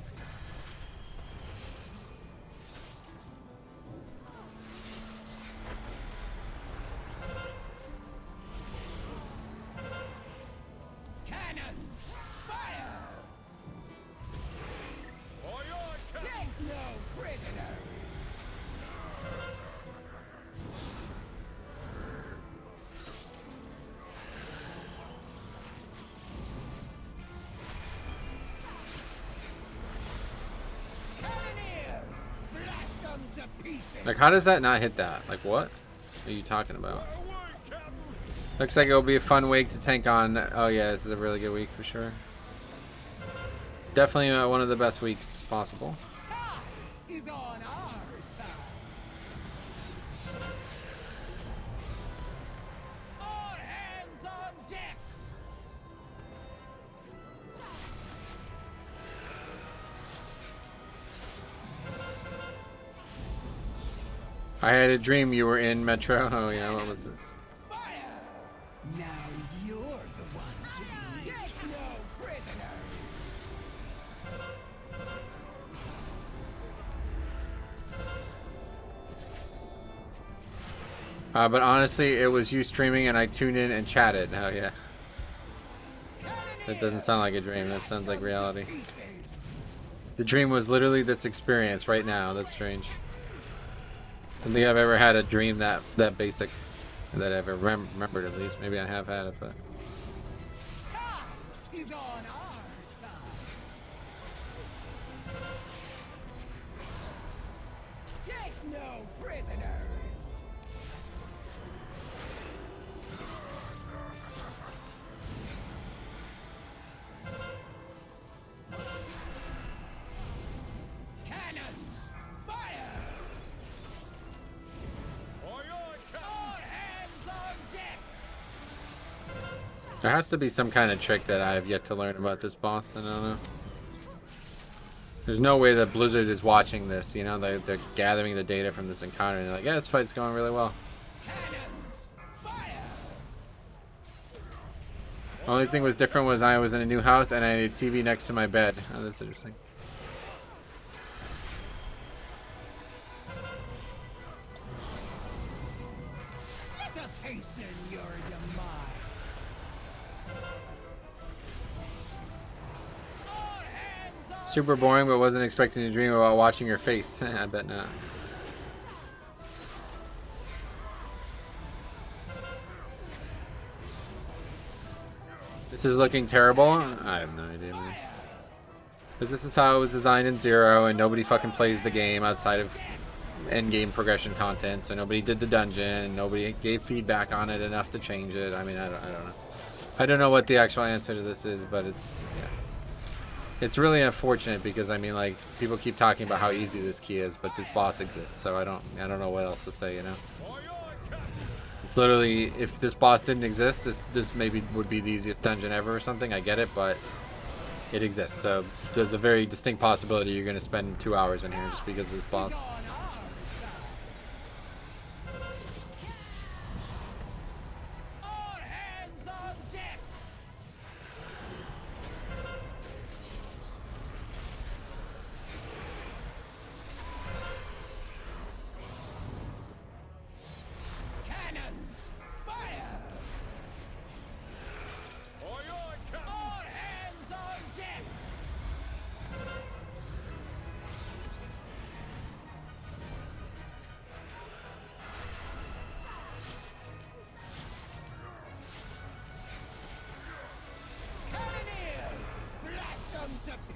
Cannons! Fire! Take no prisoner! Like, how does that not hit that? Like, what are you talking about? Looks like it'll be a fun week to tank on. Oh yeah, this is a really good week for sure. Definitely one of the best weeks possible. Is on our side. All hands on deck. I had a dream you were in Metro. Oh yeah, what was this? Now you're the one to be. Take no prisoner. But honestly, it was you streaming and I tuned in and chatted. Oh yeah. That doesn't sound like a dream. That sounds like reality. The dream was literally this experience right now. That's strange. I don't think I've ever had a dream that basic, that I've ever remembered at least. Maybe I have had it, but. Is on our side. Take no prisoners. Cannons, fire! All hands on deck. There has to be some kind of trick that I have yet to learn about this boss. I don't know. There's no way that Blizzard is watching this. You know, they're gathering the data from this encounter and they're like, yeah, this fight's going really well. Cannons, fire! Only thing was different was I was in a new house and I had a TV next to my bed. Oh, that's interesting. Let us hasten your demise. All hands on Super boring, but wasn't expecting to dream about watching your face. I bet not. This is looking terrible. I have no idea, man. Because this is how it was designed in Zero, and nobody fucking plays the game outside of end-game progression content. So nobody did the dungeon, nobody gave feedback on it enough to change it. I mean, I don't know. I don't know what the actual answer to this is, but it's, yeah. It's really unfortunate because, I mean, like, people keep talking about how easy this key is, but this boss exists, so I don't know what else to say, you know? It's literally, if this boss didn't exist, this maybe would be the easiest dungeon ever or something. I get it, but it exists. So there's a very distinct possibility you're going to spend 2 hours in here just because of this boss. all hands on deck.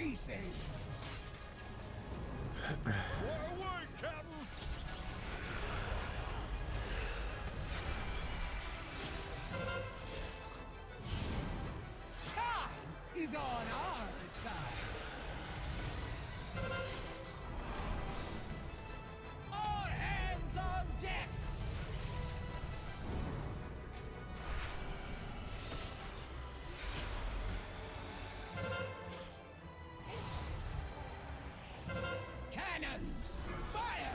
pieces! Time is on our side! All hands on deck! Cannons! Fire!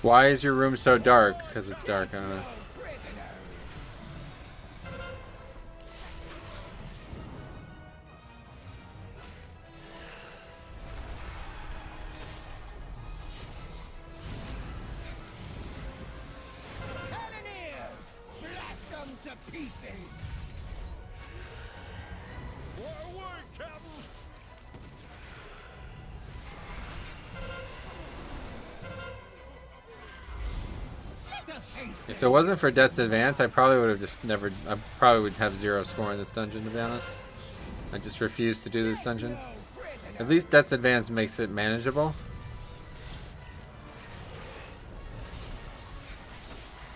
Why is your room so dark? Because it's dark, I don't know. Cannoneers! Blast them to pieces! Forward, Captain! Let us hasten! If it wasn't for Death's Advance, I probably would have just never... I probably would have 0 score in this dungeon, to be honest. I just refuse to do this dungeon. At least Death's Advance makes it manageable.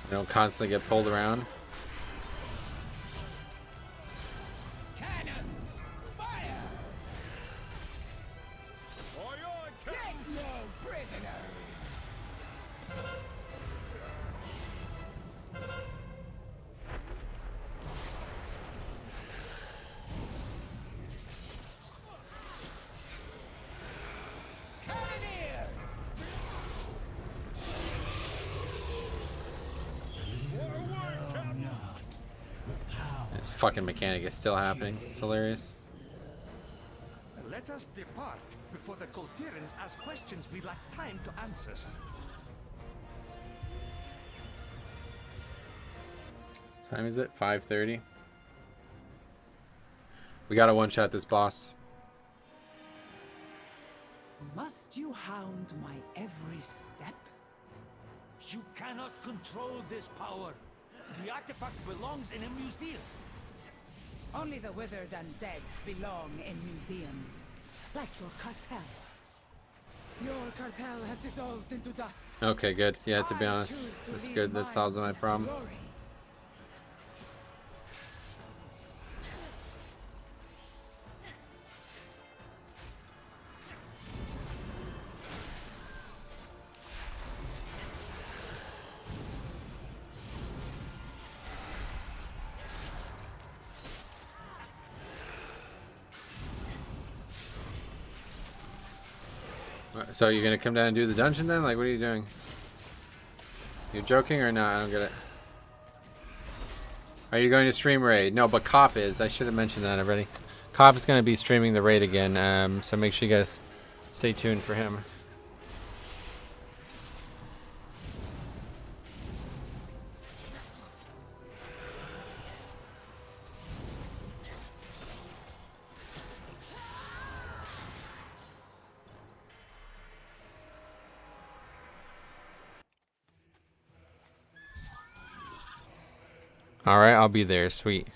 I don't constantly get pulled around. Cannons! Fire! Take no prisoner! Cannoneers! This fucking mechanic is still happening. It's hilarious. Let us depart before the Coltirans ask questions we lack time to answer. Time is it? 5:30. We gotta one-shot this boss. Must you hound my every step? You cannot control this power. The artifact belongs in a museum. Only the withered and dead belong in museums. Like your cartel. Your cartel has dissolved into dust. Okay, good. Yeah, to be honest, that's good. That solves my problem. Glory. So you're gonna come down and do the dungeon then? Like, what are you doing? You're joking or not? I don't get it. Are you going to stream raid? No, but Cop is. I should have mentioned that already. Cop is gonna be streaming the raid again. So make sure you guys stay tuned for him. Alright, I'll be there. Sweet.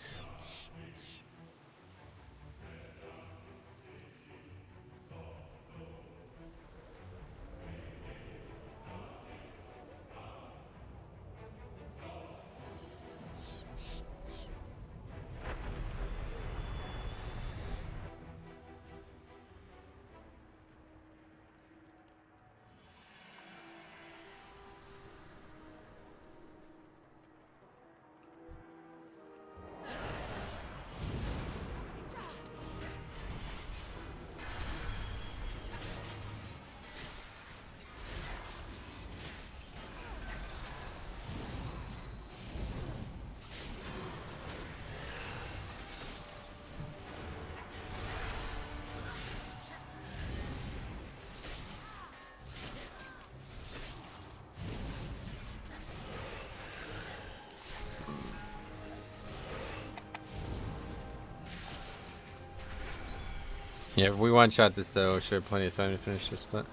Yeah, if we one-shot this though, should have plenty of time to finish this, but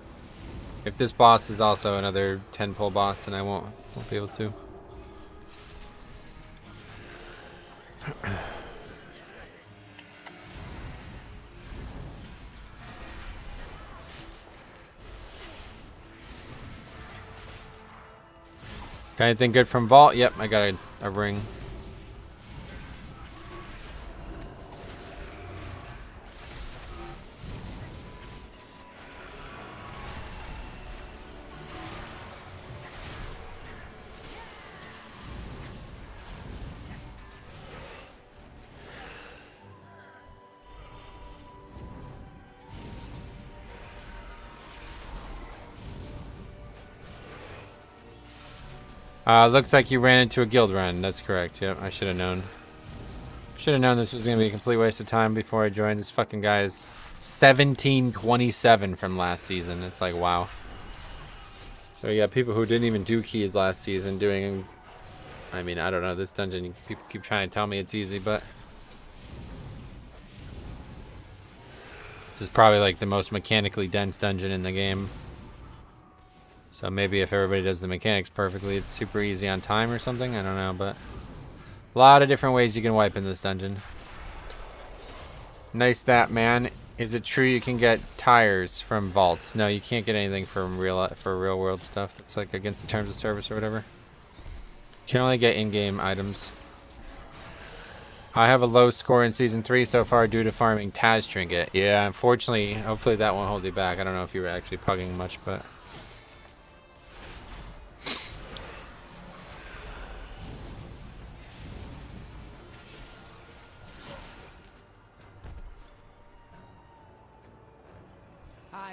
if this boss is also another 10-pull boss, then I won't be able to. Got anything good from Vault? Yep, I got a ring. Looks like you ran into a guild run. That's correct. Yep, I should have known. Should have known this was going to be a complete waste of time before I joined. This fucking guy is 1727 from last season. It's like, wow. So you got people who didn't even do keys last season doing... I mean, I don't know. This dungeon, people keep trying to tell me it's easy, but... This is probably like the most mechanically dense dungeon in the game. So maybe if everybody does the mechanics perfectly, it's super easy on time or something. I don't know, but a lot of different ways you can wipe in this dungeon. Nice that, man. Is it true you can get tires from vaults? No, you can't get anything from real world stuff. It's like against the terms of service or whatever. You can only get in-game items. I have a low score in Season 3 so far due to farming Taz Trinket. Yeah, unfortunately, hopefully that won't hold you back. I don't know if you were actually pugging much, but...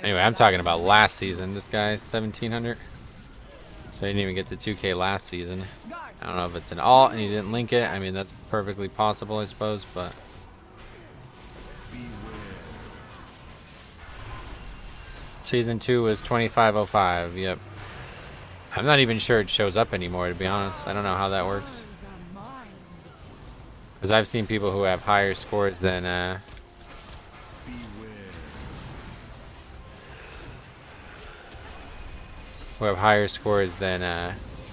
Anyway, I'm talking about last season. This guy's 1700. So he didn't even get to 2K last season. I don't know if it's an alt and he didn't link it. I mean, that's perfectly possible, I suppose, but... Season 2 was 2505, yep. I'm not even sure it shows up anymore, to be honest. I don't know how that works. Because I've seen people who have higher scores than... who have higher scores than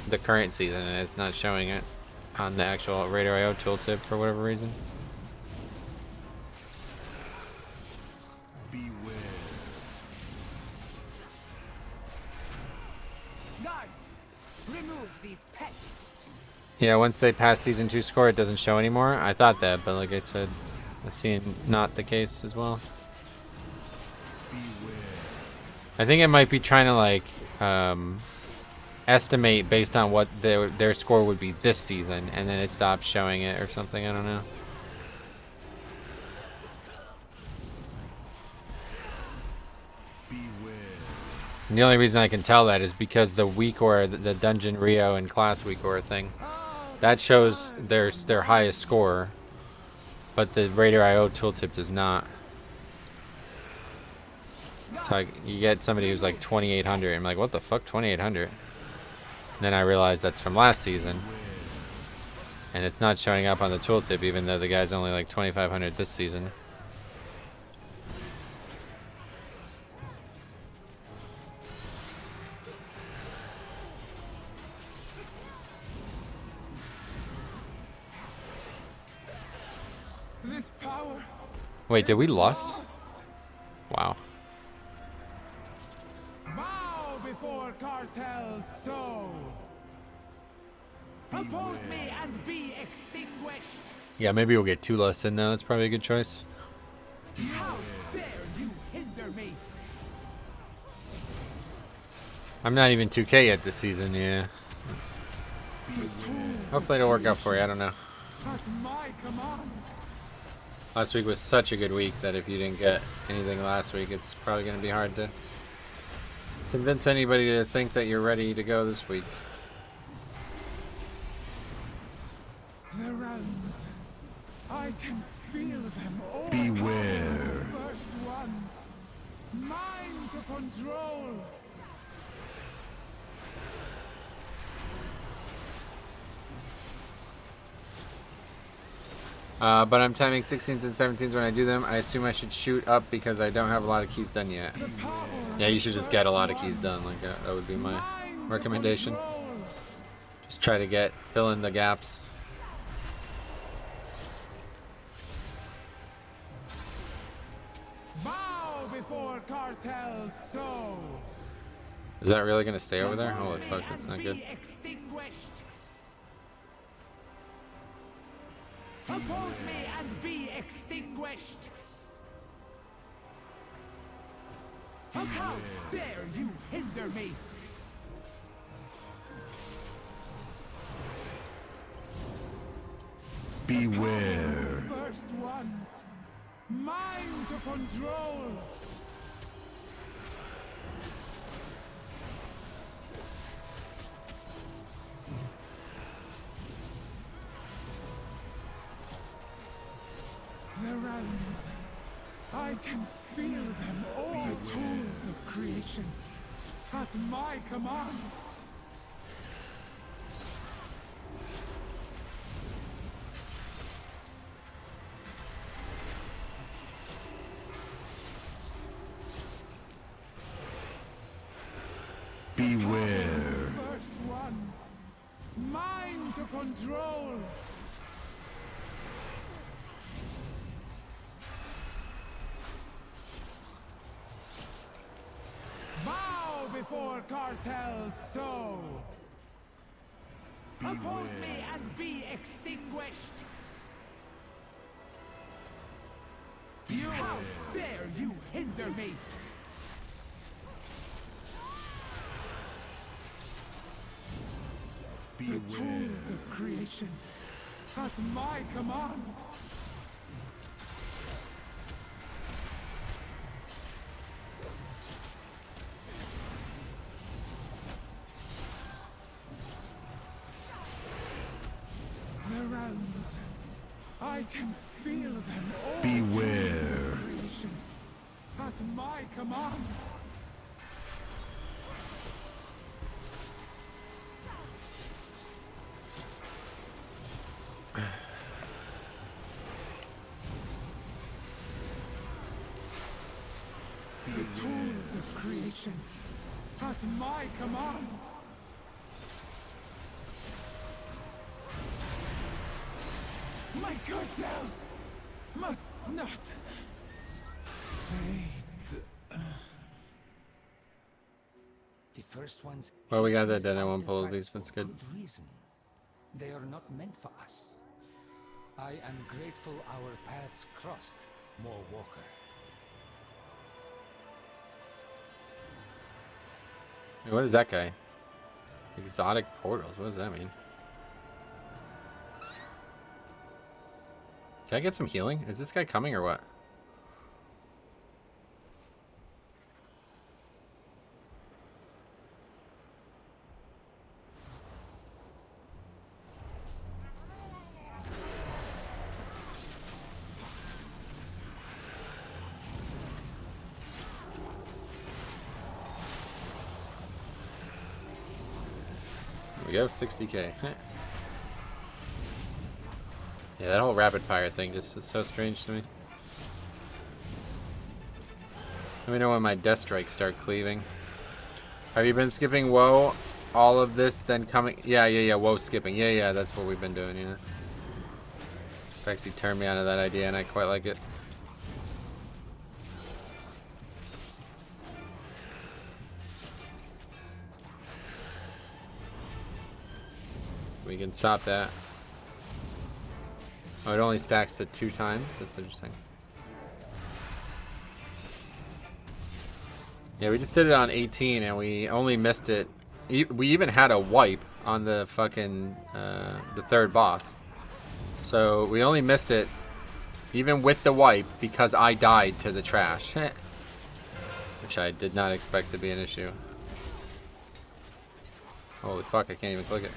the current season, and it's not showing it on the actual Radar.io tooltip for whatever reason. Yeah, once they pass Season 2 score, it doesn't show anymore. I thought that, but like I said, I've seen not the case as well. I think it might be trying to like estimate based on what their score would be this season, and then it stops showing it or something. I don't know. And the only reason I can tell that is because the week or the Dungeon Rio and Class week or thing that shows their highest score, but the Radar.io tooltip does not. So you get somebody who's like 2800. I'm like, what the fuck, 2800? Then I realized that's from last season, and it's not showing up on the tooltip, even though the guy's only like 2500 this season. This power. Wait, did we lost? Wow. Bow before Cartel's soul. Oppose me and be extinguished. Yeah, maybe we'll get 2 lusts in now. That's probably a good choice. How dare you hinder me? I'm not even 2K yet this season, yeah. Hopefully it'll work out for you, I don't know. At my command. Last week was such a good week that if you didn't get anything last week, it's probably going to be hard to convince anybody to think that you're ready to go this week. The realms. I can feel them all. Beware. The first ones. Mine to control. But I'm timing 16th and 17th when I do them. I assume I should shoot up because I don't have a lot of keys done yet. Yeah, you should just get a lot of keys done. Like that would be my recommendation. Just try to fill in the gaps. Bow before Cartel's soul. Is that really gonna stay over there? Holy fuck, that's not good. Extinguished. Oppose me and be extinguished. How dare you hinder me? Beware. First ones, mine to control. The realms, I can feel them, all the tools of creation, at my command. Beware. First ones, mine to control. Bow before cartel's soul. Oppose me and be extinguished. How dare you hinder me? The tools of creation, at my command. The realms, I can feel them all. Beware. Creation, at my command. The tools of creation, at my command. My cartel must not fade. The first ones. Well, we got that hate done these at one pull at artifacts least. That's for good. Reason. They are not meant for us. I am grateful our paths crossed, More Walker. Hey, what is that guy? Exotic portals. What does that mean? Can I get some healing? Is this guy coming or what? There we go, 60k. Yeah, that whole rapid fire thing just is so strange to me. Let me know when my death strikes start cleaving. Have you been skipping WoW? All of this then coming? Yeah, WoW skipping. Yeah, that's what we've been doing, you know. It actually turned me onto that idea and I quite like it. We can stop that. Oh, it only stacks to 2 times? That's interesting. Yeah, we just did it on 18 and we only missed it. We even had a wipe on the fucking, the 3rd boss. So we only missed it, even with the wipe, because I died to the trash. Which I did not expect to be an issue. Holy fuck, I can't even click it.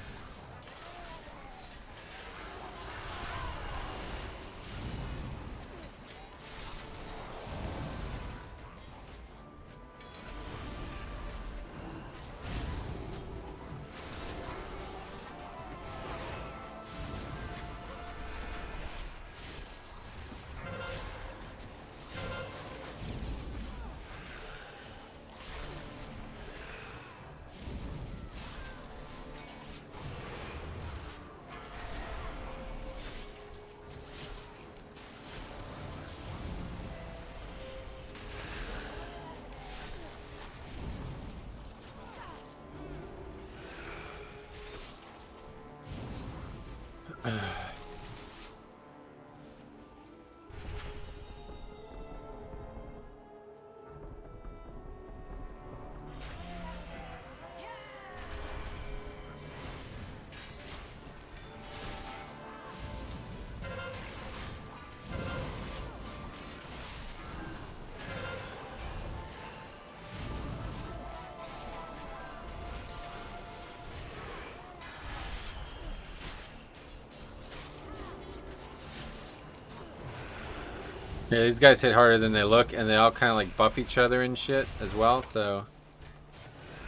Yeah, these guys hit harder than they look, and they all kind of like buff each other and shit as well, so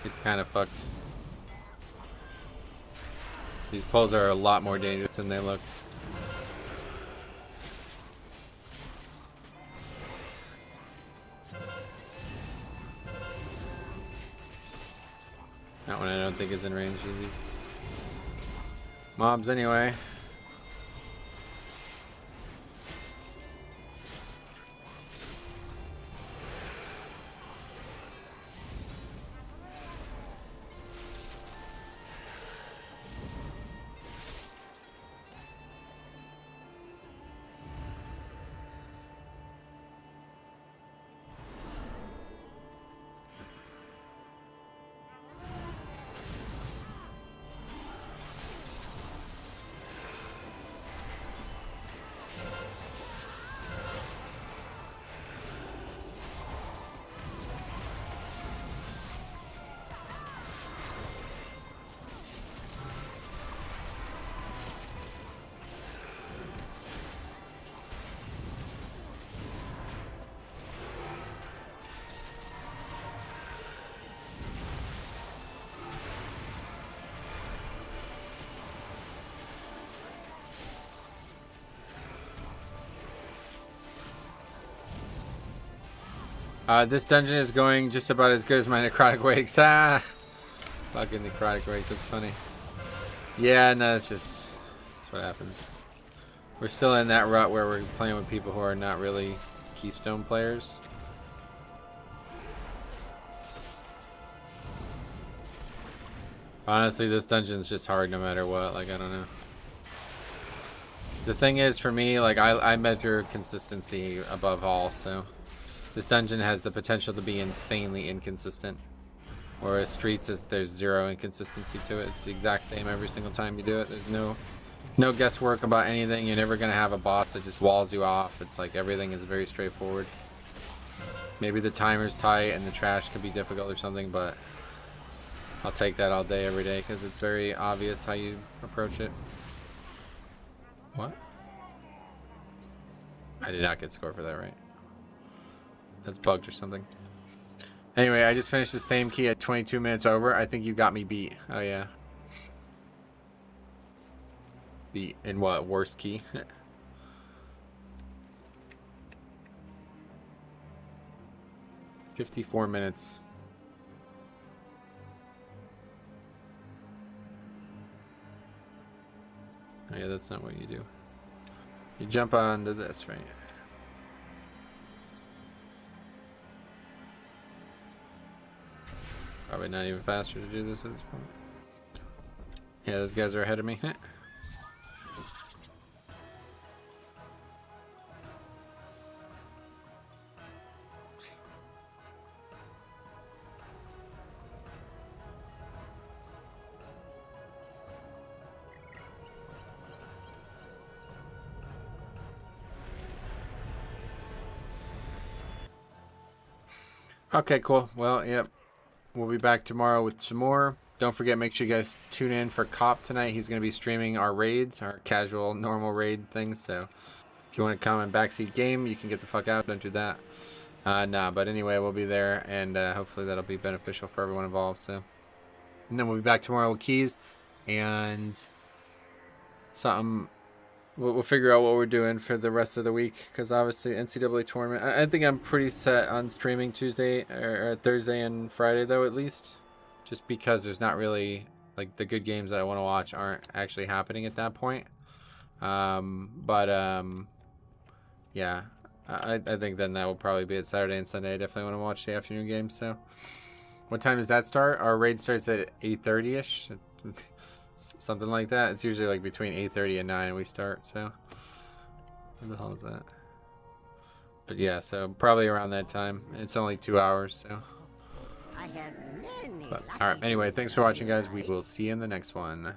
it's kind of fucked. These pulls are a lot more dangerous than they look. That one I don't think is in range of these mobs anyway. This dungeon is going just about as good as my necrotic wakes. Ah, fucking necrotic wakes. That's funny. Yeah, no, that's what happens. We're still in that rut where we're playing with people who are not really Keystone players. Honestly, this dungeon's just hard no matter what. Like, I don't know. The thing is, for me, like, I measure consistency above all, so this dungeon has the potential to be insanely inconsistent. Whereas Streets, there's zero inconsistency to it. It's the exact same every single time you do it. There's no guesswork about anything. You're never going to have a boss that just walls you off. It's like everything is very straightforward. Maybe the timer's tight and the trash could be difficult or something, but I'll take that all day, every day, because it's very obvious how you approach it. What? I did not get score for that, right? That's bugged or something. Anyway, I just finished the same key at 22 minutes over. I think you got me beat. Oh, yeah. Beat in what? Worst key? 54 minutes. Oh, yeah, that's not what you do. You jump onto this, right? Probably not even faster to do this at this point. Yeah, those guys are ahead of me. Okay, cool. Well, yep. We'll be back tomorrow with some more. Don't forget, make sure you guys tune in for Cop tonight. He's going to be streaming our raids, our casual, normal raid things. So if you want to come and backseat game, you can get the fuck out. Don't do that. Nah, but anyway, we'll be there, and hopefully that'll be beneficial for everyone involved. So, and then we'll be back tomorrow with keys and something. We'll figure out what we're doing for the rest of the week, because obviously NCAA tournament. I think I'm pretty set on streaming Tuesday or Thursday and Friday, though, at least, just because there's not really, like, the good games that I want to watch aren't actually happening at that point. Yeah, I think then that will probably be at Saturday and Sunday. I definitely want to watch the afternoon games. So what time does that start? Our raid starts at 8:30ish. something like that. It's usually like between 8:30 and 9 we start. So what the hell is that? But yeah, so probably around that time. It's only 2 hours, so. I have many But, all right. Anyway, thanks for watching, guys. We will see you in the next one.